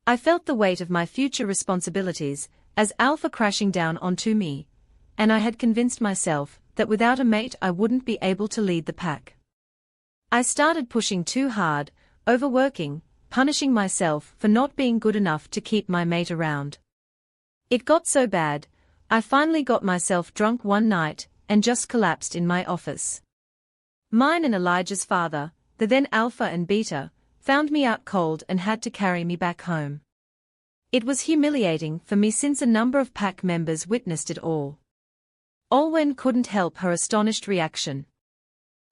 I felt the weight of my future responsibilities as alpha crashing down onto me, and I had convinced myself that without a mate I wouldn't be able to lead the pack. I started pushing too hard, overworking, punishing myself for not being good enough to keep my mate around. It got so bad, I finally got myself drunk one night and just collapsed in my office. Mine and Elijah's father, the then alpha and beta, found me out cold and had to carry me back home. It was humiliating for me since a number of pack members witnessed it all. Olwen couldn't help her astonished reaction.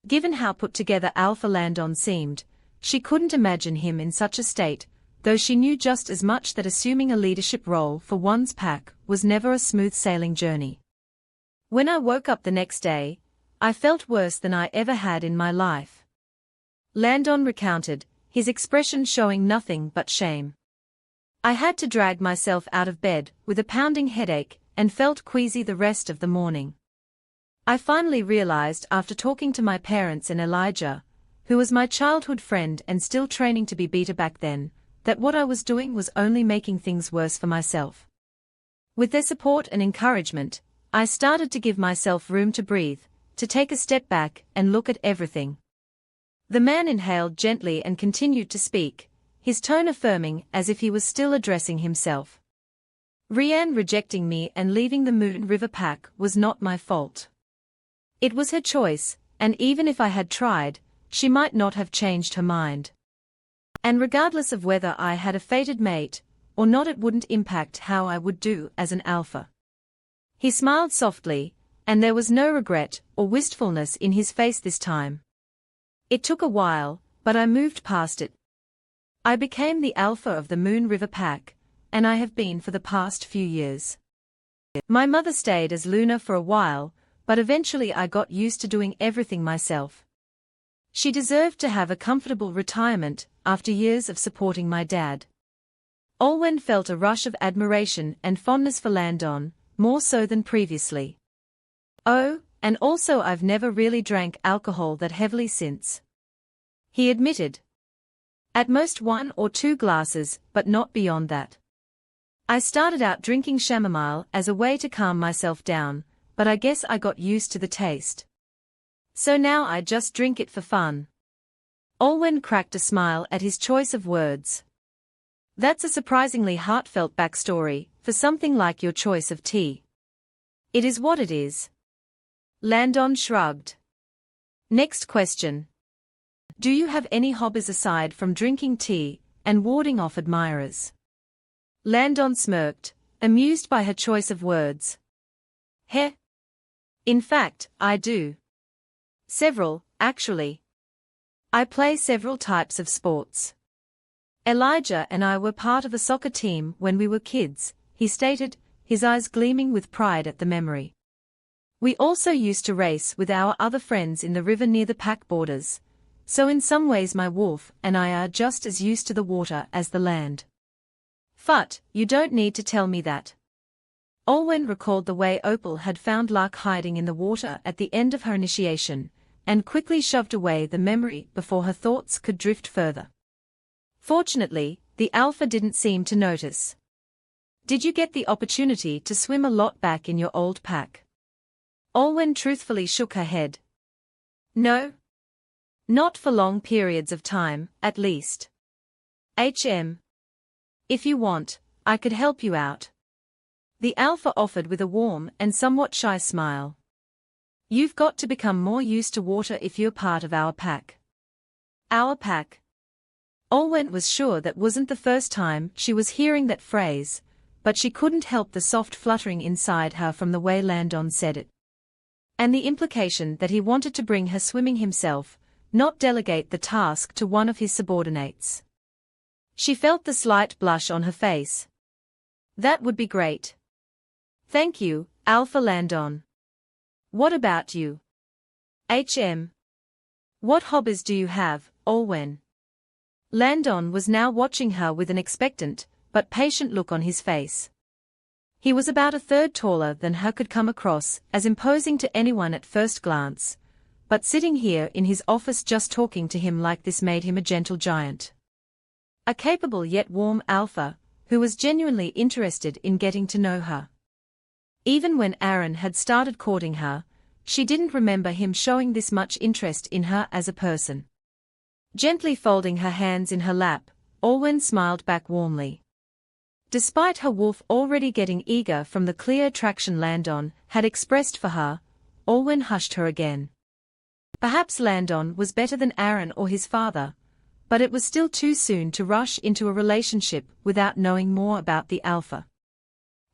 Given how put together Alpha Landon seemed, she couldn't imagine him in such a state, though she knew just as much that assuming a leadership role for one's pack was never a smooth sailing journey. When I woke up the next day, I felt worse than I ever had in my life. Landon recounted, his expression showing nothing but shame. I had to drag myself out of bed with a pounding headache and felt queasy the rest of the morning. I finally realized after talking to my parents and Elijah, who was my childhood friend and still training to be beater back then, that what I was doing was only making things worse for myself. With their support and encouragement, I started to give myself room to breathe, to take a step back and look at everything. The man inhaled gently and continued to speak, his tone affirming as if he was still addressing himself. Rianne rejecting me and leaving the Moon River pack was not my fault. It was her choice, and even if I had tried, she might not have changed her mind. And regardless of whether I had a fated mate or not, it wouldn't impact how I would do as an alpha. He smiled softly, and there was no regret or wistfulness in his face this time. It took a while, but I moved past it. I became the alpha of the Moon River pack, and I have been for the past few years. My mother stayed as Luna for a while, but eventually I got used to doing everything myself. She deserved to have a comfortable retirement after years of supporting my dad. Olwen felt a rush of admiration and fondness for Landon, more so than previously. Oh, and also I've never really drank alcohol that heavily since, he admitted. At most 1 or 2 glasses, but not beyond that. I started out drinking chamomile as a way to calm myself down, but I guess I got used to the taste. So now I just drink it for fun. Olwen cracked a smile at his choice of words. That's a surprisingly heartfelt backstory for something like your choice of tea. It is what it is. Landon shrugged. Next question. Do you have any hobbies aside from drinking tea and warding off admirers? Landon smirked, amused by her choice of words. Heh. In fact, I do. Several, actually. I play several types of sports. Elijah and I were part of a soccer team when we were kids, he stated, his eyes gleaming with pride at the memory. We also used to race with our other friends in the river near the pack borders, so in some ways my wolf and I are just as used to the water as the land. But, you don't need to tell me that. Olwen recalled the way Opal had found Lark hiding in the water at the end of her initiation, and quickly shoved away the memory before her thoughts could drift further. Fortunately, the alpha didn't seem to notice. Did you get the opportunity to swim a lot back in your old pack? Olwen truthfully shook her head. No. Not for long periods of time, at least. If you want, I could help you out. The alpha offered with a warm and somewhat shy smile. You've got to become more used to water if you're part of our pack. Our pack? Olwen was sure that wasn't the first time she was hearing that phrase, but she couldn't help the soft fluttering inside her from the way Landon said it. And the implication that he wanted to bring her swimming himself, not delegate the task to one of his subordinates. She felt the slight blush on her face. That would be great. Thank you, Alpha Landon. What about you? What hobbies do you have, Olwen? Landon was now watching her with an expectant, but patient look on his face. He was about a third taller than her, could come across as imposing to anyone at first glance, but sitting here in his office just talking to him like this made him a gentle giant. A capable yet warm alpha, who was genuinely interested in getting to know her. Even when Aaron had started courting her, she didn't remember him showing this much interest in her as a person. Gently folding her hands in her lap, Olwen smiled back warmly. Despite her wolf already getting eager from the clear attraction Landon had expressed for her, Olwen hushed her again. Perhaps Landon was better than Aaron or his father, but it was still too soon to rush into a relationship without knowing more about the alpha.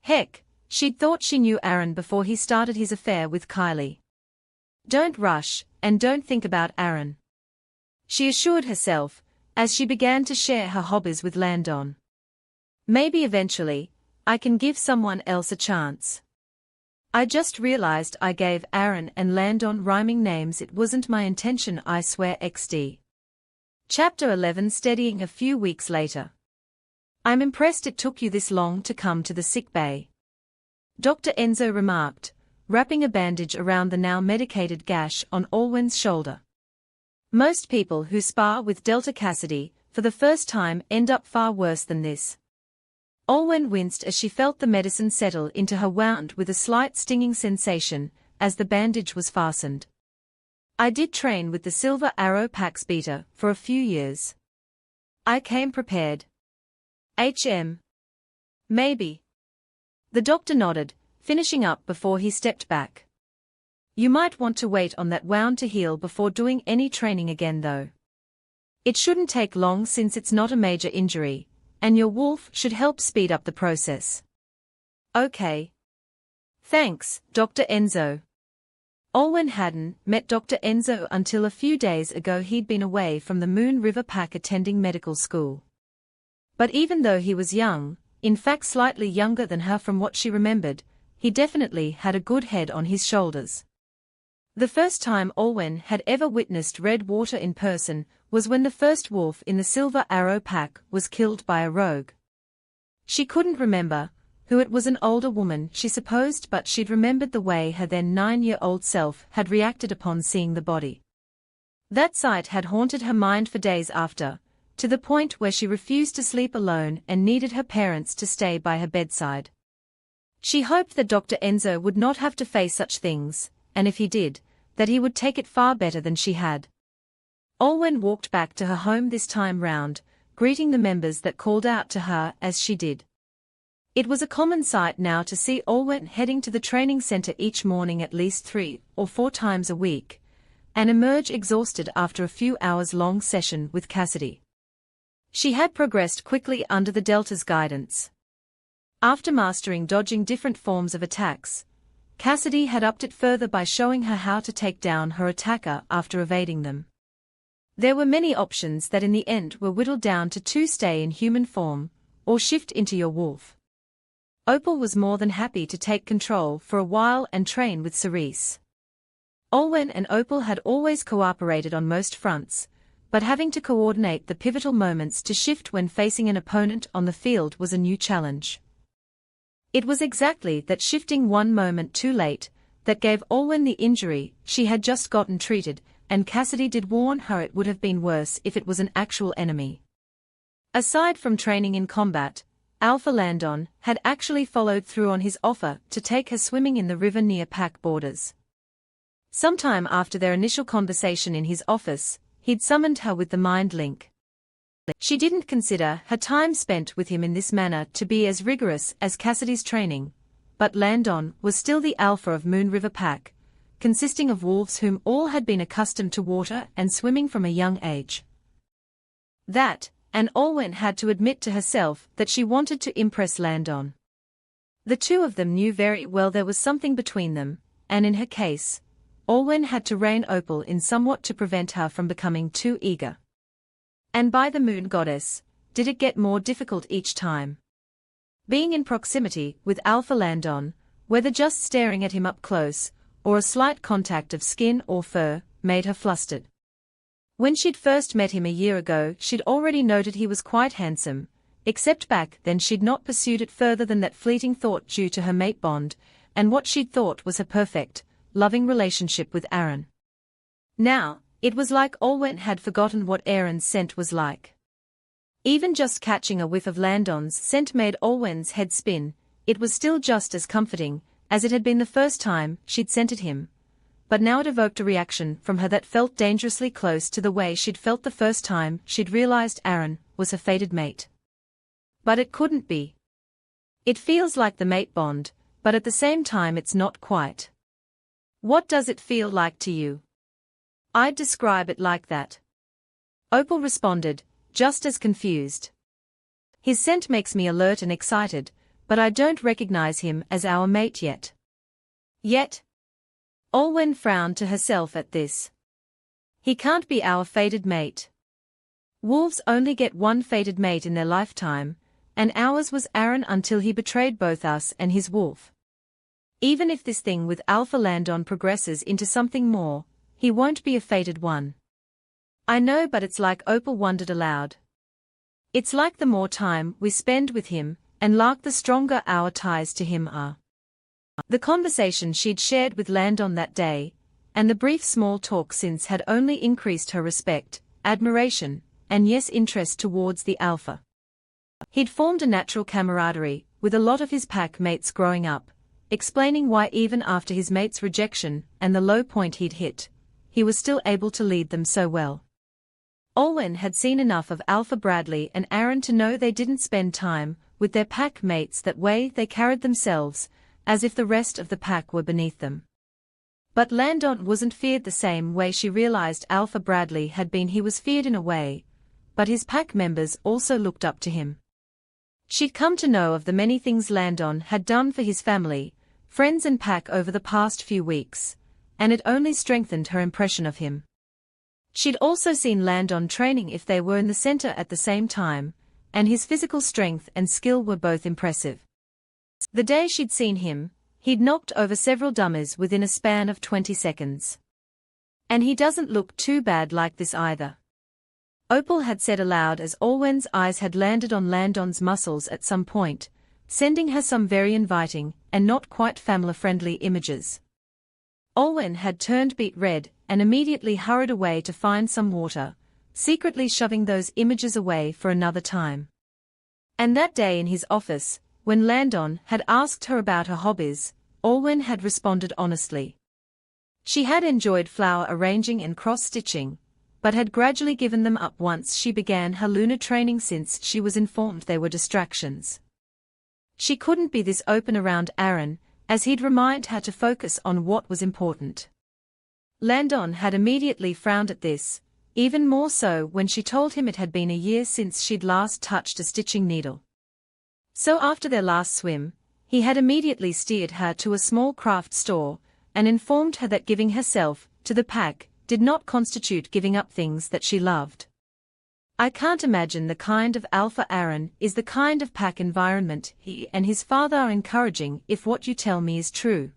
Heck, she'd thought she knew Aaron before he started his affair with Kylie. Don't rush, and don't think about Aaron, she assured herself, as she began to share her hobbies with Landon. Maybe eventually, I can give someone else a chance. I just realized I gave Aaron and Landon rhyming names. It wasn't my intention, I swear XD. Chapter 11. Steadying. A few weeks later. I'm impressed it took you this long to come to the sick bay. Dr. Enzo remarked, wrapping a bandage around the now medicated gash on Olwen's shoulder. Most people who spar with Delta Cassidy for the first time end up far worse than this. Olwen winced as she felt the medicine settle into her wound with a slight stinging sensation as the bandage was fastened. I did train with the Silver Arrow Pax Beta for a few years. I came prepared. Maybe. The doctor nodded, finishing up before he stepped back. You might want to wait on that wound to heal before doing any training again though. It shouldn't take long since it's not a major injury, and your wolf should help speed up the process. Okay. Thanks, Dr. Enzo. Olwen hadn't met Dr. Enzo until a few days ago. He'd been away from the Moon River Pack attending medical school. But even though he was young, in fact slightly younger than her from what she remembered, he definitely had a good head on his shoulders. The first time Olwen had ever witnessed red water in person was when the first wolf in the Silver Arrow Pack was killed by a rogue. She couldn't remember who it was, an older woman she supposed, but she'd remembered the way her then 9-year-old self had reacted upon seeing the body. That sight had haunted her mind for days after, to the point where she refused to sleep alone and needed her parents to stay by her bedside. She hoped that Dr. Enzo would not have to face such things, and if he did, that he would take it far better than she had. Olwen walked back to her home this time round, greeting the members that called out to her as she did. It was a common sight now to see Olwen heading to the training center each morning at least 3 or 4 times a week, and emerge exhausted after a few hours-long session with Cassidy. She had progressed quickly under the Delta's guidance. After mastering dodging different forms of attacks, Cassidy had upped it further by showing her how to take down her attacker after evading them. There were many options that in the end were whittled down to 2: stay in human form, or shift into your wolf. Opal was more than happy to take control for a while and train with Cerise. Olwen and Opal had always cooperated on most fronts, but having to coordinate the pivotal moments to shift when facing an opponent on the field was a new challenge. It was exactly that shifting one moment too late that gave Olwen the injury she had just gotten treated, and Cassidy did warn her it would have been worse if it was an actual enemy. Aside from training in combat, Alpha Landon had actually followed through on his offer to take her swimming in the river near Pack borders. Sometime after their initial conversation in his office, he'd summoned her with the mind link. She didn't consider her time spent with him in this manner to be as rigorous as Cassidy's training, but Landon was still the alpha of Moon River Pack, consisting of wolves whom all had been accustomed to water and swimming from a young age. That, and Olwen had to admit to herself that she wanted to impress Landon. The two of them knew very well there was something between them, and in her case, Olwen had to rein Opal in somewhat to prevent her from becoming too eager. And by the moon goddess, did it get more difficult each time. Being in proximity with Alpha Landon, whether just staring at him up close, or a slight contact of skin or fur, made her flustered. When she'd first met him a year ago, she'd already noted he was quite handsome, except back then she'd not pursued it further than that fleeting thought due to her mate bond, and what she'd thought was her perfect, loving relationship with Aaron. Now, it was like Olwen had forgotten what Aaron's scent was like. Even just catching a whiff of Landon's scent made Olwen's head spin. It was still just as comforting as it had been the first time she'd scented him, but now it evoked a reaction from her that felt dangerously close to the way she'd felt the first time she'd realized Aaron was her fated mate. But it couldn't be. It feels like the mate bond, but at the same time it's not quite. What does it feel like to you? I'd describe it like that. Opal responded, just as confused. His scent makes me alert and excited, but I don't recognize him as our mate yet. Yet? Olwen frowned to herself at this. He can't be our fated mate. Wolves only get one fated mate in their lifetime, and ours was Aaron until he betrayed both us and his wolf. Even if this thing with Alpha Landon progresses into something more, he won't be a fated one. I know, but it's like, Opal wondered aloud. It's like the more time we spend with him, and like the stronger our ties to him are. The conversation she'd shared with Landon that day, and the brief small talk since had only increased her respect, admiration, and yes, interest towards the Alpha. He'd formed a natural camaraderie with a lot of his pack mates growing up, explaining why even after his mate's rejection and the low point he'd hit, he was still able to lead them so well. Olwen had seen enough of Alpha Bradley and Aaron to know they didn't spend time with their pack mates that way. They carried themselves as if the rest of the pack were beneath them. But Landon wasn't feared the same way she realized Alpha Bradley had been. He was feared in a way, but his pack members also looked up to him. She'd come to know of the many things Landon had done for his family, friends and pack over the past few weeks, and it only strengthened her impression of him. She'd also seen Landon training if they were in the center at the same time, and his physical strength and skill were both impressive. The day she'd seen him, he'd knocked over several dummies within a span of 20 seconds. And he doesn't look too bad like this either. Opal had said aloud as Olwen's eyes had landed on Landon's muscles at some point, sending her some very inviting and not quite family-friendly images. Olwen had turned beet red and immediately hurried away to find some water, secretly shoving those images away for another time. And that day in his office, when Landon had asked her about her hobbies, Olwen had responded honestly. She had enjoyed flower arranging and cross-stitching, but had gradually given them up once she began her lunar training since she was informed they were distractions. She couldn't be this open around Aaron, as he'd remind her to focus on what was important. Landon had immediately frowned at this, even more so when she told him it had been a year since she'd last touched a stitching needle. So after their last swim, he had immediately steered her to a small craft store, and informed her that giving herself to the pack did not constitute giving up things that she loved. I can't imagine the kind of Alpha Aaron is the kind of pack environment he and his father are encouraging if what you tell me is true.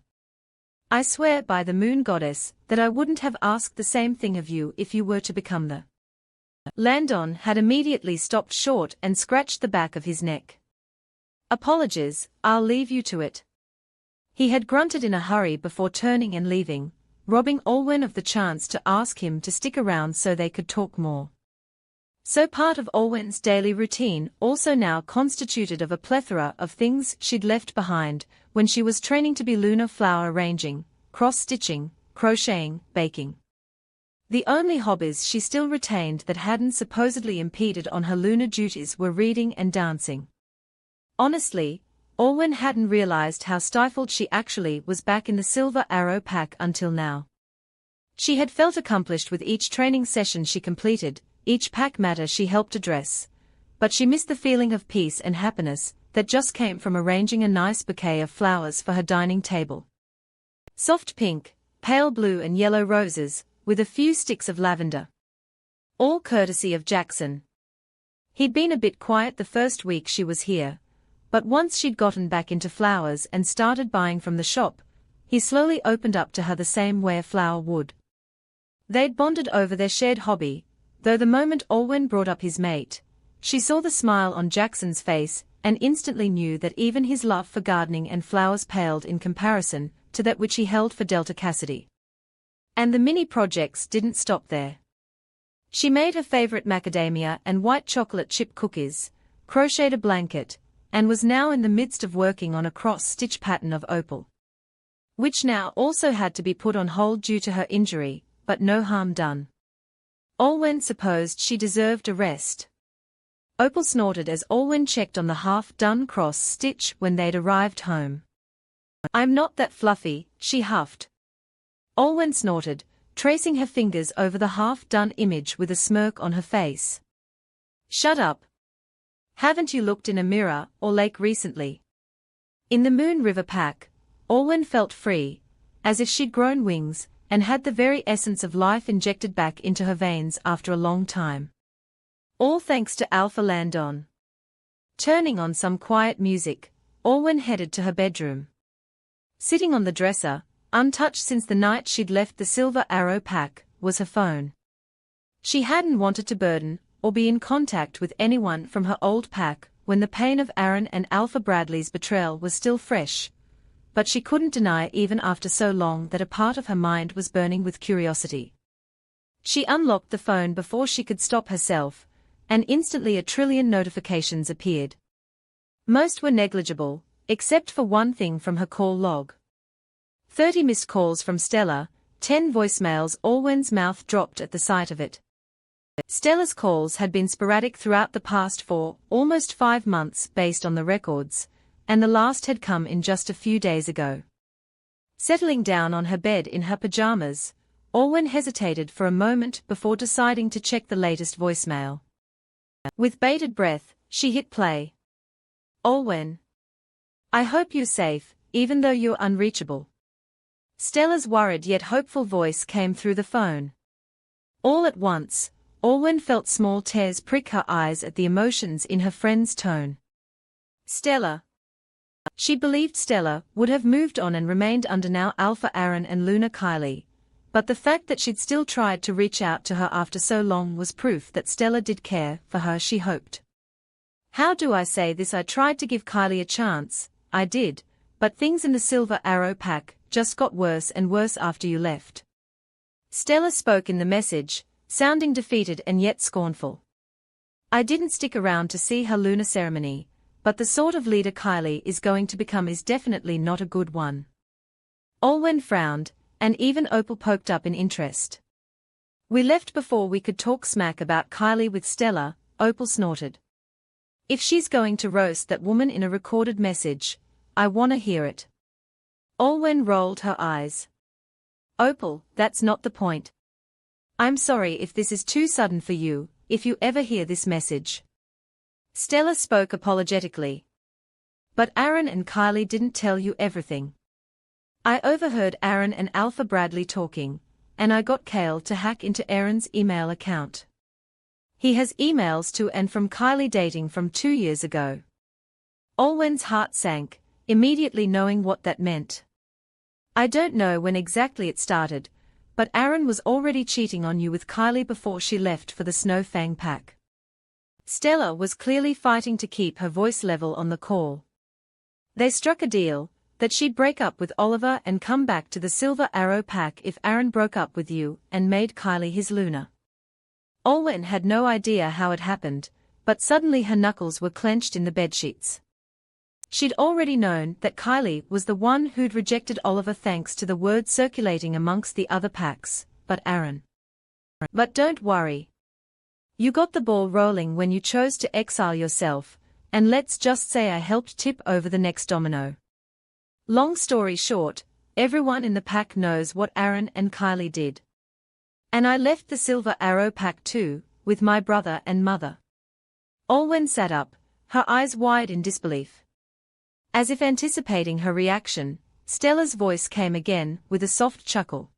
I swear by the moon goddess that I wouldn't have asked the same thing of you if you were to become the. Landon had immediately stopped short and scratched the back of his neck. Apologies, I'll leave you to it. He had grunted in a hurry before turning and leaving, robbing Olwen of the chance to ask him to stick around so they could talk more. So part of Olwen's daily routine also now constituted of a plethora of things she'd left behind when she was training to be lunar flower arranging, cross-stitching, crocheting, baking. The only hobbies she still retained that hadn't supposedly impeded on her lunar duties were reading and dancing. Honestly, Olwen hadn't realized how stifled she actually was back in the Silver Arrow pack until now. She had felt accomplished with each training session she completed, each pack matter she helped address, but she missed the feeling of peace and happiness that just came from arranging a nice bouquet of flowers for her dining table. Soft pink, pale blue and yellow roses, with a few sticks of lavender. All courtesy of Jackson. He'd been a bit quiet the first week she was here, but once she'd gotten back into flowers and started buying from the shop, he slowly opened up to her the same way a flower would. They'd bonded over their shared hobby, though the moment Olwen brought up his mate, she saw the smile on Jackson's face and instantly knew that even his love for gardening and flowers paled in comparison to that which he held for Delta Cassidy. And the mini projects didn't stop there. She made her favorite macadamia and white chocolate chip cookies, crocheted a blanket, and was now in the midst of working on a cross-stitch pattern of opal, which now also had to be put on hold due to her injury, but no harm done. Olwen supposed she deserved a rest. Opal snorted as Olwen checked on the half-done cross-stitch when they'd arrived home. I'm not that fluffy, she huffed. Olwen snorted, tracing her fingers over the half-done image with a smirk on her face. Shut up. Haven't you looked in a mirror or lake recently? In the Moon River pack, Olwen felt free, as if she'd grown wings, and had the very essence of life injected back into her veins after a long time. All thanks to Alpha Landon. Turning on some quiet music, Olwen headed to her bedroom. Sitting on the dresser, untouched since the night she'd left the Silver Arrow pack, was her phone. She hadn't wanted to burden or be in contact with anyone from her old pack when the pain of Aaron and Alpha Bradley's betrayal was still fresh, but she couldn't deny even after so long that a part of her mind was burning with curiosity. She unlocked the phone before she could stop herself, and instantly a trillion notifications appeared. Most were negligible, except for one thing from her call log. 30 missed calls from Stella, 10 voicemails. Olwen's mouth dropped at the sight of it. Stella's calls had been sporadic throughout the past almost 5 months based on the records, and the last had come in just a few days ago. Settling down on her bed in her pajamas, Olwen hesitated for a moment before deciding to check the latest voicemail. With bated breath, she hit play. Olwen. I hope you're safe, even though you're unreachable. Stella's worried yet hopeful voice came through the phone. All at once, Olwen felt small tears prick her eyes at the emotions in her friend's tone. Stella. She believed Stella would have moved on and remained under now Alpha Aaron and Luna Kylie, but the fact that she'd still tried to reach out to her after so long was proof that Stella did care for her, she hoped. How do I say this? I tried to give Kylie a chance, I did, but things in the Silver Arrow pack just got worse and worse after you left. Stella spoke in the message, sounding defeated and yet scornful. I didn't stick around to see her Luna ceremony, but the sort of leader Kylie is going to become is definitely not a good one. Olwen frowned, and even Opal poked up in interest. We left before we could talk smack about Kylie with Stella, Opal snorted. If she's going to roast that woman in a recorded message, I wanna hear it. Olwen rolled her eyes. Opal, that's not the point. I'm sorry if this is too sudden for you, if you ever hear this message. Stella spoke apologetically. But Aaron and Kylie didn't tell you everything. I overheard Aaron and Alpha Bradley talking, and I got Kale to hack into Aaron's email account. He has emails to and from Kylie dating from 2 years ago. Olwen's heart sank, immediately knowing what that meant. I don't know when exactly it started, but Aaron was already cheating on you with Kylie before she left for the Snowfang pack. Stella was clearly fighting to keep her voice level on the call. They struck a deal that she'd break up with Oliver and come back to the Silver Arrow pack if Aaron broke up with you and made Kylie his Luna. Olwen had no idea how it happened, but suddenly her knuckles were clenched in the bedsheets. She'd already known that Kylie was the one who'd rejected Oliver thanks to the word circulating amongst the other packs, but Aaron. But don't worry. You got the ball rolling when you chose to exile yourself, and let's just say I helped tip over the next domino. Long story short, everyone in the pack knows what Aaron and Kylie did. And I left the Silver Arrow pack too, with my brother and mother. Olwen sat up, her eyes wide in disbelief. As if anticipating her reaction, Stella's voice came again, with a soft chuckle.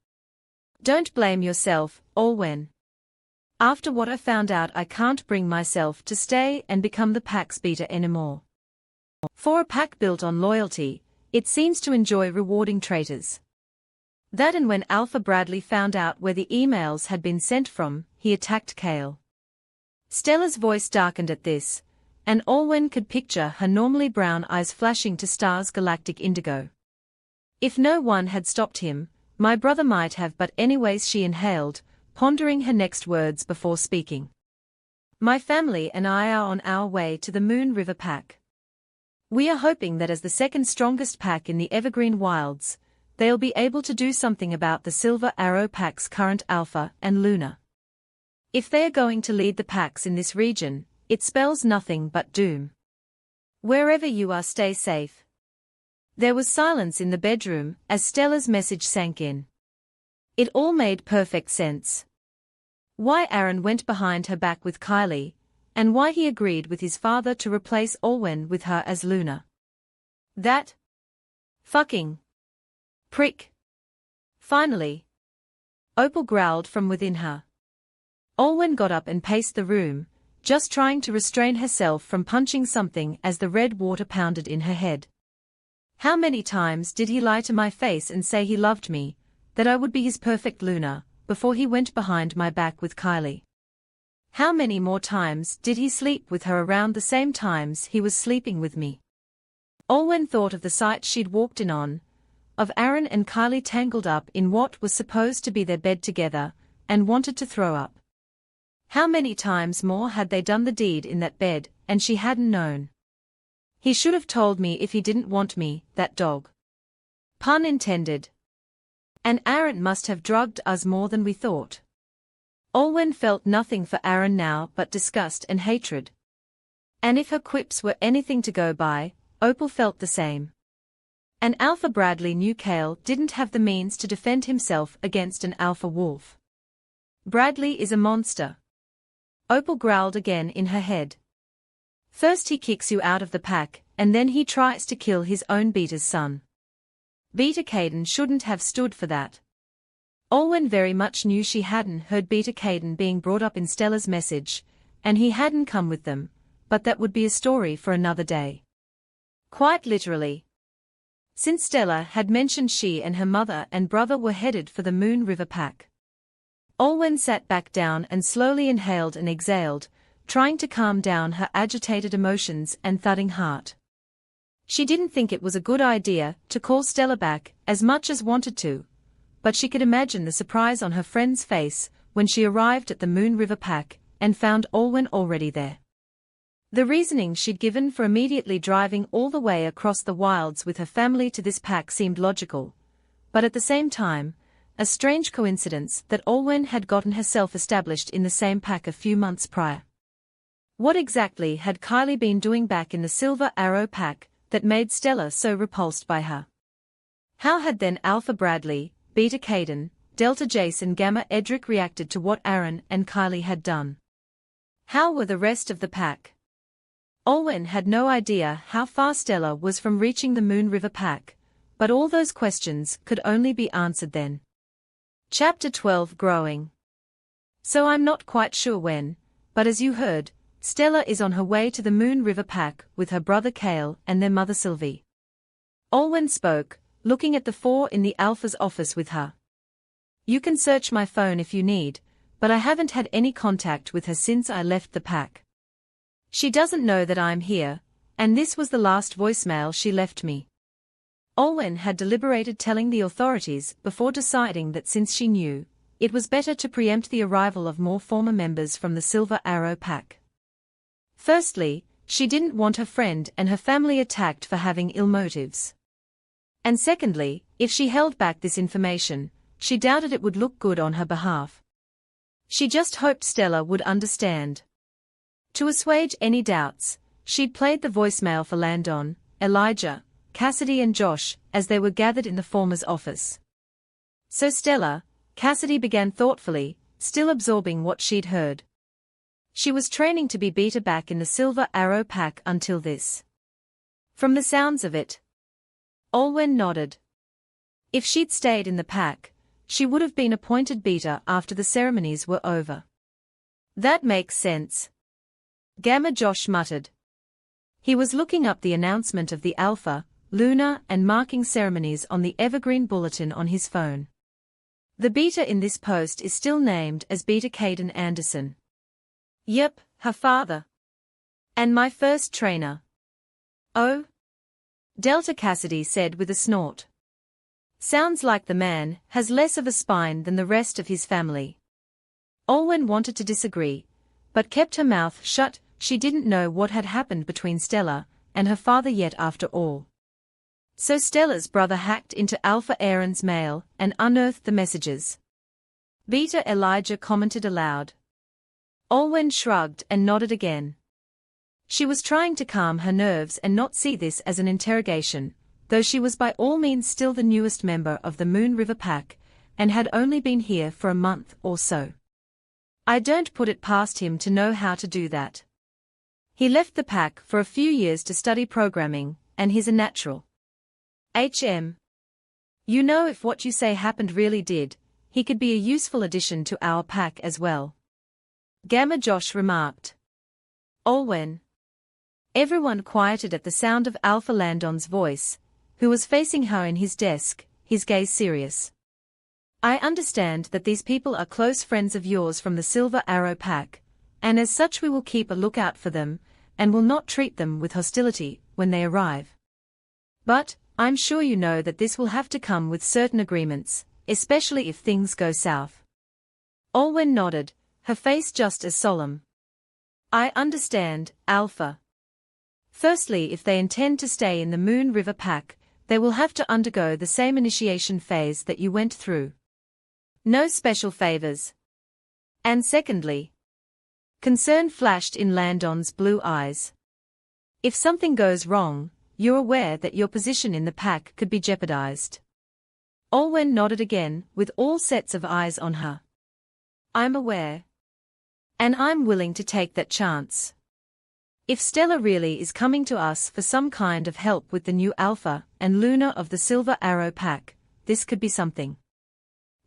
Don't blame yourself, Olwen. After what I found out, I can't bring myself to stay and become the pack's beater anymore. For a pack built on loyalty, it seems to enjoy rewarding traitors. That and when Alpha Bradley found out where the emails had been sent from, he attacked Kale. Stella's voice darkened at this, and Olwen could picture her normally brown eyes flashing to stars galactic indigo. If no one had stopped him, my brother might have, but anyways, she inhaled, pondering her next words before speaking. My family and I are on our way to the Moon River Pack. We are hoping that as the second strongest pack in the Evergreen Wilds, they'll be able to do something about the Silver Arrow Pack's current Alpha and Luna. If they are going to lead the packs in this region, it spells nothing but doom. Wherever you are, stay safe. There was silence in the bedroom as Stella's message sank in. It all made perfect sense. Why Aaron went behind her back with Kylie, and why he agreed with his father to replace Olwen with her as Luna. That fucking prick. Finally, Opal growled from within her. Olwen got up and paced the room, just trying to restrain herself from punching something as the red water pounded in her head. How many times did he lie to my face and say he loved me, that I would be his perfect Luna, before he went behind my back with Kylie? How many more times did he sleep with her around the same times he was sleeping with me? Olwen thought of the sight she'd walked in on, of Aaron and Kylie tangled up in what was supposed to be their bed together, and wanted to throw up. How many times more had they done the deed in that bed, and she hadn't known? He should have told me if he didn't want me, that dog. Pun intended. And Aaron must have drugged us more than we thought. Olwen felt nothing for Aaron now but disgust and hatred. And if her quips were anything to go by, Opal felt the same. And Alpha Bradley knew Cale didn't have the means to defend himself against an alpha wolf. Bradley is a monster. Opal growled again in her head. First he kicks you out of the pack, and then he tries to kill his own Beta's son. Beta Caden shouldn't have stood for that. Olwen very much knew she hadn't heard Beta Caden being brought up in Stella's message, and he hadn't come with them, but that would be a story for another day. Quite literally. Since Stella had mentioned she and her mother and brother were headed for the Moon River Pack. Olwen sat back down and slowly inhaled and exhaled, trying to calm down her agitated emotions and thudding heart. She didn't think it was a good idea to call Stella back as much as wanted to, but she could imagine the surprise on her friend's face when she arrived at the Moon River Pack and found Olwen already there. The reasoning she'd given for immediately driving all the way across the wilds with her family to this pack seemed logical, but at the same time, a strange coincidence that Olwen had gotten herself established in the same pack a few months prior. What exactly had Kylie been doing back in the Silver Arrow Pack that made Stella so repulsed by her? How had then Alpha Bradley, Beta Caden, Delta Jace and Gamma Edric reacted to what Aaron and Kylie had done? How were the rest of the pack? Olwen had no idea how far Stella was from reaching the Moon River Pack, but all those questions could only be answered then. Chapter 12 Growing. So I'm not quite sure when, but as you heard, Stella is on her way to the Moon River Pack with her brother Cale and their mother Sylvie. Olwen spoke, looking at the four in the Alpha's office with her. You can search my phone if you need, but I haven't had any contact with her since I left the pack. She doesn't know that I'm here, and this was the last voicemail she left me. Olwen had deliberated telling the authorities before deciding that since she knew, it was better to preempt the arrival of more former members from the Silver Arrow Pack. Firstly, she didn't want her friend and her family attacked for having ill motives. And secondly, if she held back this information, she doubted it would look good on her behalf. She just hoped Stella would understand. To assuage any doubts, she'd played the voicemail for Landon, Elijah, Cassidy and Josh as they were gathered in the former's office. So Stella, Cassidy began thoughtfully, still absorbing what she'd heard. She was training to be Beta back in the Silver Arrow Pack until this. From the sounds of it. Olwen nodded. If she'd stayed in the pack, she would have been appointed Beta after the ceremonies were over. That makes sense. Gamma Josh muttered. He was looking up the announcement of the Alpha, Lunar and marking ceremonies on the Evergreen Bulletin on his phone. The Beta in this post is still named as Beta Caden Anderson. Yep, her father. And my first trainer. Oh? Delta Cassidy said with a snort. Sounds like the man has less of a spine than the rest of his family. Olwen wanted to disagree, but kept her mouth shut. She didn't know what had happened between Stella and her father yet after all. So Stella's brother hacked into Alpha Aaron's mail and unearthed the messages. Beta Elijah commented aloud. Olwen shrugged and nodded again. She was trying to calm her nerves and not see this as an interrogation, though she was by all means still the newest member of the Moon River Pack, and had only been here for a month or so. I don't put it past him to know how to do that. He left the pack for a few years to study programming, and he's a natural. You know, if what you say happened really did, he could be a useful addition to our pack as well. Gamma Josh remarked. Olwen. Everyone quieted at the sound of Alpha Landon's voice, who was facing her in his desk, his gaze serious. I understand that these people are close friends of yours from the Silver Arrow Pack, and as such we will keep a lookout for them, and will not treat them with hostility when they arrive. But, I'm sure you know that this will have to come with certain agreements, especially if things go south. Olwen nodded, her face just as solemn. I understand, Alpha. Firstly, if they intend to stay in the Moon River Pack, they will have to undergo the same initiation phase that you went through. No special favors. And secondly, concern flashed in Landon's blue eyes. If something goes wrong, you're aware that your position in the pack could be jeopardized. Olwen nodded again, with all sets of eyes on her. I'm aware. And I'm willing to take that chance. If Stella really is coming to us for some kind of help with the new Alpha and Luna of the Silver Arrow Pack, this could be something.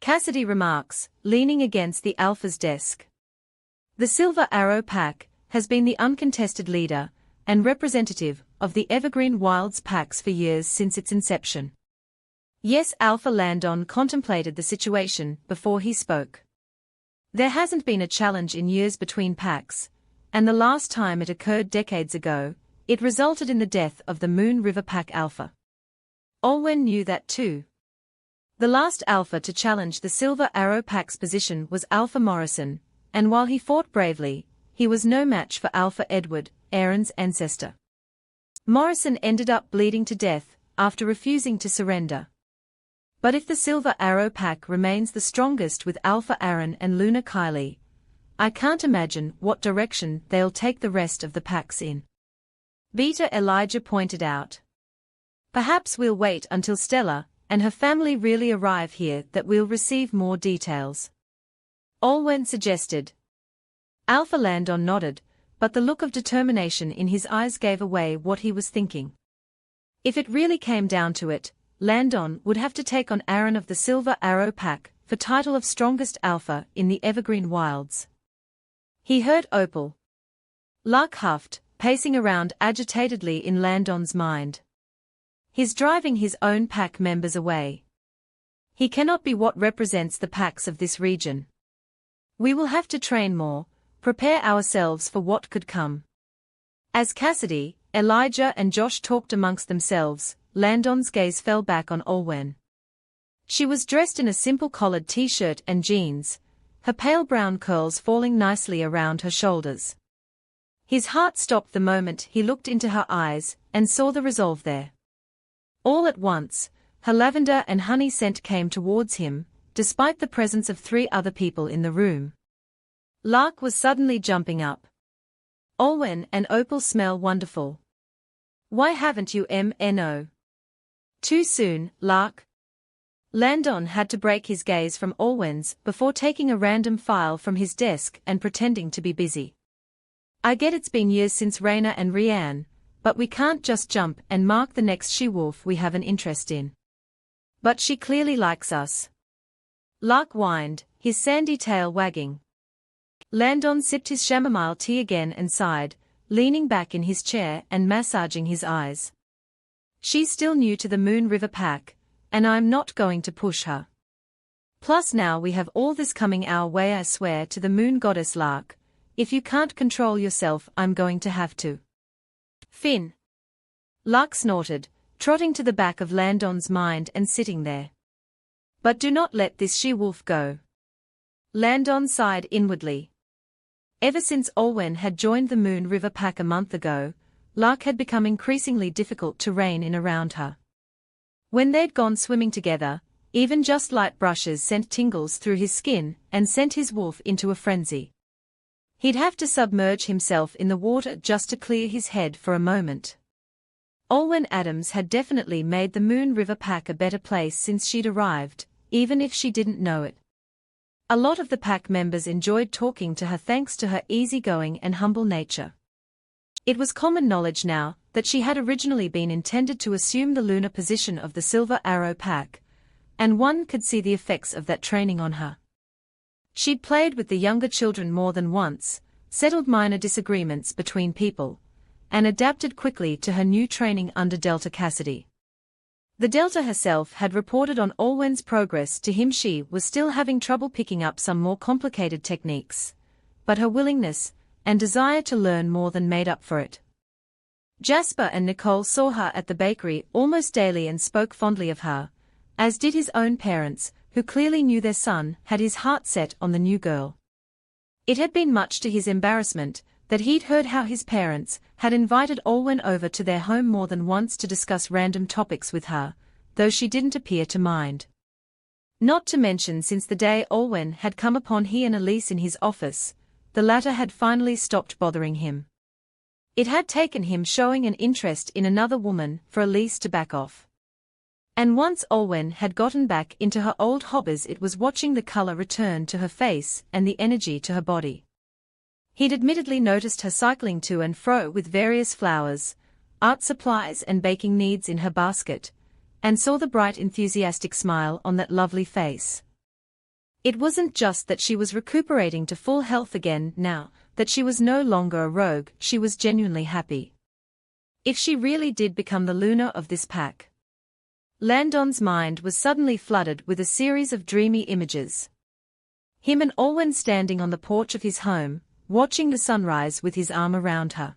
Cassidy remarks, leaning against the Alpha's desk. The Silver Arrow Pack has been the uncontested leader and representative of the Evergreen Wilds packs for years since its inception. Yes, Alpha Landon contemplated the situation before he spoke. There hasn't been a challenge in years between packs, and the last time it occurred decades ago, it resulted in the death of the Moon River Pack Alpha. Olwen knew that too. The last Alpha to challenge the Silver Arrow Pack's position was Alpha Morrison, and while he fought bravely, he was no match for Alpha Edward, Aaron's ancestor. Morrison ended up bleeding to death after refusing to surrender. But if the Silver Arrow Pack remains the strongest with Alpha Aaron and Luna Kylie, I can't imagine what direction they'll take the rest of the packs in. Beta Elijah pointed out. Perhaps we'll wait until Stella and her family really arrive here that we'll receive more details. Olwen suggested. Alpha Landon nodded, but the look of determination in his eyes gave away what he was thinking. If it really came down to it, Landon would have to take on Aaron of the Silver Arrow Pack for title of strongest Alpha in the Evergreen Wilds. He heard Opal. Lark huffed, pacing around agitatedly in Landon's mind. He's driving his own pack members away. He cannot be what represents the packs of this region. We will have to train more, prepare ourselves for what could come. As Cassidy, Elijah and Josh talked amongst themselves, Landon's gaze fell back on Olwen. She was dressed in a simple collared t-shirt and jeans, her pale brown curls falling nicely around her shoulders. His heart stopped the moment he looked into her eyes and saw the resolve there. All at once, her lavender and honey scent came towards him, despite the presence of 3 other people in the room. Lark was suddenly jumping up. Olwen and Opal smell wonderful. Why haven't you MNO? Too soon, Lark. Landon had to break his gaze from Olwen's before taking a random file from his desk and pretending to be busy. I get it's been years since Raina and Rianne, but we can't just jump and mark the next she-wolf we have an interest in. But she clearly likes us. Lark whined, his sandy tail wagging. Landon sipped his chamomile tea again and sighed, leaning back in his chair and massaging his eyes. She's still new to the Moon River Pack, and I'm not going to push her. Plus now we have all this coming our way. I swear to the moon goddess Lark, if you can't control yourself I'm going to have to. Finn. Lark snorted, trotting to the back of Landon's mind and sitting there. But do not let this she-wolf go. Landon sighed inwardly. Ever since Olwen had joined the Moon River Pack a month ago, Lark had become increasingly difficult to rein in around her. When they'd gone swimming together, even just light brushes sent tingles through his skin and sent his wolf into a frenzy. He'd have to submerge himself in the water just to clear his head for a moment. Olwen Adams had definitely made the Moon River Pack a better place since she'd arrived, even if she didn't know it. A lot of the pack members enjoyed talking to her thanks to her easygoing and humble nature. It was common knowledge now that she had originally been intended to assume the Luna position of the Silver Arrow Pack, and one could see the effects of that training on her. She'd played with the younger children more than once, settled minor disagreements between people, and adapted quickly to her new training under Delta Cassidy. The Delta herself had reported on Olwen's progress to him. She was still having trouble picking up some more complicated techniques, but her willingness and desire to learn more than made up for it. Jasper and Nicole saw her at the bakery almost daily and spoke fondly of her, as did his own parents, who clearly knew their son had his heart set on the new girl. It had been much to his embarrassment that he'd heard how his parents had invited Olwen over to their home more than once to discuss random topics with her, though she didn't appear to mind. Not to mention, since the day Olwen had come upon he and Elise in his office, the latter had finally stopped bothering him. It had taken him showing an interest in another woman for Elise to back off. And once Olwen had gotten back into her old hobbies, it was watching the color return to her face and the energy to her body. He'd admittedly noticed her cycling to and fro with various flowers, art supplies and baking needs in her basket, and saw the bright enthusiastic smile on that lovely face. It wasn't just that she was recuperating to full health again now, that she was no longer a rogue, she was genuinely happy. If she really did become the Luna of this pack. Landon's mind was suddenly flooded with a series of dreamy images. Him and Olwen standing on the porch of his home, watching the sunrise with his arm around her.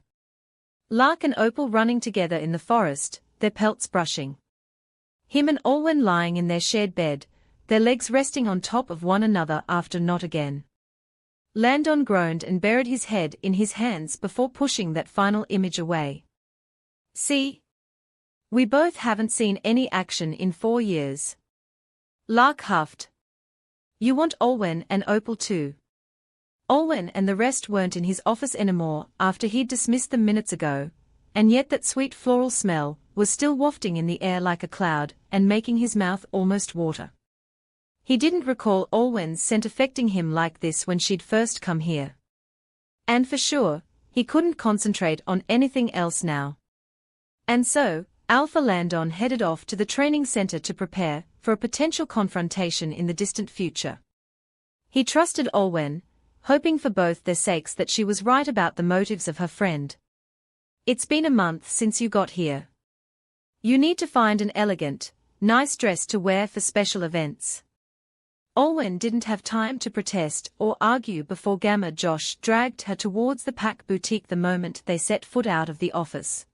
Lark and Opal running together in the forest, their pelts brushing. Him and Olwen lying in their shared bed, their legs resting on top of one another after not again. Landon groaned and buried his head in his hands before pushing that final image away. See? We both haven't seen any action in 4 years. Lark huffed. You want Olwen and Opal too. Olwen and the rest weren't in his office anymore after he'd dismissed them minutes ago, and yet that sweet floral smell was still wafting in the air like a cloud and making his mouth almost water. He didn't recall Olwen's scent affecting him like this when she'd first come here. And for sure, he couldn't concentrate on anything else now. And so, Alpha Landon headed off to the training center to prepare for a potential confrontation in the distant future. He trusted Olwen, hoping for both their sakes that she was right about the motives of her friend. It's been a month since you got here. You need to find an elegant, nice dress to wear for special events. Olwen didn't have time to protest or argue before Josh dragged her towards the Pack boutique the moment they set foot out of the office.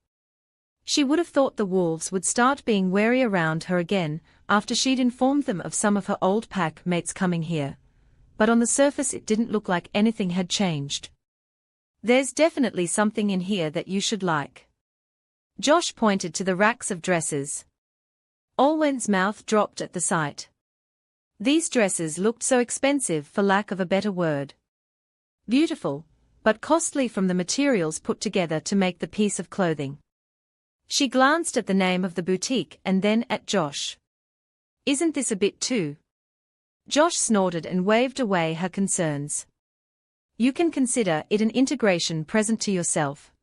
She would have thought the wolves would start being wary around her again after she'd informed them of some of her old Pack mates coming here, but on the surface it didn't look like anything had changed. There's definitely something in here that you should like. Josh pointed to the racks of dresses. Olwen's mouth dropped at the sight. These dresses looked so expensive, for lack of a better word. Beautiful, but costly from the materials put together to make the piece of clothing. She glanced at the name of the boutique and then at Josh. Isn't this a bit too? Josh snorted and waved away her concerns. You can consider it an integration present to yourself.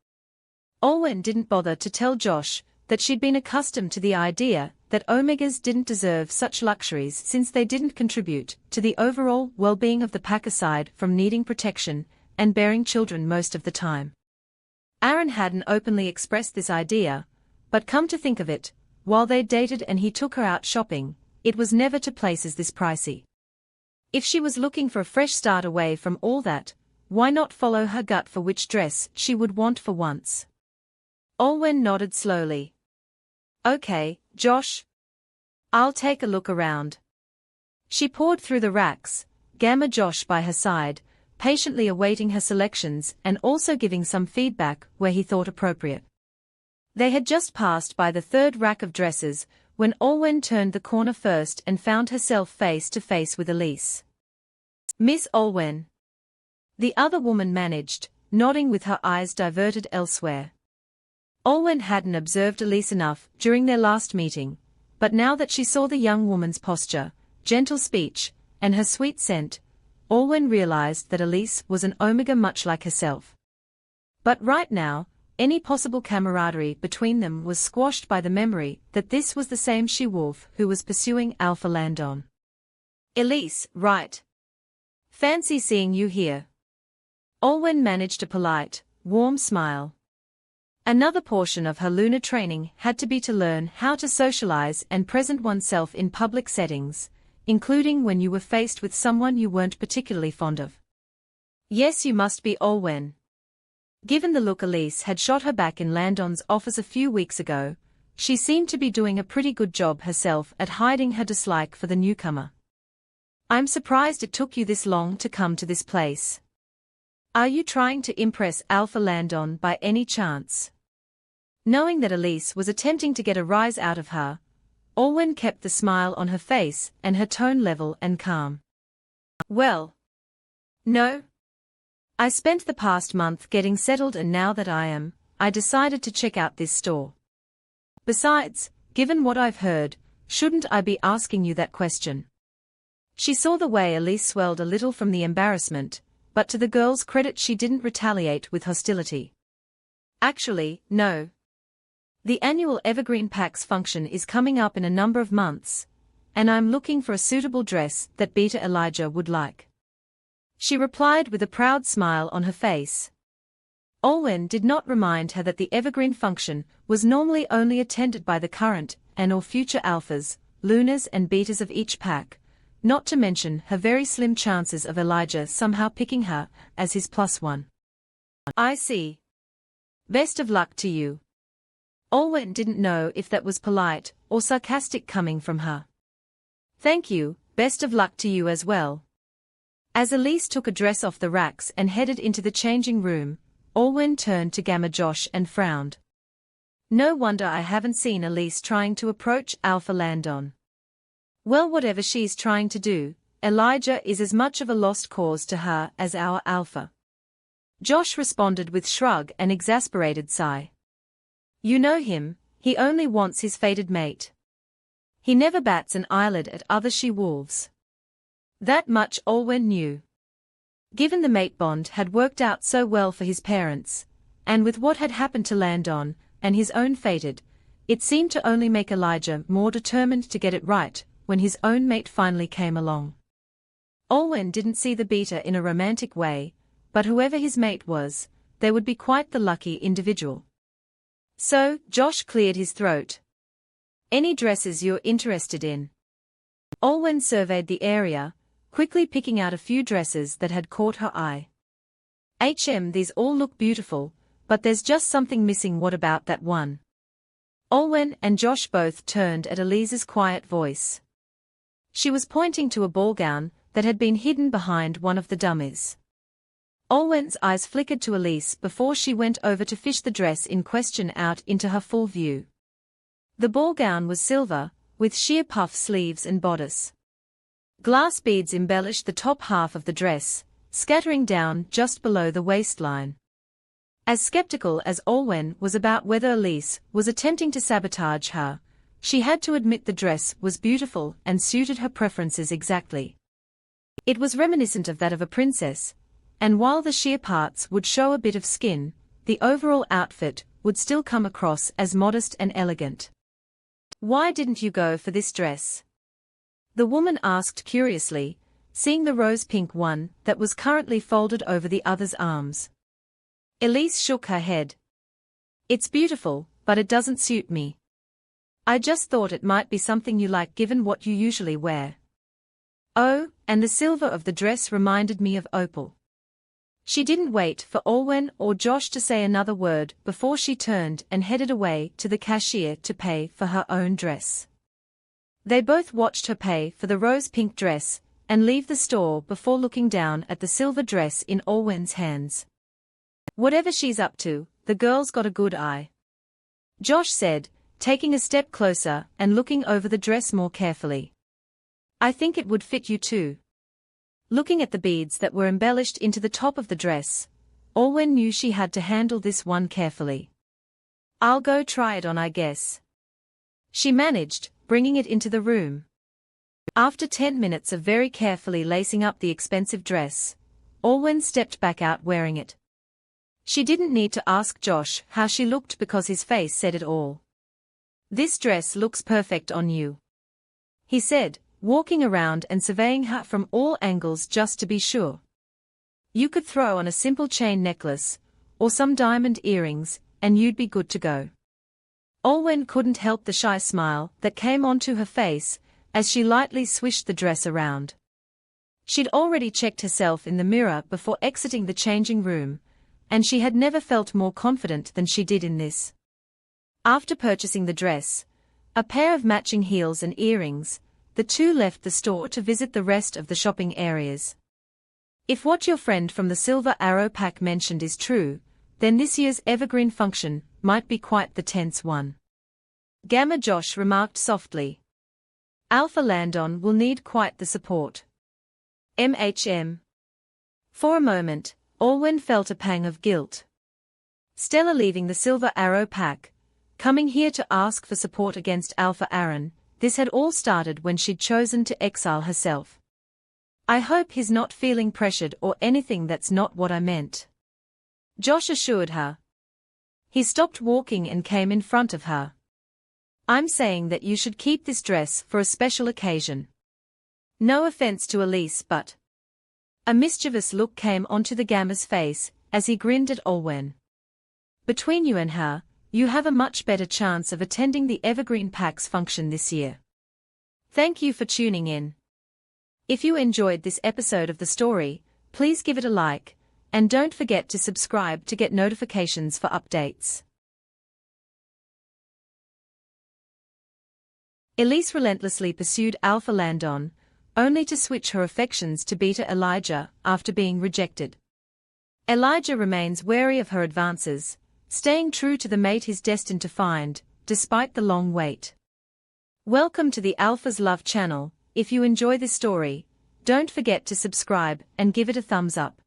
Olwen didn't bother to tell Josh that she'd been accustomed to the idea that Omegas didn't deserve such luxuries since they didn't contribute to the overall well-being of the pack aside from needing protection and bearing children most of the time. Aaron hadn't openly expressed this idea, but come to think of it, while they dated and he took her out shopping, it was never to places this pricey. If she was looking for a fresh start away from all that, why not follow her gut for which dress she would want for once? Olwen nodded slowly. Okay, Josh. I'll take a look around. She poured through the racks, Josh by her side, patiently awaiting her selections and also giving some feedback where he thought appropriate. They had just passed by the third rack of dresses when Olwen turned the corner first and found herself face to face with Elise. Miss Olwen. The other woman managed, nodding with her eyes diverted elsewhere. Olwen hadn't observed Elise enough during their last meeting, but now that she saw the young woman's posture, gentle speech, and her sweet scent, Olwen realized that Elise was an Omega much like herself. But right now, any possible camaraderie between them was squashed by the memory that this was the same she-wolf who was pursuing Alpha Landon. Elise, right. Fancy seeing you here. Olwen managed a polite, warm smile. Another portion of her lunar training had to be to learn how to socialize and present oneself in public settings, including when you were faced with someone you weren't particularly fond of. Yes, you must be Olwen. Given the look Elise had shot her back in Landon's office a few weeks ago, she seemed to be doing a pretty good job herself at hiding her dislike for the newcomer. I'm surprised it took you this long to come to this place. Are you trying to impress Alpha Landon by any chance? Knowing that Elise was attempting to get a rise out of her, Olwen kept the smile on her face and her tone level and calm. Well, no. I spent the past month getting settled, and now that I decided to check out this store. Besides, given what I've heard, shouldn't I be asking you that question? She saw the way Elise swelled a little from the embarrassment, but to the girl's credit she didn't retaliate with hostility. Actually, no. The annual Evergreen PAX function is coming up in a number of months, and I'm looking for a suitable dress that Beta Elijah would like. She replied with a proud smile on her face. Olwen did not remind her that the Evergreen function was normally only attended by the current and/or future alphas, lunars and betas of each pack, not to mention her very slim chances of Elijah somehow picking her as his +1. I see. Best of luck to you. Olwen didn't know if that was polite or sarcastic coming from her. Thank you, best of luck to you as well. As Elise took a dress off the racks and headed into the changing room, Olwen turned to Gamma Josh and frowned. No wonder I haven't seen Elise trying to approach Alpha Landon. Well, whatever she's trying to do, Elijah is as much of a lost cause to her as our Alpha. Josh responded with shrug and exasperated sigh. You know him, he only wants his fated mate. He never bats an eyelid at other she-wolves. That much Olwen knew. Given the mate bond had worked out so well for his parents, and with what had happened to Landon and his own fated, it seemed to only make Elijah more determined to get it right when his own mate finally came along. Olwen didn't see the beta in a romantic way, but whoever his mate was, they would be quite the lucky individual. So, Josh cleared his throat. Any dresses you're interested in? Olwen surveyed the area, quickly picking out a few dresses that had caught her eye. These all look beautiful, but there's just something missing. What about that one? Olwen and Josh both turned at Elise's quiet voice. She was pointing to a ball gown that had been hidden behind one of the dummies. Olwen's eyes flickered to Elise before she went over to fish the dress in question out into her full view. The ball gown was silver, with sheer puff sleeves and bodice. Glass beads embellished the top half of the dress, scattering down just below the waistline. As skeptical as Olwen was about whether Elise was attempting to sabotage her, she had to admit the dress was beautiful and suited her preferences exactly. It was reminiscent of that of a princess, and while the sheer parts would show a bit of skin, the overall outfit would still come across as modest and elegant. Why didn't you go for this dress? The woman asked curiously, seeing the rose-pink one that was currently folded over the other's arms. Elise shook her head. It's beautiful, but it doesn't suit me. I just thought it might be something you like given what you usually wear. Oh, and the silver of the dress reminded me of opal. She didn't wait for Olwen or Josh to say another word before she turned and headed away to the cashier to pay for her own dress. They both watched her pay for the rose-pink dress and leave the store before looking down at the silver dress in Olwen's hands. Whatever she's up to, the girl's got a good eye. Josh said, taking a step closer and looking over the dress more carefully. I think it would fit you too. Looking at the beads that were embellished into the top of the dress, Olwen knew she had to handle this one carefully. I'll go try it on, I guess. She managed, bringing it into the room. After 10 minutes of very carefully lacing up the expensive dress, Olwen stepped back out wearing it. She didn't need to ask Josh how she looked because his face said it all. This dress looks perfect on you, he said, walking around and surveying her from all angles just to be sure. You could throw on a simple chain necklace, or some diamond earrings, and you'd be good to go. Olwen couldn't help the shy smile that came onto her face as she lightly swished the dress around. She'd already checked herself in the mirror before exiting the changing room, and she had never felt more confident than she did in this. After purchasing the dress, a pair of matching heels and earrings, the two left the store to visit the rest of the shopping areas. If what your friend from the Silver Arrow pack mentioned is true, then this year's evergreen function might be quite the tense one. Gamma Josh remarked softly. Alpha Landon will need quite the support. MHM. For a moment, Olwen felt a pang of guilt. Stella leaving the Silver Arrow pack, coming here to ask for support against Alpha Aaron, this had all started when she'd chosen to exile herself. I hope he's not feeling pressured or anything. That's not what I meant. Josh assured her. He stopped walking and came in front of her. I'm saying that you should keep this dress for a special occasion. No offense to Elise, but... A mischievous look came onto the Gamma's face as he grinned at Olwen. Between you and her, you have a much better chance of attending the Evergreen Pack's function this year. Thank you for tuning in. If you enjoyed this episode of the story, please give it a like, and don't forget to subscribe to get notifications for updates. Elise relentlessly pursued Alpha Landon, only to switch her affections to Beta Elijah after being rejected. Elijah remains wary of her advances, staying true to the mate he's destined to find, despite the long wait. Welcome to the Alpha's Love channel. If you enjoy this story, don't forget to subscribe and give it a thumbs up.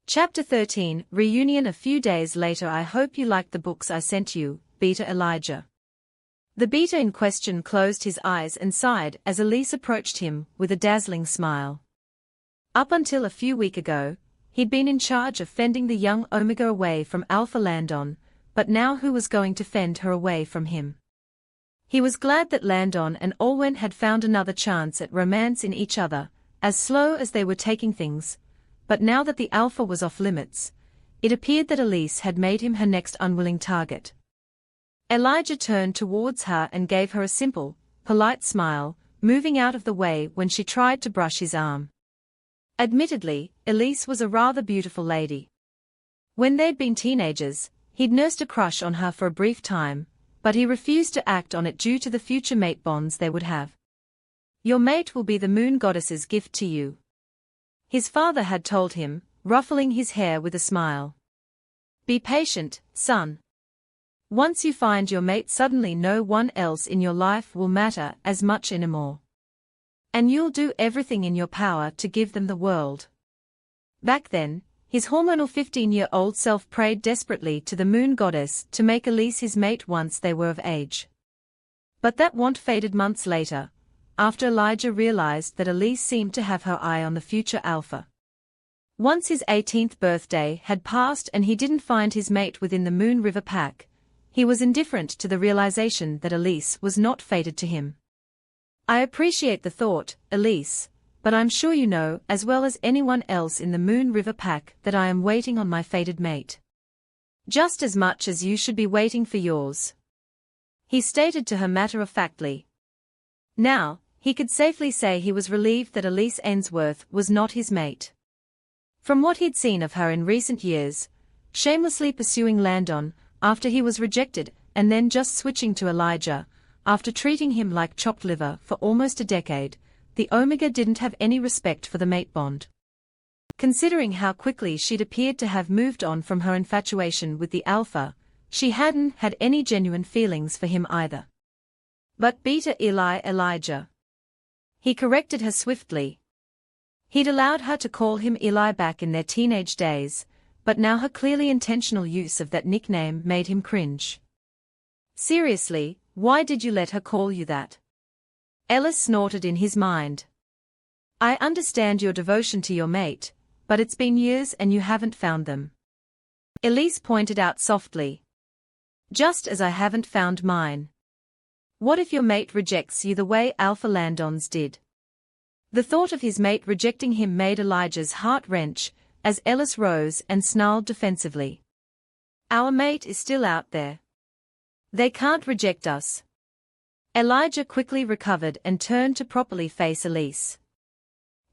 Chapter 13, Reunion. A few days later. I hope you liked the books I sent you, Beta Elijah. The beta in question closed his eyes and sighed as Elise approached him with a dazzling smile. Up until a few weeks ago, he'd been in charge of fending the young Omega away from Alpha Landon, but now who was going to fend her away from him? He was glad that Landon and Olwen had found another chance at romance in each other, as slow as they were taking things, but now that the Alpha was off limits, it appeared that Elise had made him her next unwilling target. Elijah turned towards her and gave her a simple, polite smile, moving out of the way when she tried to brush his arm. Admittedly, Elise was a rather beautiful lady. When they'd been teenagers, he'd nursed a crush on her for a brief time, but he refused to act on it due to the future mate bonds they would have. Your mate will be the moon goddess's gift to you, his father had told him, ruffling his hair with a smile. Be patient, son. Once you find your mate, suddenly no one else in your life will matter as much anymore. And you'll do everything in your power to give them the world. Back then, his hormonal 15-year-old self prayed desperately to the moon goddess to make Elise his mate once they were of age. But that want faded months later, after Elijah realized that Elise seemed to have her eye on the future Alpha. Once his 18th birthday had passed and he didn't find his mate within the Moon River pack, he was indifferent to the realization that Elise was not fated to him. I appreciate the thought, Elise, but I'm sure you know as well as anyone else in the Moon River pack that I am waiting on my fated mate. Just as much as you should be waiting for yours, he stated to her matter-of-factly. Now, he could safely say he was relieved that Elise Ainsworth was not his mate. From what he'd seen of her in recent years, shamelessly pursuing Landon after he was rejected and then just switching to Elijah, after treating him like chopped liver for almost a decade, the Omega didn't have any respect for the mate bond. Considering how quickly she'd appeared to have moved on from her infatuation with the Alpha, she hadn't had any genuine feelings for him either. But Beta Elijah. He corrected her swiftly. He'd allowed her to call him Eli back in their teenage days, but now her clearly intentional use of that nickname made him cringe. Seriously, why did you let her call you that? Ellis snorted in his mind. I understand your devotion to your mate, but it's been years and you haven't found them. Elise pointed out softly. Just as I haven't found mine. What if your mate rejects you the way Alpha Landon's did? The thought of his mate rejecting him made Elijah's heart wrench, as Ellis rose and snarled defensively. Our mate is still out there. They can't reject us. Elijah quickly recovered and turned to properly face Elise.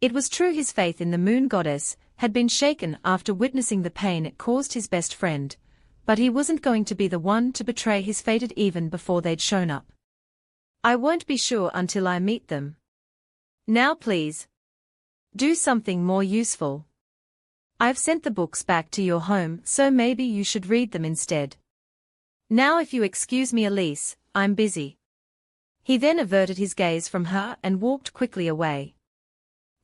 It was true his faith in the moon goddess had been shaken after witnessing the pain it caused his best friend, but he wasn't going to be the one to betray his fated even before they'd shown up. I won't be sure until I meet them. Now please. Do something more useful. I've sent the books back to your home, so maybe you should read them instead. Now if you excuse me, Elise, I'm busy. He then averted his gaze from her and walked quickly away.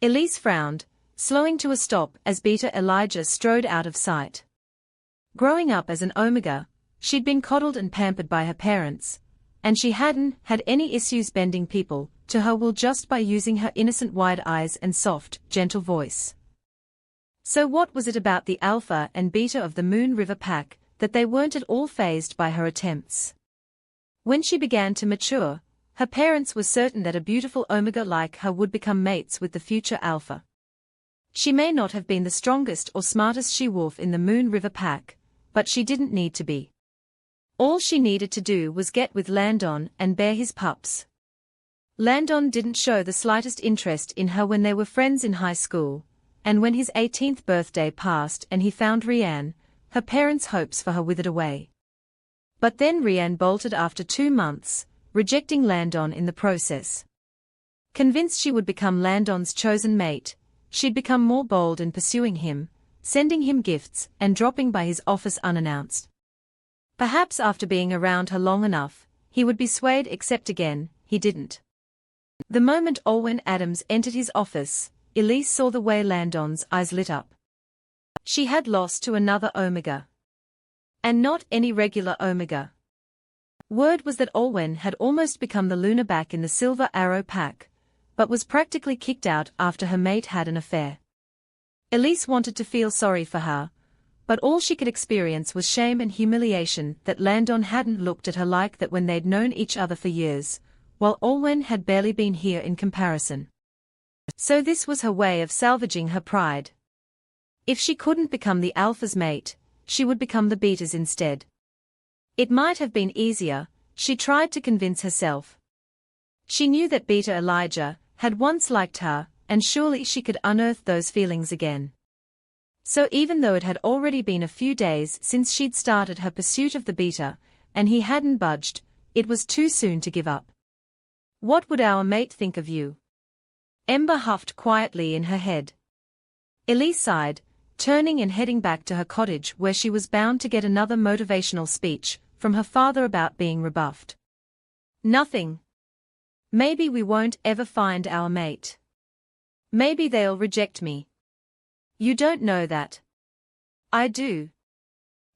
Elise frowned, slowing to a stop as Beta Elijah strode out of sight. Growing up as an Omega, she'd been coddled and pampered by her parents, and she hadn't had any issues bending people to her will just by using her innocent wide eyes and soft, gentle voice. So what was it about the Alpha and Beta of the Moon River Pack that they weren't at all fazed by her attempts? When she began to mature, her parents were certain that a beautiful Omega like her would become mates with the future Alpha. She may not have been the strongest or smartest she-wolf in the Moon River Pack, but she didn't need to be. All she needed to do was get with Landon and bear his pups. Landon didn't show the slightest interest in her when they were friends in high school, and when his 18th birthday passed and he found Rianne, her parents' hopes for her withered away. But then Rianne bolted after 2 months, rejecting Landon in the process. Convinced she would become Landon's chosen mate, she'd become more bold in pursuing him, sending him gifts and dropping by his office unannounced. Perhaps after being around her long enough, he would be swayed, except again, he didn't. The moment Olwen Adams entered his office, Elise saw the way Landon's eyes lit up. She had lost to another Omega. And not any regular Omega. Word was that Olwen had almost become the Lunar back in the Silver Arrow Pack, but was practically kicked out after her mate had an affair. Elise wanted to feel sorry for her, but all she could experience was shame and humiliation that Landon hadn't looked at her like that when they'd known each other for years, while Olwen had barely been here in comparison. So this was her way of salvaging her pride. If she couldn't become the Alpha's mate, she would become the Beta's instead. It might have been easier, she tried to convince herself. She knew that Beta Elijah had once liked her, and surely she could unearth those feelings again. So even though it had already been a few days since she'd started her pursuit of the Beta, and he hadn't budged, it was too soon to give up. What would our mate think of you? Ember huffed quietly in her head. Elise sighed, turning and heading back to her cottage where she was bound to get another motivational speech from her father about being rebuffed. Nothing. Maybe we won't ever find our mate. Maybe they'll reject me. You don't know that. I do.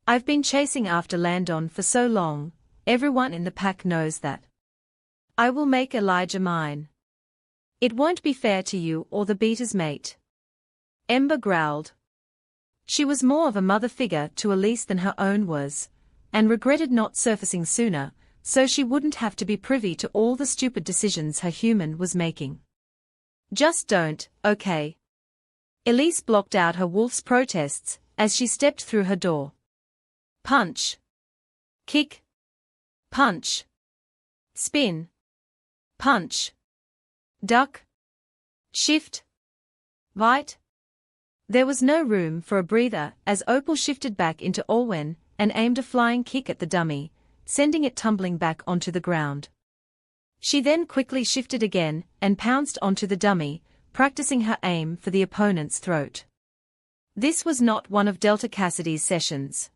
I've been chasing after Landon for so long, everyone in the pack knows that. I will make Elijah mine. It won't be fair to you or the Beta's mate. Ember growled. She was more of a mother figure to Elise than her own was, and regretted not surfacing sooner, so she wouldn't have to be privy to all the stupid decisions her human was making. Just don't, okay? Elise blocked out her wolf's protests as she stepped through her door. Punch. Kick. Punch. Spin. Punch. Duck. Shift. Bite. There was no room for a breather as Opal shifted back into Olwen and aimed a flying kick at the dummy, sending it tumbling back onto the ground. She then quickly shifted again and pounced onto the dummy, practicing her aim for the opponent's throat. This was not one of Delta Cassidy's sessions.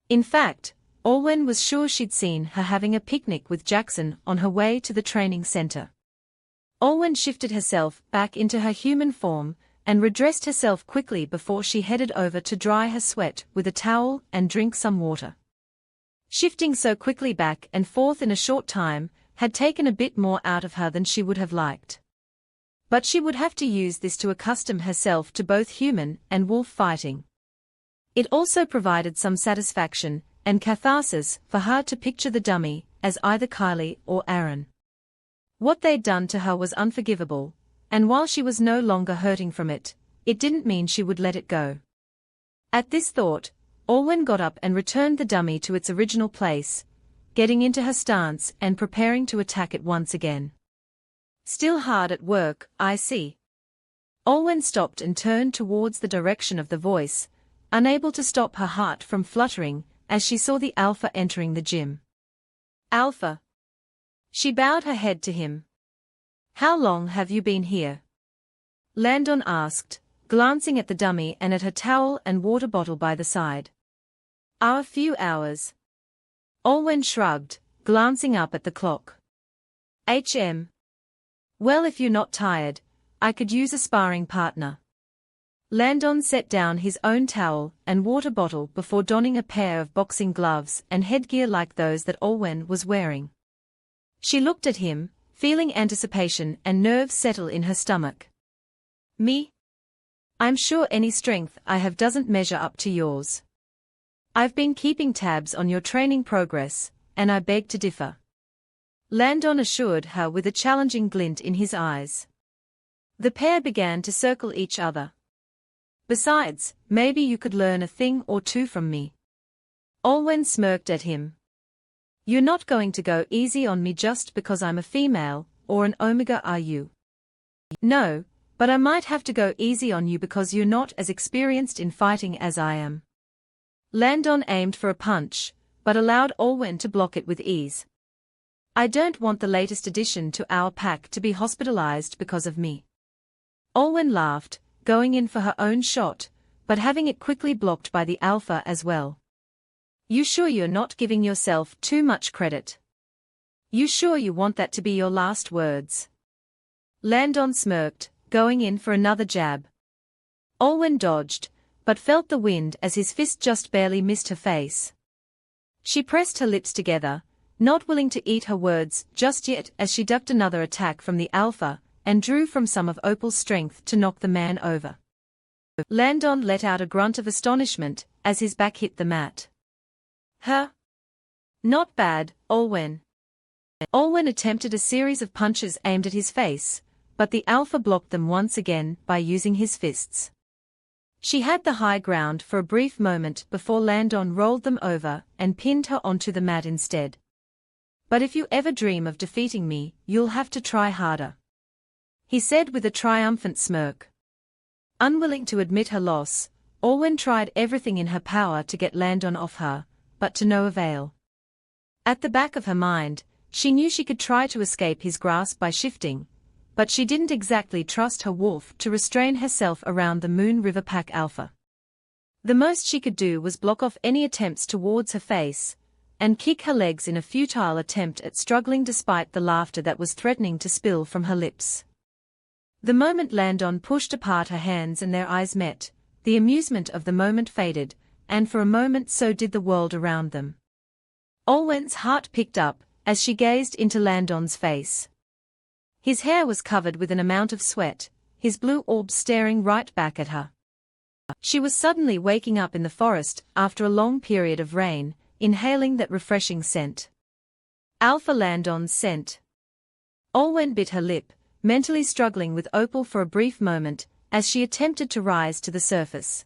In fact, Olwen was sure she'd seen her having a picnic with Jackson on her way to the training center. Olwen shifted herself back into her human form and redressed herself quickly before she headed over to dry her sweat with a towel and drink some water. Shifting so quickly back and forth in a short time had taken a bit more out of her than she would have liked. But she would have to use this to accustom herself to both human and wolf fighting. It also provided some satisfaction and catharsis for her to picture the dummy as either Kylie or Aaron. What they'd done to her was unforgivable, and while she was no longer hurting from it, it didn't mean she would let it go. At this thought, Olwen got up and returned the dummy to its original place, getting into her stance and preparing to attack it once again. Still hard at work, I see. Olwen stopped and turned towards the direction of the voice, unable to stop her heart from fluttering as she saw the Alpha entering the gym. Alpha. She bowed her head to him. How long have you been here? Landon asked, glancing at the dummy and at her towel and water bottle by the side. A few hours. Olwen shrugged, glancing up at the clock. Well, if you're not tired, I could use a sparring partner. Landon set down his own towel and water bottle before donning a pair of boxing gloves and headgear like those that Olwen was wearing. She looked at him, feeling anticipation and nerves settle in her stomach. Me? I'm sure any strength I have doesn't measure up to yours. I've been keeping tabs on your training progress, and I beg to differ. Landon assured her with a challenging glint in his eyes. The pair began to circle each other. Besides, maybe you could learn a thing or two from me. Olwen smirked at him. You're not going to go easy on me just because I'm a female, or an Omega, are you? No, but I might have to go easy on you because you're not as experienced in fighting as I am. Landon aimed for a punch, but allowed Olwen to block it with ease. I don't want the latest addition to our pack to be hospitalized because of me. Olwen laughed, going in for her own shot, but having it quickly blocked by the Alpha as well. You sure you're not giving yourself too much credit? You sure you want that to be your last words? Landon smirked, going in for another jab. Olwen dodged, but felt the wind as his fist just barely missed her face. She pressed her lips together, not willing to eat her words just yet as she ducked another attack from the Alpha, and drew from some of Opal's strength to knock the man over. Landon let out a grunt of astonishment as his back hit the mat. Huh? Not bad, Olwen. Olwen attempted a series of punches aimed at his face, but the Alpha blocked them once again by using his fists. She had the high ground for a brief moment before Landon rolled them over and pinned her onto the mat instead. But if you ever dream of defeating me, you'll have to try harder, he said with a triumphant smirk. Unwilling to admit her loss, Olwen tried everything in her power to get Landon off her, but to no avail. At the back of her mind, she knew she could try to escape his grasp by shifting, but she didn't exactly trust her wolf to restrain herself around the Moon River Pack Alpha. The most she could do was block off any attempts towards her face, and kick her legs in a futile attempt at struggling despite the laughter that was threatening to spill from her lips. The moment Landon pushed apart her hands and their eyes met, the amusement of the moment faded, and for a moment so did the world around them. Olwen's heart picked up as she gazed into Landon's face. His hair was covered with an amount of sweat, his blue orbs staring right back at her. She was suddenly waking up in the forest after a long period of rain, inhaling that refreshing scent. Alpha Landon's scent. Olwen bit her lip, mentally struggling with Opal for a brief moment, as she attempted to rise to the surface.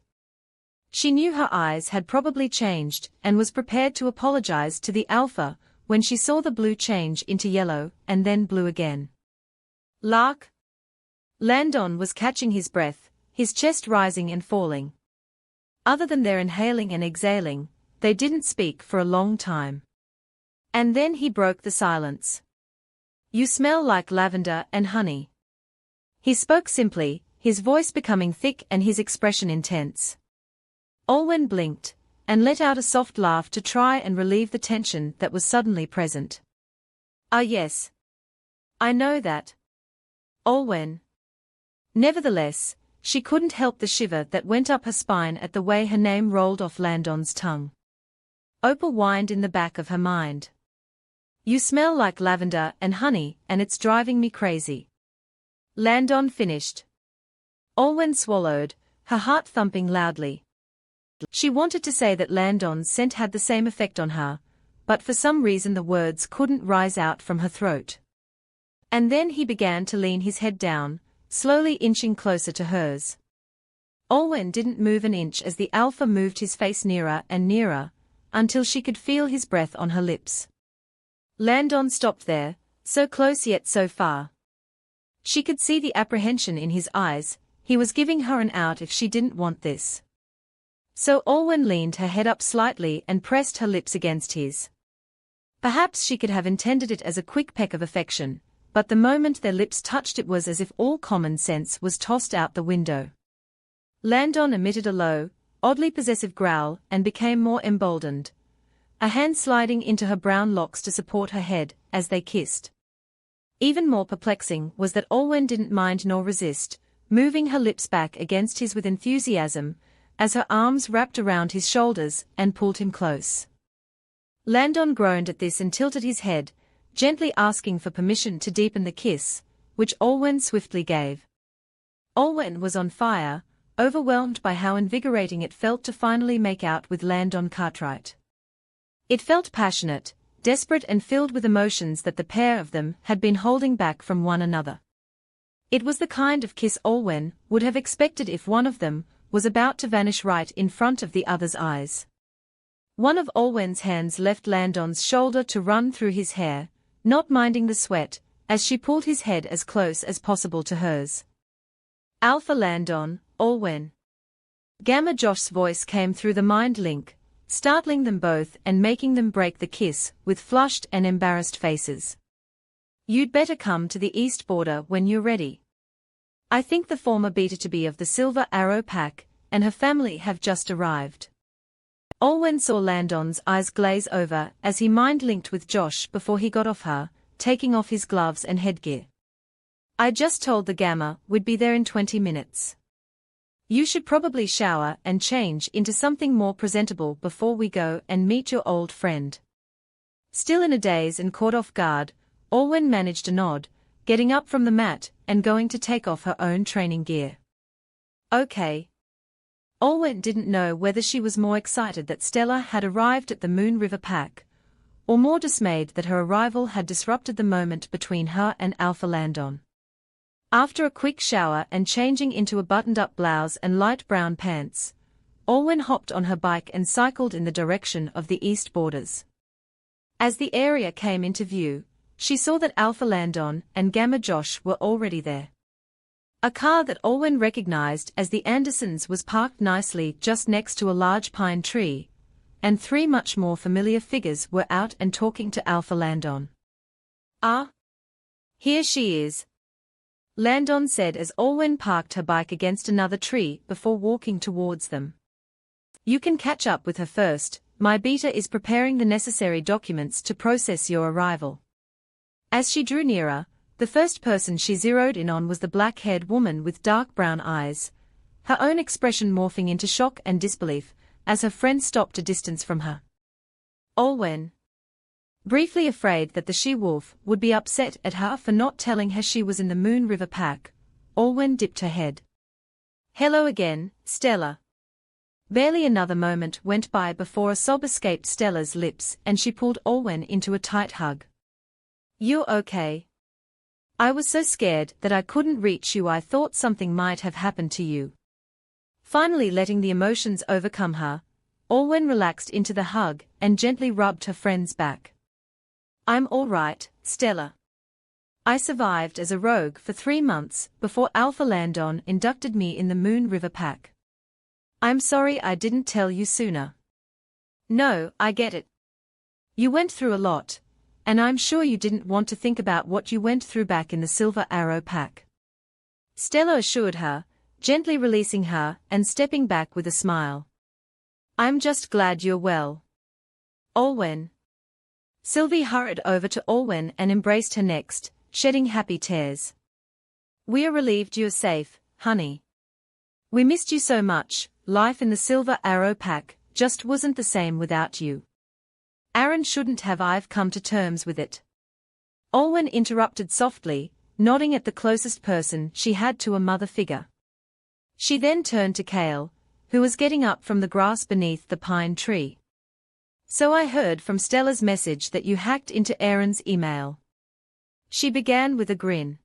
She knew her eyes had probably changed and was prepared to apologize to the Alpha when she saw the blue change into yellow and then blue again. Lark? Landon was catching his breath, his chest rising and falling. Other than their inhaling and exhaling, they didn't speak for a long time. And then he broke the silence. You smell like lavender and honey. He spoke simply, his voice becoming thick and his expression intense. Olwen blinked, and let out a soft laugh to try and relieve the tension that was suddenly present. Ah yes. I know that. Olwen. Nevertheless, she couldn't help the shiver that went up her spine at the way her name rolled off Landon's tongue. Opal whined in the back of her mind. You smell like lavender and honey, and it's driving me crazy. Landon finished. Olwen swallowed, her heart thumping loudly. She wanted to say that Landon's scent had the same effect on her, but for some reason the words couldn't rise out from her throat. And then he began to lean his head down, slowly inching closer to hers. Olwen didn't move an inch as the alpha moved his face nearer and nearer, until she could feel his breath on her lips. Landon stopped there, so close yet so far. She could see the apprehension in his eyes. He was giving her an out if she didn't want this. So Olwen leaned her head up slightly and pressed her lips against his. Perhaps she could have intended it as a quick peck of affection, but the moment their lips touched it was as if all common sense was tossed out the window. Landon emitted a low, oddly possessive growl and became more emboldened, a hand sliding into her brown locks to support her head as they kissed. Even more perplexing was that Olwen didn't mind nor resist, moving her lips back against his with enthusiasm, as her arms wrapped around his shoulders and pulled him close. Landon groaned at this and tilted his head, gently asking for permission to deepen the kiss, which Olwen swiftly gave. Olwen was on fire, overwhelmed by how invigorating it felt to finally make out with Landon Cartwright. It felt passionate, desperate and filled with emotions that the pair of them had been holding back from one another. It was the kind of kiss Olwen would have expected if one of them was about to vanish right in front of the other's eyes. One of Olwen's hands left Landon's shoulder to run through his hair, not minding the sweat, as she pulled his head as close as possible to hers. Alpha Landon, Olwen. Gamma Josh's voice came through the mind link, startling them both and making them break the kiss with flushed and embarrassed faces. You'd better come to the east border when you're ready. I think the former beta-to-be of the Silver Arrow Pack and her family have just arrived. Olwen saw Landon's eyes glaze over as he mind-linked with Josh before he got off her, taking off his gloves and headgear. I just told the Gamma we'd be there in 20 minutes. You should probably shower and change into something more presentable before we go and meet your old friend. Still in a daze and caught off guard, Olwen managed a nod, getting up from the mat and going to take off her own training gear. Okay. Olwen didn't know whether she was more excited that Stella had arrived at the Moon River Pack, or more dismayed that her arrival had disrupted the moment between her and Alpha Landon. After a quick shower and changing into a buttoned-up blouse and light brown pants, Olwen hopped on her bike and cycled in the direction of the east borders. As the area came into view, she saw that Alpha Landon and Gamma Josh were already there. A car that Olwen recognized as the Andersons was parked nicely just next to a large pine tree, and three much more familiar figures were out and talking to Alpha Landon. Ah! Here she is, Landon said as Olwen parked her bike against another tree before walking towards them. You can catch up with her first, my beta is preparing the necessary documents to process your arrival. As she drew nearer, the first person she zeroed in on was the black-haired woman with dark brown eyes, her own expression morphing into shock and disbelief as her friend stopped a distance from her. Olwen. Briefly afraid that the she-wolf would be upset at her for not telling her she was in the Moon River Pack, Olwen dipped her head. Hello again, Stella. Barely another moment went by before a sob escaped Stella's lips and she pulled Olwen into a tight hug. You're okay? I was so scared that I couldn't reach you. I thought something might have happened to you. Finally letting the emotions overcome her, Olwen relaxed into the hug and gently rubbed her friend's back. I'm all right, Stella. I survived as a rogue for 3 months before Alpha Landon inducted me in the Moon River Pack. I'm sorry I didn't tell you sooner. No, I get it. You went through a lot, and I'm sure you didn't want to think about what you went through back in the Silver Arrow Pack. Stella assured her, gently releasing her and stepping back with a smile. I'm just glad you're well. Olwen. Sylvie hurried over to Olwen and embraced her next, shedding happy tears. We're relieved you're safe, honey. We missed you so much. Life in the Silver Arrow Pack just wasn't the same without you. Aaron shouldn't have. I've come to terms with it. Olwen interrupted softly, nodding at the closest person she had to a mother figure. She then turned to Kale, who was getting up from the grass beneath the pine tree. So I heard from Stella's message that you hacked into Aaron's email. She began with a grin.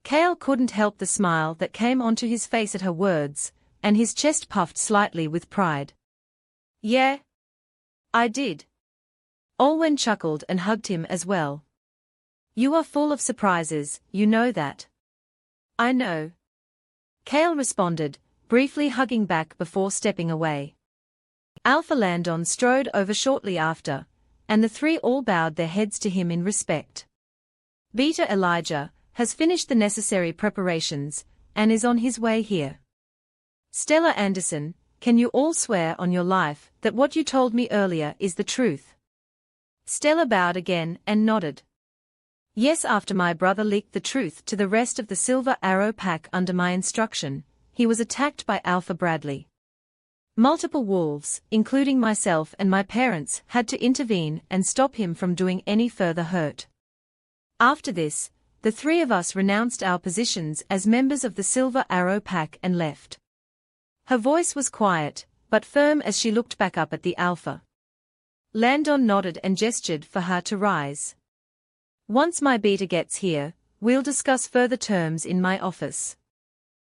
Kale couldn't help the smile that came onto his face at her words, and his chest puffed slightly with pride. "Yeah, I did." Olwen chuckled and hugged him as well. "You are full of surprises, you know that." "I know." Kale responded, briefly hugging back before stepping away. Alpha Landon strode over shortly after, and the three all bowed their heads to him in respect. Beta Elijah has finished the necessary preparations, and is on his way here. Stella Anderson, can you all swear on your life that what you told me earlier is the truth? Stella bowed again and nodded. Yes, after my brother leaked the truth to the rest of the Silver Arrow Pack under my instruction, he was attacked by Alpha Bradley. Multiple wolves, including myself and my parents, had to intervene and stop him from doing any further hurt. After this, the three of us renounced our positions as members of the Silver Arrow Pack and left. Her voice was quiet, but firm as she looked back up at the Alpha. Landon nodded and gestured for her to rise. Once my beta gets here, we'll discuss further terms in my office.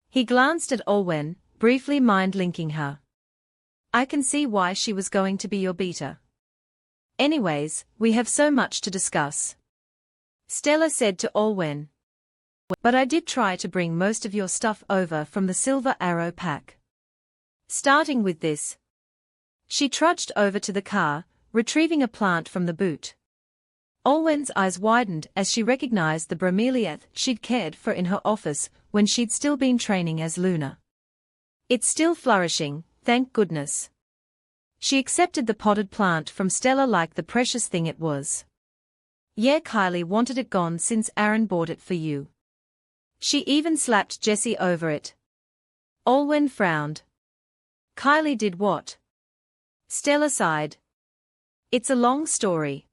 He glanced at Olwen, briefly mind-linking her. I can see why she was going to be your beta. Anyways, we have so much to discuss. Stella said to Olwen. But I did try to bring most of your stuff over from the Silver Arrow Pack. Starting with this. She trudged over to the car, retrieving a plant from the boot. Olwen's eyes widened as she recognized the bromeliad she'd cared for in her office when she'd still been training as Luna. It's still flourishing, thank goodness. She accepted the potted plant from Stella like the precious thing it was. Yeah, Kylie wanted it gone since Aaron bought it for you. She even slapped Jessie over it. Olwen frowned. Kylie did what? Stella sighed. It's a long story.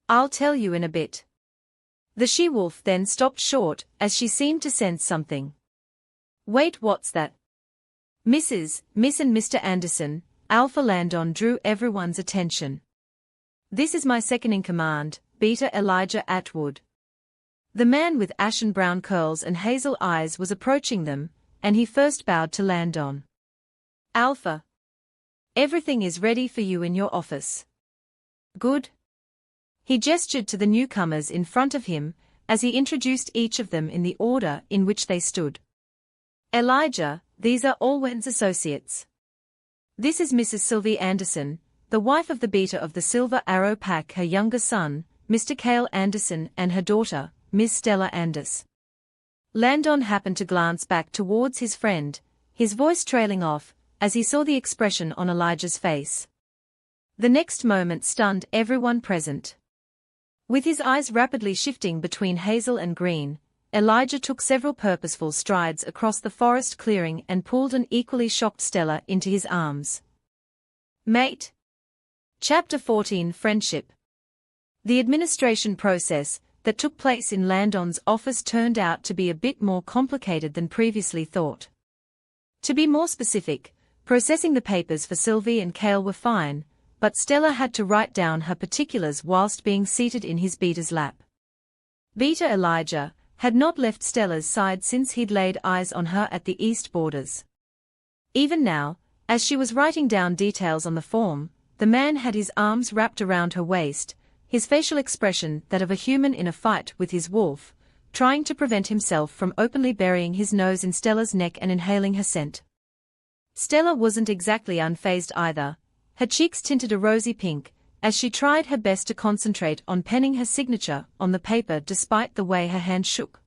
I'll tell you in a bit. The she-wolf then stopped short as she seemed to sense something. Wait, what's that? Miss and Mr. Anderson, Alpha Landon drew everyone's attention. This is my second-in-command, Beta Elijah Atwood. The man with ashen brown curls and hazel eyes was approaching them, and he first bowed to Landon. Alpha. Everything is ready for you in your office. Good. He gestured to the newcomers in front of him, as he introduced each of them in the order in which they stood. Elijah, these are Olwen's associates. This is Mrs. Sylvie Anderson, the wife of the beta of the Silver Arrow Pack, her younger son, Mr. Kale Anderson, and her daughter, Miss Stella Anders. Landon happened to glance back towards his friend, his voice trailing off, as he saw the expression on Elijah's face. The next moment stunned everyone present. With his eyes rapidly shifting between hazel and green, Elijah took several purposeful strides across the forest clearing and pulled an equally shocked Stella into his arms. Mate. Chapter 14 Friendship. The administration process that took place in Landon's office turned out to be a bit more complicated than previously thought. To be more specific, processing the papers for Sylvie and Kale were fine, but Stella had to write down her particulars whilst being seated in his beta's lap. Beta Elijah had not left Stella's side since he'd laid eyes on her at the east borders. Even now, as she was writing down details on the form, the man had his arms wrapped around her waist, his facial expression that of a human in a fight with his wolf, trying to prevent himself from openly burying his nose in Stella's neck and inhaling her scent. Stella wasn't exactly unfazed either, her cheeks tinted a rosy pink, as she tried her best to concentrate on penning her signature on the paper despite the way her hand shook.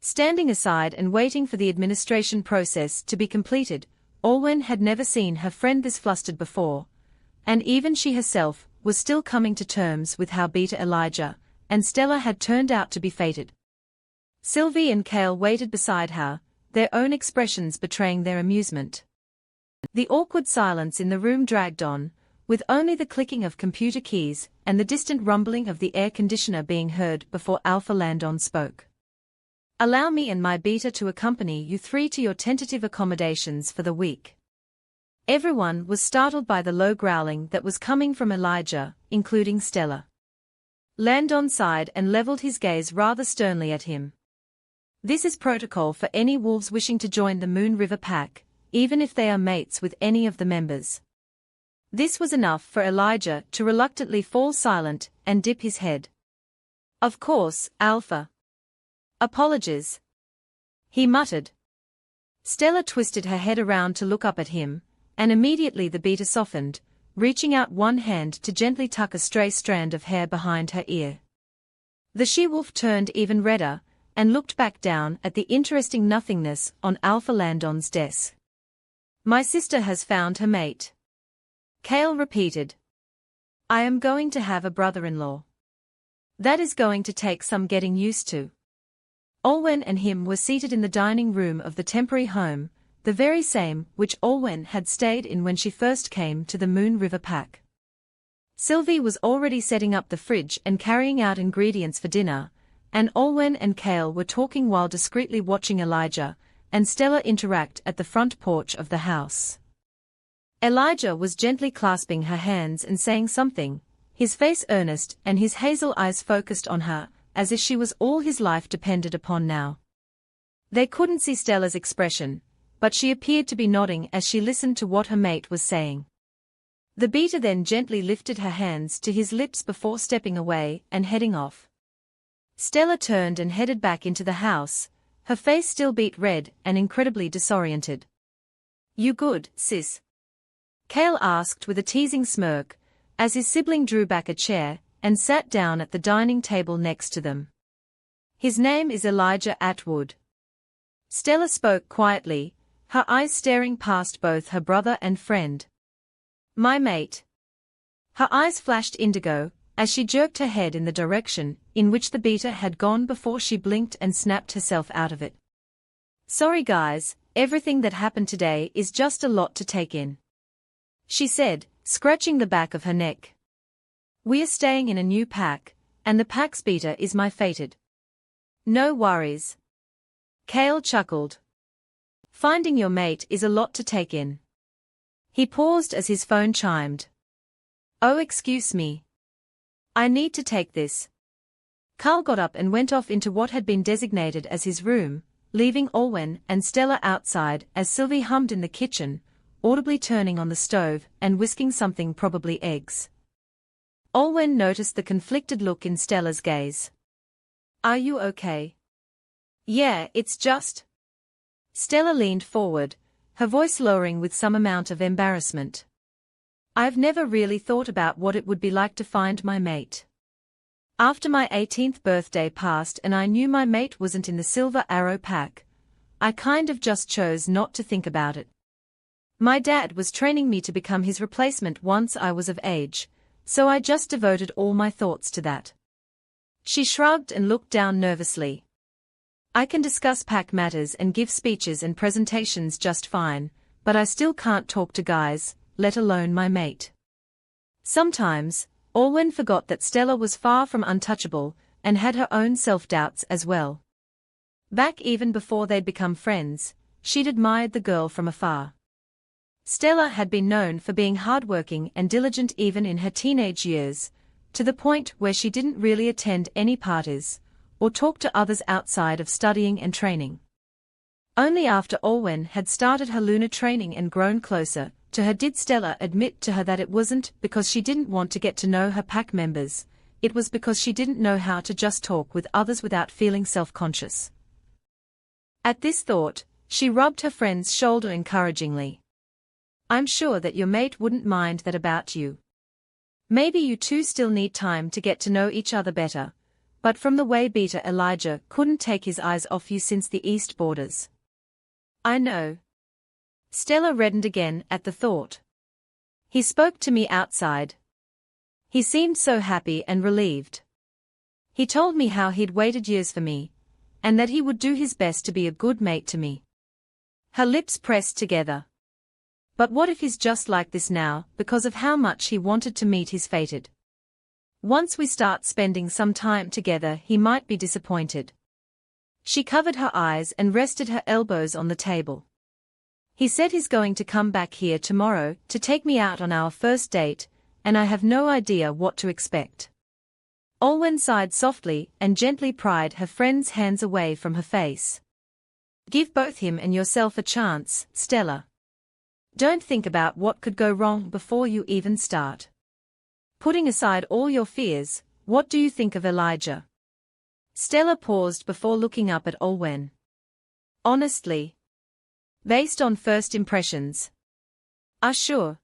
Standing aside and waiting for the administration process to be completed, Olwen had never seen her friend this flustered before, and even she herself was still coming to terms with how Beta Elijah and Stella had turned out to be fated. Sylvie and Kale waited beside her, their own expressions betraying their amusement. The awkward silence in the room dragged on, with only the clicking of computer keys and the distant rumbling of the air conditioner being heard before Alpha Landon spoke. Allow me and my beta to accompany you three to your tentative accommodations for the week. Everyone was startled by the low growling that was coming from Elijah, including Stella. Landon sighed and leveled his gaze rather sternly at him. This is protocol for any wolves wishing to join the Moon River Pack, even if they are mates with any of the members. This was enough for Elijah to reluctantly fall silent and dip his head. Of course, Alpha. Apologies. He muttered. Stella twisted her head around to look up at him, and immediately the beater softened, reaching out one hand to gently tuck a stray strand of hair behind her ear. The she-wolf turned even redder, and looked back down at the interesting nothingness on Alpha Landon's desk. My sister has found her mate. Kale repeated. I am going to have a brother-in-law. That is going to take some getting used to. Olwen and him were seated in the dining room of the temporary home, the very same which Olwen had stayed in when she first came to the Moon River Pack. Sylvie was already setting up the fridge and carrying out ingredients for dinner, and Olwen and Kale were talking while discreetly watching Elijah and Stella interact at the front porch of the house. Elijah was gently clasping her hands and saying something, his face earnest and his hazel eyes focused on her, as if she was all his life depended upon now. They couldn't see Stella's expression, but she appeared to be nodding as she listened to what her mate was saying. The beater then gently lifted her hands to his lips before stepping away and heading off. Stella turned and headed back into the house, her face still beet red and incredibly disoriented. You good, sis? Kale asked with a teasing smirk, as his sibling drew back a chair and sat down at the dining table next to them. His name is Elijah Atwood. Stella spoke quietly, her eyes staring past both her brother and friend. My mate. Her eyes flashed indigo, as she jerked her head in the direction in which the beater had gone before she blinked and snapped herself out of it. Sorry guys, everything that happened today is just a lot to take in, she said, scratching the back of her neck. We are staying in a new pack, and the pack's beater is my fated. No worries. Kale chuckled. Finding your mate is a lot to take in. He paused as his phone chimed. Oh, excuse me. I need to take this. Carl got up and went off into what had been designated as his room, leaving Olwen and Stella outside as Sylvie hummed in the kitchen, audibly turning on the stove and whisking something, probably eggs. Olwen noticed the conflicted look in Stella's gaze. Are you okay? Yeah, it's just. Stella leaned forward, her voice lowering with some amount of embarrassment. I've never really thought about what it would be like to find my mate. After my 18th birthday passed and I knew my mate wasn't in the Silver Arrow Pack, I kind of just chose not to think about it. My dad was training me to become his replacement once I was of age, so I just devoted all my thoughts to that. She shrugged and looked down nervously. I can discuss pack matters and give speeches and presentations just fine, but I still can't talk to guys, let alone my mate. Sometimes, Olwen forgot that Stella was far from untouchable and had her own self-doubts as well. Back even before they'd become friends, she'd admired the girl from afar. Stella had been known for being hardworking and diligent even in her teenage years, to the point where she didn't really attend any parties, or talk to others outside of studying and training. Only after Olwen had started her lunar training and grown closer to her did Stella admit to her that it wasn't because she didn't want to get to know her pack members, it was because she didn't know how to just talk with others without feeling self-conscious. At this thought, she rubbed her friend's shoulder encouragingly. I'm sure that your mate wouldn't mind that about you. Maybe you two still need time to get to know each other better, but from the way beater Elijah couldn't take his eyes off you since the East borders. I know. Stella reddened again at the thought. He spoke to me outside. He seemed so happy and relieved. He told me how he'd waited years for me, and that he would do his best to be a good mate to me. Her lips pressed together. But what if he's just like this now, because of how much he wanted to meet his fated? Once we start spending some time together, he might be disappointed. She covered her eyes and rested her elbows on the table. He said he's going to come back here tomorrow to take me out on our first date, and I have no idea what to expect. Olwen sighed softly and gently pried her friend's hands away from her face. Give both him and yourself a chance, Stella. Don't think about what could go wrong before you even start. Putting aside all your fears, what do you think of Elijah? Stella paused before looking up at Olwen. Honestly. Based on first impressions. Sure.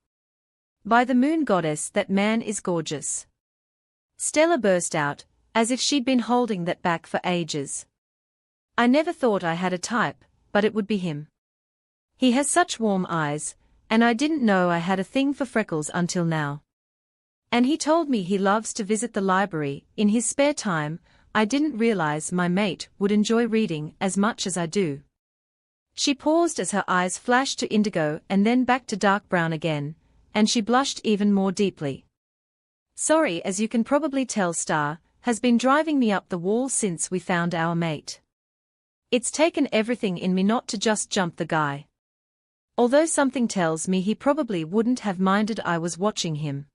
By the moon goddess, that man is gorgeous. Stella burst out, as if she'd been holding that back for ages. I never thought I had a type, but it would be him. He has such warm eyes, and I didn't know I had a thing for freckles until now. And he told me he loves to visit the library in his spare time. I didn't realize my mate would enjoy reading as much as I do. She paused as her eyes flashed to indigo and then back to dark brown again, and she blushed even more deeply. Sorry, as you can probably tell, Star has been driving me up the wall since we found our mate. It's taken everything in me not to just jump the guy. Although something tells me he probably wouldn't have minded I was watching him.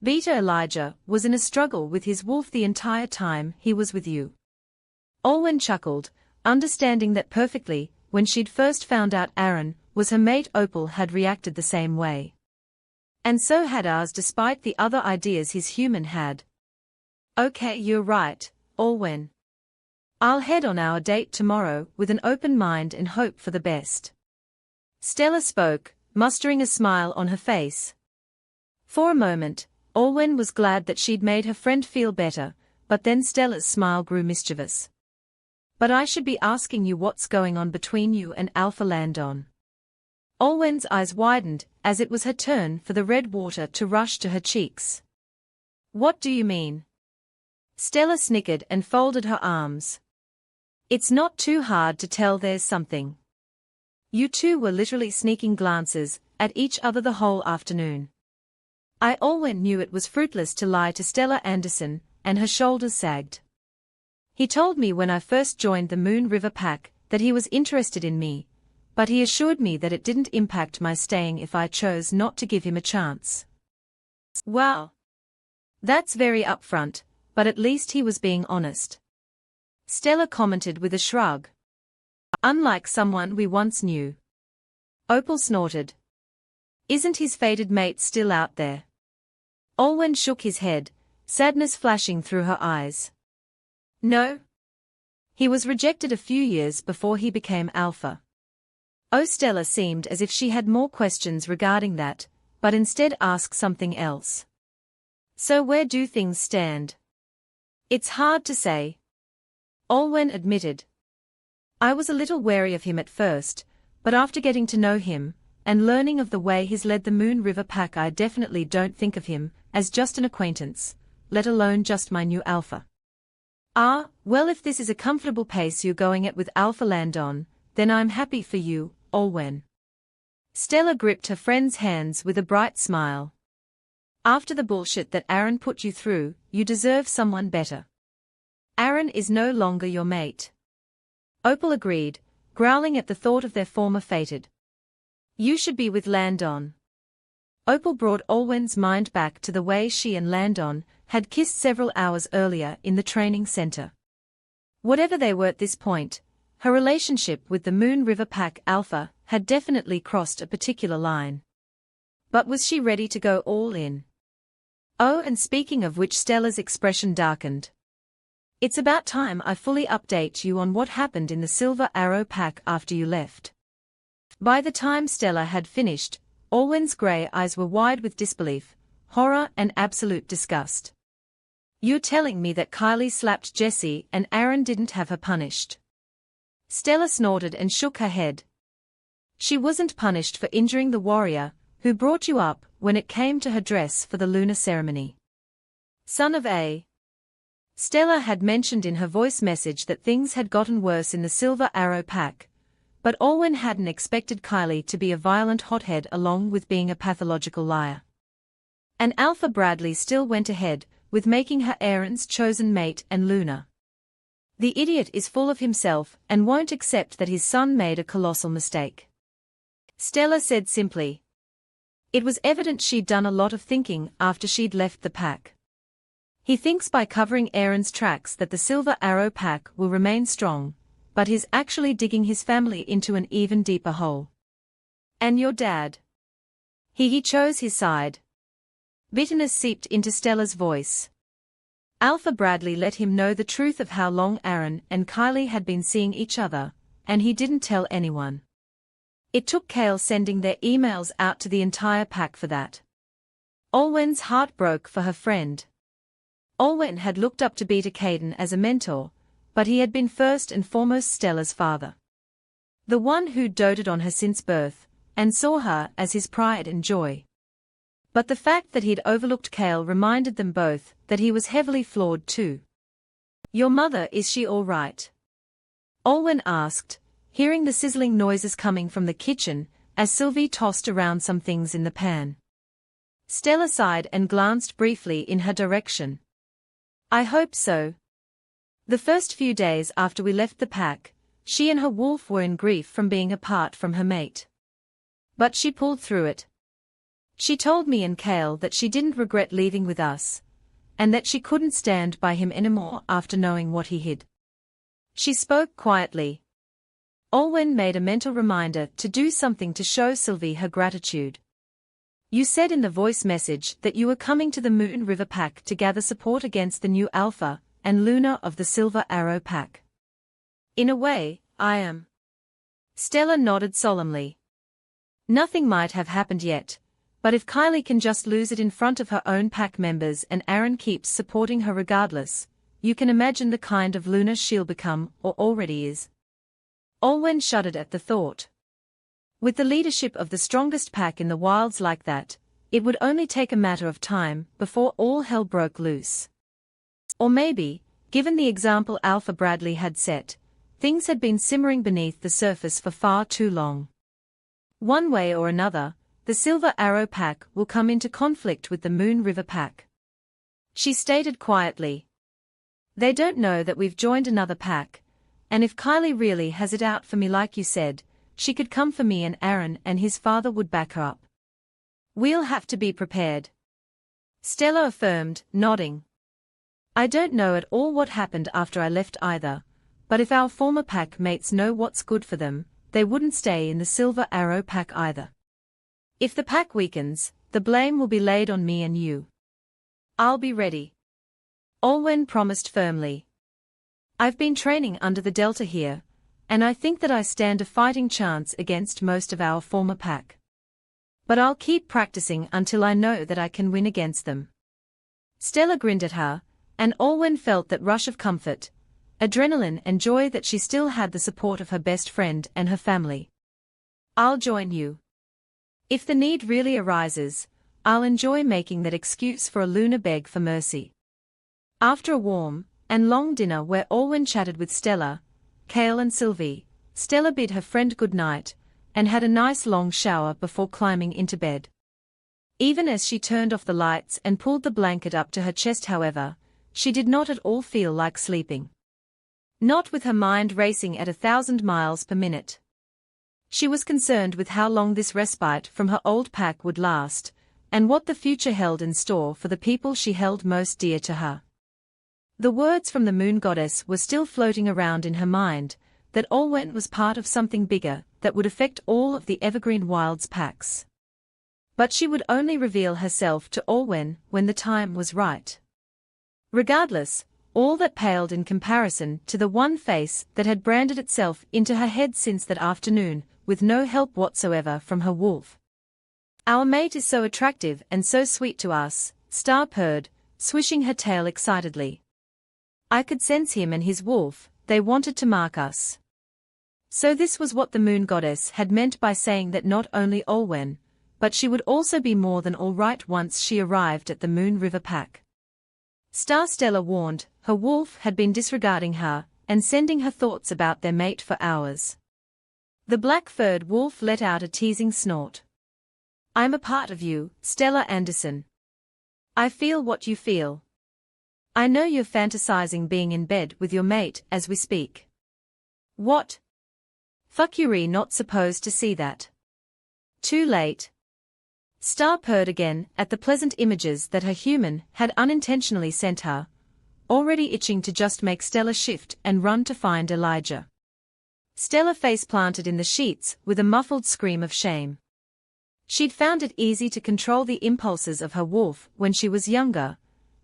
Beta Elijah was in a struggle with his wolf the entire time he was with you. Olwen chuckled, understanding that perfectly. When she'd first found out Aaron was her mate, Opal had reacted the same way. And so had ours, despite the other ideas his human had. Okay, you're right, Olwen. I'll head on our date tomorrow with an open mind and hope for the best. Stella spoke, mustering a smile on her face. For a moment, Olwen was glad that she'd made her friend feel better, but then Stella's smile grew mischievous. But I should be asking you what's going on between you and Landon. Olwen's eyes widened, as it was her turn for the red water to rush to her cheeks. What do you mean? Stella snickered and folded her arms. It's not too hard to tell there's something. You two were literally sneaking glances at each other the whole afternoon. Olwen knew it was fruitless to lie to Stella Anderson, and her shoulders sagged. He told me when I first joined the Moon River Pack that he was interested in me, but he assured me that it didn't impact my staying if I chose not to give him a chance. Wow. That's very upfront, but at least he was being honest. Stella commented with a shrug. Unlike someone we once knew. Opal snorted. Isn't his fated mate still out there? Olwen shook his head, sadness flashing through her eyes. No. He was rejected a few years before he became alpha. Stella seemed as if she had more questions regarding that, but instead asked something else. So where do things stand? It's hard to say. Olwen admitted. I was a little wary of him at first, but after getting to know him, and learning of the way he's led the Moon River Pack, I definitely don't think of him as just an acquaintance, let alone just my new alpha. Well, if this is a comfortable pace you're going at with Landon, then I'm happy for you, Olwen. Stella gripped her friend's hands with a bright smile. After the bullshit that Aaron put you through, you deserve someone better. Aaron is no longer your mate. Opal agreed, growling at the thought of their former fated. You should be with Landon. Opal brought Olwen's mind back to the way she and Landon had kissed several hours earlier in the training center. Whatever they were at this point, her relationship with the Moon River Pack Alpha had definitely crossed a particular line. But was she ready to go all in? Oh, and speaking of which, Stella's expression darkened. It's about time I fully update you on what happened in the Silver Arrow Pack after you left. By the time Stella had finished, Olwen's grey eyes were wide with disbelief, horror and absolute disgust. You're telling me that Kylie slapped Jessie and Aaron didn't have her punished? Stella snorted and shook her head. She wasn't punished for injuring the warrior who brought you up when it came to her dress for the lunar ceremony. Son of a. Stella had mentioned in her voice message that things had gotten worse in the Silver Arrow Pack, but Olwen hadn't expected Kylie to be a violent hothead along with being a pathological liar. And Alpha Bradley still went ahead with making her Aaron's chosen mate and Luna. The idiot is full of himself and won't accept that his son made a colossal mistake. Stella said simply. It was evident she'd done a lot of thinking after she'd left the pack. He thinks by covering Aaron's tracks that the Silver Arrow Pack will remain strong, but he's actually digging his family into an even deeper hole. And your dad? He chose his side. Bitterness seeped into Stella's voice. Alpha Bradley let him know the truth of how long Aaron and Kylie had been seeing each other, and he didn't tell anyone. It took Kale sending their emails out to the entire pack for that. Olwen's heart broke for her friend. Olwen had looked up to Beta Caden as a mentor, but he had been first and foremost Stella's father. The one who'd doted on her since birth, and saw her as his pride and joy. But the fact that he'd overlooked Kale reminded them both that he was heavily flawed too. "Your mother, is she all right?" Olwen asked, hearing the sizzling noises coming from the kitchen, as Sylvie tossed around some things in the pan. Stella sighed and glanced briefly in her direction. "I hope so." The first few days after we left the pack, she and her wolf were in grief from being apart from her mate. But she pulled through it. She told me and Kale that she didn't regret leaving with us, and that she couldn't stand by him anymore after knowing what he hid. She spoke quietly. Olwen made a mental reminder to do something to show Sylvie her gratitude. "You said in the voice message that you were coming to the Moon River Pack to gather support against the new Alpha and Luna of the Silver Arrow Pack." "In a way, I am." Stella nodded solemnly. "Nothing might have happened yet, but if Kylie can just lose it in front of her own pack members and Aaron keeps supporting her regardless, you can imagine the kind of Luna she'll become or already is." Olwen shuddered at the thought. With the leadership of the strongest pack in the wilds like that, it would only take a matter of time before all hell broke loose. Or maybe, given the example Alpha Bradley had set, things had been simmering beneath the surface for far too long. One way or another, the Silver Arrow Pack will come into conflict with the Moon River Pack. She stated quietly. "They don't know that we've joined another pack, and if Kylie really has it out for me like you said, she could come for me and Aaron and his father would back her up. We'll have to be prepared." Stella affirmed, nodding. "I don't know at all what happened after I left either, but if our former pack mates know what's good for them, they wouldn't stay in the Silver Arrow Pack either. If the pack weakens, the blame will be laid on me and you." "I'll be ready," Olwen promised firmly. "I've been training under the Delta here, and I think that I stand a fighting chance against most of our former pack. But I'll keep practicing until I know that I can win against them." Stella grinned at her, and Olwen felt that rush of comfort, adrenaline and joy that she still had the support of her best friend and her family. "I'll join you. If the need really arises, I'll enjoy making that excuse for a Luna beg for mercy." After a warm and long dinner where Olwen chatted with Stella, Kale and Sylvie, Stella bid her friend good night, and had a nice long shower before climbing into bed. Even as she turned off the lights and pulled the blanket up to her chest, however, she did not at all feel like sleeping. Not with her mind racing at 1,000 miles per minute. She was concerned with how long this respite from her old pack would last, and what the future held in store for the people she held most dear to her. The words from the moon goddess were still floating around in her mind, that Olwen was part of something bigger that would affect all of the Evergreen Wilds packs. But she would only reveal herself to Olwen when the time was right. Regardless, all that paled in comparison to the one face that had branded itself into her head since that afternoon, with no help whatsoever from her wolf. "Our mate is so attractive and so sweet to us," Star purred, swishing her tail excitedly. "I could sense him and his wolf, they wanted to mark us." So this was what the moon goddess had meant by saying that not only Olwen, but she would also be more than all right once she arrived at the Moon River Pack. Star Stella warned, her wolf had been disregarding her, and sending her thoughts about their mate for hours. The black-furred wolf let out a teasing snort. "I'm a part of you, Stella Anderson. I feel what you feel. I know you're fantasizing being in bed with your mate as we speak." "What? Fuck, you're not supposed to see that." "Too late." Star purred again at the pleasant images that her human had unintentionally sent her, already itching to just make Stella shift and run to find Elijah. Stella face planted in the sheets with a muffled scream of shame. She'd found it easy to control the impulses of her wolf when she was younger,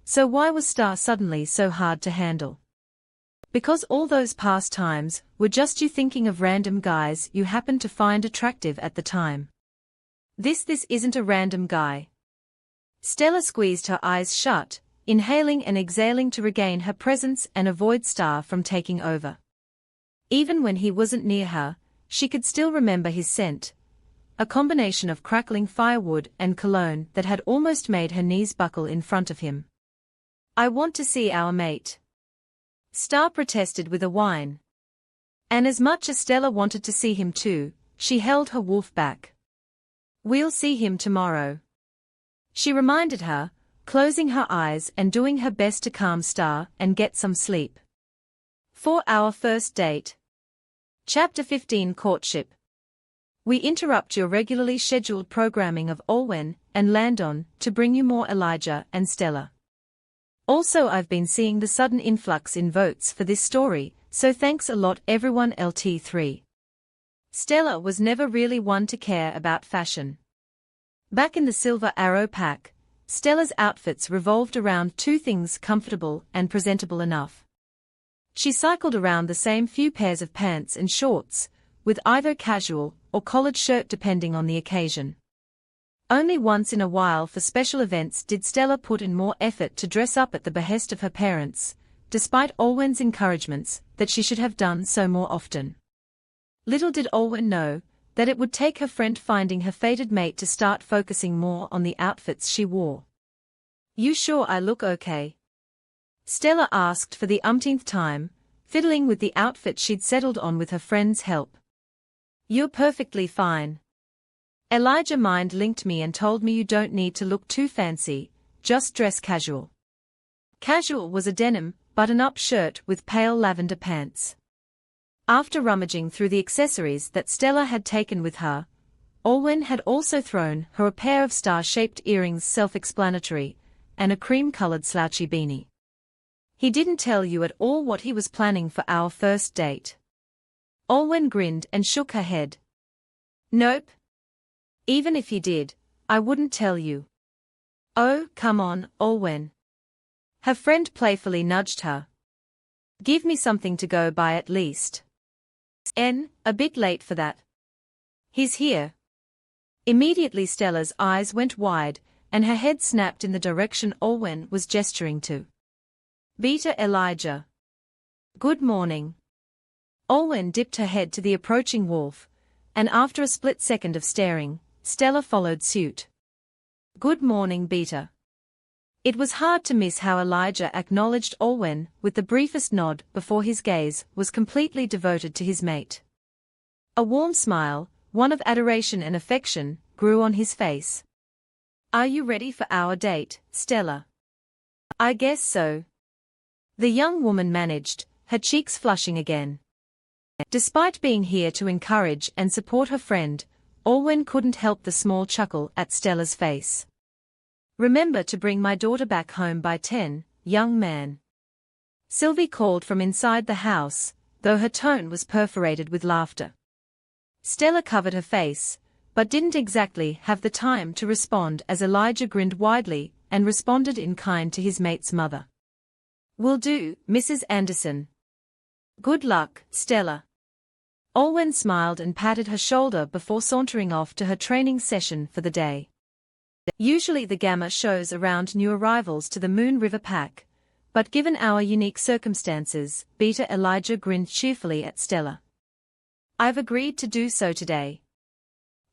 so why was Star suddenly so hard to handle? Because all those past times were just you thinking of random guys you happened to find attractive at the time. This isn't a random guy. Stella squeezed her eyes shut, inhaling and exhaling to regain her presence and avoid Star from taking over. Even when he wasn't near her, she could still remember his scent, a combination of crackling firewood and cologne that had almost made her knees buckle in front of him. "I want to see our mate," Star protested with a whine. And as much as Stella wanted to see him too, she held her wolf back. "We'll see him tomorrow," she reminded her, closing her eyes and doing her best to calm Star and get some sleep. For our first date. Chapter 15 Courtship. We interrupt your regularly scheduled programming of Olwen and Landon to bring you more Elijah and Stella. Also, I've been seeing the sudden influx in votes for this story, so thanks a lot everyone. LT3. Stella was never really one to care about fashion. Back in the Silver Arrow pack, Stella's outfits revolved around two things: comfortable and presentable enough. She cycled around the same few pairs of pants and shorts, with either casual or collared shirt depending on the occasion. Only once in a while for special events did Stella put in more effort to dress up at the behest of her parents, despite Olwen's encouragements that she should have done so more often. Little did Olwen know that it would take her friend finding her fated mate to start focusing more on the outfits she wore. "You sure I look okay?" Stella asked for the umpteenth time, fiddling with the outfit she'd settled on with her friend's help. "You're perfectly fine. Elijah mind-linked me and told me you don't need to look too fancy, just dress casual." Casual was a denim, button-up shirt with pale lavender pants. After rummaging through the accessories that Stella had taken with her, Olwen had also thrown her a pair of star-shaped earrings, self-explanatory, and a cream-colored slouchy beanie. "He didn't tell you at all what he was planning for our first date?" Olwen grinned and shook her head. "Nope. Even if he did, I wouldn't tell you." "Oh, come on, Olwen." Her friend playfully nudged her. "Give me something to go by at least." A bit late for that." "He's here." Immediately Stella's eyes went wide, and her head snapped in the direction Olwen was gesturing to. "Beta Elijah. Good morning." Olwen dipped her head to the approaching wolf, and after a split second of staring, Stella followed suit. "Good morning, Beta." It was hard to miss how Elijah acknowledged Olwen with the briefest nod before his gaze was completely devoted to his mate. A warm smile, one of adoration and affection, grew on his face. "Are you ready for our date, Stella?" "I guess so." The young woman managed, her cheeks flushing again. Despite being here to encourage and support her friend, Olwen couldn't help the small chuckle at Stella's face. "Remember to bring my daughter back home by 10, young man," Sylvie called from inside the house, though her tone was perforated with laughter. Stella covered her face, but didn't exactly have the time to respond as Elijah grinned widely and responded in kind to his mate's mother. "Will do, Mrs. Anderson." "Good luck, Stella." Olwen smiled and patted her shoulder before sauntering off to her training session for the day. Usually the Gamma shows around new arrivals to the Moon River Pack, but given our unique circumstances, Beta Elijah grinned cheerfully at Stella. "I've agreed to do so today.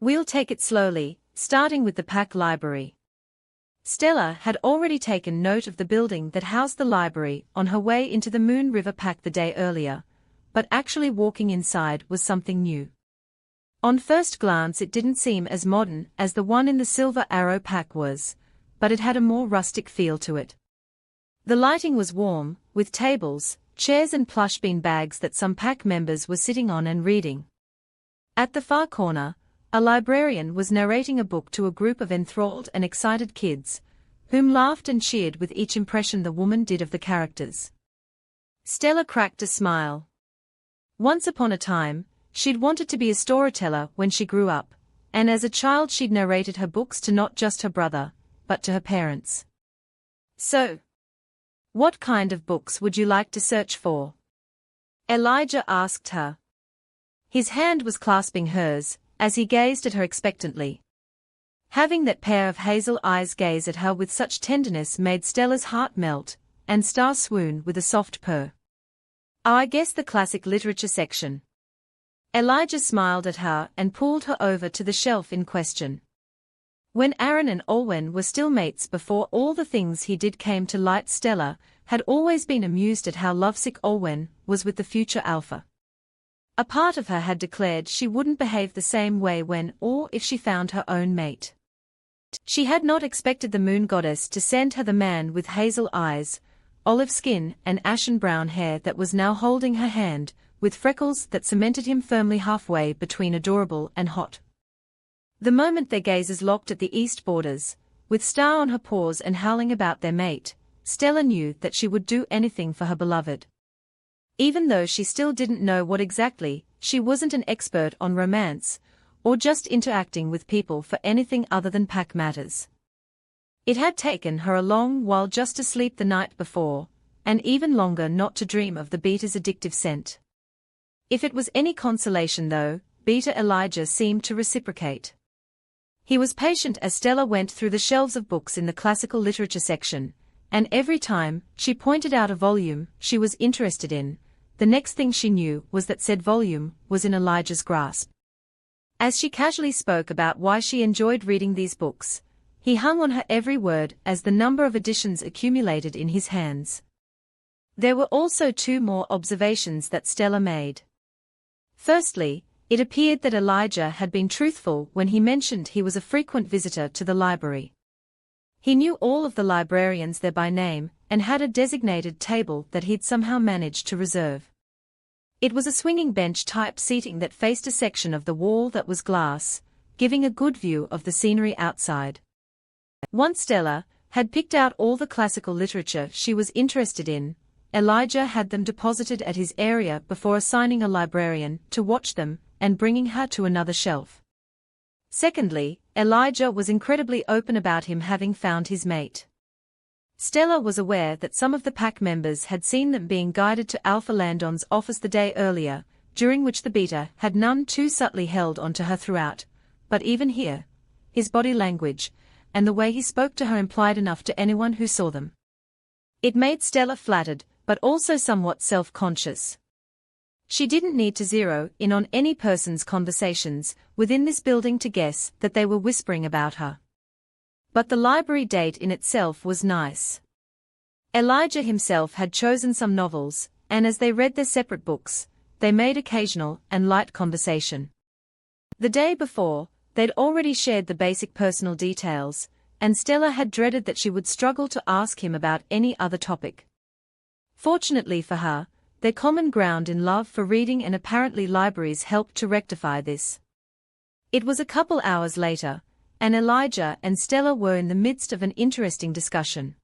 We'll take it slowly, starting with the Pack Library." Stella had already taken note of the building that housed the library on her way into the Moon River Pack the day earlier, but actually walking inside was something new. On first glance it didn't seem as modern as the one in the Silver Arrow Pack was, but it had a more rustic feel to it. The lighting was warm, with tables, chairs and plush bean bags that some pack members were sitting on and reading. At the far corner, a librarian was narrating a book to a group of enthralled and excited kids, whom laughed and cheered with each impression the woman did of the characters. Stella cracked a smile. Once upon a time, she'd wanted to be a storyteller when she grew up, and as a child she'd narrated her books to not just her brother, but to her parents. "So, what kind of books would you like to search for?" Elijah asked her. His hand was clasping hers, as he gazed at her expectantly. Having that pair of hazel eyes gaze at her with such tenderness made Stella's heart melt, and Star swoon with a soft purr. "Oh, I guess the classic literature section." Elijah smiled at her and pulled her over to the shelf in question. When Aaron and Olwen were still mates before all the things he did came to light, Stella had always been amused at how lovesick Olwen was with the future alpha. A part of her had declared she wouldn't behave the same way when or if she found her own mate. She had not expected the moon goddess to send her the man with hazel eyes, olive skin and ashen brown hair that was now holding her hand, with freckles that cemented him firmly halfway between adorable and hot. The moment their gazes locked at the east borders, with Star on her paws and howling about their mate, Stella knew that she would do anything for her beloved. Even though she still didn't know what exactly, she wasn't an expert on romance, or just interacting with people for anything other than pack matters. It had taken her a long while just to sleep the night before, and even longer not to dream of the beater's addictive scent. If it was any consolation though, Beater Elijah seemed to reciprocate. He was patient as Stella went through the shelves of books in the classical literature section, and every time she pointed out a volume she was interested in, the next thing she knew was that said volume was in Elijah's grasp. As she casually spoke about why she enjoyed reading these books, he hung on her every word as the number of editions accumulated in his hands. There were also two more observations that Stella made. Firstly, it appeared that Elijah had been truthful when he mentioned he was a frequent visitor to the library. He knew all of the librarians there by name, and had a designated table that he'd somehow managed to reserve. It was a swinging bench-type seating that faced a section of the wall that was glass, giving a good view of the scenery outside. Once Stella had picked out all the classical literature she was interested in, Elijah had them deposited at his area before assigning a librarian to watch them and bringing her to another shelf. Secondly, Elijah was incredibly open about him having found his mate. Stella was aware that some of the pack members had seen them being guided to Alpha Landon's office the day earlier, during which the beater had none too subtly held onto her throughout, but even here, his body language, and the way he spoke to her implied enough to anyone who saw them. It made Stella flattered, but also somewhat self-conscious. She didn't need to zero in on any person's conversations within this building to guess that they were whispering about her. But the library date in itself was nice. Elijah himself had chosen some novels, and as they read their separate books, they made occasional and light conversation. The day before, they'd already shared the basic personal details, and Stella had dreaded that she would struggle to ask him about any other topic. Fortunately for her, their common ground in love for reading and apparently libraries helped to rectify this. It was a couple hours later, and Elijah and Stella were in the midst of an interesting discussion.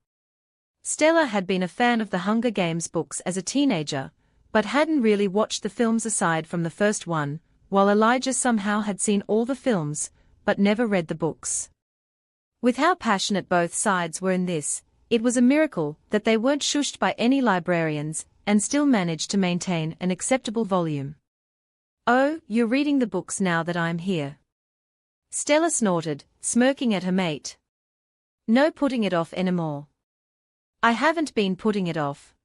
Stella had been a fan of the Hunger Games books as a teenager, but hadn't really watched the films aside from the first one, while Elijah somehow had seen all the films, but never read the books. With how passionate both sides were in this, it was a miracle that they weren't shushed by any librarians, and still managed to maintain an acceptable volume. "Oh, you're reading the books now that I'm here?" Stella snorted, smirking at her mate. "No putting it off anymore." "I haven't been putting it off."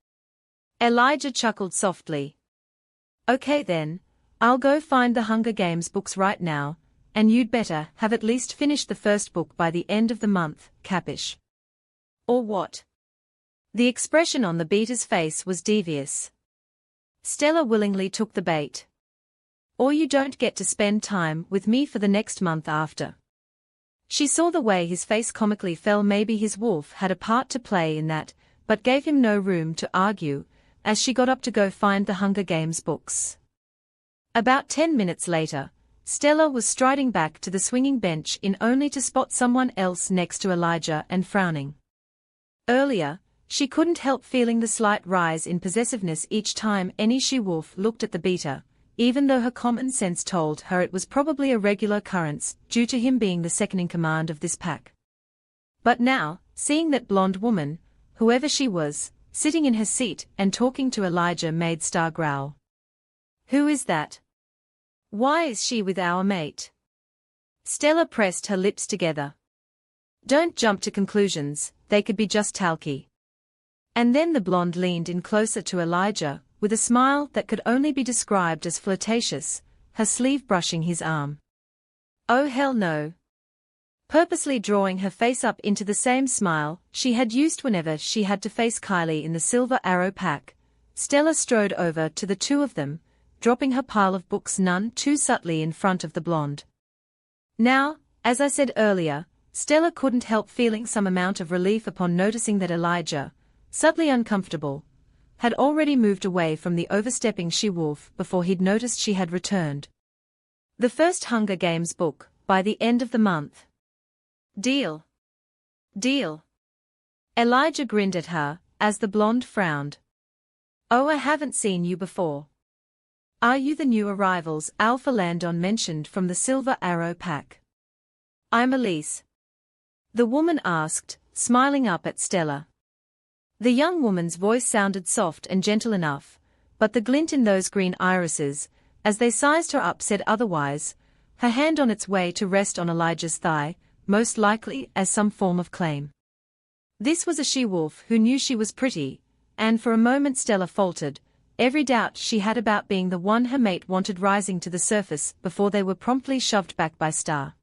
Elijah chuckled softly. "Okay then, I'll go find the Hunger Games books right now, and you'd better have at least finished the first book by the end of the month, capish?" "Or what?" The expression on the beater's face was devious. Stella willingly took the bait. "Or you don't get to spend time with me for the next month after." She saw the way his face comically fell. Maybe his wolf had a part to play in that, but gave him no room to argue, as she got up to go find the Hunger Games books. About 10 minutes later, Stella was striding back to the swinging bench in only to spot someone else next to Elijah and frowning. Earlier, she couldn't help feeling the slight rise in possessiveness each time any she-wolf looked at the beater, even though her common sense told her it was probably a regular occurrence due to him being the second-in-command of this pack. But now, seeing that blonde woman, whoever she was, sitting in her seat and talking to Elijah made Star growl. "Who is that? Why is she with our mate?" Stella pressed her lips together. "Don't jump to conclusions, they could be just talky." And then the blonde leaned in closer to Elijah, with a smile that could only be described as flirtatious, her sleeve brushing his arm. "Oh hell no." Purposely drawing her face up into the same smile she had used whenever she had to face Kylie in the Silver Arrow pack, Stella strode over to the two of them, dropping her pile of books none too subtly in front of the blonde. Now, as I said earlier, Stella couldn't help feeling some amount of relief upon noticing that Elijah, subtly uncomfortable, had already moved away from the overstepping she-wolf before he'd noticed she had returned. The first Hunger Games book, by the end of the month. Deal. Deal. Elijah grinned at her, as the blonde frowned. "Oh, I haven't seen you before. Are you the new arrivals Alpha Landon mentioned from the Silver Arrow pack?" "I'm Elise," the woman asked, smiling up at Stella. The young woman's voice sounded soft and gentle enough, but the glint in those green irises, as they sized her up, said otherwise, her hand on its way to rest on Elijah's thigh, most likely as some form of claim. This was a she-wolf who knew she was pretty, and for a moment Stella faltered, every doubt she had about being the one her mate wanted rising to the surface before they were promptly shoved back by Star.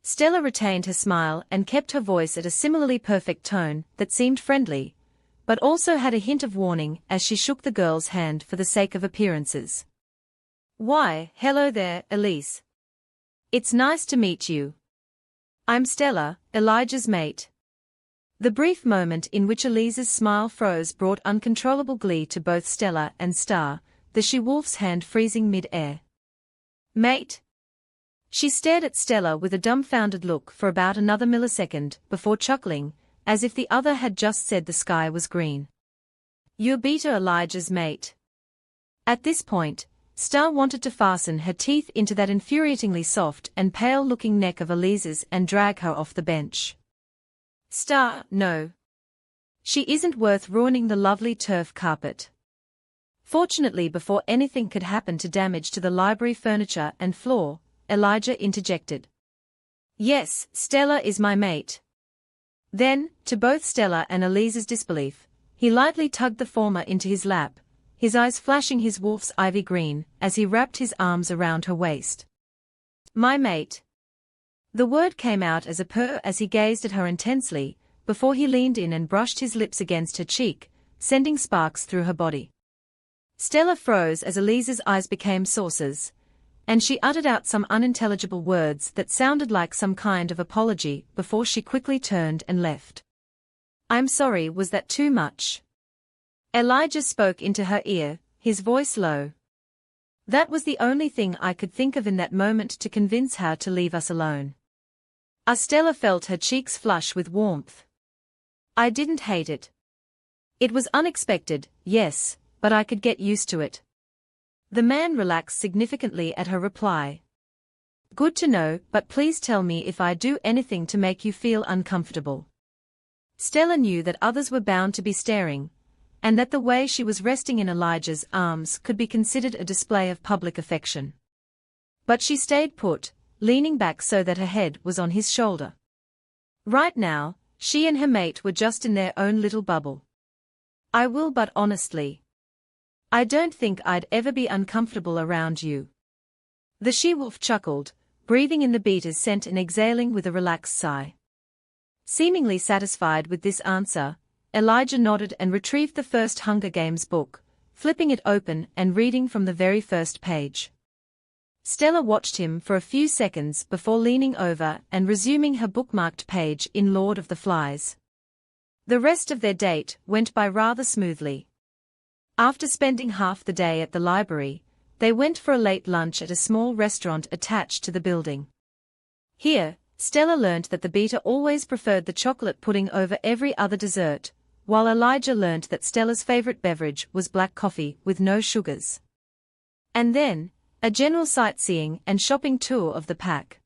Stella retained her smile and kept her voice at a similarly perfect tone that seemed friendly, but also had a hint of warning as she shook the girl's hand for the sake of appearances. "Why, hello there, Elise. It's nice to meet you. I'm Stella, Elijah's mate." The brief moment in which Elise's smile froze brought uncontrollable glee to both Stella and Star, the she-wolf's hand freezing mid-air. "Mate?" She stared at Stella with a dumbfounded look for about another millisecond before chuckling, as if the other had just said the sky was green. "You're Beta Elijah's mate." At this point, Star wanted to fasten her teeth into that infuriatingly soft and pale-looking neck of Elise's and drag her off the bench. "Star, no. She isn't worth ruining the lovely turf carpet." Fortunately, before anything could happen to damage to the library furniture and floor, Elijah interjected. "Yes, Stella is my mate." Then, to both Stella and Elise's disbelief, he lightly tugged the former into his lap, his eyes flashing his wolf's ivy green as he wrapped his arms around her waist. "My mate." The word came out as a purr as he gazed at her intensely, before he leaned in and brushed his lips against her cheek, sending sparks through her body. Stella froze as Elise's eyes became saucers, and she uttered out some unintelligible words that sounded like some kind of apology before she quickly turned and left. "I'm sorry, was that too much?" Elijah spoke into her ear, his voice low. "That was the only thing I could think of in that moment to convince her to leave us alone." Stella felt her cheeks flush with warmth. "I didn't hate it. It was unexpected, yes, but I could get used to it." The man relaxed significantly at her reply. "Good to know, but please tell me if I do anything to make you feel uncomfortable." Stella knew that others were bound to be staring, and that the way she was resting in Elijah's arms could be considered a display of public affection. But she stayed put, leaning back so that her head was on his shoulder. Right now, she and her mate were just in their own little bubble. "I will, but honestly, I don't think I'd ever be uncomfortable around you." The she-wolf chuckled, breathing in the beater's scent and exhaling with a relaxed sigh. Seemingly satisfied with this answer, Elijah nodded and retrieved the first Hunger Games book, flipping it open and reading from the very first page. Stella watched him for a few seconds before leaning over and resuming her bookmarked page in Lord of the Flies. The rest of their date went by rather smoothly. After spending half the day at the library, they went for a late lunch at a small restaurant attached to the building. Here, Stella learnt that the Beta always preferred the chocolate pudding over every other dessert, while Elijah learnt that Stella's favorite beverage was black coffee with no sugars. And then, a general sightseeing and shopping tour of the pack.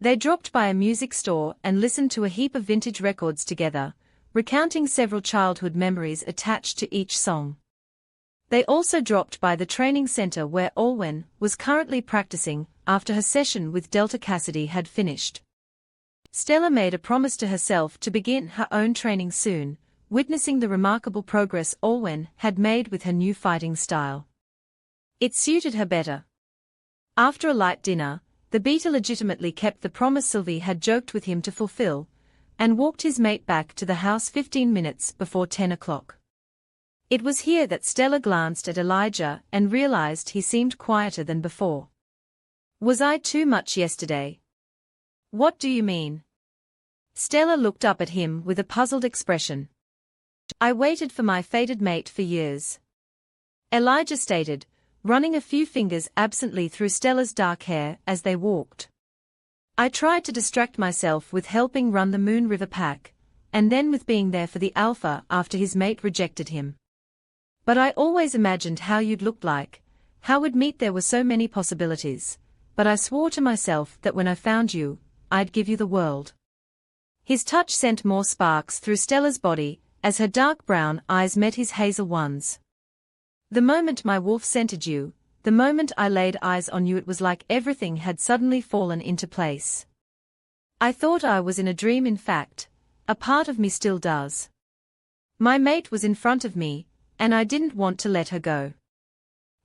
They dropped by a music store and listened to a heap of vintage records together, recounting several childhood memories attached to each song. They also dropped by the training center where Olwen was currently practicing after her session with Delta Cassidy had finished. Stella made a promise to herself to begin her own training soon, witnessing the remarkable progress Olwen had made with her new fighting style. It suited her better. After a light dinner, the beater legitimately kept the promise Sylvie had joked with him to fulfill, and walked his mate back to the house 15 minutes before 10 o'clock. It was here that Stella glanced at Elijah and realized he seemed quieter than before. Was I too much yesterday? What do you mean? Stella looked up at him with a puzzled expression. I waited for my fated mate for years. Elijah stated, running a few fingers absently through Stella's dark hair as they walked. I tried to distract myself with helping run the Moon River pack, and then with being there for the Alpha after his mate rejected him. But I always imagined how you'd look like, how we'd meet. There were so many possibilities, but I swore to myself that when I found you, I'd give you the world. His touch sent more sparks through Stella's body as her dark brown eyes met his hazel ones. The moment my wolf scented you, the moment I laid eyes on you, it was like everything had suddenly fallen into place. I thought I was in a dream. In fact, a part of me still does. My mate was in front of me, and I didn't want to let her go.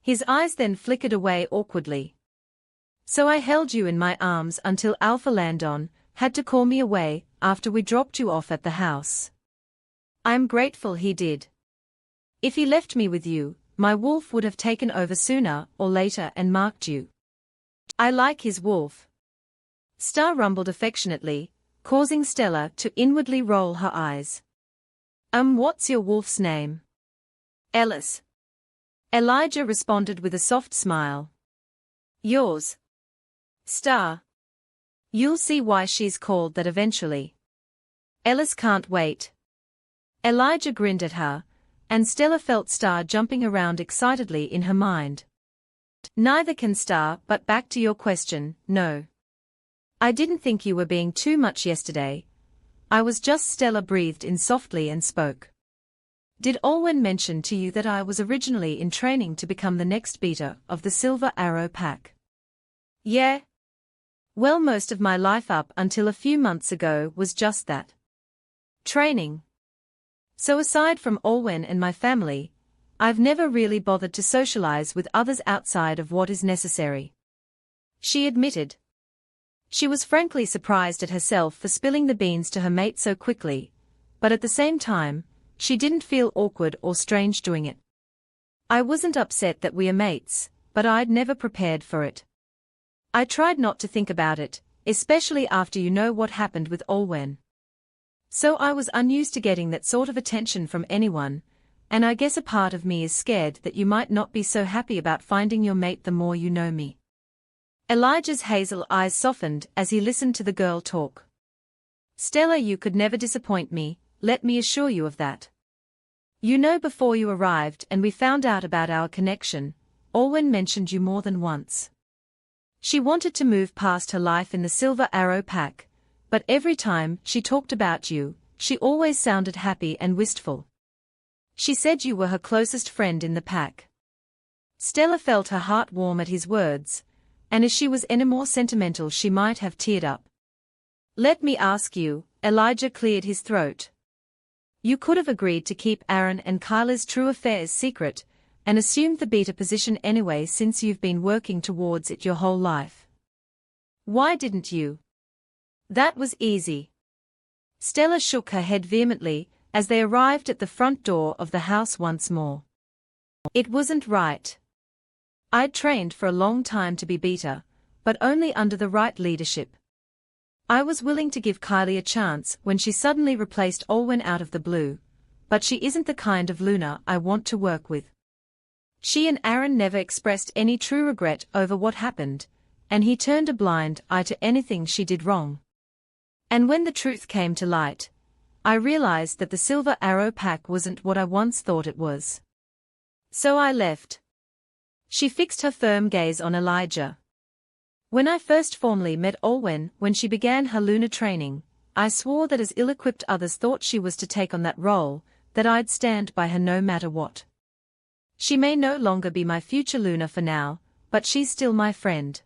His eyes then flickered away awkwardly. So I held you in my arms until Landon had to call me away after we dropped you off at the house. I'm grateful he did. If he left me with you, my wolf would have taken over sooner or later and marked you. I like his wolf. Star rumbled affectionately, causing Stella to inwardly roll her eyes. What's your wolf's name? Ellis. Elijah responded with a soft smile. Yours. Star. You'll see why she's called that eventually. Ellis can't wait. Elijah grinned at her, and Stella felt Star jumping around excitedly in her mind. Neither can Star, but back to your question, no. I didn't think you were being too much yesterday. I was just. Stella breathed in softly and spoke. Did Olwen mention to you that I was originally in training to become the next beater of the Silver Arrow pack? Yeah. Well, most of my life up until a few months ago was just that. Training. So aside from Olwen and my family, I've never really bothered to socialize with others outside of what is necessary. She admitted. She was frankly surprised at herself for spilling the beans to her mate so quickly, but at the same time, she didn't feel awkward or strange doing it. I wasn't upset that we are mates, but I'd never prepared for it. I tried not to think about it, especially after you know what happened with Olwen. So I was unused to getting that sort of attention from anyone, and I guess a part of me is scared that you might not be so happy about finding your mate the more you know me. Elijah's hazel eyes softened as he listened to the girl talk. Stella, you could never disappoint me, let me assure you of that. You know, before you arrived and we found out about our connection, Olwen mentioned you more than once. She wanted to move past her life in the Silver Arrow pack, but every time she talked about you, she always sounded happy and wistful. She said you were her closest friend in the pack. Stella felt her heart warm at his words, and as she was any more sentimental she might have teared up. Let me ask you, Elijah cleared his throat. You could have agreed to keep Aaron and Kyla's true affairs secret, and assumed the beater position anyway since you've been working towards it your whole life. Why didn't you? That was easy. Stella shook her head vehemently as they arrived at the front door of the house once more. It wasn't right. I'd trained for a long time to be beater, but only under the right leadership. I was willing to give Kylie a chance when she suddenly replaced Olwen out of the blue, but she isn't the kind of Luna I want to work with. She and Aaron never expressed any true regret over what happened, and he turned a blind eye to anything she did wrong. And when the truth came to light, I realized that the Silver Arrow pack wasn't what I once thought it was. So I left. She fixed her firm gaze on Elijah. When I first formally met Olwen when she began her lunar training, I swore that as ill-equipped others thought she was to take on that role, that I'd stand by her no matter what. She may no longer be my future Luna for now, but she's still my friend.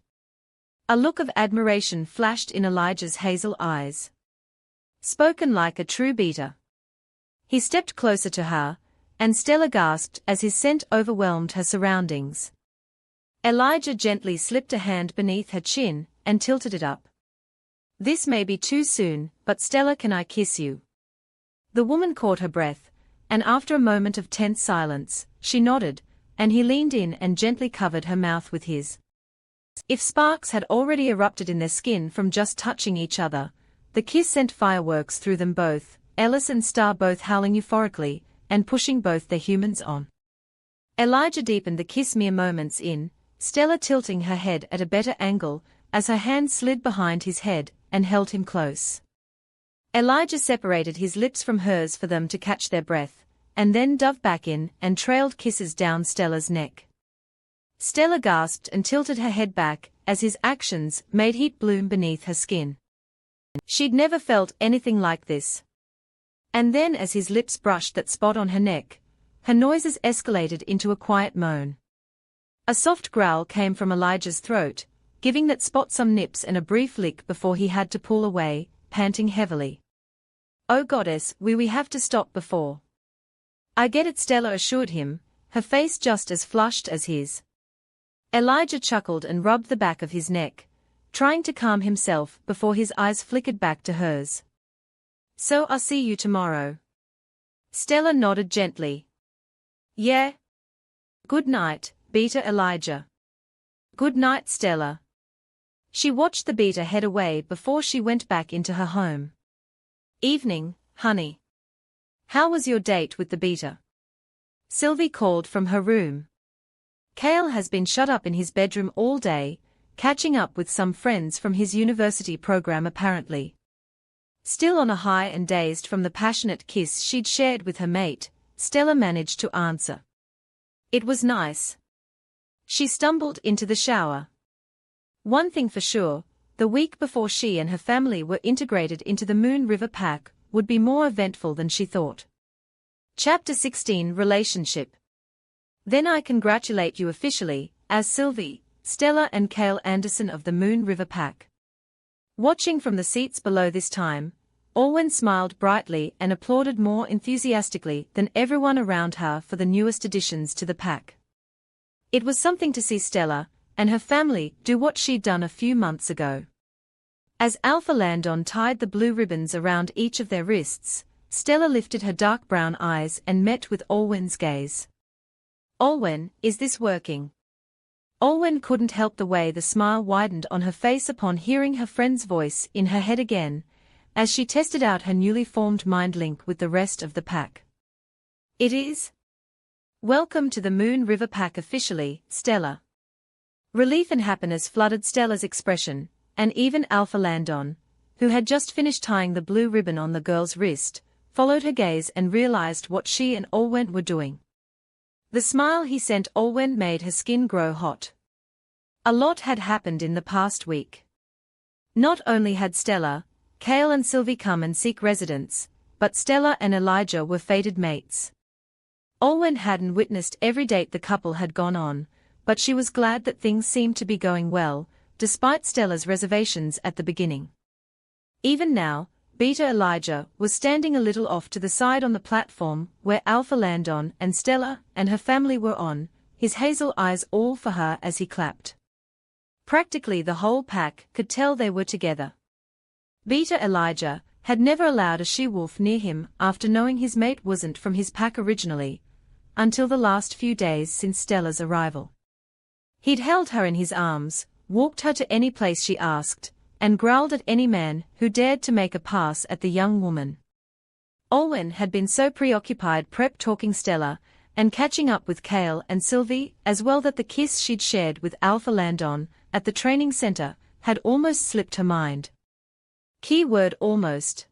A look of admiration flashed in Elijah's hazel eyes. Spoken like a true beater. He stepped closer to her, and Stella gasped as his scent overwhelmed her surroundings. Elijah gently slipped a hand beneath her chin and tilted it up. This may be too soon, but Stella, can I kiss you? The woman caught her breath, and after a moment of tense silence, she nodded, and he leaned in and gently covered her mouth with his. If sparks had already erupted in their skin from just touching each other, the kiss sent fireworks through them both, Ellis and Star both howling euphorically, and pushing both their humans on. Elijah deepened the kiss mere moments in, Stella tilting her head at a better angle, as her hand slid behind his head, and held him close. Elijah separated his lips from hers for them to catch their breath, and then dove back in and trailed kisses down Stella's neck. Stella gasped and tilted her head back, as his actions made heat bloom beneath her skin. She'd never felt anything like this. And then as his lips brushed that spot on her neck, her noises escalated into a quiet moan. A soft growl came from Elijah's throat, giving that spot some nips and a brief lick before he had to pull away, panting heavily. "Oh goddess, we have to stop before." "I get it," Stella assured him, her face just as flushed as his. Elijah chuckled and rubbed the back of his neck, trying to calm himself before his eyes flickered back to hers. "So I'll see you tomorrow." Stella nodded gently. "Yeah. Good night, Beta Elijah." "Good night, Stella." She watched the beater head away before she went back into her home. "Evening, honey. How was your date with the beater?" Sylvie called from her room. "Cale has been shut up in his bedroom all day, catching up with some friends from his university program apparently." Still on a high and dazed from the passionate kiss she'd shared with her mate, Stella managed to answer. "It was nice." She stumbled into the shower. One thing for sure, the week before she and her family were integrated into the Moon River Pack would be more eventful than she thought. Chapter 16 Relationship. Then I congratulate you officially, as Sylvie, Stella and Cale Anderson of the Moon River Pack. Watching from the seats below this time, Olwen smiled brightly and applauded more enthusiastically than everyone around her for the newest additions to the pack. It was something to see Stella and her family do what she'd done a few months ago. As Alpha Landon tied the blue ribbons around each of their wrists, Stella lifted her dark brown eyes and met with Olwen's gaze. "Olwen, is this working?" Olwen couldn't help the way the smile widened on her face upon hearing her friend's voice in her head again, as she tested out her newly formed mind link with the rest of the pack. "It is. Welcome to the Moon River Pack officially, Stella." Relief and happiness flooded Stella's expression, and even Alpha Landon, who had just finished tying the blue ribbon on the girl's wrist, followed her gaze and realized what she and Olwen were doing. The smile he sent Olwen made her skin grow hot. A lot had happened in the past week. Not only had Stella, Cale and Sylvie come and seek residence, but Stella and Elijah were fated mates. Olwen hadn't witnessed every date the couple had gone on, but she was glad that things seemed to be going well, despite Stella's reservations at the beginning. Even now, Beta Elijah was standing a little off to the side on the platform where Alpha Landon and Stella and her family were on, his hazel eyes all for her as he clapped. Practically the whole pack could tell they were together. Beta Elijah had never allowed a she-wolf near him after knowing his mate wasn't from his pack originally, until the last few days since Stella's arrival. He'd held her in his arms, walked her to any place she asked, and growled at any man who dared to make a pass at the young woman. Olwen had been so preoccupied prep-talking Stella and catching up with Cale and Sylvie as well that the kiss she'd shared with Alpha Landon at the training center had almost slipped her mind. Key word almost.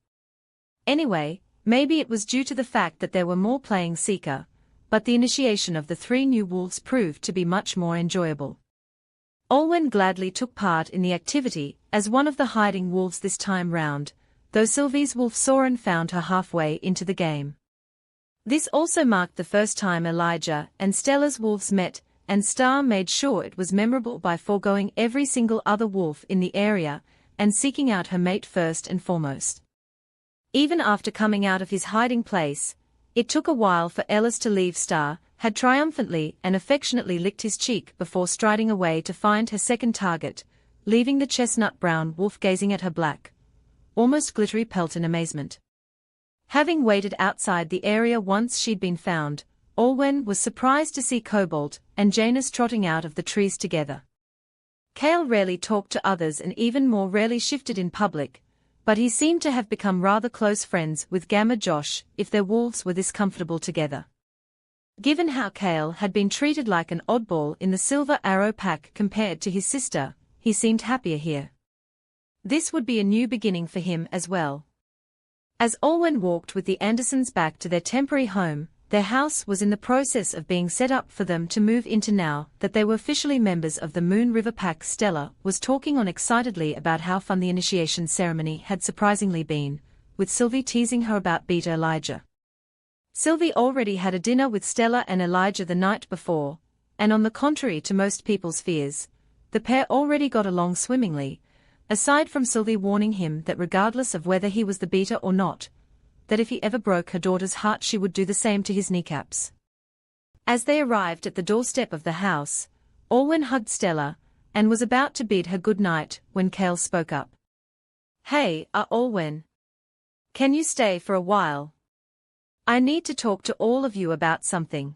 Anyway, maybe it was due to the fact that there were more playing Seeker, but the initiation of the 3 new wolves proved to be much more enjoyable. Olwen gladly took part in the activity as one of the hiding wolves this time round, though Sylvie's wolf Soren found her halfway into the game. This also marked the first time Elijah and Stella's wolves met, and Star made sure it was memorable by foregoing every single other wolf in the area and seeking out her mate first and foremost. Even after coming out of his hiding place, it took a while for Ellis to leave. Star had triumphantly and affectionately licked his cheek before striding away to find her second target, leaving the chestnut-brown wolf gazing at her black, almost glittery pelt in amazement. Having waited outside the area once she'd been found, Olwen was surprised to see Cobalt and Janus trotting out of the trees together. Kale rarely talked to others and even more rarely shifted in public, but he seemed to have become rather close friends with Gamma Josh if their wolves were this comfortable together. Given how Kale had been treated like an oddball in the Silver Arrow pack compared to his sister, he seemed happier here. This would be a new beginning for him as well. As Olwen walked with the Andersons back to their temporary home, their house was in the process of being set up for them to move into now that they were officially members of the Moon River Pack. Stella was talking on excitedly about how fun the initiation ceremony had surprisingly been, with Sylvie teasing her about Beta Elijah. Sylvie already had a dinner with Stella and Elijah the night before, and on the contrary to most people's fears, the pair already got along swimmingly, aside from Sylvie warning him that regardless of whether he was the beta or not, that if he ever broke her daughter's heart she would do the same to his kneecaps. As they arrived at the doorstep of the house, Olwen hugged Stella, and was about to bid her good night when Kale spoke up. "Hey, Olwen. Can you stay for a while? I need to talk to all of you about something."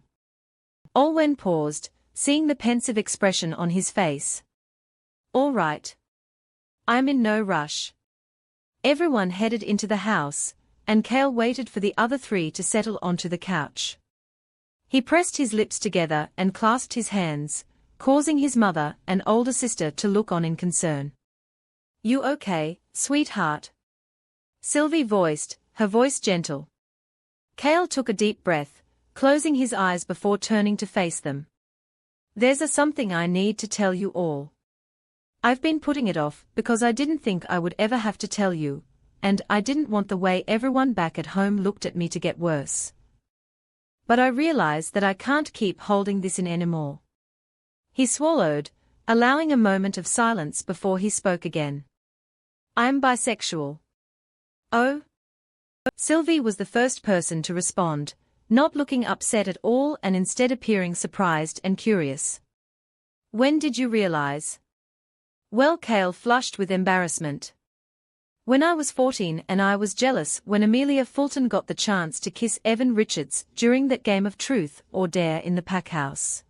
Olwen paused, seeing the pensive expression on his face. "All right. I'm in no rush." Everyone headed into the house, and Kale waited for the other 3 to settle onto the couch. He pressed his lips together and clasped his hands, causing his mother and older sister to look on in concern. "You okay, sweetheart?" Sylvie voiced, her voice gentle. Kale took a deep breath, closing his eyes before turning to face them. "There's something I need to tell you all. I've been putting it off because I didn't think I would ever have to tell you, and I didn't want the way everyone back at home looked at me to get worse. But I realize that I can't keep holding this in anymore." He swallowed, allowing a moment of silence before he spoke again. "I'm bisexual." "Oh?" Sylvie was the first person to respond, not looking upset at all and instead appearing surprised and curious. "When did you realize?" "Well," Kale flushed with embarrassment. "When I was 14 and I was jealous when Amelia Fulton got the chance to kiss Evan Richards during that game of Truth or Dare in the Pack House.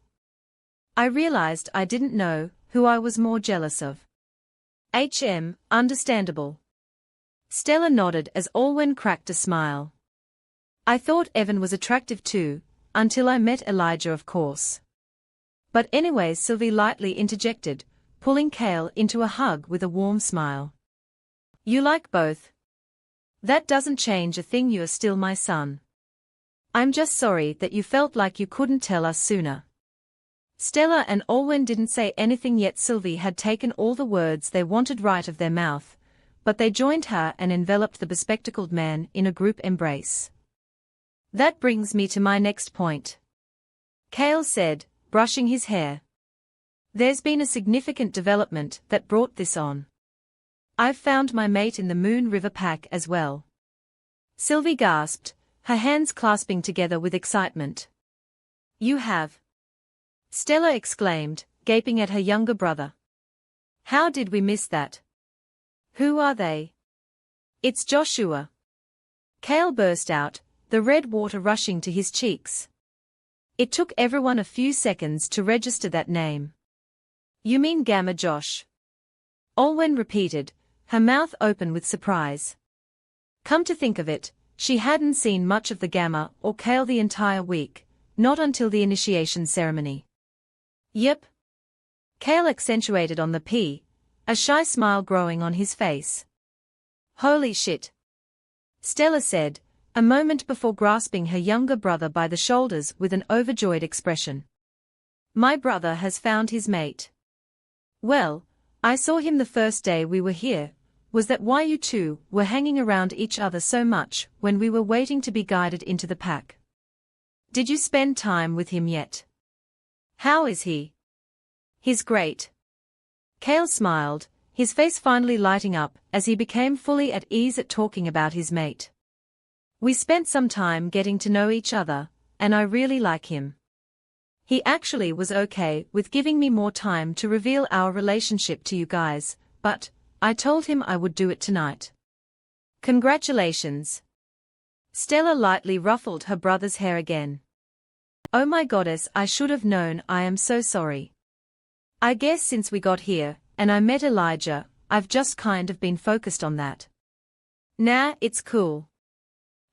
I realized I didn't know who I was more jealous of." Understandable." Stella nodded as Olwen cracked a smile. "I thought Evan was attractive too, until I met Elijah, of course. But anyways," Sylvie lightly interjected, pulling Kale into a hug with a warm smile. "You like both? That doesn't change a thing. You're still my son. I'm just sorry that you felt like you couldn't tell us sooner." Stella and Olwen didn't say anything yet. Sylvie had taken all the words they wanted right of their mouth, but they joined her and enveloped the bespectacled man in a group embrace. "That brings me to my next point," Kale said, brushing his hair. "There's been a significant development that brought this on. I've found my mate in the Moon River Pack as well." Sylvie gasped, her hands clasping together with excitement. "You have?" Stella exclaimed, gaping at her younger brother. "How did we miss that? Who are they?" "It's Joshua." Kale burst out, the red water rushing to his cheeks. It took everyone a few seconds to register that name. "You mean Gamma Josh?" Olwen repeated, her mouth open with surprise. Come to think of it, she hadn't seen much of the Gamma or Kale the entire week, not until the initiation ceremony. "Yep." Kale accentuated on the P, a shy smile growing on his face. "Holy shit," Stella said, a moment before grasping her younger brother by the shoulders with an overjoyed expression. My brother has found his mate. Well, I saw him the first day we were here. Was that why you two were hanging around each other so much when we were waiting to be guided into the pack? Did you spend time with him yet? How is he? He's great. Cale smiled, his face finally lighting up as he became fully at ease at talking about his mate. We spent some time getting to know each other, and I really like him. He actually was okay with giving me more time to reveal our relationship to you guys, but I told him I would do it tonight. Congratulations. Stella lightly ruffled her brother's hair again. Oh my goddess, I should have known. I am so sorry. I guess since we got here, and I met Elijah, I've just kind of been focused on that. Nah, it's cool.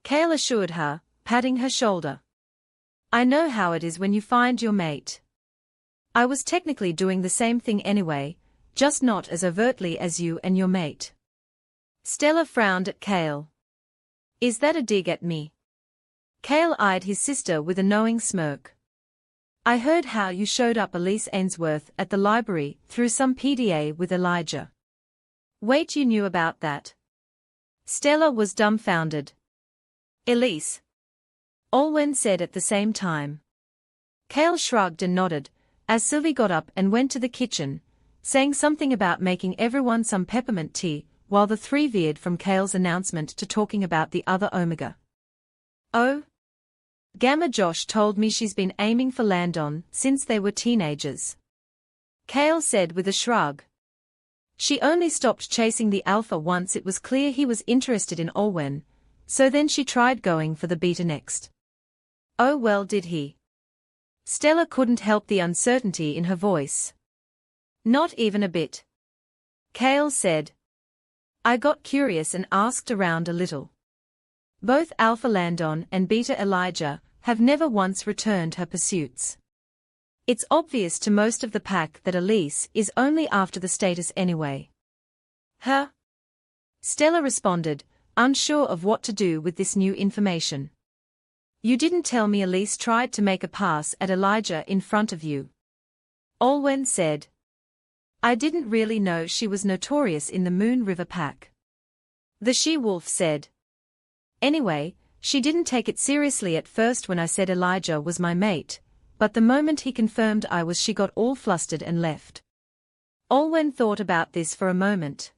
Cale assured her, patting her shoulder. I know how it is when you find your mate. I was technically doing the same thing anyway, just not as overtly as you and your mate. Stella frowned at Cale. Is that a dig at me? Cale eyed his sister with a knowing smirk. I heard how you showed up Elise Ainsworth at the library through some PDA with Elijah. Wait, you knew about that? Stella was dumbfounded. Elise. Olwen said at the same time. Cale shrugged and nodded, as Sylvie got up and went to the kitchen, saying something about making everyone some peppermint tea, while the three veered from Cale's announcement to talking about the other Omega. Oh? Gamma Josh told me she's been aiming for Landon since they were teenagers. Cale said with a shrug. She only stopped chasing the Alpha once it was clear he was interested in Olwen, so then she tried going for the Beta next. Oh well, did he? Stella couldn't help the uncertainty in her voice. Not even a bit. Cale said. I got curious and asked around a little. Both Alpha Landon and Beta Elijah have never once returned her pursuits. It's obvious to most of the pack that Elise is only after the status anyway. Huh? Stella responded, unsure of what to do with this new information. You didn't tell me Elise tried to make a pass at Elijah in front of you. Olwen said. I didn't really know she was notorious in the Moon River pack. The she-wolf said. Anyway, she didn't take it seriously at first when I said Elijah was my mate, but the moment he confirmed I was, she got all flustered and left. Olwen thought about this for a moment.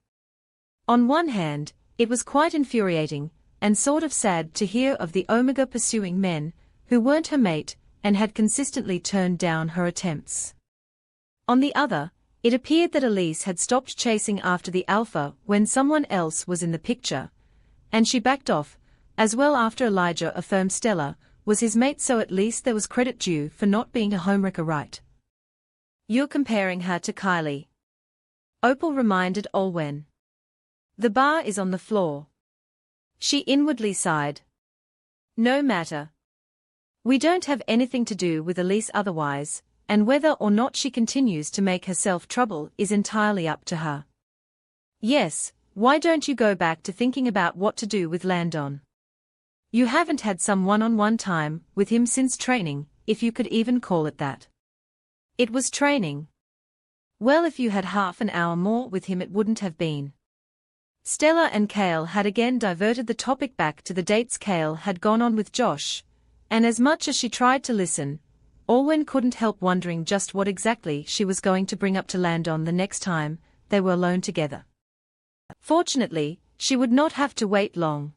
On one hand, it was quite infuriating, and sort of sad to hear of the Omega pursuing men, who weren't her mate, and had consistently turned down her attempts. On the other, it appeared that Elise had stopped chasing after the Alpha when someone else was in the picture, and she backed off, as well after Elijah affirmed Stella was his mate, so at least there was credit due for not being a homewrecker, right? You're comparing her to Kylie. Opal reminded Olwen. The bar is on the floor. She inwardly sighed. No matter. We don't have anything to do with Elise otherwise, and whether or not she continues to make herself trouble is entirely up to her. Yes, why don't you go back to thinking about what to do with Landon? You haven't had some one-on-one time with him since training, if you could even call it that. It was training. Well, if you had half an hour more with him it wouldn't have been. Stella and Cale had again diverted the topic back to the dates Cale had gone on with Josh, and as much as she tried to listen, Olwen couldn't help wondering just what exactly she was going to bring up to Landon the next time they were alone together. Fortunately, she would not have to wait long.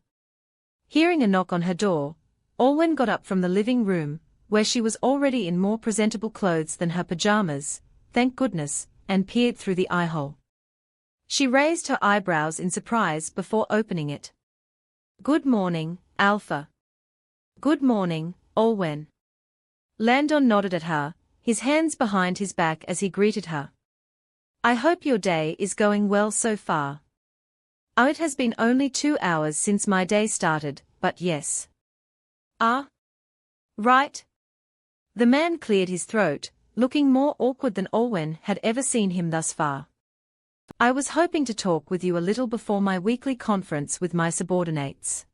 Hearing a knock on her door, Olwen got up from the living room, where she was already in more presentable clothes than her pajamas, thank goodness, and peered through the eye-hole. She raised her eyebrows in surprise before opening it. Good morning, Alpha. Good morning, Olwen. Landon nodded at her, his hands behind his back as he greeted her. I hope your day is going well so far. Oh, it has been only 2 hours since my day started, but yes. Ah? Right. The man cleared his throat, looking more awkward than Olwen had ever seen him thus far. I was hoping to talk with you a little before my weekly conference with my subordinates.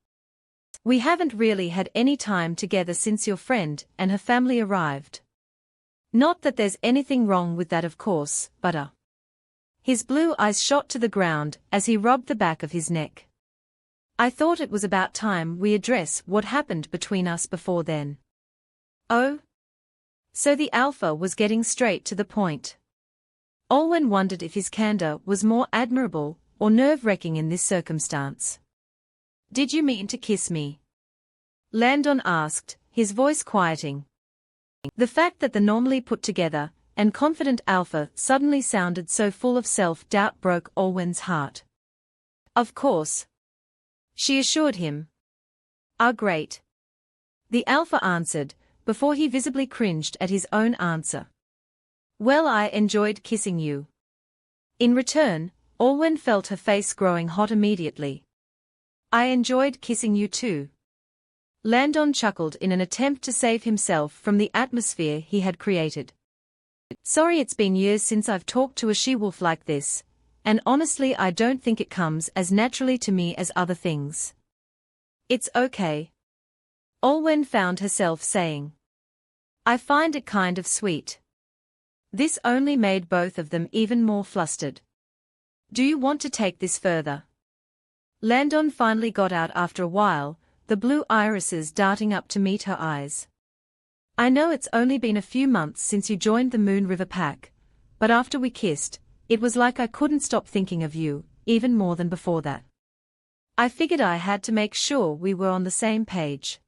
We haven't really had any time together since your friend and her family arrived. Not that there's anything wrong with that, of course, but His blue eyes shot to the ground as he rubbed the back of his neck. I thought it was about time we address what happened between us before then. Oh? So the alpha was getting straight to the point. Olwen wondered if his candor was more admirable or nerve-wracking in this circumstance. Did you mean to kiss me? Landon asked, his voice quieting. The fact that the normally put-together and confident alpha suddenly sounded so full of self-doubt broke Olwen's heart. Of course, she assured him. Ah, great. The alpha answered, before he visibly cringed at his own answer. Well, I enjoyed kissing you. In return, Olwen felt her face growing hot immediately. I enjoyed kissing you too. Landon chuckled in an attempt to save himself from the atmosphere he had created. Sorry, it's been years since I've talked to a she-wolf like this, and honestly I don't think it comes as naturally to me as other things. It's okay. Olwen found herself saying. I find it kind of sweet. This only made both of them even more flustered. Do you want to take this further? Landon finally got out after a while, the blue irises darting up to meet her eyes. I know it's only been a few months since you joined the Moon River Pack, but after we kissed, it was like I couldn't stop thinking of you, even more than before that. I figured I had to make sure we were on the same page.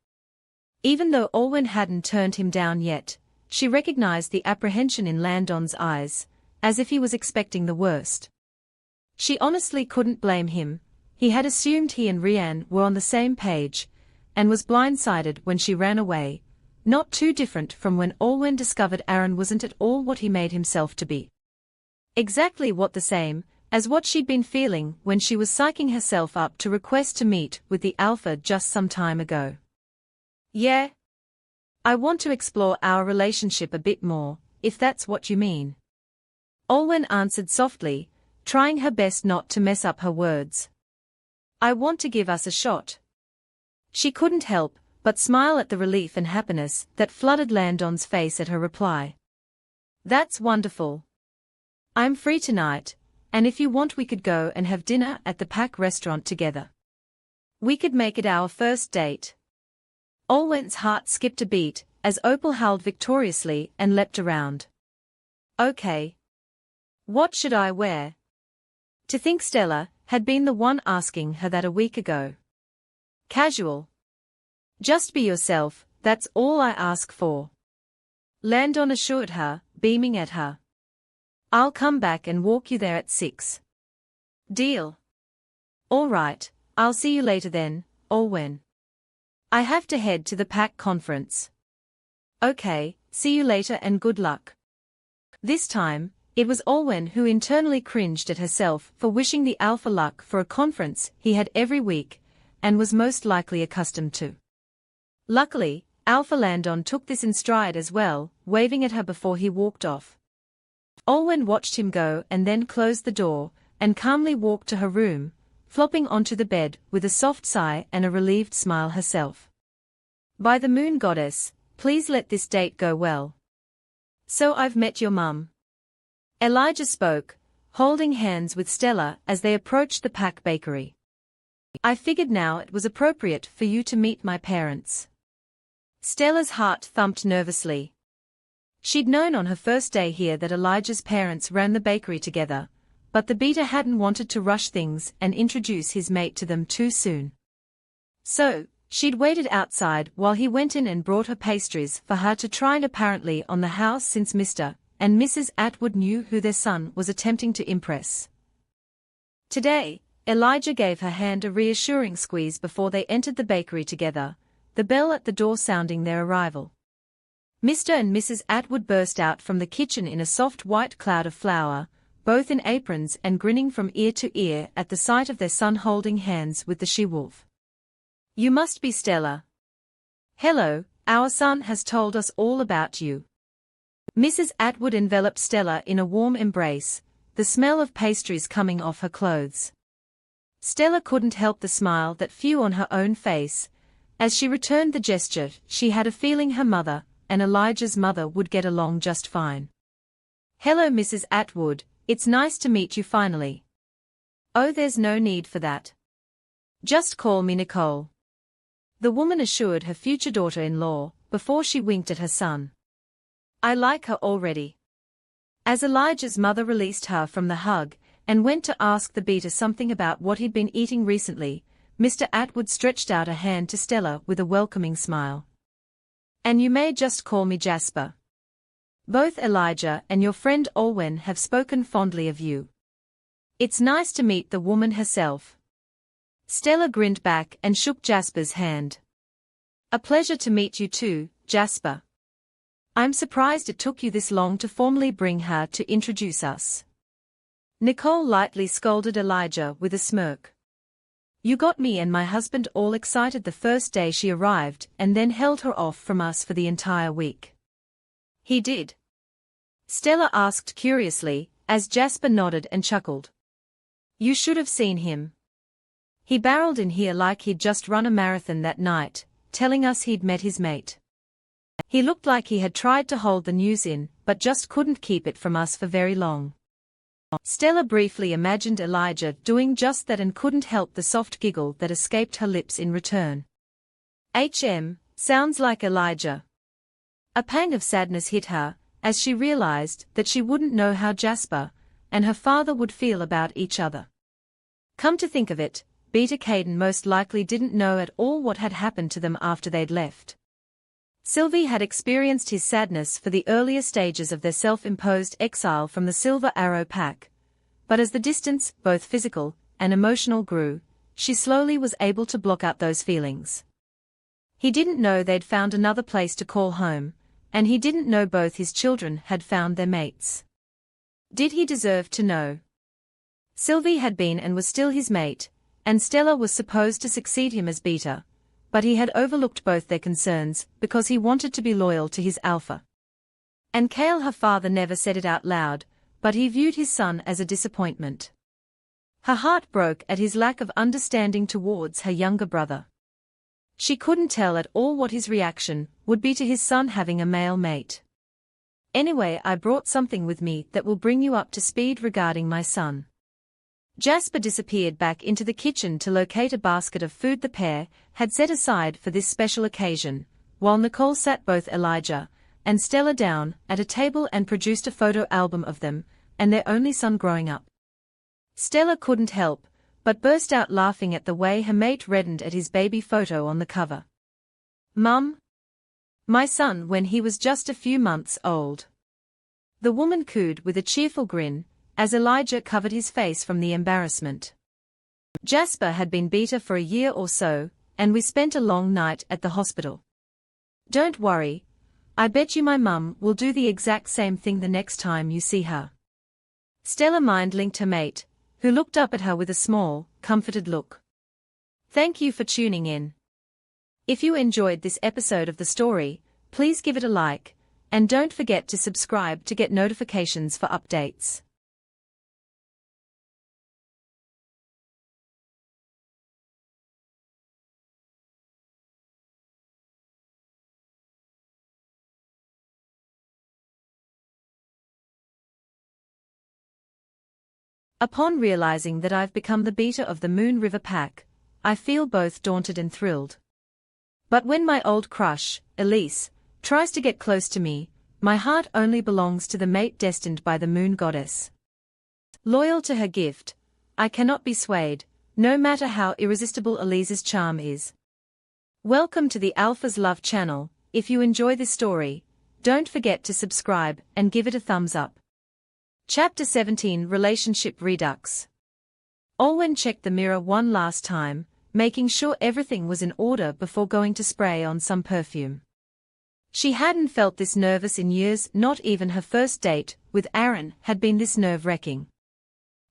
Even though Olwen hadn't turned him down yet, she recognized the apprehension in Landon's eyes, as if he was expecting the worst. She honestly couldn't blame him. He had assumed he and Rianne were on the same page, and was blindsided when she ran away, not too different from when Olwen discovered Aaron wasn't at all what he made himself to be. Exactly what the same as what she'd been feeling when she was psyching herself up to request to meet with the alpha just some time ago. Yeah. I want to explore our relationship a bit more, if that's what you mean. Olwen answered softly, trying her best not to mess up her words. I want to give us a shot. She couldn't help but smile at the relief and happiness that flooded Landon's face at her reply. That's wonderful. I'm free tonight, and if you want we could go and have dinner at the Pack restaurant together. We could make it our first date. Olwen's heart skipped a beat as Opal howled victoriously and leapt around. Okay. What should I wear? To think Stella had been the one asking her that a week ago. Casual. Just be yourself, that's all I ask for. Landon assured her, beaming at her. I'll come back and walk you there at 6. Deal. All right, I'll see you later then, Olwen. I have to head to the Pack conference. Okay, see you later and good luck. This time, it was Olwen who internally cringed at herself for wishing the alpha luck for a conference he had every week, and was most likely accustomed to. Luckily, Alpha Landon took this in stride as well, waving at her before he walked off. Olwen watched him go and then closed the door, and calmly walked to her room, flopping onto the bed with a soft sigh and a relieved smile herself. By the moon goddess, please let this date go well. So I've met your mum. Elijah spoke, holding hands with Stella as they approached the Pack bakery. I figured now it was appropriate for you to meet my parents. Stella's heart thumped nervously. She'd known on her first day here that Elijah's parents ran the bakery together, but the beta hadn't wanted to rush things and introduce his mate to them too soon. So, she'd waited outside while he went in and brought her pastries for her to try, and apparently on the house since Mr. and Mrs. Atwood knew who their son was attempting to impress. Today, Elijah gave her hand a reassuring squeeze before they entered the bakery together, the bell at the door sounding their arrival. Mr. and Mrs. Atwood burst out from the kitchen in a soft white cloud of flour, both in aprons and grinning from ear to ear at the sight of their son holding hands with the she-wolf. You must be Stella. Hello, our son has told us all about you. Mrs. Atwood enveloped Stella in a warm embrace, the smell of pastries coming off her clothes. Stella couldn't help the smile that flew on her own face, As she returned the gesture, she had a feeling her mother, and Elijah's mother, would get along just fine. "Hello, Mrs. Atwood, it's nice to meet you finally." "Oh, there's no need for that. Just call me Nicole," the woman assured her future daughter-in-law, before she winked at her son. "I like her already." As Elijah's mother released her from the hug, and went to ask the beater something about what he'd been eating recently, Mr. Atwood stretched out a hand to Stella with a welcoming smile. "And you may just call me Jasper. Both Elijah and your friend Olwen have spoken fondly of you." "It's nice to meet the woman herself." Stella grinned back and shook Jasper's hand. "A pleasure to meet you too, Jasper. I'm surprised it took you this long to formally bring her to introduce us." Nicole lightly scolded Elijah with a smirk. "You got me and my husband all excited the first day she arrived and then held her off from us for the entire week." "He did?" Stella asked curiously, as Jasper nodded and chuckled. "You should have seen him. He barreled in here like he'd just run a marathon that night, telling us he'd met his mate. He looked like he had tried to hold the news in, but just couldn't keep it from us for very long." Stella briefly imagined Elijah doing just that and couldn't help the soft giggle that escaped her lips in return. Sounds like Elijah." A pang of sadness hit her, as she realized that she wouldn't know how Jasper and her father would feel about each other. Come to think of it, Beta Caden most likely didn't know at all what had happened to them after they'd left. Sylvie had experienced his sadness for the earlier stages of their self-imposed exile from the Silver Arrow Pack, but as the distance, both physical and emotional, grew, she slowly was able to block out those feelings. He didn't know they'd found another place to call home, and he didn't know both his children had found their mates. Did he deserve to know? Sylvie had been and was still his mate, and Stella was supposed to succeed him as Beta, but he had overlooked both their concerns because he wanted to be loyal to his alpha. And Cale, her father, never said it out loud, but he viewed his son as a disappointment. Her heart broke at his lack of understanding towards her younger brother. She couldn't tell at all what his reaction would be to his son having a male mate. "Anyway, I brought something with me that will bring you up to speed regarding my son." Jasper disappeared back into the kitchen to locate a basket of food the pair had set aside for this special occasion, while Nicole sat both Elijah and Stella down at a table and produced a photo album of them and their only son growing up. Stella couldn't help but burst out laughing at the way her mate reddened at his baby photo on the cover. "Mum? My son when he was just a few months old." The woman cooed with a cheerful grin, as Elijah covered his face from the embarrassment. "Jasper had been Beta for a year or so, and we spent a long night at the hospital. Don't worry, I bet you my mum will do the exact same thing the next time you see her." Stella mind-linked her mate, who looked up at her with a small, comforted look. Thank you for tuning in. If you enjoyed this episode of the story, please give it a like, and don't forget to subscribe to get notifications for updates. Upon realizing that I've become the Beta of the Moon River Pack, I feel both daunted and thrilled. But when my old crush, Elise, tries to get close to me, my heart only belongs to the mate destined by the Moon Goddess. Loyal to her gift, I cannot be swayed, no matter how irresistible Elise's charm is. Welcome to the Alpha's Love channel. If you enjoy this story, don't forget to subscribe and give it a thumbs up. Chapter 17 Relationship Redux. Olwen checked the mirror one last time, making sure everything was in order before going to spray on some perfume. She hadn't felt this nervous in years, not even her first date with Aaron had been this nerve-wracking.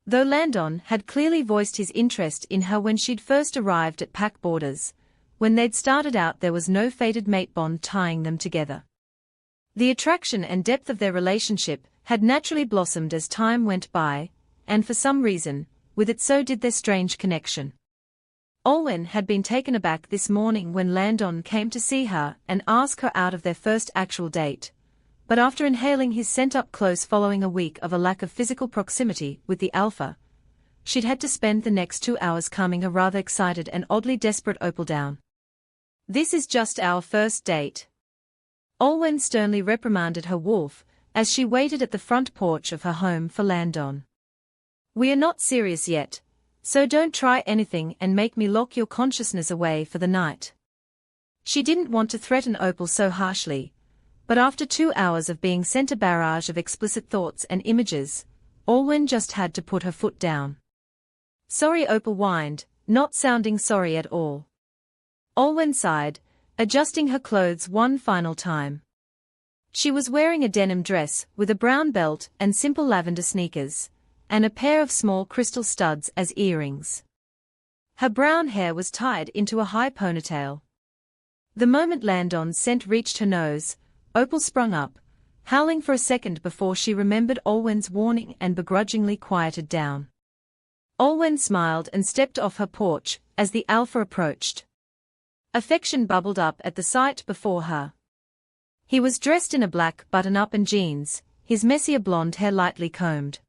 Though Landon had clearly voiced his interest in her when she'd first arrived at Pack Borders, when they'd started out there was no fated mate bond tying them together. The attraction and depth of their relationship had naturally blossomed as time went by, and for some reason, with it so did their strange connection. Olwen had been taken aback this morning when Landon came to see her and ask her out of their first actual date. But after inhaling his scent up close following a week of a lack of physical proximity with the alpha, she'd had to spend the next 2 hours calming a rather excited and oddly desperate Opal down. "This is just our first date," Olwen sternly reprimanded her wolf as she waited at the front porch of her home for Landon. "We are not serious yet, so don't try anything and make me lock your consciousness away for the night." She didn't want to threaten Opal so harshly, but after 2 hours of being sent a barrage of explicit thoughts and images, Olwen just had to put her foot down. "Sorry," Opal whined, not sounding sorry at all. Olwen sighed, adjusting her clothes one final time. She was wearing a denim dress with a brown belt and simple lavender sneakers, and a pair of small crystal studs as earrings. Her brown hair was tied into a high ponytail. The moment Landon's scent reached her nose, Opal sprung up, howling for a second before she remembered Olwen's warning and begrudgingly quieted down. Olwen smiled and stepped off her porch as the alpha approached. Affection bubbled up at the sight before her. He was dressed in a black button-up and jeans, his messier blonde hair lightly combed.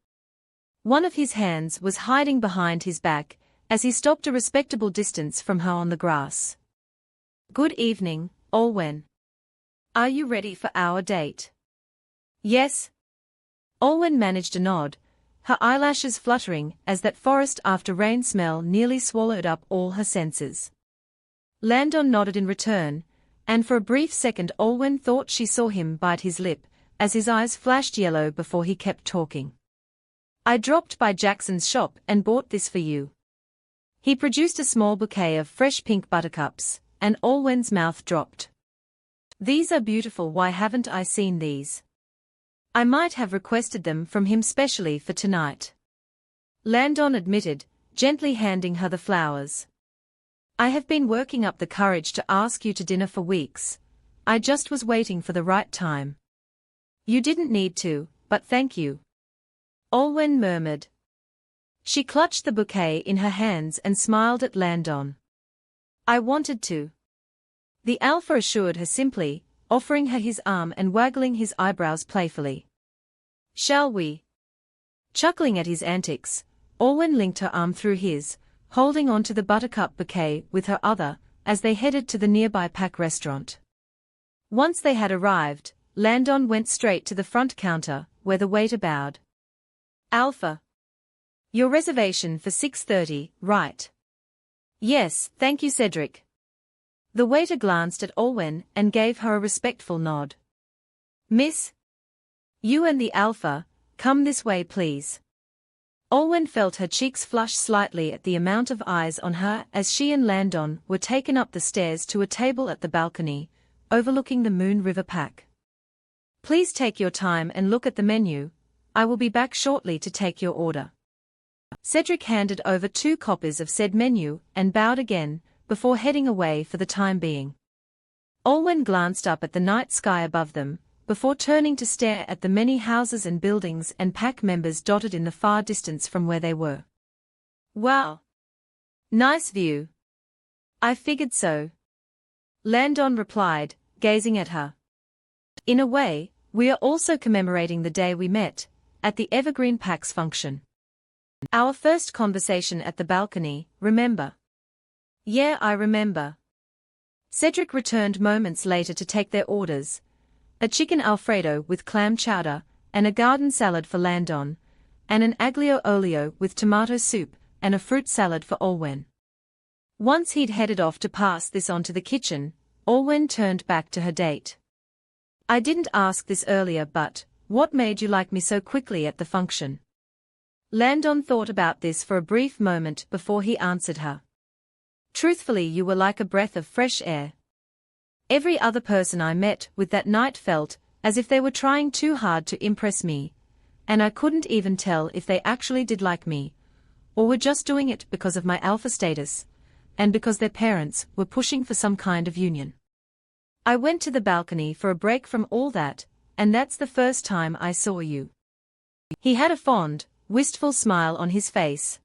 One of his hands was hiding behind his back as he stopped a respectable distance from her on the grass. "Good evening, Olwen. Are you ready for our date?" "Yes." Olwen managed a nod, her eyelashes fluttering as that forest after rain smell nearly swallowed up all her senses. Landon nodded in return, and for a brief second Olwen thought she saw him bite his lip, as his eyes flashed yellow before he kept talking. "I dropped by Jackson's shop and bought this for you." He produced a small bouquet of fresh pink buttercups, and Olwen's mouth dropped. "These are beautiful. Why haven't I seen these? I might have requested them from him specially for tonight," Landon admitted, gently handing her the flowers. "I have been working up the courage to ask you to dinner for weeks. I just was waiting for the right time." "You didn't need to, but thank you," Olwen murmured. She clutched the bouquet in her hands and smiled at Landon. "I wanted to," the alpha assured her simply, offering her his arm and waggling his eyebrows playfully. "Shall we?" Chuckling at his antics, Olwen linked her arm through his, holding on to the buttercup bouquet with her other, as they headed to the nearby Pack restaurant. Once they had arrived, Landon went straight to the front counter, where the waiter bowed. "Alpha. Your reservation for 6:30, right?" "Yes, thank you, Cedric." The waiter glanced at Olwen and gave her a respectful nod. "Miss? You and the alpha, come this way please." Olwen felt her cheeks flush slightly at the amount of eyes on her as she and Landon were taken up the stairs to a table at the balcony, overlooking the Moon River Pack. "Please take your time and look at the menu. I will be back shortly to take your order." Cedric handed over 2 copies of said menu and bowed again, before heading away for the time being. Olwen glanced up at the night sky above them, before turning to stare at the many houses and buildings and Pack members dotted in the far distance from where they were. "Wow. Nice view." "I figured so," Landon replied, gazing at her. "In a way, we are also commemorating the day we met, at the Evergreen Pack's function. Our first conversation at the balcony, remember?" "Yeah, I remember." Cedric returned moments later to take their orders, a chicken Alfredo with clam chowder, and a garden salad for Landon, and an aglio olio with tomato soup, and a fruit salad for Olwen. Once he'd headed off to pass this on to the kitchen, Olwen turned back to her date. "I didn't ask this earlier, but what made you like me so quickly at the function?" Landon thought about this for a brief moment before he answered her. "Truthfully, you were like a breath of fresh air. Every other person I met with that night felt as if they were trying too hard to impress me, and I couldn't even tell if they actually did like me, or were just doing it because of my alpha status, and because their parents were pushing for some kind of union. I went to the balcony for a break from all that, and that's the first time I saw you." He had a fond, wistful smile on his face.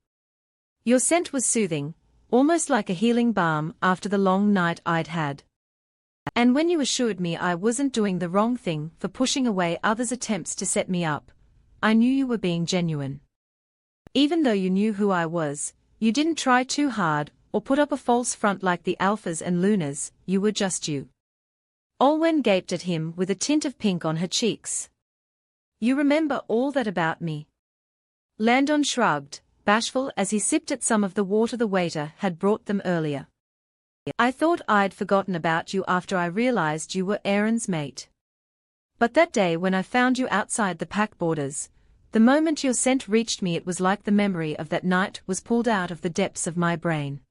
"Your scent was soothing," almost like a healing balm after the long night I'd had. And when you assured me I wasn't doing the wrong thing for pushing away others' attempts to set me up, I knew you were being genuine. Even though you knew who I was, you didn't try too hard or put up a false front like the Alphas and Lunas, you were just you. Olwen gaped at him with a tint of pink on her cheeks. You remember all that about me? Landon shrugged, bashful as he sipped at some of the water the waiter had brought them earlier. I thought I'd forgotten about you after I realized you were Aaron's mate. But that day when I found you outside the pack borders, the moment your scent reached me, it was like the memory of that night was pulled out of the depths of my brain.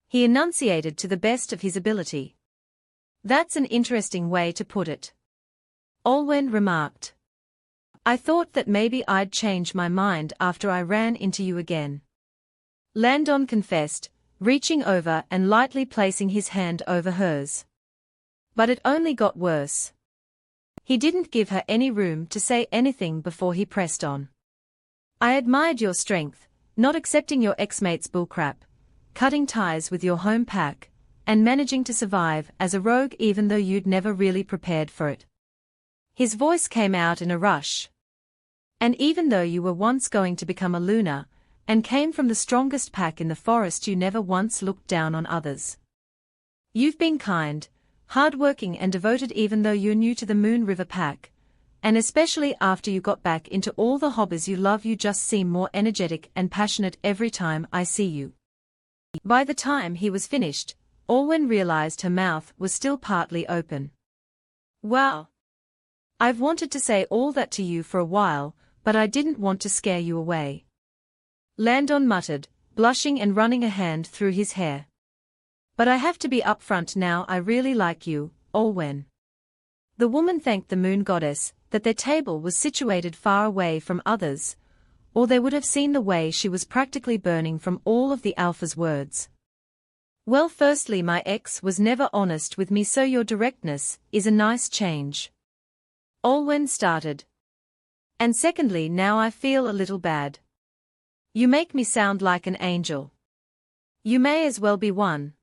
He enunciated to the best of his ability. That's an interesting way to put it. Olwen remarked. I thought that maybe I'd change my mind after I ran into you again. Landon confessed, reaching over and lightly placing his hand over hers. But it only got worse. He didn't give her any room to say anything before he pressed on. I admired your strength, not accepting your ex-mate's bullcrap, cutting ties with your home pack, and managing to survive as a rogue even though you'd never really prepared for it. His voice came out in a rush. And even though you were once going to become a Luna, and came from the strongest pack in the forest, you never once looked down on others. You've been kind, hardworking and devoted even though you're new to the Moon River pack, and especially after you got back into all the hobbies you love, you just seem more energetic and passionate every time I see you. By the time he was finished, Olwen realized her mouth was still partly open. Wow. I've wanted to say all that to you for a while, but I didn't want to scare you away. Landon muttered, blushing and running a hand through his hair. But I have to be upfront now, I really like you, Olwen. The woman thanked the moon goddess that their table was situated far away from others, or they would have seen the way she was practically burning from all of the Alpha's words. Well, firstly, my ex was never honest with me, so your directness is a nice change. Olwen started. And secondly, now I feel a little bad. You make me sound like an angel. You may as well be one.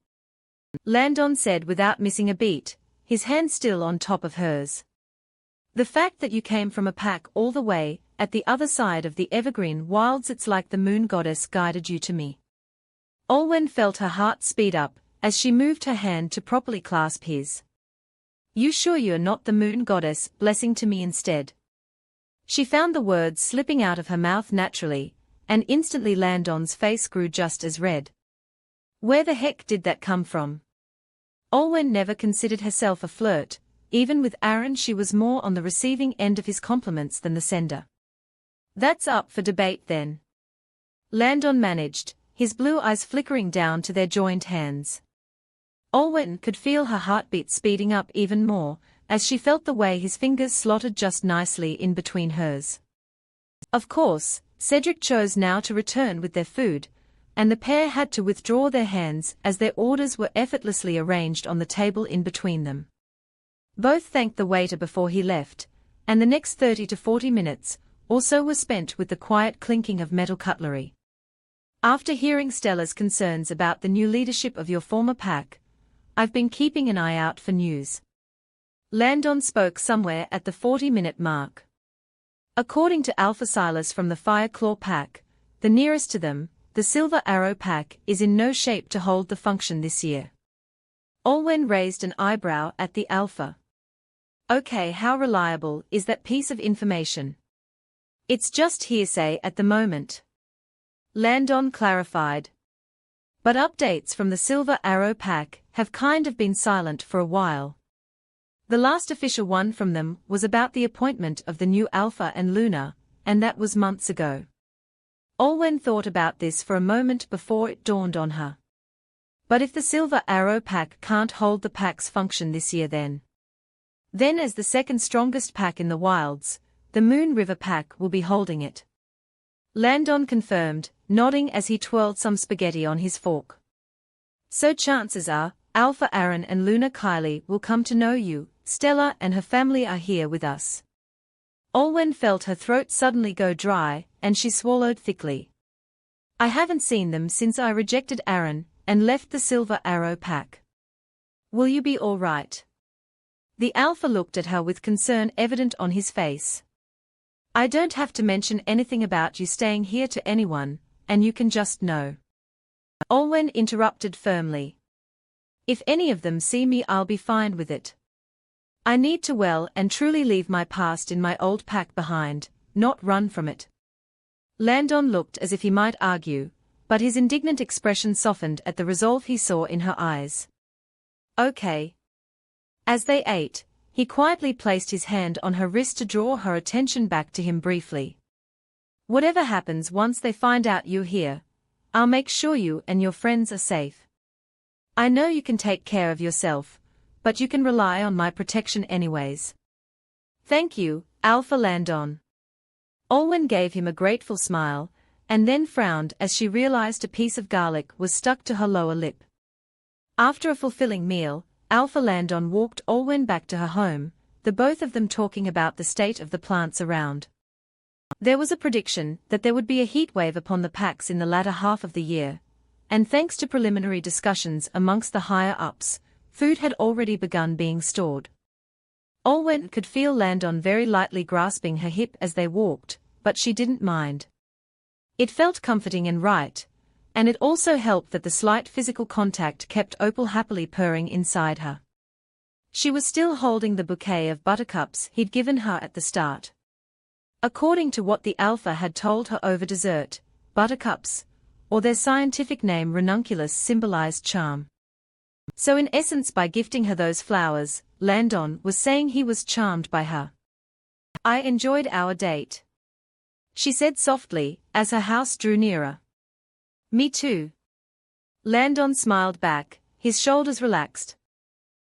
Landon said without missing a beat, his hand still on top of hers. The fact that you came from a pack all the way at the other side of the evergreen wilds, it's like the moon goddess guided you to me. Olwen felt her heart speed up as she moved her hand to properly clasp his. You sure you're not the moon goddess blessing to me instead? She found the words slipping out of her mouth naturally, and instantly Landon's face grew just as red. Where the heck did that come from? Olwen never considered herself a flirt. Even with Aaron, she was more on the receiving end of his compliments than the sender. That's up for debate then. Landon managed, his blue eyes flickering down to their joined hands. Olwen could feel her heartbeat speeding up even more, as she felt the way his fingers slotted just nicely in between hers. Of course, Cedric chose now to return with their food, and the pair had to withdraw their hands as their orders were effortlessly arranged on the table in between them. Both thanked the waiter before he left, and the next 30 to 40 minutes also were spent with the quiet clinking of metal cutlery. After hearing Stella's concerns about the new leadership of your former pack, I've been keeping an eye out for news. Landon spoke somewhere at the 40-minute mark. According to Alpha Silas from the Fireclaw pack, the nearest to them, the Silver Arrow pack, is in no shape to hold the function this year. Olwen raised an eyebrow at the Alpha. Okay, how reliable is that piece of information? It's just hearsay at the moment. Landon clarified. But updates from the Silver Arrow pack have kind of been silent for a while. The last official one from them was about the appointment of the new Alpha and Luna, and that was months ago. Olwen thought about this for a moment before it dawned on her. But if the Silver Arrow pack can't hold the pack's function this year, then as the second strongest pack in the wilds, the Moon River pack will be holding it. Landon confirmed, nodding as he twirled some spaghetti on his fork. So chances are, Alpha Aaron and Luna Kylie will come to know you. Stella and her family are here with us. Olwen felt her throat suddenly go dry, and she swallowed thickly. I haven't seen them since I rejected Aaron, and left the Silver Arrow pack. Will you be all right? The Alpha looked at her with concern evident on his face. I don't have to mention anything about you staying here to anyone, and you can just know. Olwen interrupted firmly. If any of them see me, I'll be fine with it. I need to well and truly leave my past in my old pack behind, not run from it. Landon looked as if he might argue, but his indignant expression softened at the resolve he saw in her eyes. Okay. As they ate, he quietly placed his hand on her wrist to draw her attention back to him briefly. Whatever happens once they find out you're here, I'll make sure you and your friends are safe. I know you can take care of yourself, but you can rely on my protection anyways. Thank you, Alpha Landon. Olwen gave him a grateful smile, and then frowned as she realized a piece of garlic was stuck to her lower lip. After a fulfilling meal, Alpha Landon walked Olwen back to her home, the both of them talking about the state of the plants around. There was a prediction that there would be a heat wave upon the packs in the latter half of the year, and thanks to preliminary discussions amongst the higher-ups, food had already begun being stored. Olwen could feel Landon very lightly grasping her hip as they walked, but she didn't mind. It felt comforting and right, and it also helped that the slight physical contact kept Opal happily purring inside her. She was still holding the bouquet of buttercups he'd given her at the start. According to what the Alpha had told her over dessert, buttercups, or their scientific name ranunculus, symbolized charm. So in essence, by gifting her those flowers, Landon was saying he was charmed by her. I enjoyed our date, she said softly, as her house drew nearer. Me too. Landon smiled back, his shoulders relaxed.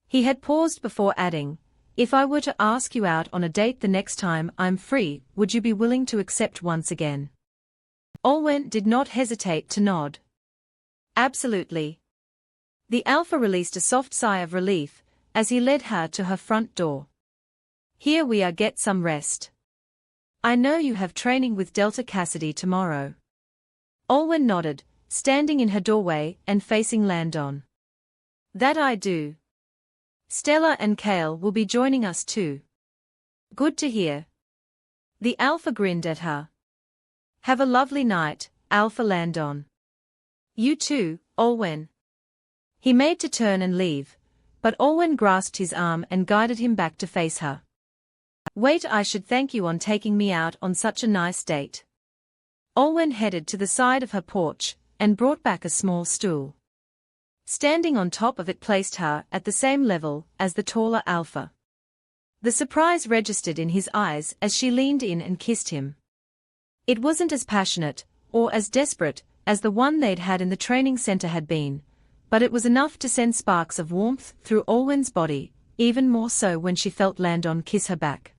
He had paused before adding, if I were to ask you out on a date the next time I'm free, would you be willing to accept once again? Olwen did not hesitate to nod. Absolutely. The Alpha released a soft sigh of relief, as he led her to her front door. Here we are, get some rest. I know you have training with Delta Cassidy tomorrow. Olwen nodded, standing in her doorway and facing Landon. That I do. Stella and Kale will be joining us too. Good to hear. The Alpha grinned at her. Have a lovely night, Alpha Landon. You too, Olwen. He made to turn and leave, but Olwen grasped his arm and guided him back to face her. Wait, I should thank you on taking me out on such a nice date. Olwen headed to the side of her porch, and brought back a small stool. Standing on top of it placed her at the same level as the taller Alpha. The surprise registered in his eyes as she leaned in and kissed him. It wasn't as passionate, or as desperate, as the one they'd had in the training center had been, but it was enough to send sparks of warmth through Olwen's body, even more so when she felt Landon kiss her back.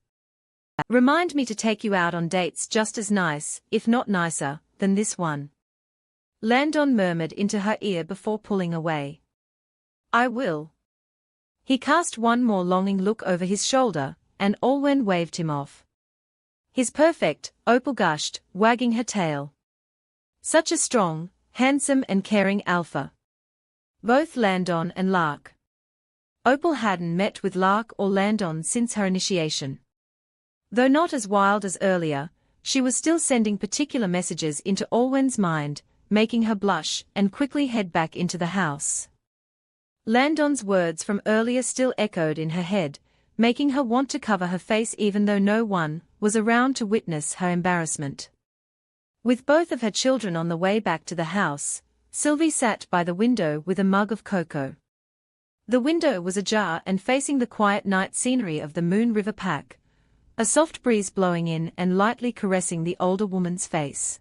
Remind me to take you out on dates just as nice, if not nicer, than this one. Landon murmured into her ear before pulling away. I will. He cast one more longing look over his shoulder, and Olwen waved him off. His perfect, Opal gushed, wagging her tail. Such a strong, handsome and caring Alpha. Both Landon and Lark. Opal hadn't met with Lark or Landon since her initiation. Though not as wild as earlier, she was still sending particular messages into Olwen's mind, making her blush and quickly head back into the house. Landon's words from earlier still echoed in her head, making her want to cover her face even though no one was around to witness her embarrassment. With both of her children on the way back to the house, Sylvie sat by the window with a mug of cocoa. The window was ajar and facing the quiet night scenery of the Moon River Pack, a soft breeze blowing in and lightly caressing the older woman's face.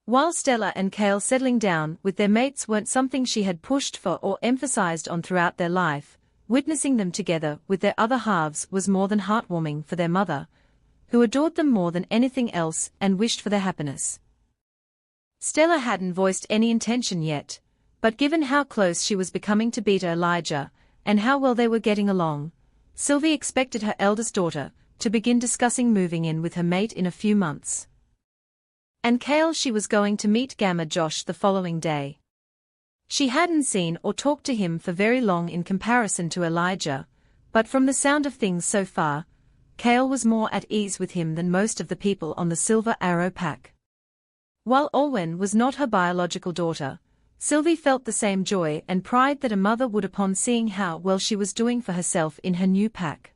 While Stella and Kale settling down with their mates weren't something she had pushed for or emphasized on throughout their life, witnessing them together with their other halves was more than heartwarming for their mother, who adored them more than anything else and wished for their happiness. Stella hadn't voiced any intention yet, but given how close she was becoming to Beta Elijah, and how well they were getting along, Sylvie expected her eldest daughter to begin discussing moving in with her mate in a few months. And Kale, she was going to meet Gamma Josh the following day. She hadn't seen or talked to him for very long in comparison to Elijah, but from the sound of things so far, Kale was more at ease with him than most of the people on the Silver Arrow pack. While Olwen was not her biological daughter, Sylvie felt the same joy and pride that a mother would upon seeing how well she was doing for herself in her new pack.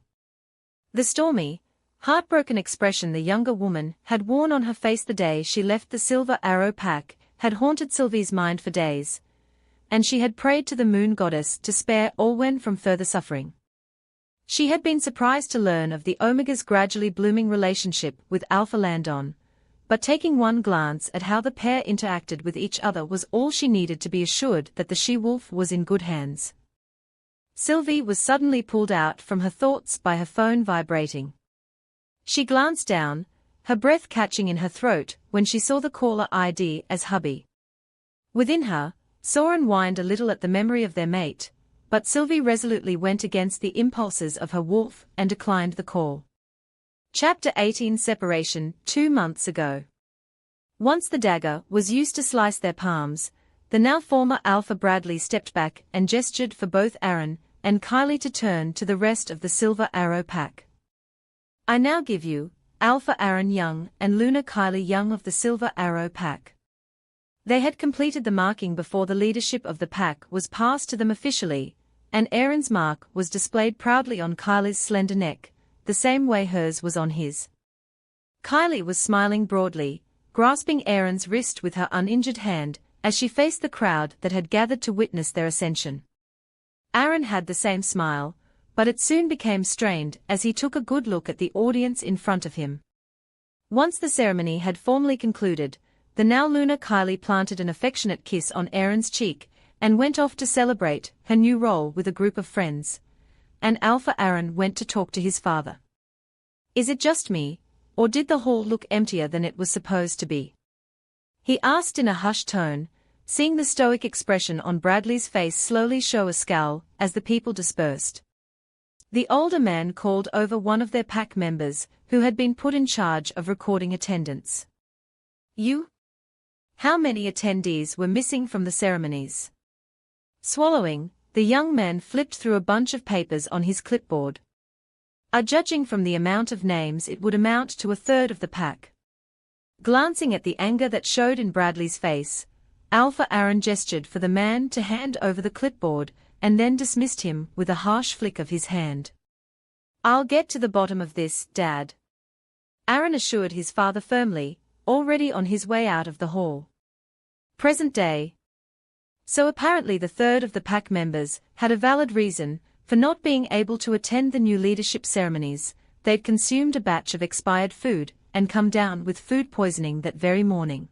The stormy, heartbroken expression the younger woman had worn on her face the day she left the Silver Arrow pack had haunted Sylvie's mind for days, and she had prayed to the moon goddess to spare Olwen from further suffering. She had been surprised to learn of the Omega's gradually blooming relationship with Alpha Landon, but taking one glance at how the pair interacted with each other was all she needed to be assured that the she-wolf was in good hands. Sylvie was suddenly pulled out from her thoughts by her phone vibrating. She glanced down, her breath catching in her throat when she saw the caller ID as hubby. Within her, Soren whined a little at the memory of their mate, but Sylvie resolutely went against the impulses of her wolf and declined the call. Chapter 18 Separation 2 months ago. Once the dagger was used to slice their palms, the now former Alpha Bradley stepped back and gestured for both Aaron and Kylie to turn to the rest of the Silver Arrow pack. I now give you, Alpha Aaron Young and Luna Kylie Young of the Silver Arrow pack. They had completed the marking before the leadership of the pack was passed to them officially, and Aaron's mark was displayed proudly on Kylie's slender neck, the same way hers was on his. Kylie was smiling broadly, grasping Aaron's wrist with her uninjured hand, as she faced the crowd that had gathered to witness their ascension. Aaron had the same smile, but it soon became strained as he took a good look at the audience in front of him. Once the ceremony had formally concluded, the now Luna Kylie planted an affectionate kiss on Aaron's cheek and went off to celebrate her new role with a group of friends, and Alpha Aaron went to talk to his father. Is it just me, or did the hall look emptier than it was supposed to be? He asked in a hushed tone, seeing the stoic expression on Bradley's face slowly show a scowl as the people dispersed. The older man called over one of their pack members, who had been put in charge of recording attendance. You? How many attendees were missing from the ceremonies? Swallowing, the young man flipped through a bunch of papers on his clipboard. Judging from the amount of names, it would amount to a third of the pack. Glancing at the anger that showed in Bradley's face, Alpha Aaron gestured for the man to hand over the clipboard, and then dismissed him with a harsh flick of his hand. I'll get to the bottom of this, Dad. Aaron assured his father firmly, already on his way out of the hall. Present day. So apparently the third of the pack members had a valid reason for not being able to attend the new leadership ceremonies. They'd consumed a batch of expired food and come down with food poisoning that very morning.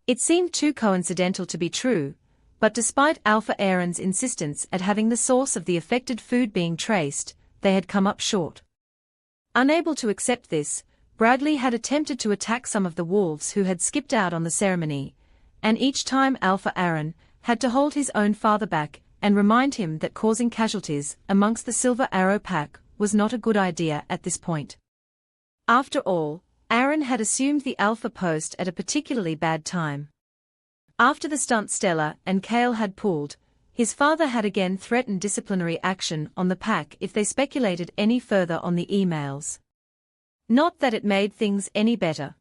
It seemed too coincidental to be true, but despite Alpha Aaron's insistence at having the source of the affected food being traced, they had come up short. Unable to accept this, Bradley had attempted to attack some of the wolves who had skipped out on the ceremony, and each time Alpha Aaron had to hold his own father back and remind him that causing casualties amongst the Silver Arrow pack was not a good idea at this point. After all, Aaron had assumed the Alpha post at a particularly bad time. After the stunt Stella and Kale had pulled, his father had again threatened disciplinary action on the pack if they speculated any further on the emails. Not that it made things any better.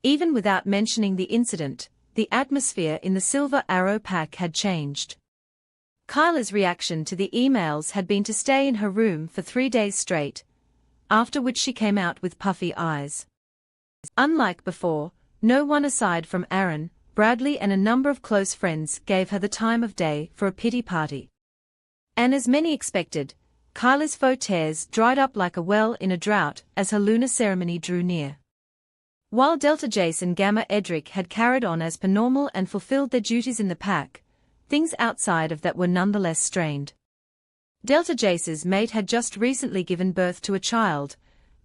Even without mentioning the incident, the atmosphere in the Silver Arrow pack had changed. Kyla's reaction to the emails had been to stay in her room for 3 days straight, after which she came out with puffy eyes. Unlike before, no one aside from Aaron, Bradley and a number of close friends gave her the time of day for a pity party. And as many expected, Kyla's faux tears dried up like a well in a drought as her lunar ceremony drew near. While Delta Jace and Gamma Edric had carried on as per normal and fulfilled their duties in the pack, things outside of that were nonetheless strained. Delta Jace's mate had just recently given birth to a child,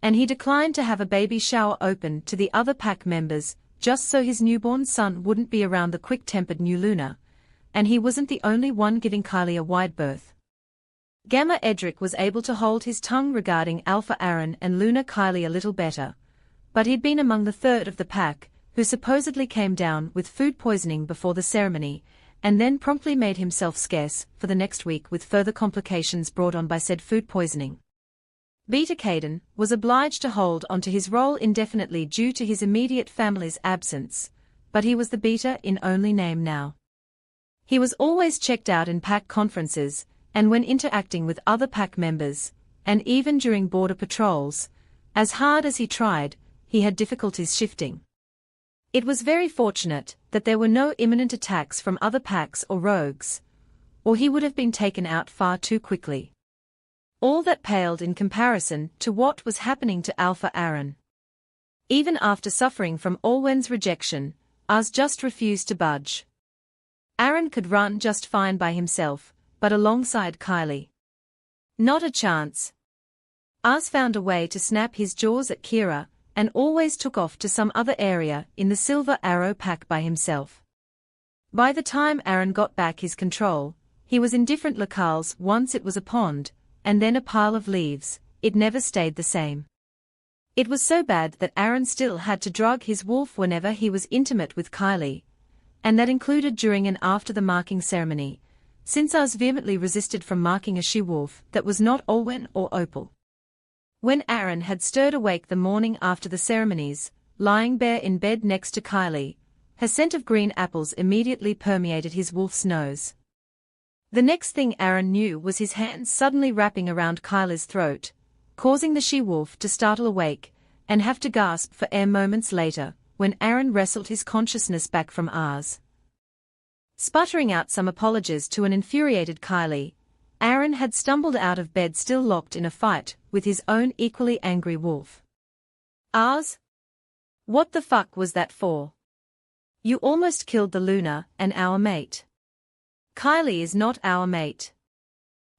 and he declined to have a baby shower open to the other pack members, just so his newborn son wouldn't be around the quick-tempered new Luna, and he wasn't the only one giving Kylie a wide berth. Gamma Edric was able to hold his tongue regarding Alpha Aaron and Luna Kylie a little better, but he'd been among the third of the pack, who supposedly came down with food poisoning before the ceremony, and then promptly made himself scarce for the next week with further complications brought on by said food poisoning. Caden was obliged to hold on to his role indefinitely due to his immediate family's absence, but he was the beta in only name now. He was always checked out in pack conferences, and when interacting with other pack members, and even during border patrols. As hard as he tried, he had difficulties shifting. It was very fortunate that there were no imminent attacks from other packs or rogues, or he would have been taken out far too quickly. All that paled in comparison to what was happening to Alpha Aaron. Even after suffering from Olwen's rejection, Oz just refused to budge. Aaron could run just fine by himself, but alongside Kylie. Not a chance. Oz found a way to snap his jaws at Kira, and always took off to some other area in the Silver Arrow pack by himself. By the time Aaron got back his control, he was in different locales. Once it was a pond, and then a pile of leaves. It never stayed the same. It was so bad that Aaron still had to drug his wolf whenever he was intimate with Kylie, and that included during and after the marking ceremony, since Oz vehemently resisted from marking a she-wolf that was not Olwen or Opal. When Aaron had stirred awake the morning after the ceremonies, lying bare in bed next to Kylie, her scent of green apples immediately permeated his wolf's nose. The next thing Aaron knew was his hands suddenly wrapping around Kylie's throat, causing the she-wolf to startle awake and have to gasp for air moments later, when Aaron wrestled his consciousness back from Oz. Sputtering out some apologies to an infuriated Kylie, Aaron had stumbled out of bed still locked in a fight with his own equally angry wolf. Oz? What the fuck was that for? You almost killed the Luna and our mate. Kylie is not our mate.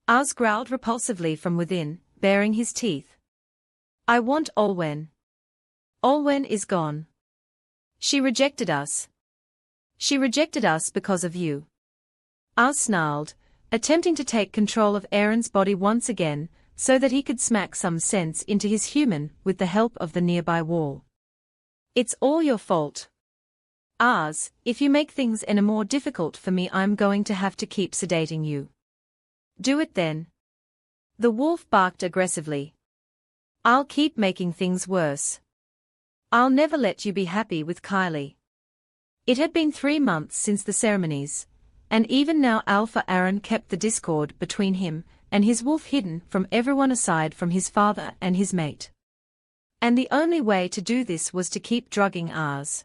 Oz growled repulsively from within, baring his teeth. I want Olwen. Olwen is gone. She rejected us. She rejected us because of you. Oz snarled, attempting to take control of Aaron's body once again, so that he could smack some sense into his human with the help of the nearby wall. It's all your fault. Oz, if you make things any more difficult for me, I'm going to have to keep sedating you. Do it then. The wolf barked aggressively. I'll keep making things worse. I'll never let you be happy with Kylie. It had been 3 months since the ceremonies, and even now Alpha Aaron kept the discord between him and his wolf hidden from everyone aside from his father and his mate. And the only way to do this was to keep drugging Oz.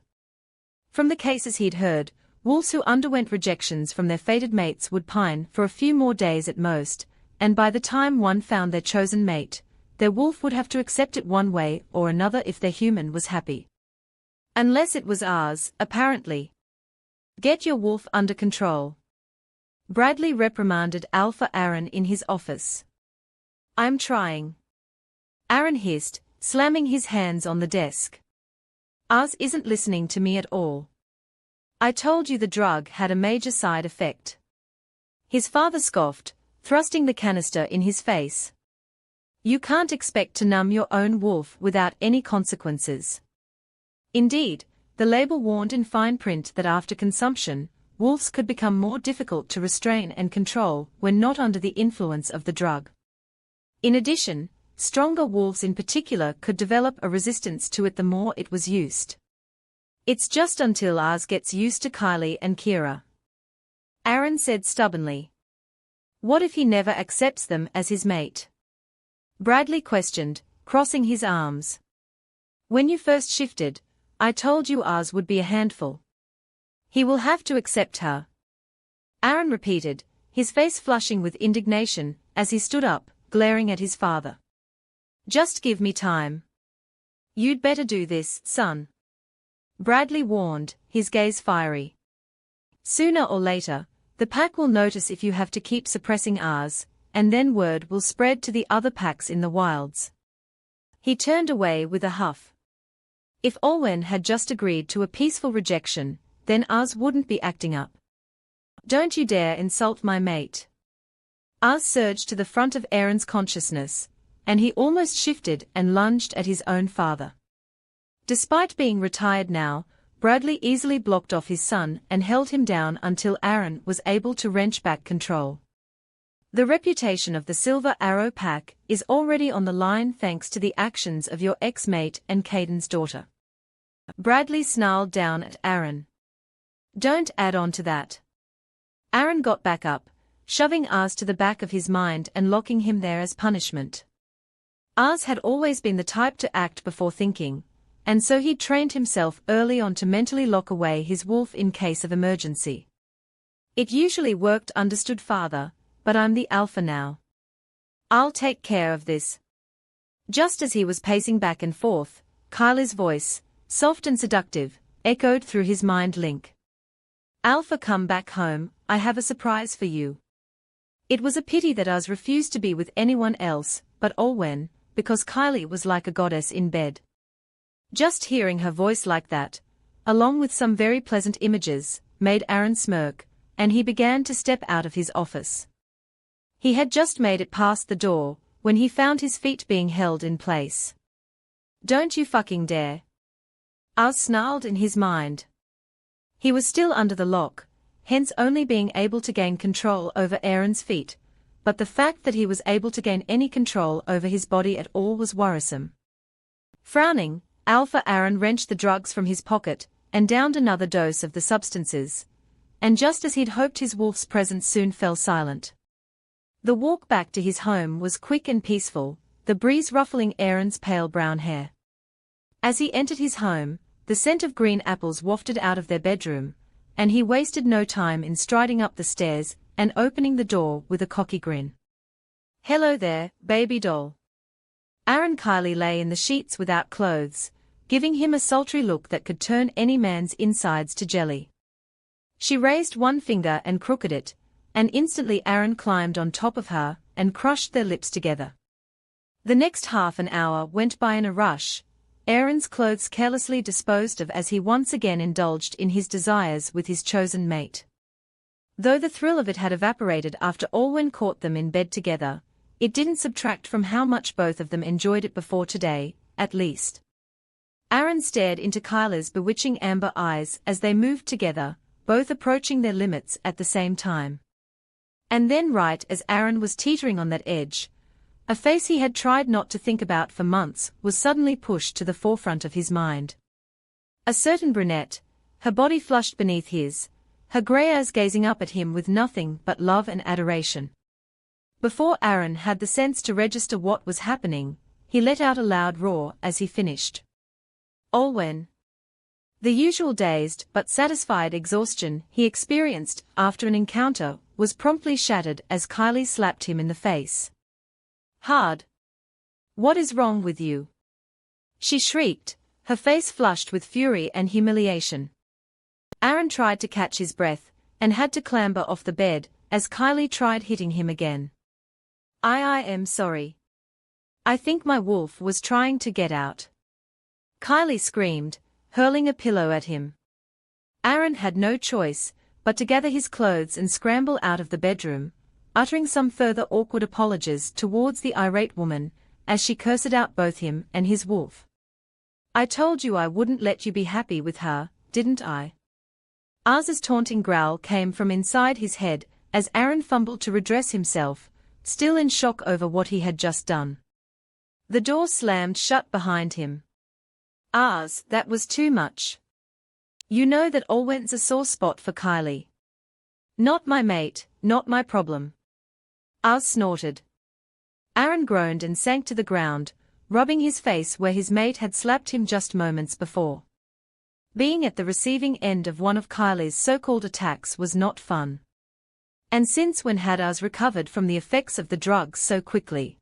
From the cases he'd heard, wolves who underwent rejections from their fated mates would pine for a few more days at most, and by the time one found their chosen mate, their wolf would have to accept it one way or another if their human was happy. Unless it was Oz, apparently. Get your wolf under control. Bradley reprimanded Alpha Aaron in his office. I'm trying. Aaron hissed, slamming his hands on the desk. Oz isn't listening to me at all. I told you the drug had a major side effect. His father scoffed, thrusting the canister in his face. You can't expect to numb your own wolf without any consequences. Indeed, the label warned in fine print that after consumption, wolves could become more difficult to restrain and control when not under the influence of the drug. In addition, stronger wolves in particular could develop a resistance to it the more it was used. It's just until Oz gets used to Kylie and Kira. Aaron said stubbornly. What if he never accepts them as his mate? Bradley questioned, crossing his arms. When you first shifted, I told you Oz would be a handful. He will have to accept her. Aaron repeated, his face flushing with indignation, as he stood up, glaring at his father. Just give me time. You'd better do this, son. Bradley warned, his gaze fiery. Sooner or later, the pack will notice if you have to keep suppressing Oz, and then word will spread to the other packs in the wilds. He turned away with a huff. If Olwen had just agreed to a peaceful rejection, then Oz wouldn't be acting up. Don't you dare insult my mate. Oz surged to the front of Aaron's consciousness, and he almost shifted and lunged at his own father. Despite being retired now, Bradley easily blocked off his son and held him down until Aaron was able to wrench back control. The reputation of the Silver Arrow Pack is already on the line thanks to the actions of your ex-mate and Caden's daughter. Bradley snarled down at Aaron. Don't add on to that. Aaron got back up, shoving Oz to the back of his mind and locking him there as punishment. Oz had always been the type to act before thinking, and so he'd trained himself early on to mentally lock away his wolf in case of emergency. It usually worked, understood father, but I'm the alpha now. I'll take care of this. Just as he was pacing back and forth, Kylie's voice, soft and seductive, echoed through his mind link. Alpha, come back home, I have a surprise for you. It was a pity that Oz refused to be with anyone else but Olwen, because Kylie was like a goddess in bed. Just hearing her voice like that, along with some very pleasant images, made Aaron smirk, and he began to step out of his office. He had just made it past the door, when he found his feet being held in place. Don't you fucking dare. Oz snarled in his mind. He was still under the lock, hence only being able to gain control over Aaron's feet, but the fact that he was able to gain any control over his body at all was worrisome. Frowning, Alpha Aaron wrenched the drugs from his pocket, and downed another dose of the substances, and just as he'd hoped his wolf's presence soon fell silent. The walk back to his home was quick and peaceful, the breeze ruffling Aaron's pale brown hair. As he entered his home, the scent of green apples wafted out of their bedroom, and he wasted no time in striding up the stairs and opening the door with a cocky grin. Hello there, baby doll. Aaron. Kylie lay in the sheets without clothes, giving him a sultry look that could turn any man's insides to jelly. She raised one finger and crooked it, and instantly Aaron climbed on top of her and crushed their lips together. The next half an hour went by in a rush, Aaron's clothes carelessly disposed of as he once again indulged in his desires with his chosen mate. Though the thrill of it had evaporated after Olwen caught them in bed together, it didn't subtract from how much both of them enjoyed it before today, at least. Aaron stared into Kylie's bewitching amber eyes as they moved together, both approaching their limits at the same time. And then, right as Aaron was teetering on that edge, a face he had tried not to think about for months was suddenly pushed to the forefront of his mind. A certain brunette, her body flushed beneath his, her grey eyes gazing up at him with nothing but love and adoration. Before Aaron had the sense to register what was happening, he let out a loud roar as he finished. Olwen. The usual dazed but satisfied exhaustion he experienced after an encounter was promptly shattered as Kylie slapped him in the face. Hard. What is wrong with you? She shrieked, her face flushed with fury and humiliation. Aaron tried to catch his breath, and had to clamber off the bed, as Kylie tried hitting him again. I am sorry. I think my wolf was trying to get out. Kylie screamed, hurling a pillow at him. Aaron had no choice but to gather his clothes and scramble out of the bedroom, uttering some further awkward apologies towards the irate woman, as she cursed out both him and his wolf. I told you I wouldn't let you be happy with her, didn't I? Oz's taunting growl came from inside his head, as Aaron fumbled to redress himself, still in shock over what he had just done. The door slammed shut behind him. Oz, that was too much. You know that Olwen's a sore spot for Kylie. Not my mate, not my problem. Oz snorted. Aaron groaned and sank to the ground, rubbing his face where his mate had slapped him just moments before. Being at the receiving end of one of Kylie's so-called attacks was not fun. And since when had Oz recovered from the effects of the drugs so quickly?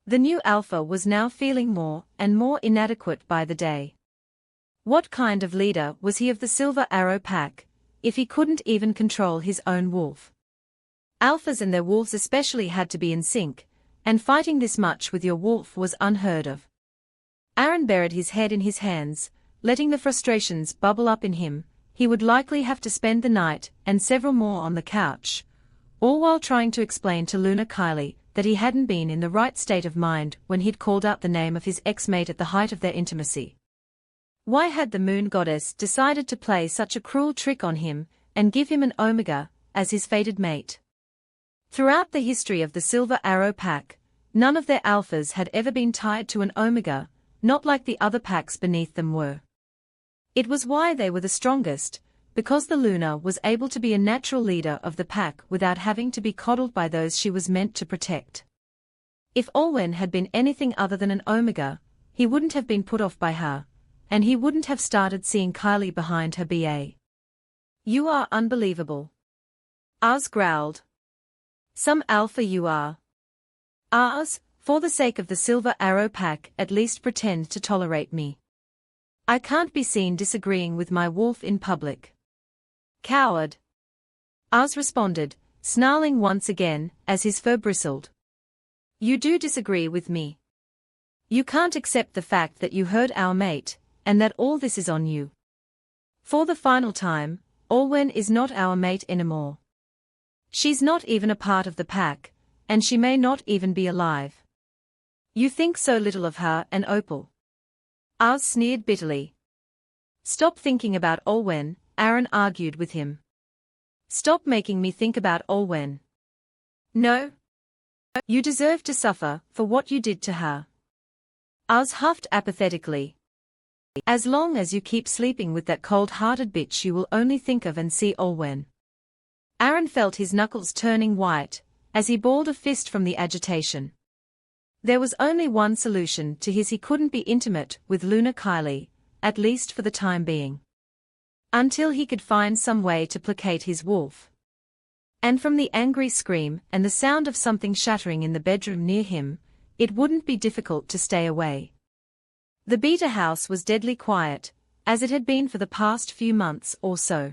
The new alpha was now feeling more and more inadequate by the day. What kind of leader was he of the Silver Arrow Pack, if he couldn't even control his own wolf? Alphas and their wolves especially had to be in sync, and fighting this much with your wolf was unheard of. Aaron buried his head in his hands, letting the frustrations bubble up in him. He would likely have to spend the night and several more on the couch, all while trying to explain to Luna Kylie that he hadn't been in the right state of mind when he'd called out the name of his ex-mate at the height of their intimacy. Why had the moon goddess decided to play such a cruel trick on him and give him an omega as his fated mate? Throughout the history of the Silver Arrow Pack, none of their alphas had ever been tied to an omega, not like the other packs beneath them were. It was why they were the strongest, because the Luna was able to be a natural leader of the pack without having to be coddled by those she was meant to protect. If Olwen had been anything other than an omega, he wouldn't have been put off by her, and he wouldn't have started seeing Kylie behind her BA. You are unbelievable. Oz growled. Some alpha you are. Oz, for the sake of the Silver Arrow Pack, at least pretend to tolerate me. I can't be seen disagreeing with my wolf in public. Coward. Oz responded, snarling once again, as his fur bristled. You do disagree with me. You can't accept the fact that you hurt our mate, and that all this is on you. For the final time, Olwen is not our mate anymore. She's not even a part of the pack, and she may not even be alive. You think so little of her and Opal. Oz sneered bitterly. Stop thinking about Olwen, Aaron argued with him. Stop making me think about Olwen. No. You deserve to suffer for what you did to her. Oz huffed apathetically. As long as you keep sleeping with that cold-hearted bitch, you will only think of and see Olwen. Aaron felt his knuckles turning white, as he balled a fist from the agitation. There was only one solution to his: he couldn't be intimate with Luna Kylie, at least for the time being. Until he could find some way to placate his wolf. And from the angry scream and the sound of something shattering in the bedroom near him, it wouldn't be difficult to stay away. The Beta house was deadly quiet, as it had been for the past few months or so.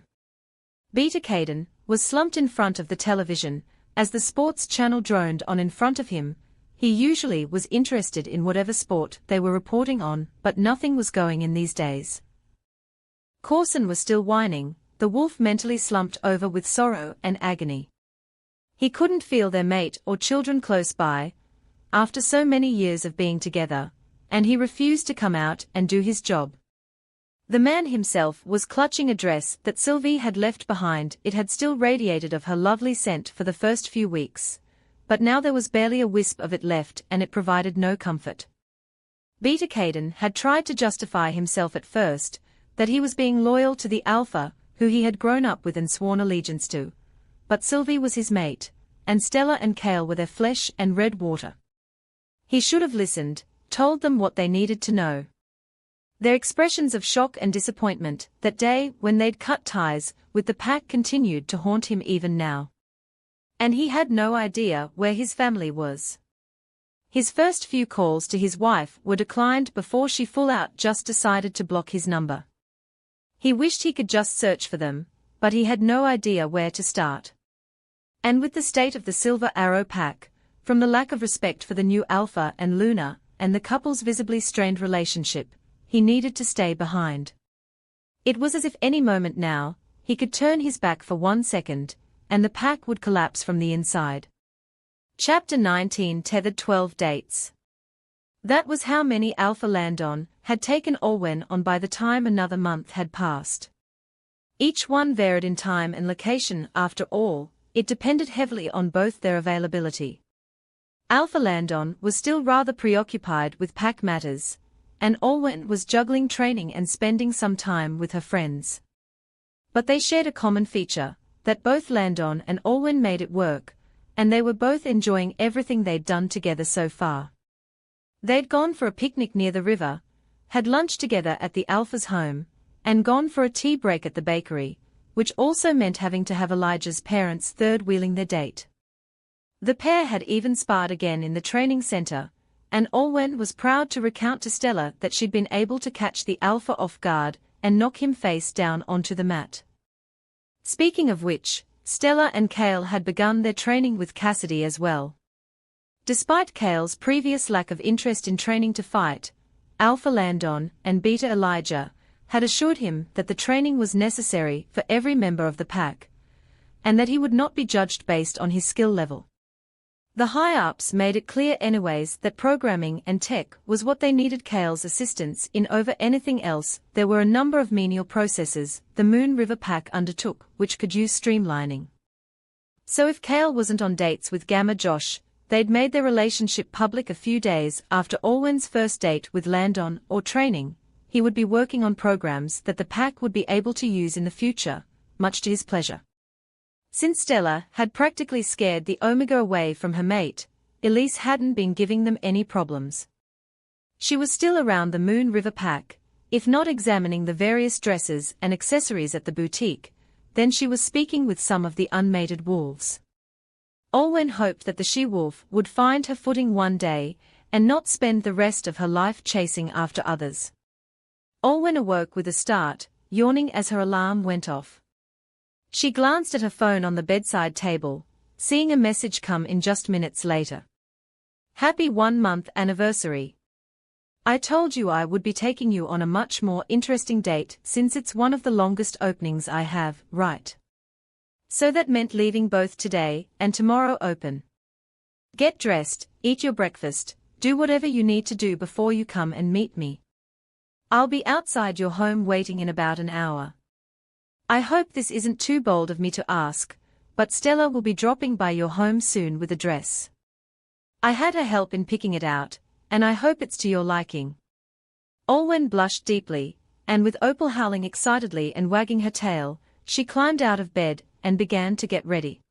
Beta Caden was slumped in front of the television, as the sports channel droned on in front of him. He usually was interested in whatever sport they were reporting on, but nothing was going in these days. Corson was still whining, the wolf mentally slumped over with sorrow and agony. He couldn't feel their mate or children close by, after so many years of being together, and he refused to come out and do his job. The man himself was clutching a dress that Sylvie had left behind. It had still radiated of her lovely scent for the first few weeks, but now there was barely a wisp of it left, and it provided no comfort. Beta Caden had tried to justify himself at first, that he was being loyal to the Alpha, who he had grown up with and sworn allegiance to, but Sylvie was his mate, and Stella and Kale were their flesh and red water. He should have listened, told them what they needed to know. Their expressions of shock and disappointment that day when they'd cut ties with the pack continued to haunt him even now. And he had no idea where his family was. His first few calls to his wife were declined before she full out just decided to block his number. He wished he could just search for them, but he had no idea where to start. And with the state of the Silver Arrow Pack, from the lack of respect for the new Alpha and Luna, and the couple's visibly strained relationship, he needed to stay behind. It was as if any moment now, he could turn his back for 1 second, and the pack would collapse from the inside. Chapter 19 Tethered 12 Dates. That was how many Alpha Landon had taken Olwen on by the time another month had passed. Each one varied in time and location. After all, it depended heavily on both their availability. Alpha Landon was still rather preoccupied with pack matters, and Olwen was juggling training and spending some time with her friends. But they shared a common feature, that both Landon and Olwen made it work, and they were both enjoying everything they'd done together so far. They'd gone for a picnic near the river, had lunch together at the Alpha's home, and gone for a tea break at the bakery, which also meant having to have Elijah's parents third-wheeling their date. The pair had even sparred again in the training center, and Olwen was proud to recount to Stella that she'd been able to catch the Alpha off guard and knock him face down onto the mat. Speaking of which, Stella and Kale had begun their training with Cassidy as well. Despite Kale's previous lack of interest in training to fight, Alpha Landon and Beta Elijah had assured him that the training was necessary for every member of the pack, and that he would not be judged based on his skill level. The high-ups made it clear anyways that programming and tech was what they needed Kale's assistance in over anything else. There were a number of menial processes the Moon River Pack undertook which could use streamlining. So if Kale wasn't on dates with Gamma Josh, they'd made their relationship public a few days after Olwen's first date with Landon or training. He would be working on programs that the pack would be able to use in the future, much to his pleasure. Since Stella had practically scared the Omega away from her mate, Elise hadn't been giving them any problems. She was still around the Moon River Pack, if not examining the various dresses and accessories at the boutique, then she was speaking with some of the unmated wolves. Olwen hoped that the she-wolf would find her footing one day, and not spend the rest of her life chasing after others. Olwen awoke with a start, yawning as her alarm went off. She glanced at her phone on the bedside table, seeing a message come in just minutes later. Happy 1-month anniversary. I told you I would be taking you on a much more interesting date since it's one of the longest openings I have, right? So that meant leaving both today and tomorrow open. Get dressed, eat your breakfast, do whatever you need to do before you come and meet me. I'll be outside your home waiting in about an hour. I hope this isn't too bold of me to ask, but Stella will be dropping by your home soon with a dress. I had her help in picking it out, and I hope it's to your liking. Olwen blushed deeply, and with Opal howling excitedly and wagging her tail, she climbed out of bed and began to get ready.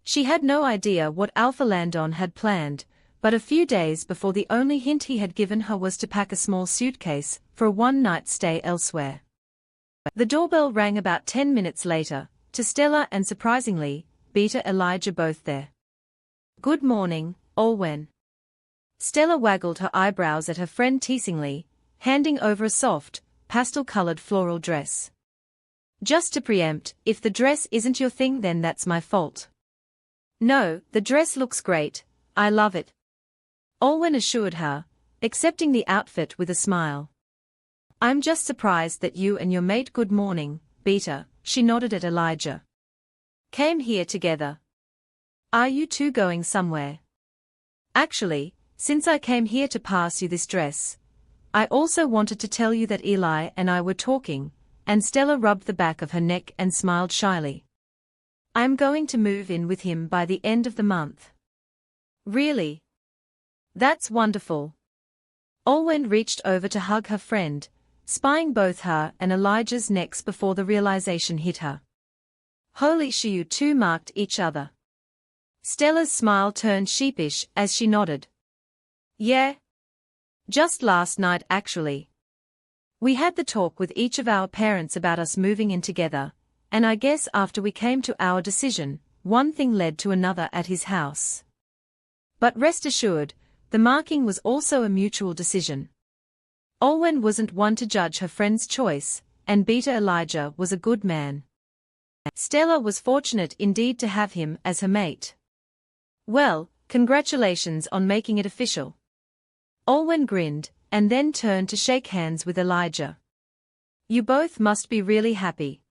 She had no idea what Alpha Landon had planned, but a few days before the only hint he had given her was to pack a small suitcase for a one-night stay elsewhere. The doorbell rang about 10 minutes later, to Stella and surprisingly, Beta Elijah both there. Good morning, Olwen. Stella waggled her eyebrows at her friend teasingly, handing over a soft, pastel-colored floral dress. Just to preempt, if the dress isn't your thing then that's my fault. No, the dress looks great, I love it. Olwen assured her, accepting the outfit with a smile. I'm just surprised that you and your mate good morning, Beta, she nodded at Elijah. Came here together. Are you two going somewhere? Actually, since I came here to pass you this dress, I also wanted to tell you that Eli and I were talking, and Stella rubbed the back of her neck and smiled shyly. I'm going to move in with him by the end of the month. Really? That's wonderful. Olwen reached over to hug her friend, spying both her and Elijah's necks before the realization hit her. Holy shit, you two marked each other. Stella's smile turned sheepish as she nodded. Yeah. Just last night actually. We had the talk with each of our parents about us moving in together, and I guess after we came to our decision, one thing led to another at his house. But rest assured, the marking was also a mutual decision. Olwen wasn't one to judge her friend's choice, and Beta Elijah was a good man. Stella was fortunate indeed to have him as her mate. Well, congratulations on making it official. Olwen grinned, and then turned to shake hands with Elijah. You both must be really happy.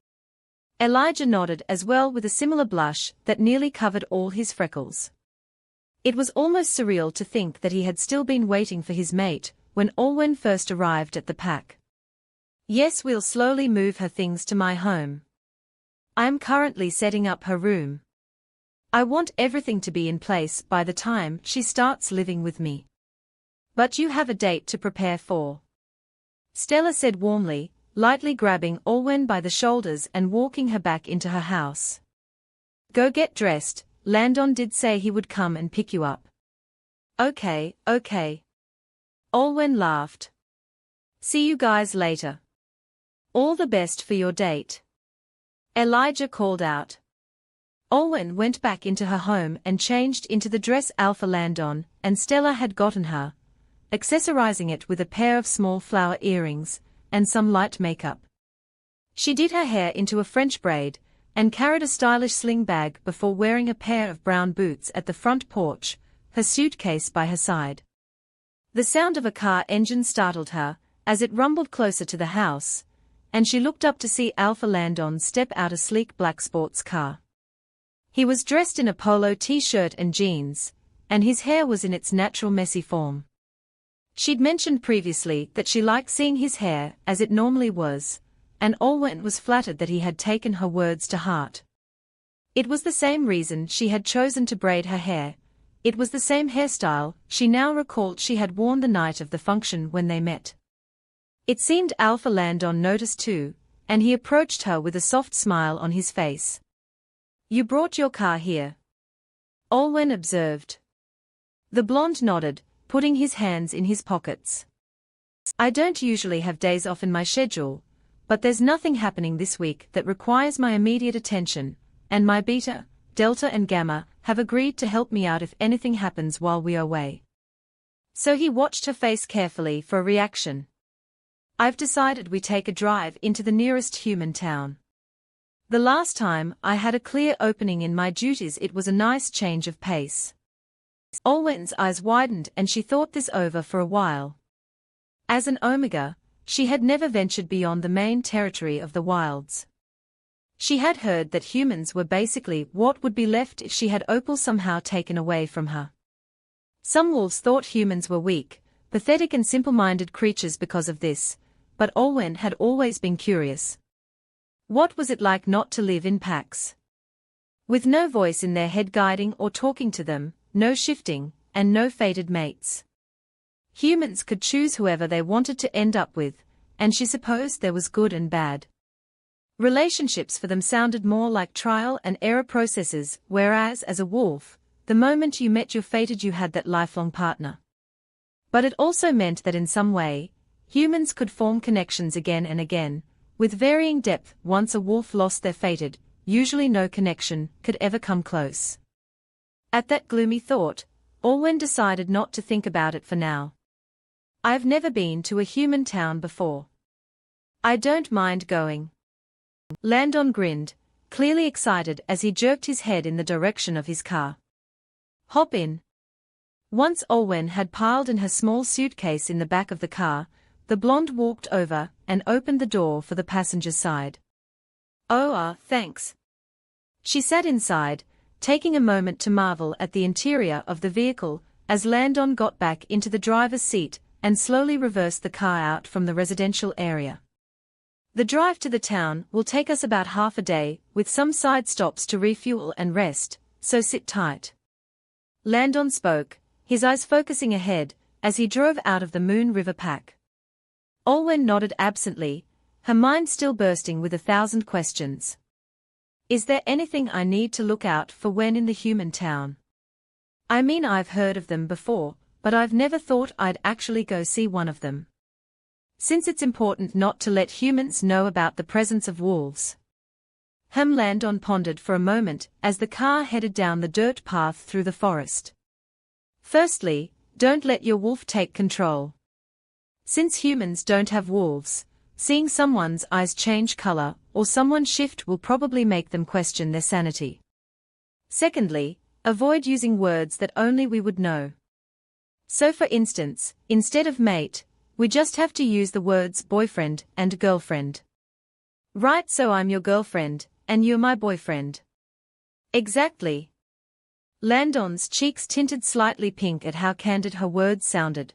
Elijah nodded as well with a similar blush that nearly covered all his freckles. It was almost surreal to think that he had still been waiting for his mate when Olwen first arrived at the pack. Yes, we'll slowly move her things to my home. I'm currently setting up her room. I want everything to be in place by the time she starts living with me. But you have a date to prepare for. Stella said warmly, lightly grabbing Olwen by the shoulders and walking her back into her house. Go get dressed, Landon did say he would come and pick you up. Okay. Olwen laughed. See you guys later. All the best for your date. Elijah called out. Olwen went back into her home and changed into the dress Alpha Landon and Stella had gotten her, accessorizing it with a pair of small flower earrings and some light makeup. She did her hair into a French braid and carried a stylish sling bag before wearing a pair of brown boots at the front porch, her suitcase by her side. The sound of a car engine startled her as it rumbled closer to the house, and she looked up to see Alpha Landon step out a sleek black sports car. He was dressed in a polo t-shirt and jeans, and his hair was in its natural messy form. She'd mentioned previously that she liked seeing his hair as it normally was, and Olwen was flattered that he had taken her words to heart. It was the same reason she had chosen to braid her hair. It was the same hairstyle she now recalled she had worn the night of the function when they met. It seemed Landon noticed too, and he approached her with a soft smile on his face. "You brought your car here?" Olwen observed. The blonde nodded, putting his hands in his pockets. "I don't usually have days off in my schedule, but there's nothing happening this week that requires my immediate attention, and my Beta, Delta and Gamma have agreed to help me out if anything happens while we are away." So he watched her face carefully for a reaction. "I've decided we take a drive into the nearest human town. The last time I had a clear opening in my duties it was a nice change of pace." Olwen's eyes widened and she thought this over for a while. As an Omega, she had never ventured beyond the main territory of the wilds. She had heard that humans were basically what would be left if she had Opal somehow taken away from her. Some wolves thought humans were weak, pathetic and simple-minded creatures because of this, but Olwen had always been curious. What was it like not to live in packs? With no voice in their head guiding or talking to them, no shifting, and no fated mates. Humans could choose whoever they wanted to end up with, and she supposed there was good and bad. Relationships for them sounded more like trial and error processes, whereas as a wolf, the moment you met your fated you had that lifelong partner. But it also meant that in some way, humans could form connections again and again, with varying depth. Once a wolf lost their fated, usually no connection could ever come close. At that gloomy thought, Olwen decided not to think about it for now. "I've never been to a human town before. I don't mind going." Landon grinned, clearly excited as he jerked his head in the direction of his car. "Hop in." Once Olwen had piled in her small suitcase in the back of the car, the blonde walked over and opened the door for the passenger side. Thanks." She sat inside, taking a moment to marvel at the interior of the vehicle, as Landon got back into the driver's seat and slowly reversed the car out from the residential area. "The drive to the town will take us about half a day, with some side stops to refuel and rest, so sit tight." Landon spoke, his eyes focusing ahead, as he drove out of the Moon River Pack. Olwen nodded absently, her mind still bursting with 1,000 questions. "Is there anything I need to look out for when in the human town? I mean, I've heard of them before, but I've never thought I'd actually go see one of them. Since it's important not to let humans know about the presence of wolves." Landon pondered for a moment as the car headed down the dirt path through the forest. "Firstly, don't let your wolf take control. Since humans don't have wolves, seeing someone's eyes change color or someone shift will probably make them question their sanity. Secondly, avoid using words that only we would know. So for instance, instead of mate, we just have to use the words boyfriend and girlfriend. Right, so I'm your girlfriend, and you're my boyfriend." "Exactly." Landon's cheeks tinted slightly pink at how candid her words sounded.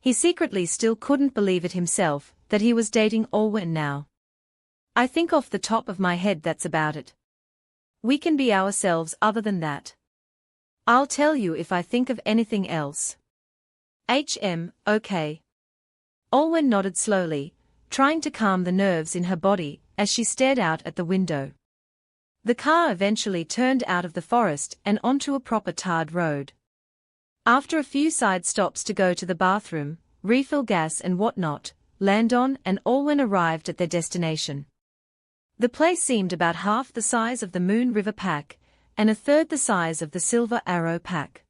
He secretly still couldn't believe it himself, that he was dating Olwen now. "I think off the top of my head that's about it. We can be ourselves other than that. I'll tell you if I think of anything else." Okay." Olwen nodded slowly, trying to calm the nerves in her body as she stared out at the window. The car eventually turned out of the forest and onto a proper tarred road. After a few side stops to go to the bathroom, refill gas and whatnot, Landon and Olwen arrived at their destination. The place seemed about half the size of the Moon River Pack, and a third the size of the Silver Arrow Pack.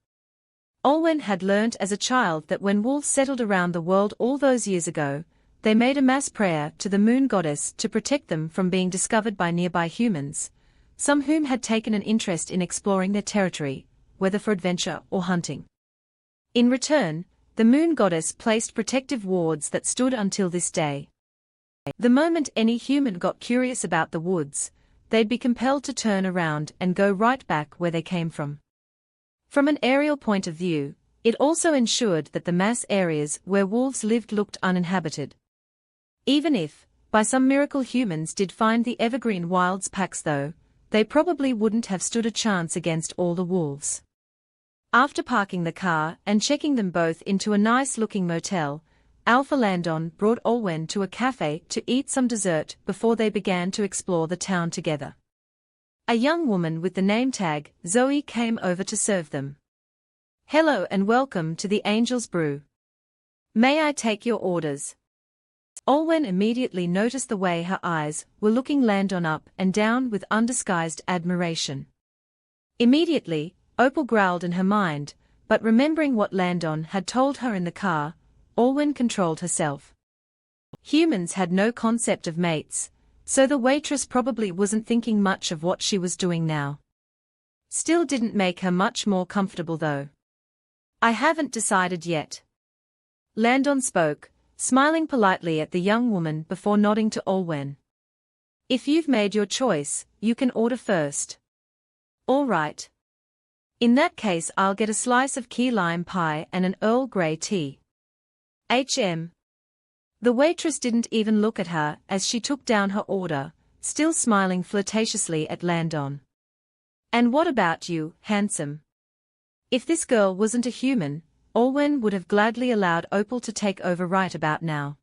Olwen had learnt as a child that when wolves settled around the world all those years ago, they made a mass prayer to the moon goddess to protect them from being discovered by nearby humans, some whom had taken an interest in exploring their territory, whether for adventure or hunting. In return, the moon goddess placed protective wards that stood until this day. The moment any human got curious about the woods, they'd be compelled to turn around and go right back where they came from. From an aerial point of view, it also ensured that the mass areas where wolves lived looked uninhabited. Even if, by some miracle, humans did find the evergreen wilds packs though, they probably wouldn't have stood a chance against all the wolves. After parking the car and checking them both into a nice-looking motel, Alpha Landon brought Olwen to a cafe to eat some dessert before they began to explore the town together. A young woman with the name tag, Zoe, came over to serve them. "Hello and welcome to the Angel's Brew. May I take your orders?" Olwen immediately noticed the way her eyes were looking Landon up and down with undisguised admiration. Immediately, Opal growled in her mind, but remembering what Landon had told her in the car, Olwen controlled herself. Humans had no concept of mates, so the waitress probably wasn't thinking much of what she was doing now. Still didn't make her much more comfortable though. "I haven't decided yet." Landon spoke, smiling politely at the young woman before nodding to Olwen. "If you've made your choice, you can order first." "All right. In that case I'll get a slice of key lime pie and an Earl Grey tea." The waitress didn't even look at her as she took down her order, still smiling flirtatiously at Landon. "And what about you, handsome?" If this girl wasn't a human, Olwen would have gladly allowed Opal to take over right about now.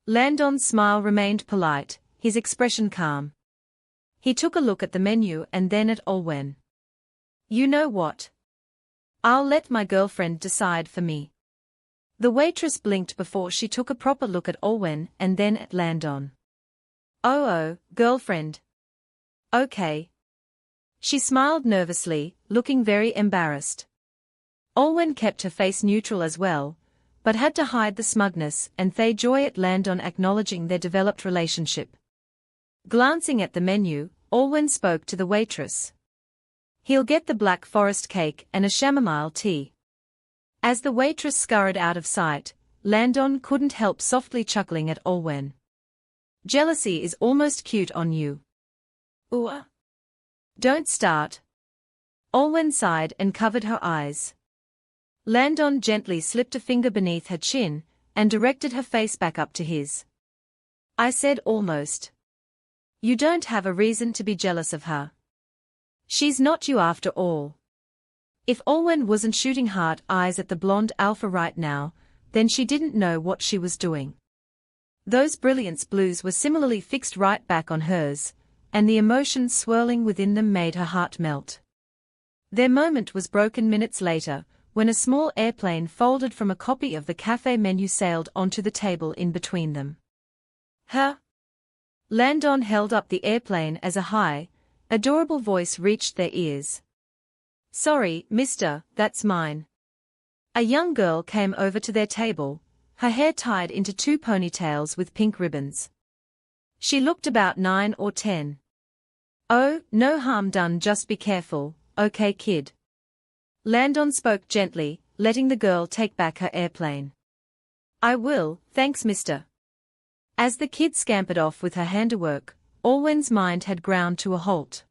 Landon's smile remained polite, his expression calm. He took a look at the menu and then at Olwen. "You know what? I'll let my girlfriend decide for me." The waitress blinked before she took a proper look at Olwen and then at Landon. Oh, girlfriend. Okay." She smiled nervously, looking very embarrassed. Olwen kept her face neutral as well, but had to hide the smugness and joy at Landon acknowledging their developed relationship. Glancing at the menu, Olwen spoke to the waitress. "He'll get the Black Forest cake and a chamomile tea." As the waitress scurried out of sight, Landon couldn't help softly chuckling at Olwen. "Jealousy is almost cute on you." "Ooh. Don't start." Olwen sighed and covered her eyes. Landon gently slipped a finger beneath her chin and directed her face back up to his. "I said almost. You don't have a reason to be jealous of her. She's not you after all." If Olwen wasn't shooting heart eyes at the blonde alpha right now, then she didn't know what she was doing. Those brilliance blues were similarly fixed right back on hers, and the emotions swirling within them made her heart melt. Their moment was broken minutes later, when a small airplane folded from a copy of the cafe menu sailed onto the table in between them. "Huh?" Landon held up the airplane as a high, adorable voice reached their ears. "Sorry, mister, that's mine." A young girl came over to their table, her hair tied into 2 ponytails with pink ribbons. She looked about 9 or 10. "Oh, no harm done, just be careful, okay kid?" Landon spoke gently, letting the girl take back her airplane. "I will, thanks mister." As the kid scampered off with her handiwork, Olwen's mind had ground to a halt.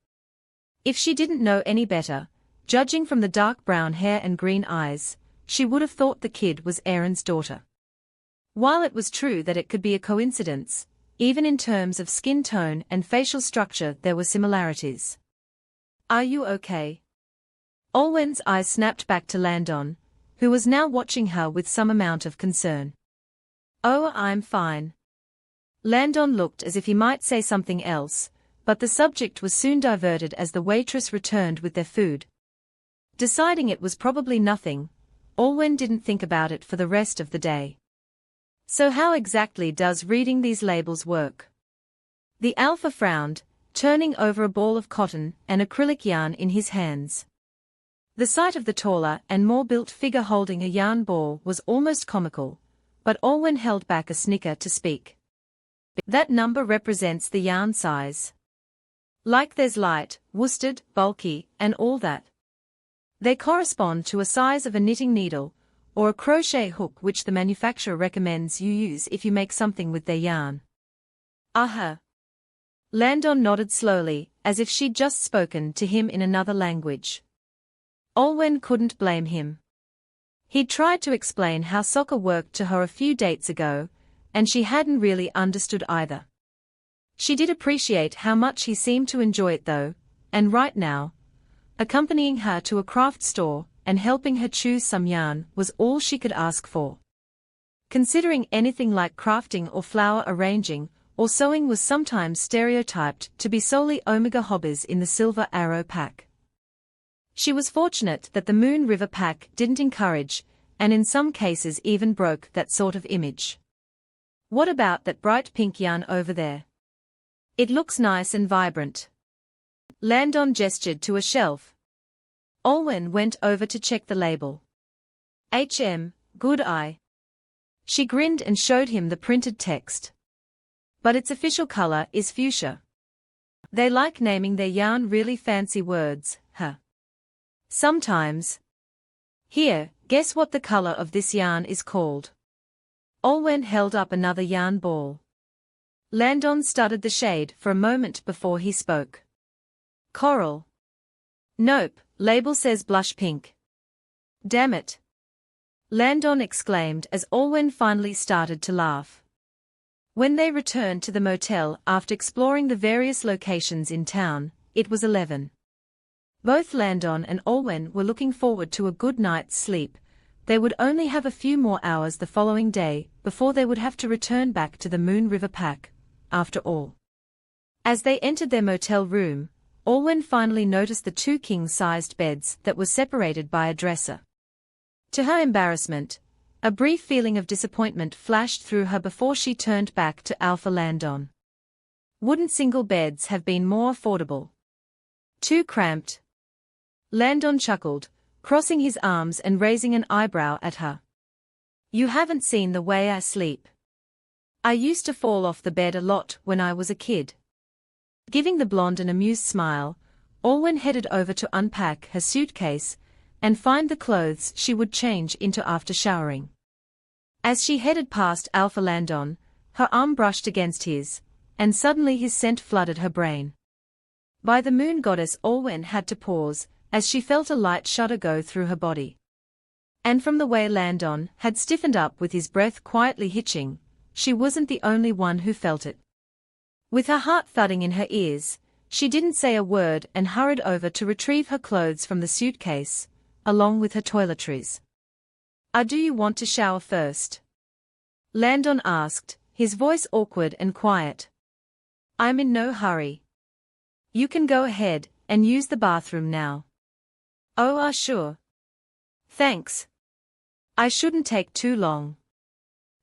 If she didn't know any better, judging from the dark brown hair and green eyes, she would have thought the kid was Aaron's daughter. While it was true that it could be a coincidence, even in terms of skin tone and facial structure there were similarities. "Are you okay?" Olwen's eyes snapped back to Landon, who was now watching her with some amount of concern. "Oh, I'm fine." Landon looked as if he might say something else, but the subject was soon diverted as the waitress returned with their food. Deciding it was probably nothing, Olwen didn't think about it for the rest of the day. So how exactly does reading these labels work? The alpha frowned, turning over a ball of cotton and acrylic yarn in his hands. The sight of the taller and more built figure holding a yarn ball was almost comical, but Olwen held back a snicker to speak. "That number represents the yarn size. Like there's light, worsted, bulky, and all that. They correspond to a size of a knitting needle, or a crochet hook which the manufacturer recommends you use if you make something with their yarn." "Aha." Landon nodded slowly, as if she'd just spoken to him in another language. Olwen couldn't blame him. He'd tried to explain how soccer worked to her a few dates ago, and she hadn't really understood either. She did appreciate how much he seemed to enjoy it though, and right now, accompanying her to a craft store and helping her choose some yarn was all she could ask for. Considering anything like crafting or flower arranging or sewing was sometimes stereotyped to be solely Omega hobbies in the Silver Arrow pack. She was fortunate that the Moon River pack didn't encourage, and in some cases even broke that sort of image. What about that bright pink yarn over there? It looks nice and vibrant. Landon gestured to a shelf. Olwen went over to check the label. Good eye. She grinned and showed him the printed text. But its official color is fuchsia. They like naming their yarn really fancy words, huh? Sometimes. Here, guess what the color of this yarn is called? Olwen held up another yarn ball. Landon studied the shade for a moment before he spoke. Coral. Nope, label says blush pink. Damn it. Landon exclaimed as Olwen finally started to laugh. When they returned to the motel after exploring the various locations in town, it was 11. Both Landon and Olwen were looking forward to a good night's sleep. They would only have a few more hours the following day before they would have to return back to the Moon River pack, after all. As they entered their motel room, Olwen finally noticed the two king-sized beds that were separated by a dresser. To her embarrassment, a brief feeling of disappointment flashed through her before she turned back to Alpha Landon. Wouldn't single beds have been more affordable? Too cramped? Landon chuckled, crossing his arms and raising an eyebrow at her. You haven't seen the way I sleep. I used to fall off the bed a lot when I was a kid. Giving the blonde an amused smile, Olwen headed over to unpack her suitcase and find the clothes she would change into after showering. As she headed past Alpha Landon, her arm brushed against his, and suddenly his scent flooded her brain. By the moon goddess, Olwen had to pause, as she felt a light shudder go through her body. And from the way Landon had stiffened up with his breath quietly hitching, she wasn't the only one who felt it. With her heart thudding in her ears, she didn't say a word and hurried over to retrieve her clothes from the suitcase, along with her toiletries. Do you want to shower first? Landon asked, his voice awkward and quiet. I'm in no hurry. You can go ahead and use the bathroom now. Oh, sure. Thanks. I shouldn't take too long.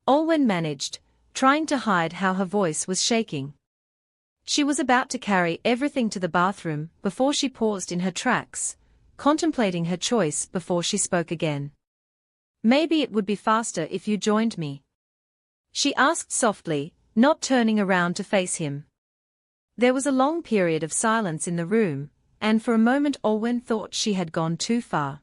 Olwen managed, trying to hide how her voice was shaking. She was about to carry everything to the bathroom before she paused in her tracks, contemplating her choice before she spoke again. Maybe it would be faster if you joined me. She asked softly, not turning around to face him. There was a long period of silence in the room, and for a moment Olwen thought she had gone too far.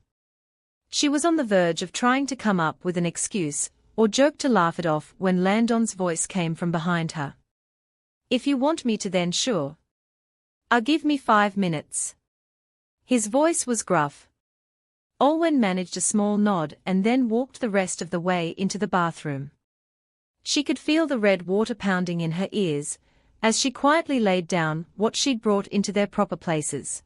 She was on the verge of trying to come up with an excuse, or joke to laugh it off when Landon's voice came from behind her. If you want me to, then sure. Give me 5 minutes. His voice was gruff. Olwen managed a small nod and then walked the rest of the way into the bathroom. She could feel the red water pounding in her ears, as she quietly laid down what she'd brought into their proper places.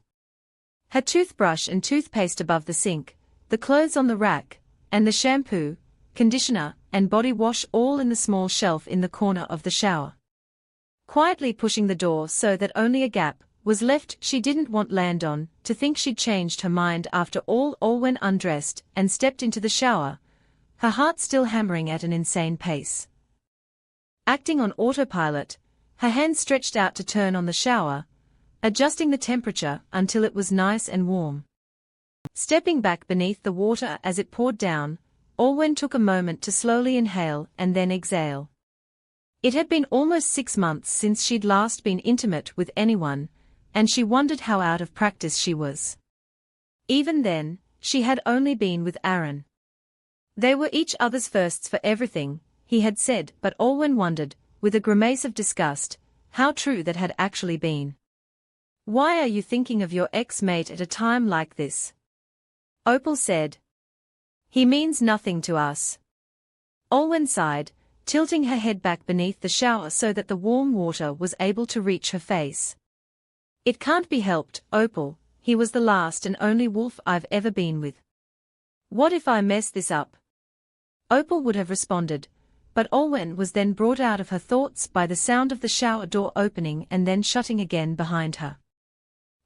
Her toothbrush and toothpaste above the sink, the clothes on the rack, and the shampoo, conditioner, and body wash all in the small shelf in the corner of the shower. Quietly pushing the door so that only a gap was left, she didn't want Landon to think she'd changed her mind after all. Olwen undressed and stepped into the shower, her heart still hammering at an insane pace. Acting on autopilot, her hand stretched out to turn on the shower, adjusting the temperature until it was nice and warm. Stepping back beneath the water as it poured down, Olwen took a moment to slowly inhale and then exhale. It had been almost 6 months since she'd last been intimate with anyone, and she wondered how out of practice she was. Even then, she had only been with Aaron. They were each other's firsts for everything, he had said, but Olwen wondered, with a grimace of disgust, how true that had actually been. Why are you thinking of your ex-mate at a time like this? Opal said. He means nothing to us. Olwen sighed, tilting her head back beneath the shower so that the warm water was able to reach her face. It can't be helped, Opal, he was the last and only wolf I've ever been with. What if I mess this up? Opal would have responded, but Olwen was then brought out of her thoughts by the sound of the shower door opening and then shutting again behind her.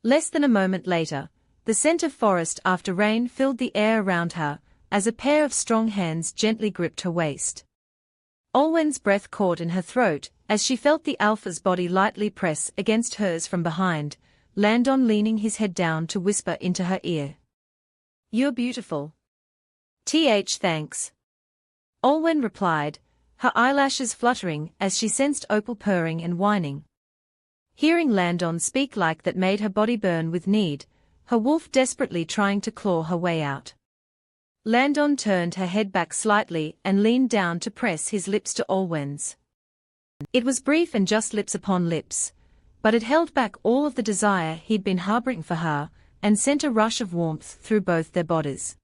Less than a moment later, the scent of forest after rain filled the air around her, as a pair of strong hands gently gripped her waist. Olwen's breath caught in her throat, as she felt the alpha's body lightly press against hers from behind, Landon leaning his head down to whisper into her ear. You're beautiful. Thanks. Olwen replied, her eyelashes fluttering as she sensed Opal purring and whining. Hearing Landon speak like that made her body burn with need, her wolf desperately trying to claw her way out. Landon turned her head back slightly and leaned down to press his lips to Olwen's. It was brief and just lips upon lips, but it held back all of the desire he'd been harboring for her, and sent a rush of warmth through both their bodies.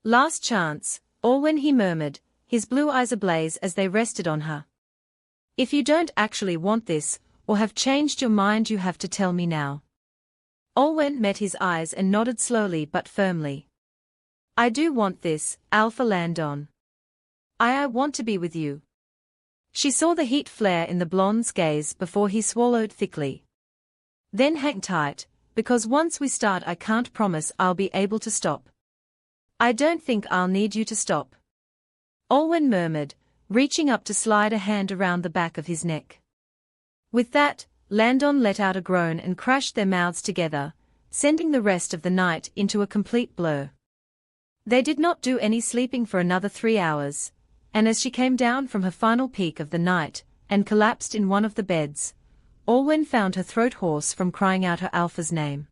Last chance, Olwen, he murmured, his blue eyes ablaze as they rested on her. If you don't actually want this, or have changed your mind, you have to tell me now. Olwen met his eyes and nodded slowly but firmly. I do want this, Alpha Landon. I want to be with you. She saw the heat flare in the blonde's gaze before he swallowed thickly. Then hang tight, because once we start I can't promise I'll be able to stop. I don't think I'll need you to stop. Olwen murmured, reaching up to slide a hand around the back of his neck. With that, Landon let out a groan and crashed their mouths together, sending the rest of the night into a complete blur. They did not do any sleeping for another 3 hours, and as she came down from her final peak of the night, and collapsed in one of the beds, Olwen found her throat hoarse from crying out her alpha's name.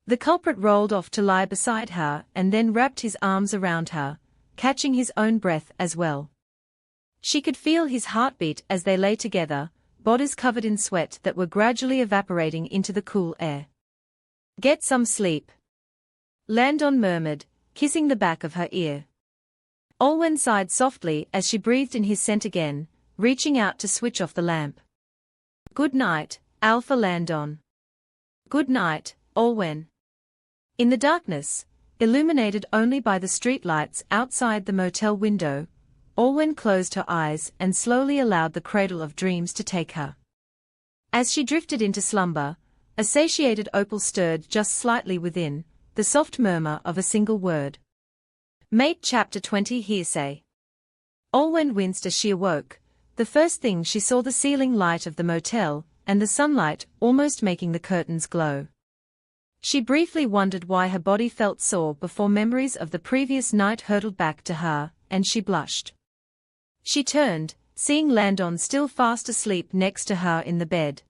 The culprit rolled off to lie beside her and then wrapped his arms around her, catching his own breath as well. She could feel his heartbeat as they lay together, bodies covered in sweat that were gradually evaporating into the cool air. Get some sleep, Landon murmured, kissing the back of her ear. Olwen sighed softly as she breathed in his scent again, reaching out to switch off the lamp. Good night, Alpha Landon. Good night, Olwen. In the darkness, illuminated only by the streetlights outside the motel window, Olwen closed her eyes and slowly allowed the cradle of dreams to take her. As she drifted into slumber, a satiated Opal stirred just slightly within, the soft murmur of a single word. Mate Chapter 20 Hearsay. Olwen winced as she awoke. The first thing she saw the ceiling light of the motel, and the sunlight almost making the curtains glow. She briefly wondered why her body felt sore before memories of the previous night hurtled back to her, and she blushed. She turned, seeing Landon still fast asleep next to her in the bed.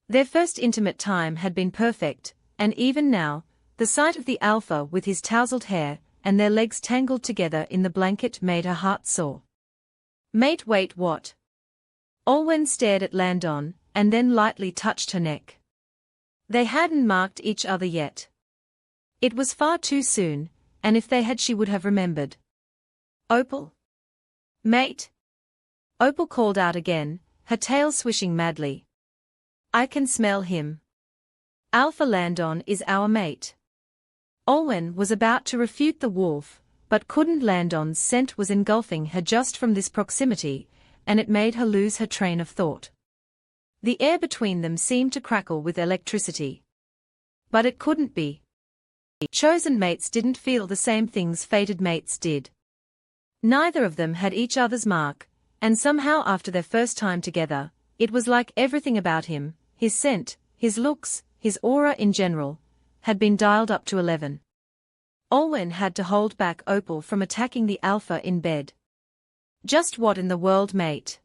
Their first intimate time had been perfect, and even now, the sight of the alpha with his tousled hair, and their legs tangled together in the blanket made her heart sore. Mate, wait, what? Olwen stared at Landon, and then lightly touched her neck. They hadn't marked each other yet. It was far too soon, and if they had she would have remembered. Opal? Mate? Opal called out again, her tail swishing madly. I can smell him. Alpha Landon is our mate. Olwen was about to refute the wolf, but couldn't. Landon's scent was engulfing her just from this proximity, and it made her lose her train of thought. The air between them seemed to crackle with electricity. But it couldn't be. Chosen mates didn't feel the same things fated mates did. Neither of them had each other's mark, and somehow after their first time together, it was like everything about him, his scent, his looks, his aura in general, had been dialed up to 11. Olwen had to hold back Opal from attacking the alpha in bed. Just what in the world, mate?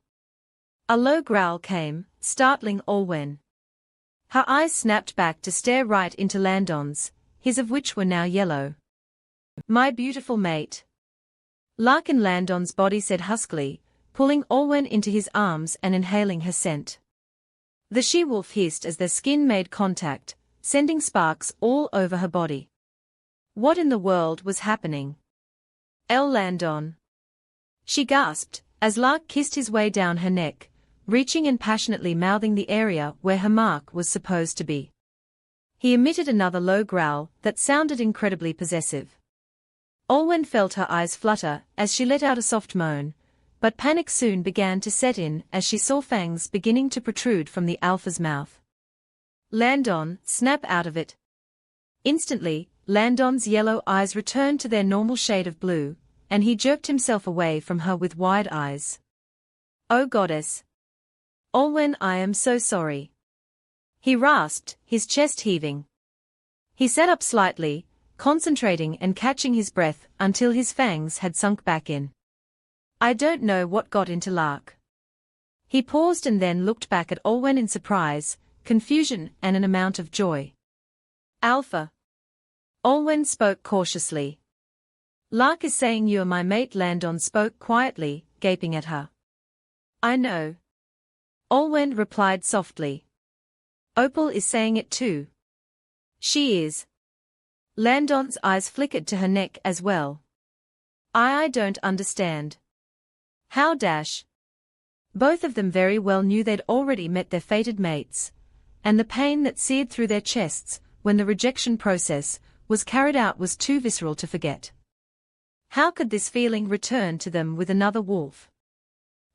A low growl came, startling Olwen. Her eyes snapped back to stare right into Landon's, his of which were now yellow. My beautiful mate. Larkin. Landon's body said huskily, pulling Olwen into his arms and inhaling her scent. The she-wolf hissed as their skin made contact, sending sparks all over her body. What in the world was happening? Landon. She gasped, as Lark kissed his way down her neck, reaching and passionately mouthing the area where her mark was supposed to be. He emitted another low growl that sounded incredibly possessive. Olwen felt her eyes flutter as she let out a soft moan, but panic soon began to set in as she saw fangs beginning to protrude from the alpha's mouth. Landon, snap out of it. Instantly, Landon's yellow eyes returned to their normal shade of blue, and he jerked himself away from her with wide eyes. Oh goddess. Olwen, I am so sorry. He rasped, his chest heaving. He sat up slightly, concentrating and catching his breath until his fangs had sunk back in. I don't know what got into Lark. He paused and then looked back at Olwen in surprise, confusion and an amount of joy. Alpha. Olwen spoke cautiously. Lark is saying you are my mate. Landon spoke quietly, gaping at her. I know. Olwen replied softly. Opal is saying it too. She is. Landon's eyes flickered to her neck as well. I don't understand. How dash? Both of them very well knew they'd already met their fated mates, and the pain that seared through their chests when the rejection process was carried out was too visceral to forget. How could this feeling return to them with another wolf?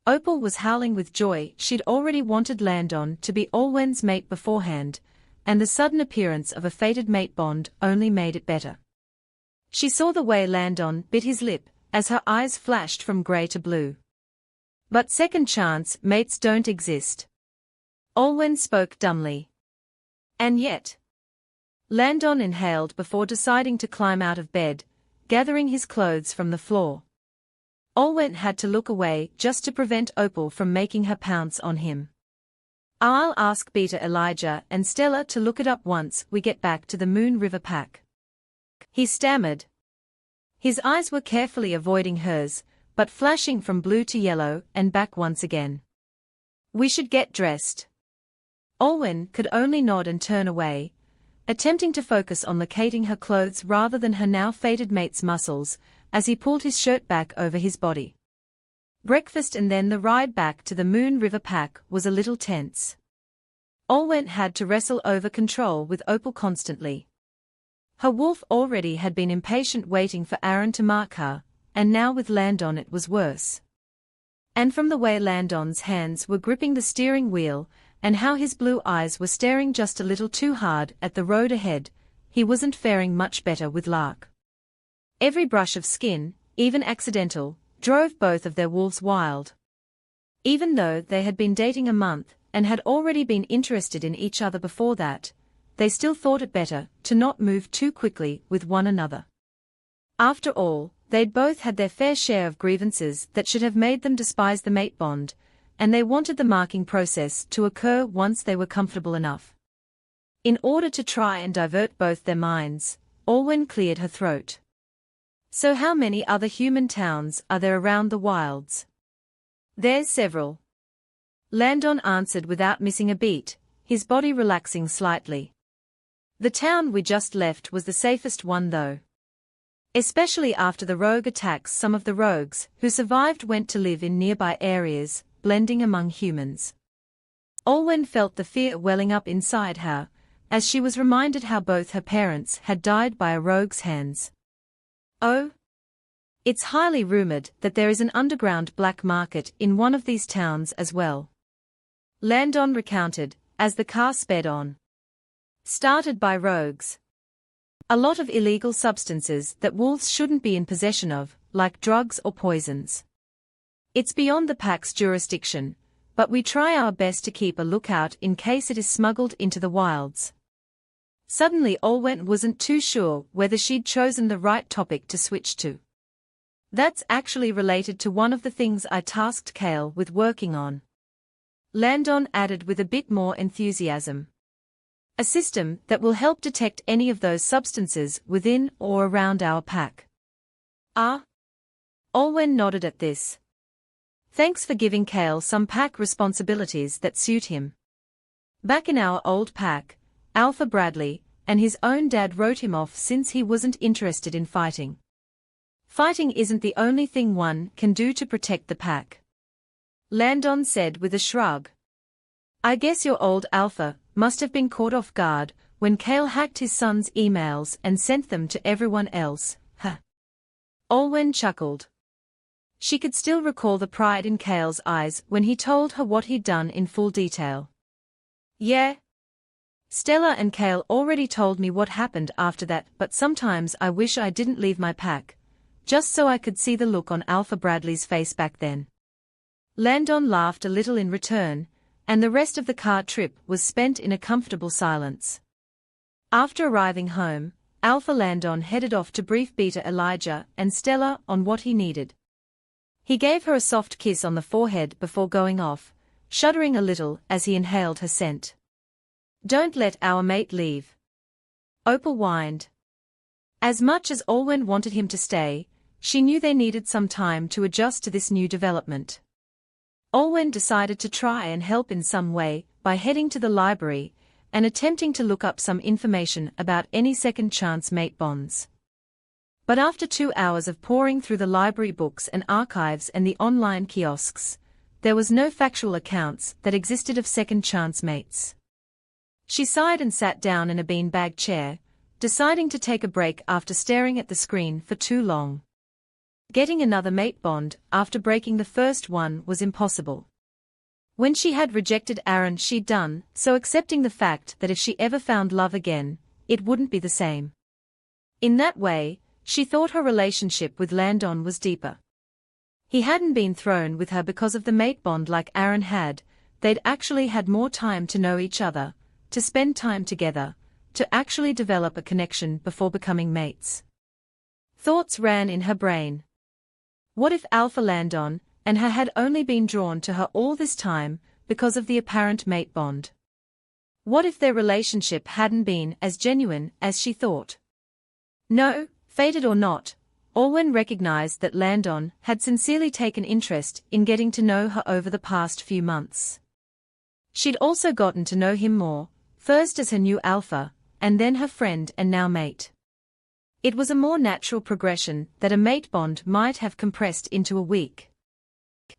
Opal was howling with joy. She'd already wanted Landon to be Olwen's mate beforehand, and the sudden appearance of a fated mate bond only made it better. She saw the way Landon bit his lip as her eyes flashed from grey to blue. But second chance mates don't exist. Olwen spoke dumbly. And yet. Landon inhaled before deciding to climb out of bed, gathering his clothes from the floor. Olwen had to look away just to prevent Opal from making her pounce on him. I'll ask Beta, Elijah and Stella to look it up once we get back to the Moon River Pack. He stammered. His eyes were carefully avoiding hers, but flashing from blue to yellow and back once again. We should get dressed. Olwen could only nod and turn away, attempting to focus on locating her clothes rather than her now fated mate's muscles, as he pulled his shirt back over his body. Breakfast and then the ride back to the Moon River Pack was a little tense. Olwen had to wrestle over control with Opal constantly. Her wolf already had been impatient waiting for Aaron to mark her, and now with Landon it was worse. And from the way Landon's hands were gripping the steering wheel, and how his blue eyes were staring just a little too hard at the road ahead, he wasn't faring much better with Lark. Every brush of skin, even accidental, drove both of their wolves wild. Even though they had been dating a month, and had already been interested in each other before that, they still thought it better to not move too quickly with one another. After all, they'd both had their fair share of grievances that should have made them despise the mate bond, and they wanted the marking process to occur once they were comfortable enough. In order to try and divert both their minds, Olwen cleared her throat. So how many other human towns are there around the wilds? There's several. Landon answered without missing a beat, his body relaxing slightly. The town we just left was the safest one though. Especially after the rogue attacks. Some of the rogues who survived went to live in nearby areas, blending among humans. Olwen felt the fear welling up inside her, as she was reminded how both her parents had died by a rogue's hands. Oh? It's highly rumored that there is an underground black market in one of these towns as well. Landon recounted, as the car sped on. Started by rogues. A lot of illegal substances that wolves shouldn't be in possession of, like drugs or poisons. It's beyond the pack's jurisdiction, but we try our best to keep a lookout in case it is smuggled into the wilds. Suddenly Olwen wasn't too sure whether she'd chosen the right topic to switch to. That's actually related to one of the things I tasked Kale with working on. Landon added with a bit more enthusiasm. A system that will help detect any of those substances within or around our pack. Ah? Olwen nodded at this. Thanks for giving Kale some pack responsibilities that suit him. Back in our old pack, Alpha Bradley, and his own dad wrote him off since he wasn't interested in fighting. Fighting isn't the only thing one can do to protect the pack, Landon said with a shrug. I guess your old alpha must have been caught off guard when Kale hacked his son's emails and sent them to everyone else, huh? Olwen chuckled. She could still recall the pride in Kale's eyes when he told her what he'd done in full detail. Yeah. Stella and Kale already told me what happened after that, but sometimes I wish I didn't leave my pack, just so I could see the look on Alpha Bradley's face back then. Landon laughed a little in return, and the rest of the car trip was spent in a comfortable silence. After arriving home, Alpha Landon headed off to brief Beta Elijah and Stella on what he needed. He gave her a soft kiss on the forehead before going off, shuddering a little as he inhaled her scent. Don't let our mate leave, Opal whined. As much as Olwen wanted him to stay, she knew they needed some time to adjust to this new development. Olwen decided to try and help in some way by heading to the library and attempting to look up some information about any second-chance mate bonds. But after 2 hours of poring through the library books and archives and the online kiosks, there was no factual accounts that existed of second-chance mates. She sighed and sat down in a beanbag chair, deciding to take a break after staring at the screen for too long. Getting another mate bond after breaking the first one was impossible. When she had rejected Aaron, she'd done so, accepting the fact that if she ever found love again, it wouldn't be the same. In that way, she thought her relationship with Landon was deeper. He hadn't been thrown with her because of the mate bond like Aaron had, they'd actually had more time to know each other, to spend time together, to actually develop a connection before becoming mates. Thoughts ran in her brain. What if Alpha Landon and her had only been drawn to her all this time because of the apparent mate bond? What if their relationship hadn't been as genuine as she thought? No, fated or not, Olwen recognized that Landon had sincerely taken interest in getting to know her over the past few months. She'd also gotten to know him more, first as her new alpha, and then her friend and now mate. It was a more natural progression that a mate bond might have compressed into a week.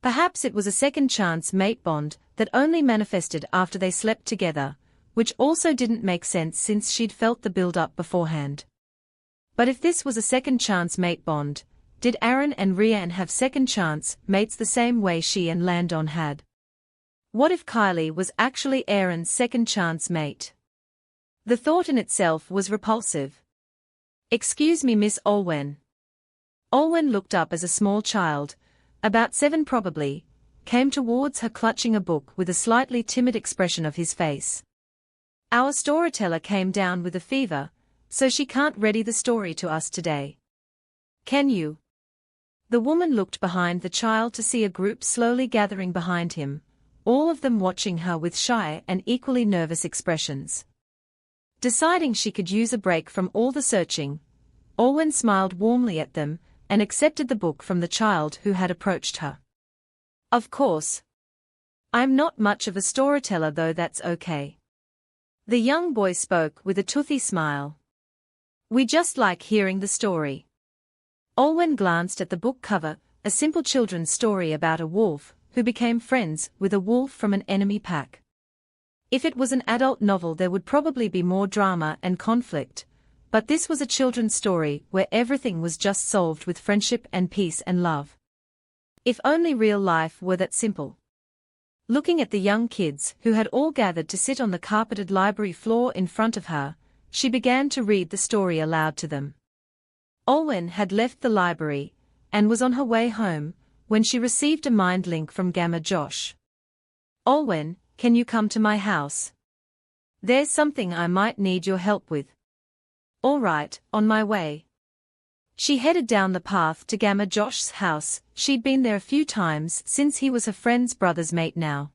Perhaps it was a second-chance mate bond that only manifested after they slept together, which also didn't make sense since she'd felt the build-up beforehand. But if this was a second-chance mate bond, did Aaron and Rhiannon have second-chance mates the same way she and Landon had? What if Kylie was actually Aaron's second-chance mate? The thought in itself was repulsive. Excuse me, Miss Olwen. Olwen looked up as a small child, about 7 probably, came towards her clutching a book with a slightly timid expression of his face. Our storyteller came down with a fever, so she can't ready the story to us today. Can you? The woman looked behind the child to see a group slowly gathering behind him, all of them watching her with shy and equally nervous expressions. Deciding she could use a break from all the searching, Olwen smiled warmly at them and accepted the book from the child who had approached her. Of course. I'm not much of a storyteller, though that's okay. The young boy spoke with a toothy smile. We just like hearing the story. Olwen glanced at the book cover, a simple children's story about a wolf who became friends with a wolf from an enemy pack. If it was an adult novel, there would probably be more drama and conflict, but this was a children's story where everything was just solved with friendship and peace and love. If only real life were that simple. Looking at the young kids who had all gathered to sit on the carpeted library floor in front of her, she began to read the story aloud to them. Olwen had left the library and was on her way home when she received a mind link from Gamma Josh. Olwen, can you come to my house? There's something I might need your help with. All right, on my way. She headed down the path to Gamma Josh's house. She'd been there a few times since he was her friend's brother's mate now.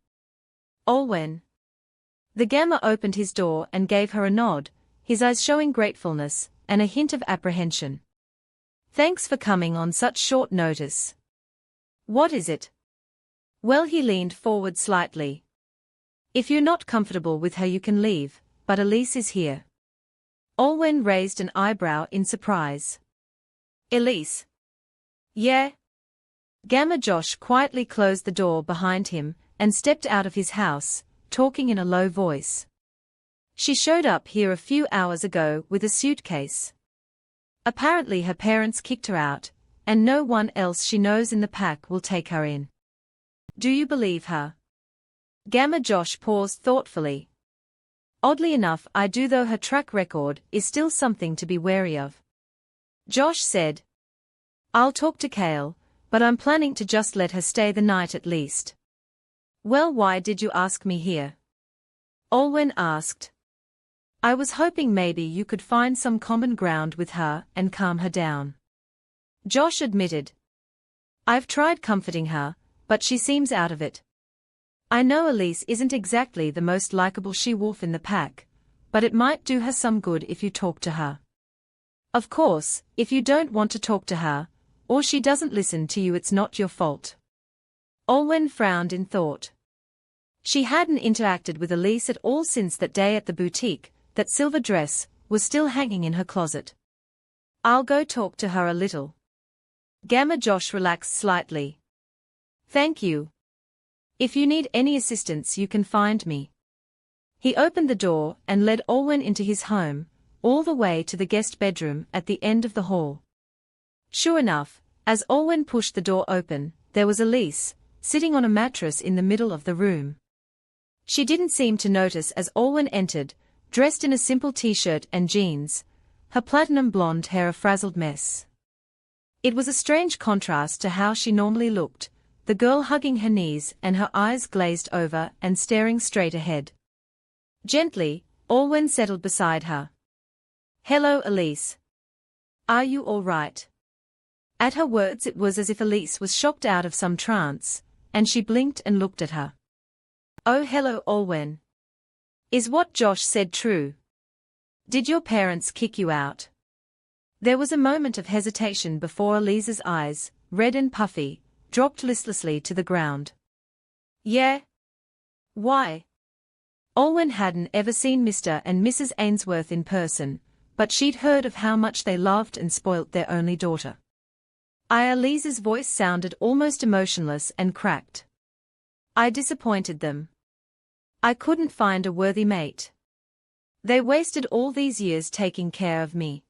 Olwen. The Gamma opened his door and gave her a nod, his eyes showing gratefulness and a hint of apprehension. Thanks for coming on such short notice. What is it? Well, he leaned forward slightly. If you're not comfortable with her, you can leave, but Elise is here. Olwen raised an eyebrow in surprise. Elise. Yeah? Josh quietly closed the door behind him and stepped out of his house, talking in a low voice. She showed up here a few hours ago with a suitcase. Apparently her parents kicked her out, and no one else she knows in the pack will take her in. Do you believe her? Josh paused thoughtfully. Oddly enough, I do, though her track record is still something to be wary of. Josh said. I'll talk to Kale, but I'm planning to just let her stay the night at least. Well, why did you ask me here? Olwen asked. I was hoping maybe you could find some common ground with her and calm her down. Josh admitted. I've tried comforting her, but she seems out of it. I know Elise isn't exactly the most likable she-wolf in the pack, but it might do her some good if you talk to her. Of course, if you don't want to talk to her, or she doesn't listen to you, it's not your fault. Olwen frowned in thought. She hadn't interacted with Elise at all since that day at the boutique. That silver dress was still hanging in her closet. I'll go talk to her a little. Josh relaxed slightly. Thank you. If you need any assistance, you can find me. He opened the door and led Olwen into his home, all the way to the guest bedroom at the end of the hall. Sure enough, as Olwen pushed the door open, there was Elise, sitting on a mattress in the middle of the room. She didn't seem to notice as Olwen entered, dressed in a simple t-shirt and jeans, her platinum blonde hair a frazzled mess. It was a strange contrast to how she normally looked, the girl hugging her knees and her eyes glazed over and staring straight ahead. Gently, Olwen settled beside her. Hello, Elise. Are you all right? At her words, it was as if Elise was shocked out of some trance, and she blinked and looked at her. Oh, hello, Olwen. Is what Josh said true? Did your parents kick you out? There was a moment of hesitation before Elise's eyes, red and puffy, dropped listlessly to the ground. Yeah? Why? Olwen hadn't ever seen Mr. and Mrs. Ainsworth in person, but she'd heard of how much they loved and spoilt their only daughter. Elise's voice sounded almost emotionless and cracked. I disappointed them. I couldn't find a worthy mate. They wasted all these years taking care of me.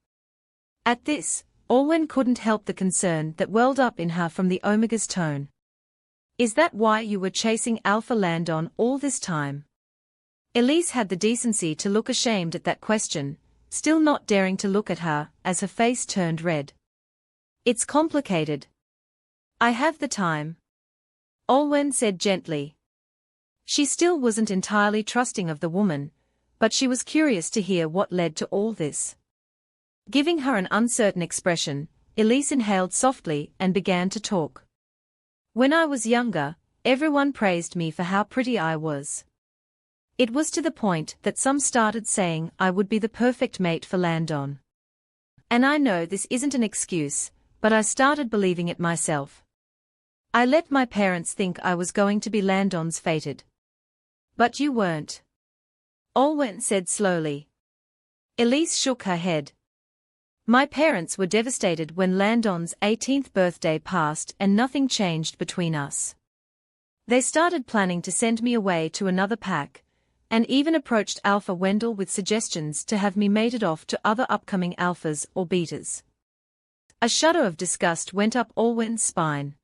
At this, Olwen couldn't help the concern that welled up in her from the Omega's tone. Is that why you were chasing Landon all this time? Elise had the decency to look ashamed at that question, still not daring to look at her, as her face turned red. It's complicated. I have the time. Olwen said gently. She still wasn't entirely trusting of the woman, but she was curious to hear what led to all this. Giving her an uncertain expression, Elise inhaled softly and began to talk. When I was younger, everyone praised me for how pretty I was. It was to the point that some started saying I would be the perfect mate for Landon. And I know this isn't an excuse, but I started believing it myself. I let my parents think I was going to be Landon's fated. But you weren't. Olwen said slowly. Elise shook her head. My parents were devastated when Landon's 18th birthday passed and nothing changed between us. They started planning to send me away to another pack, and even approached Alpha Wendell with suggestions to have me mated off to other upcoming alphas or betas. A shudder of disgust went up Olwen's spine.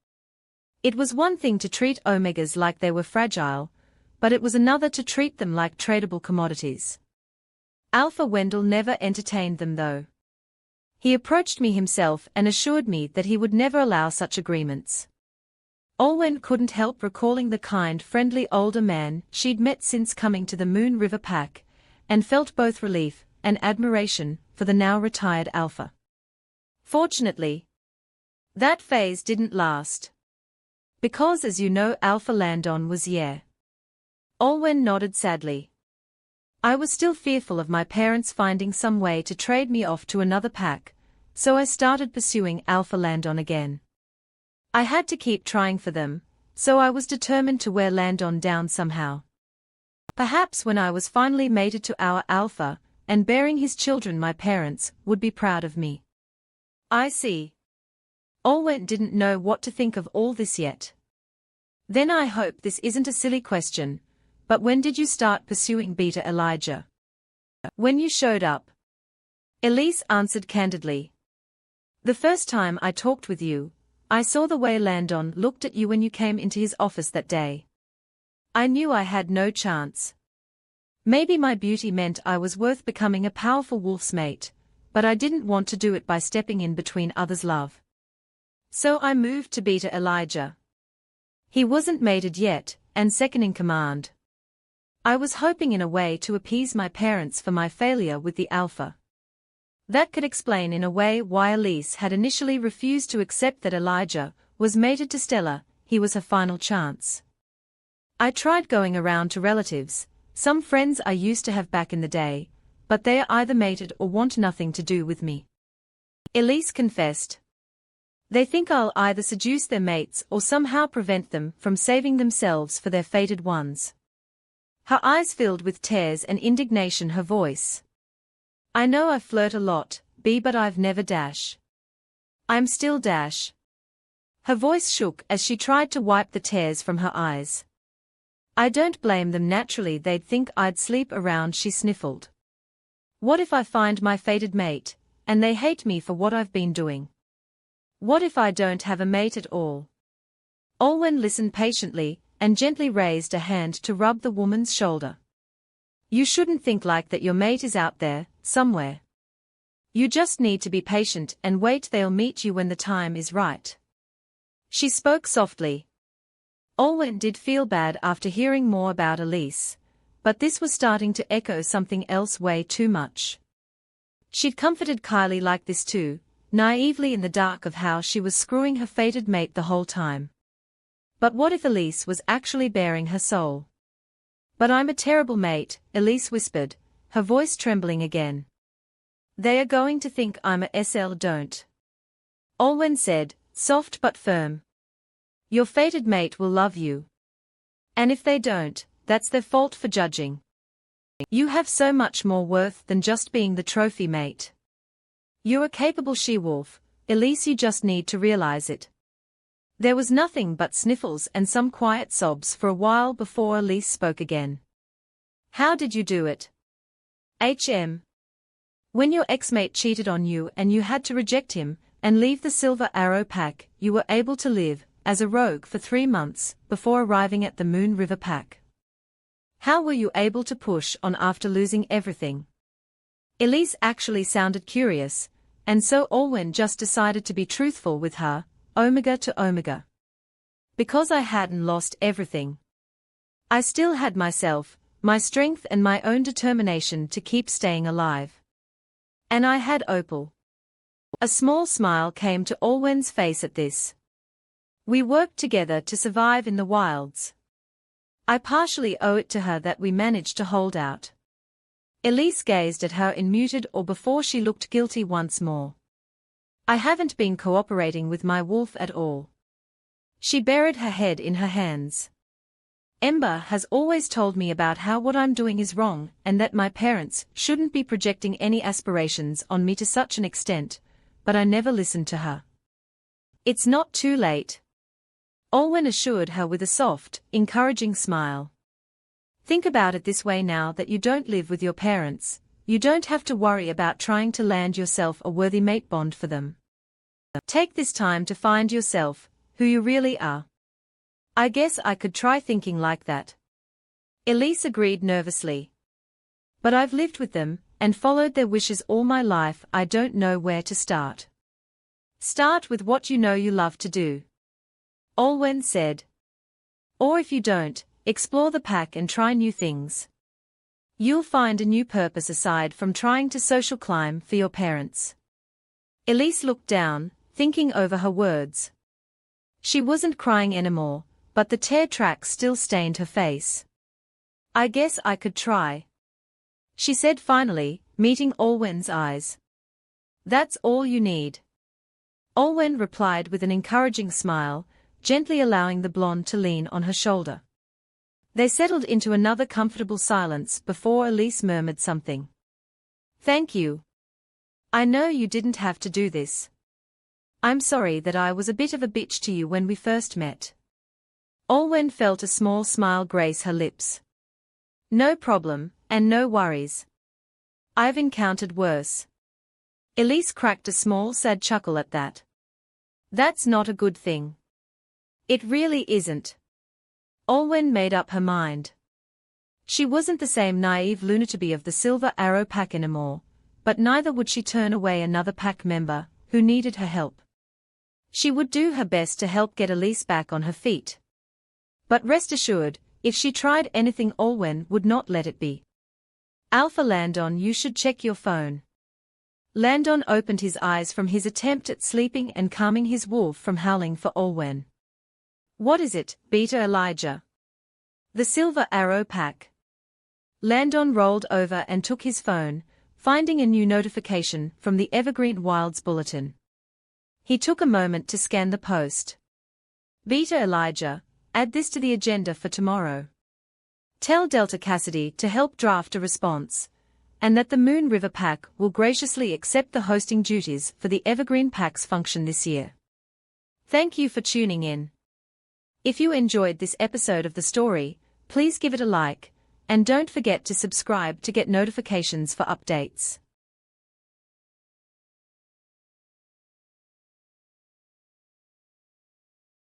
It was one thing to treat Omegas like they were fragile, but it was another to treat them like tradable commodities. Alpha Wendell never entertained them though. He approached me himself and assured me that he would never allow such agreements. Olwen couldn't help recalling the kind, friendly older man she'd met since coming to the Moon River Pack, and felt both relief and admiration for the now retired Alpha. Fortunately, that phase didn't last. Because as you know, Alpha Landon was yeah. Olwen nodded sadly. I was still fearful of my parents finding some way to trade me off to another pack, so I started pursuing Alpha Landon again. I had to keep trying for them, so I was determined to wear Landon down somehow. Perhaps when I was finally mated to our Alpha, and bearing his children my parents would be proud of me. I see. Olwen didn't know what to think of all this yet. Then I hope this isn't a silly question, but when did you start pursuing Beta Elijah? When you showed up. Elise answered candidly. The first time I talked with you, I saw the way Landon looked at you when you came into his office that day. I knew I had no chance. Maybe my beauty meant I was worth becoming a powerful wolf's mate, but I didn't want to do it by stepping in between others' love. So I moved to Beta Elijah. He wasn't mated yet, and second in command. I was hoping in a way to appease my parents for my failure with the Alpha. That could explain in a way why Elise had initially refused to accept that Elijah was mated to Stella. He was her final chance. I tried going around to relatives, some friends I used to have back in the day, but they are either mated or want nothing to do with me. Elise confessed. They think I'll either seduce their mates or somehow prevent them from saving themselves for their fated ones. Her eyes filled with tears and indignation, her voice. I know I flirt a lot, B, but I've never dash. I'm still dash. Her voice shook as she tried to wipe the tears from her eyes. I don't blame them, naturally they'd think I'd sleep around, she sniffled. What if I find my fated mate, and they hate me for what I've been doing? What if I don't have a mate at all? Olwen listened patiently, and gently raised a hand to rub the woman's shoulder. You shouldn't think like that, your mate is out there, somewhere. You just need to be patient and wait, they'll meet you when the time is right. She spoke softly. Olwen did feel bad after hearing more about Elise, but this was starting to echo something else way too much. She'd comforted Kylie like this too, naively in the dark of how she was screwing her fated mate the whole time. But what if Elise was actually bearing her soul? But I'm a terrible mate, Elise whispered, her voice trembling again. They are going to think I'm a SL, don't. Olwen said, soft but firm. Your fated mate will love you. And if they don't, that's their fault for judging. You have so much more worth than just being the trophy mate. You're a capable she-wolf, Elise, you just need to realize it. There was nothing but sniffles and some quiet sobs for a while before Elise spoke again. How did you do it? When your ex-mate cheated on you and you had to reject him and leave the Silver Arrow Pack, you were able to live as a rogue for 3 months before arriving at the Moon River Pack. How were you able to push on after losing everything? Elise actually sounded curious, and so Olwen just decided to be truthful with her, omega to omega. Because I hadn't lost everything. I still had myself, my strength and my own determination to keep staying alive. And I had Opal. A small smile came to Olwen's face at this. We worked together to survive in the wilds. I partially owe it to her that we managed to hold out. Elise gazed at her in muted awe before she looked guilty once more. I haven't been cooperating with my wolf at all. She buried her head in her hands. Ember has always told me about how what I'm doing is wrong and that my parents shouldn't be projecting any aspirations on me to such an extent, but I never listened to her. It's not too late. Olwen assured her with a soft, encouraging smile. Think about it this way, now that you don't live with your parents, you don't have to worry about trying to land yourself a worthy mate bond for them. Take this time to find yourself, who you really are. I guess I could try thinking like that. Elise agreed nervously. But I've lived with them, and followed their wishes all my life, I don't know where to start. Start with what you know you love to do. Olwen said. Or if you don't, explore the pack and try new things. You'll find a new purpose aside from trying to social climb for your parents. Elise looked down, thinking over her words. She wasn't crying anymore, but the tear tracks still stained her face. I guess I could try, she said finally, meeting Olwen's eyes. That's all you need. Olwen replied with an encouraging smile, gently allowing the blonde to lean on her shoulder. They settled into another comfortable silence before Elise murmured something. Thank you. I know you didn't have to do this. I'm sorry that I was a bit of a bitch to you when we first met. Olwen felt a small smile grace her lips. No problem, and no worries. I've encountered worse. Elise cracked a small sad chuckle at that. That's not a good thing. It really isn't. Olwen made up her mind. She wasn't the same naive lunatic of the Silver Arrow pack anymore, but neither would she turn away another pack member who needed her help. She would do her best to help get Elise back on her feet. But rest assured, if she tried anything, Olwen would not let it be. Alpha Landon, you should check your phone. Landon opened his eyes from his attempt at sleeping and calming his wolf from howling for Olwen. What is it, Beta Elijah? The Silver Arrow pack. Landon rolled over and took his phone, finding a new notification from the Evergreen Wilds Bulletin. He took a moment to scan the post. Beta Elijah, add this to the agenda for tomorrow. Tell Delta Cassidy to help draft a response, and that the Moon River Pack will graciously accept the hosting duties for the Evergreen Pack's function this year. Thank you for tuning in. If you enjoyed this episode of the story, please give it a like, and don't forget to subscribe to get notifications for updates.